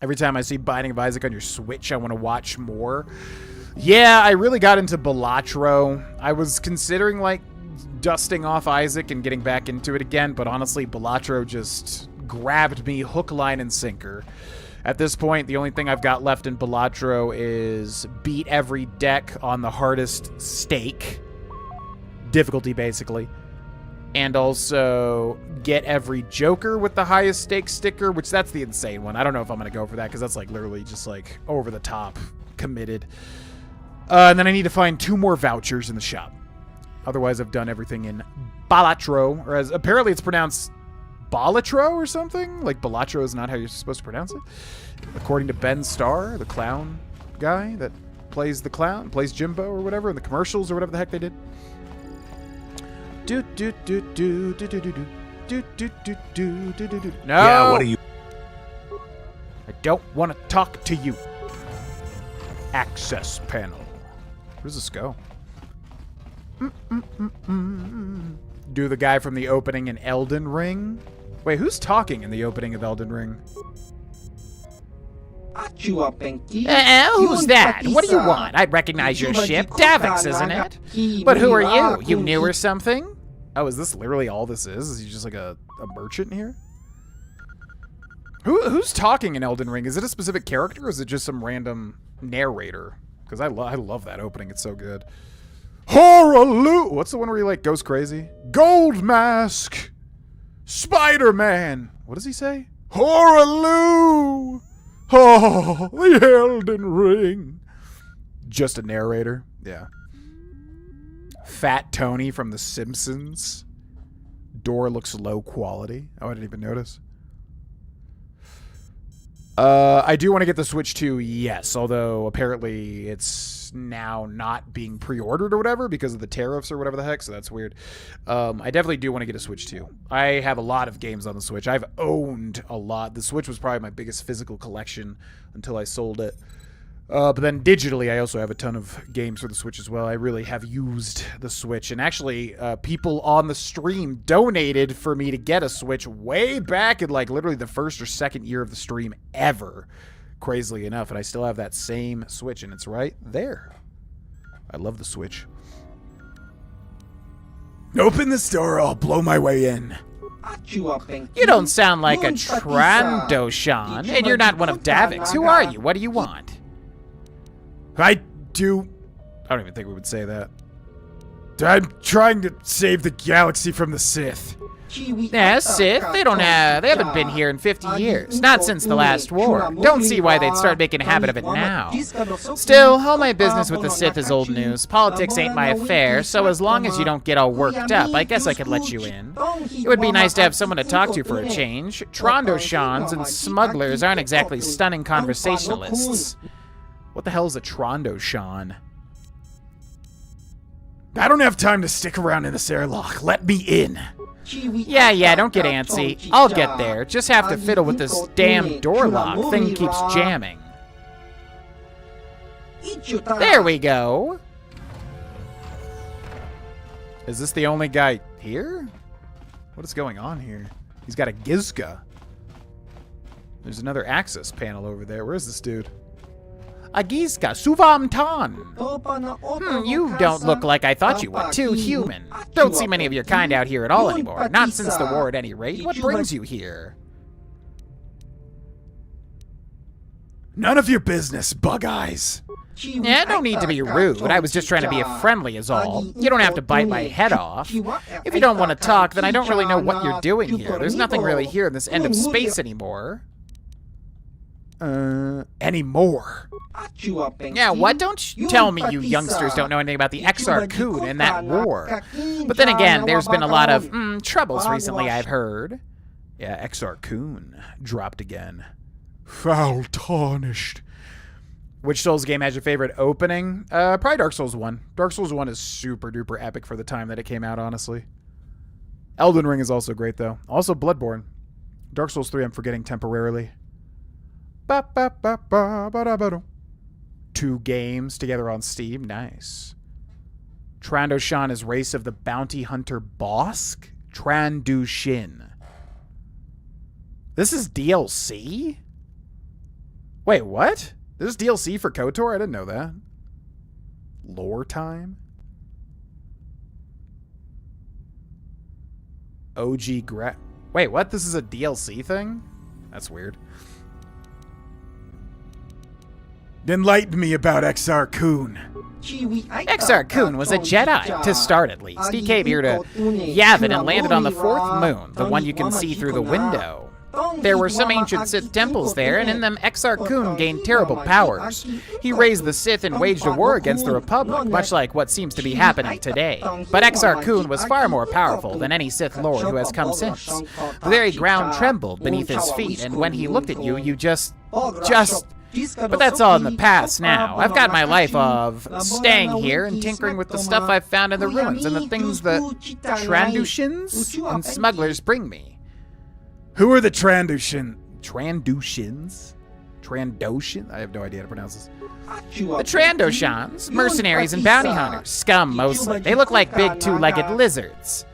Every time I see Binding of Isaac on your Switch, I want to watch more. Yeah, I really got into Balatro. I was considering like dusting off Isaac and getting back into it again, but honestly, Balatro just grabbed me hook, line, and sinker. At this point, the only thing I've got left in Balatro is beat every deck on the hardest stake. Difficulty, basically. And also get every Joker with the highest stake sticker, which that's the insane one. I don't know if I'm going to go for that, because that's like literally just like over the top committed. And then I need to find 2 more vouchers in the shop. Otherwise, I've done everything in Balatro, or as apparently it's pronounced Balatro or something? Like, Balatro is not how you're supposed to pronounce it. According to Ben Starr, the clown guy that plays the clown, plays Jimbo or whatever in the commercials or whatever the heck they did. No! Yeah, what are you? I don't want to talk to you. Access panel. Where does this go? Do the guy from the opening in Elden Ring? Wait, who's talking in the opening of Elden Ring? Who's that? What do you want? I recognize your ship. Davix, isn't it? But who are you? You new or something? Oh, is this literally all this is? Is he just like a merchant here? Who's talking in Elden Ring? Is it a specific character, or is it just some random narrator? Because I love that opening. It's so good. Horaloo! What's the one where he like goes crazy? Gold Mask! Spider-Man! What does he say? Horaloo! Oh, the Elden Ring. Just a narrator. Yeah. Fat Tony from The Simpsons. Door looks low quality. Oh, I didn't even notice. I do want to get the Switch 2, yes, although apparently it's now not being pre-ordered or whatever because of the tariffs or whatever the heck, so that's weird. I definitely do want to get a Switch 2. I have a lot of games on the Switch. I've owned a lot. The Switch was probably my biggest physical collection until I sold it. But then digitally, I also have a ton of games for the Switch as well. I really have used the Switch. And actually, people on the stream donated for me to get a Switch way back in, like, literally the first or second year of the stream ever. Crazily enough. And I still have that same Switch, and it's right there. I love the Switch. Open this door, I'll blow my way in. You don't sound like a Trandoshan, and you're not one of Davik's. Who are you? What do you want? I don't even think we would say that. I'm trying to save the galaxy from the Sith. Yeah, Sith? They haven't been here in 50 years. Not since the last war. Don't see why they'd start making a habit of it now. Still, all my business with the Sith is old news. Politics ain't my affair, so as long as you don't get all worked up, I guess I could let you in. It would be nice to have someone to talk to for a change. Trondoshans and smugglers aren't exactly stunning conversationalists. What the hell is a Trandoshan? I don't have time to stick around in this airlock. Let me in. Yeah, don't get antsy. I'll get there. Just have to fiddle with this damn door lock. Thing keeps jamming. There we go. Is this the only guy here? What is going on here? He's got a Gizka. There's another access panel over there. Where is this dude? A Gizka Suvam Tan. You don't look like I thought you would. Too human. Don't see many of your kind out here at all anymore. Not since the war at any rate. What brings you here? None of your business, Bug Eyes. Yeah, no need to be rude. I was just trying to be friendly is all. You don't have to bite my head off. If you don't want to talk, then I don't really know what you're doing here. There's nothing really here in this end of space anymore. Anymore. Yeah, what? Don't you tell me you youngsters don't know anything about the XR Coon and that war. But then again, there's been a lot of troubles recently, I've heard. Yeah, XR Coon dropped again. Foul tarnished. Which Souls game has your favorite opening? Probably Dark Souls 1. Dark Souls 1 is super duper epic for the time that it came out, honestly. Elden Ring is also great, though. Also Bloodborne. Dark Souls 3 I'm forgetting temporarily. 2 games together on Steam. Nice. Trandoshan is race of the bounty hunter Bosk? Trandushin. This is DLC? Wait, what? This is DLC for KotOR? I didn't know that. Lore time? OG Wait, what? This is a DLC thing? That's weird. Enlighten me about XR Coon. XR Coon was a Jedi, to start at least. He came here to Yavin and landed on the 4th moon, the one you can see through the window. There were some ancient Sith temples there, and in them XR Coon gained terrible powers. He raised the Sith and waged a war against the Republic, much like what seems to be happening today. But XR Coon was far more powerful than any Sith Lord who has come since. The very ground trembled beneath his feet, and when he looked at you, you just... But that's all in the past now. I've got my life of staying here and tinkering with the stuff I've found in the ruins and the things that Trandushans and smugglers bring me. Who are the Trandushans? Trandoshan? I have no idea how to pronounce this. The Trandoshans, mercenaries and bounty hunters. Scum, mostly. They look like big 2-legged lizards.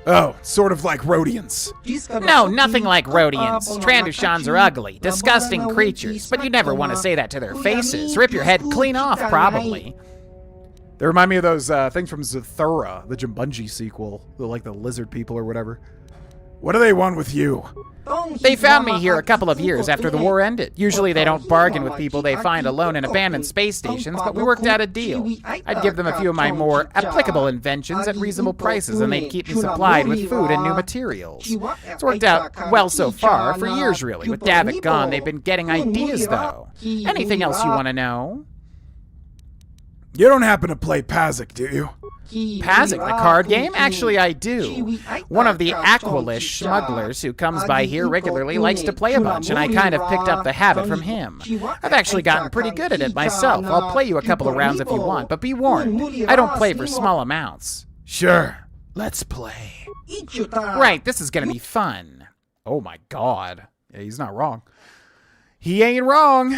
Oh, sort of like Rhodians. No, nothing like Rhodians. Trandoshans are ugly, disgusting creatures, but you never want to say that to their faces. Rip your head clean off, probably. They remind me of those things from Zathura, the Jumanji sequel. They're like the lizard people or whatever. What do they want with you? They found me here a couple of years after the war ended. Usually they don't bargain with people they find alone in abandoned space stations, but we worked out a deal. I'd give them a few of my more applicable inventions at reasonable prices, and they'd keep me supplied with food and new materials. It's worked out well so far, for years really. With Davik gone, they've been getting ideas, though. Anything else you want to know? You don't happen to play Pazaak, do you? Pazaak, the card game? Actually, I do. One of the Aqualish smugglers who comes by here regularly likes to play a bunch, and I kind of picked up the habit from him. I've actually gotten pretty good at it myself. I'll play you a couple of rounds if you want, but be warned, I don't play for small amounts. Sure, let's play. Right, this is gonna be fun. Oh my god. Yeah, he's not wrong. He ain't wrong.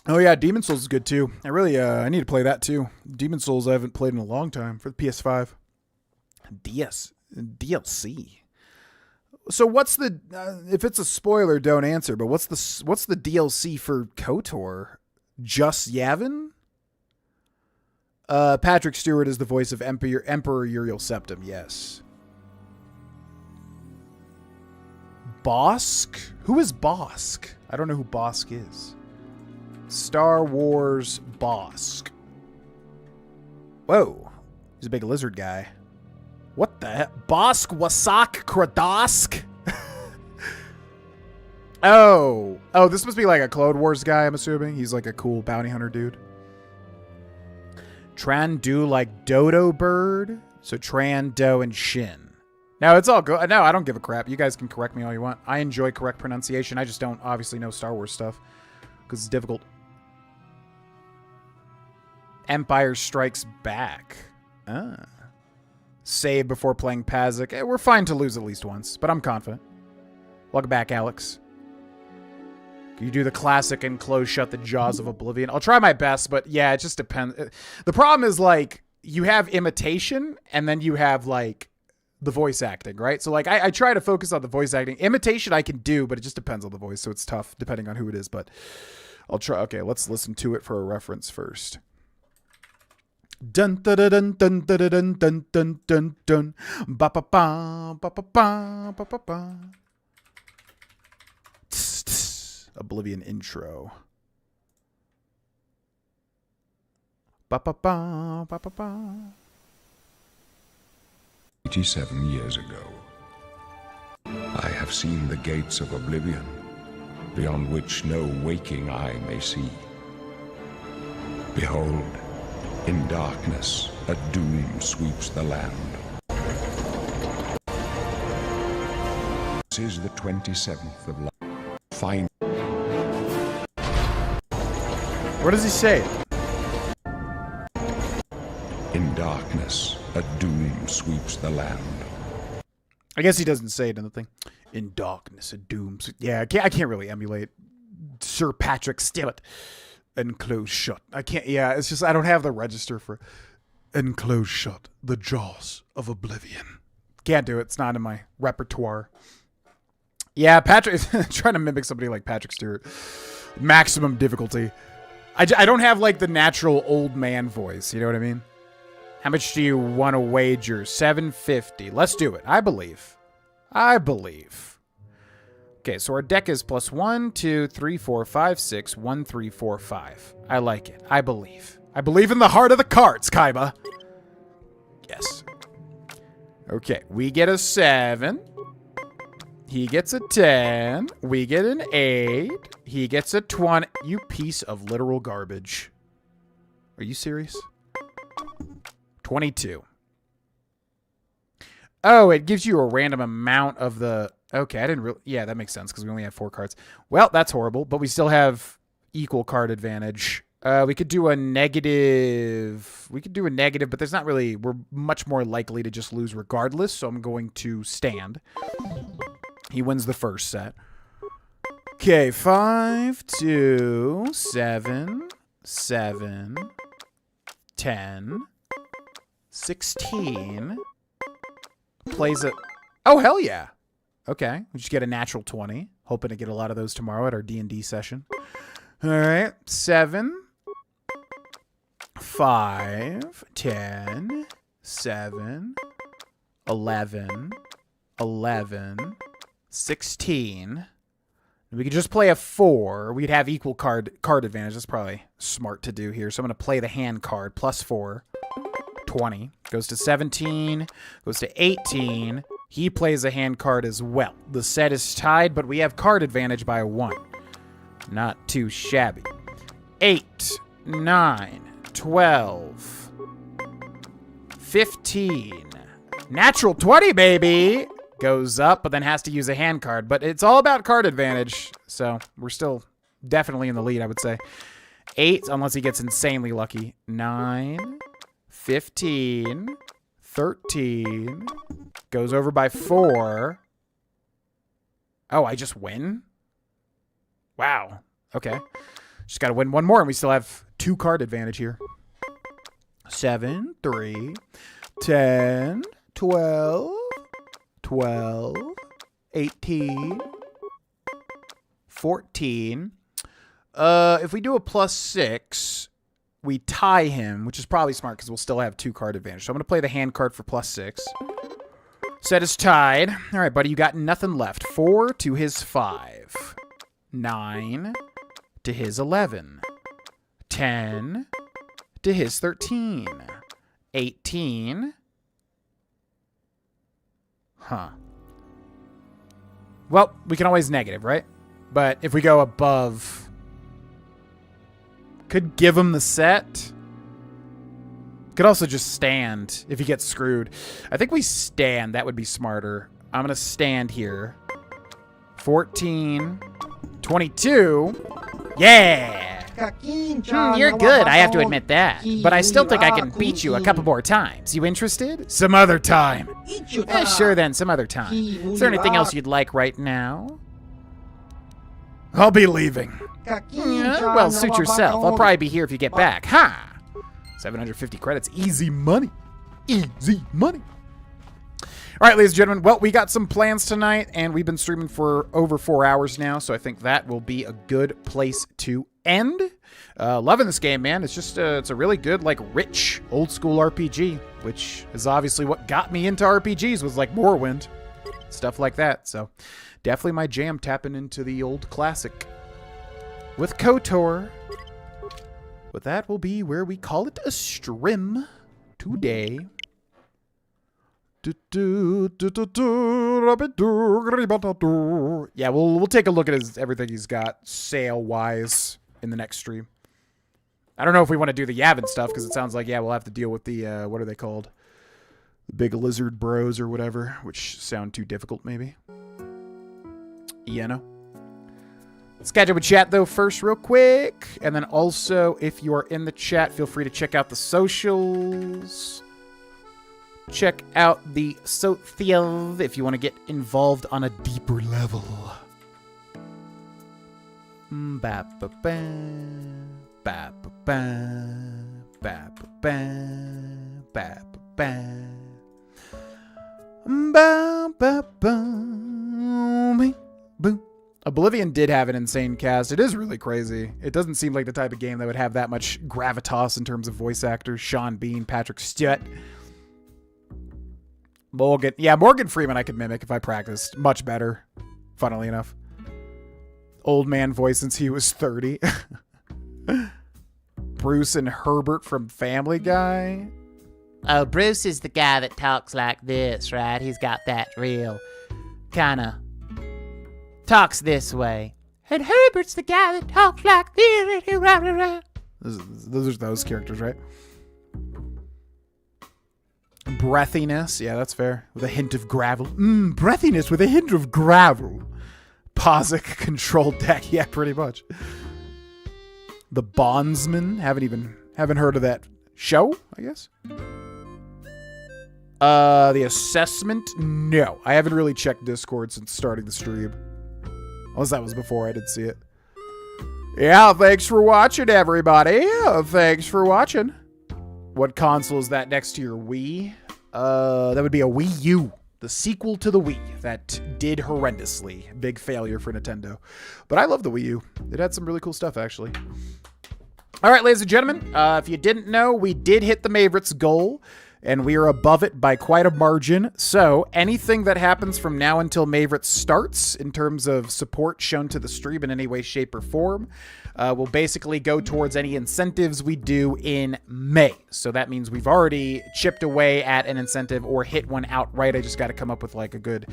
Oh yeah, Demon Souls is good too. I need to play that too. Demon Souls I haven't played in a long time for the PS5. DLC. So what's the if it's a spoiler, don't answer. But what's the DLC for KotOR? Just Yavin? Patrick Stewart is the voice of Emperor Uriel Septim. Yes. Bosk? Who is Bosk? I don't know who Bosk is. Star Wars Bosk. Whoa. He's a big lizard guy. What the heck? Bosk Wasak Kradosk? Oh, this must be like a Clone Wars guy, I'm assuming. He's like a cool bounty hunter dude. Tran Do like Dodo Bird. So Tran, Do, and Shin. No, it's all good. No, I don't give a crap. You guys can correct me all you want. I enjoy correct pronunciation. I just don't obviously know Star Wars stuff because it's difficult. Empire Strikes Back. Save before playing Pazaak. We're fine to lose at least once, but I'm confident. Welcome back, Alex. You do the classic and close shut the jaws of oblivion. I'll try my best, but yeah, it just depends. The problem is, like, you have imitation, and then you have, like, the voice acting, right? So, like, I try to focus on the voice acting. Imitation I can do, but it just depends on the voice, so it's tough depending on who it is, but I'll try. Okay, let's listen to it for a reference first. Dun dun dun dun dun dun dun dun dun dun ba ba ba ba ba ba ba ba ba. Oblivion intro. Ba ba ba ba ba ba. 87 years ago, I have seen the gates of oblivion, beyond which no waking eye may see. Behold, in darkness, a doom sweeps the land. This is the 27th of life. Find. What does he say? In darkness, a doom sweeps the land. I guess he doesn't say it in the thing. In darkness, a doom. Yeah, I can't really emulate Sir Patrick Stewart. Enclosed shut. I can't. Yeah, it's just I don't have the register for enclosed shut. The jaws of oblivion. Can't do it. It's not in my repertoire. Yeah, Patrick. Trying to mimic somebody like Patrick Stewart. Maximum difficulty. I don't have like the natural old man voice. You know what I mean? How much do you want to wager? $750. Let's do it. I believe. Okay, so our deck is +1, 2, 3, 4, 5, 6, 1, 3, 4, 5. I like it. I believe. I believe in the heart of the cards, Kaiba. Yes. Okay, we get a 7. He gets a 10. We get an 8. He gets a 20. You piece of literal garbage. Are you serious? 22. Oh, it gives you a random amount of the... Okay, I didn't really... Yeah, that makes sense because we only have 4 cards. Well, that's horrible, but we still have equal card advantage. We could do a negative... but there's not really... We're much more likely to just lose regardless, so I'm going to stand. He wins the first set. Okay, 5, 2, 7, 7, 10, 16... Plays it. Oh, hell yeah. Okay. We just get a natural 20. Hoping to get a lot of those tomorrow at our D&D session. All right. 7, 5, 10, 7, 11, 11, 16. We could just play a 4. We'd have equal card advantage. That's probably smart to do here. So I'm going to play the hand card. +4. 20. Goes to 17. Goes to 18. He plays a hand card as well. The set is tied, but we have card advantage by 1. Not too shabby. 8, 9, 12, 15. Natural 20, baby! Goes up, but then has to use a hand card. But it's all about card advantage, so we're still definitely in the lead, I would say. 8, unless he gets insanely lucky. 9, 15, 13, goes over by 4. Oh, I just win? Wow. Okay. Just got to win one more, and we still have 2 card advantage here. 7, 3, 10, 12, 12, 18, 14. If we do a +6, we tie him, which is probably smart because we'll still have 2 card advantage. So I'm going to play the hand card for +6. Set is tied. All right, buddy, you got nothing left. 4 to his 5. 9 to his 11. 10 to his 13. 18. Huh. Well, we can always negative, right? But if we go above... Could give him the set. Could also just stand if he gets screwed. I think we stand. That would be smarter. I'm going to stand here. 14. 22. Yeah! You're good, I have to admit that. But I still think I can beat you a couple more times. You interested? Some other time. Sure then, some other time. Is there anything else you'd like right now? I'll be leaving. Well, suit yourself. I'll probably be here if you get back. Ha! 750 credits. Easy money. Easy money. All right, ladies and gentlemen. Well, we got some plans tonight, and we've been streaming for over 4 hours now, so I think that will be a good place to end. Loving this game, man. It's just it's a really good, like, rich, old-school RPG, which is obviously what got me into RPGs, was, like, Morrowind. Stuff like that, so definitely my jam, tapping into the old classic. With KotOR. But that will be where we call it a stream today. Yeah, we'll take a look at everything he's got sale-wise in the next stream. I don't know if we want to do the Yavin stuff, because it sounds like, yeah, we'll have to deal with the, what are they called? The big lizard bros or whatever, which sound too difficult, maybe. You know? Let's catch up with chat, though, first real quick. And then also, if you are in the chat, feel free to check out the socials. Check out the social if you want to get involved on a deeper level. Oblivion did have an insane cast. It is really crazy. It doesn't seem like the type of game that would have that much gravitas in terms of voice actors. Sean Bean, Patrick Stewart. Morgan. Yeah, Morgan Freeman I could mimic if I practiced. Much better, funnily enough. Old man voice since he was 30. Bruce and Herbert from Family Guy. Oh, Bruce is the guy that talks like this, right? He's got that real kind of talks this way. And Herbert's the guy that talks like this. Those are those characters, right? Breathiness. Yeah, that's fair. With a hint of gravel. Breathiness with a hint of gravel. Pazaak control deck. Yeah, pretty much. The Bondsman. Haven't heard of that show, I guess. The assessment. No, I haven't really checked Discord since starting the stream. Unless that was before I did see it. Yeah, thanks for watching, everybody. Thanks for watching. What console is that next to your Wii? That would be a Wii U. The sequel to the Wii that did horrendously. Big failure for Nintendo. But I love the Wii U. It had some really cool stuff, actually. All right, ladies and gentlemen. If you didn't know, we did hit the Mavericks goal. And we are above it by quite a margin. So anything that happens from now until Mavericks starts in terms of support shown to the stream in any way, shape, or form will basically go towards any incentives we do in May. So that means we've already chipped away at an incentive or hit one outright. I just got to come up with like a good,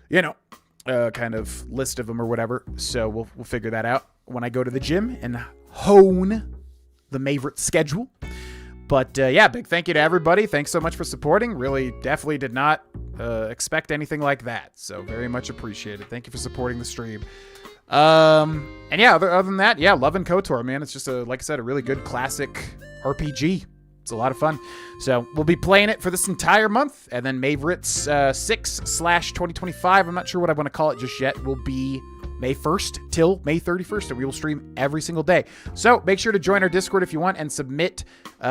kind of list of them or whatever. So we'll figure that out when I go to the gym and hone the Mavericks schedule. But, yeah, big thank you to everybody. Thanks so much for supporting. Really, definitely did not expect anything like that. So, very much appreciated. Thank you for supporting the stream. And, yeah, other than that, yeah, loving KotOR, man. It's just, like I said, a really good classic RPG. It's a lot of fun. So, we'll be playing it for this entire month. And then Mavericks 6/2025, I'm not sure what I want to call it just yet, will be May 1st till May 31st, and we will stream every single day. So make sure to join our Discord if you want and submit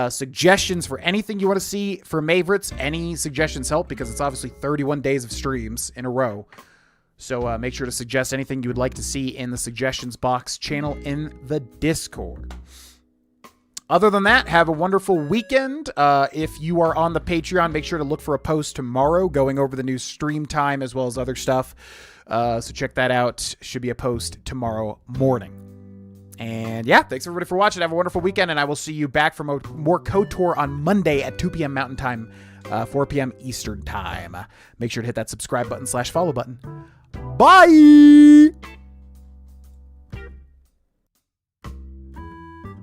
suggestions for anything you want to see for Mavericks. Any suggestions help because it's obviously 31 days of streams in a row. So make sure to suggest anything you would like to see in the suggestions box channel in the Discord. Other than that, have a wonderful weekend. If you are on the Patreon, make sure to look for a post tomorrow going over the new stream time as well as other stuff. So check that out. Should be a post tomorrow morning. And yeah, thanks everybody for watching. Have a wonderful weekend, and I will see you back for more KotOR on Monday at 2 p.m. Mountain Time, 4 p.m. Eastern Time. Make sure to hit that subscribe button /follow button. Bye!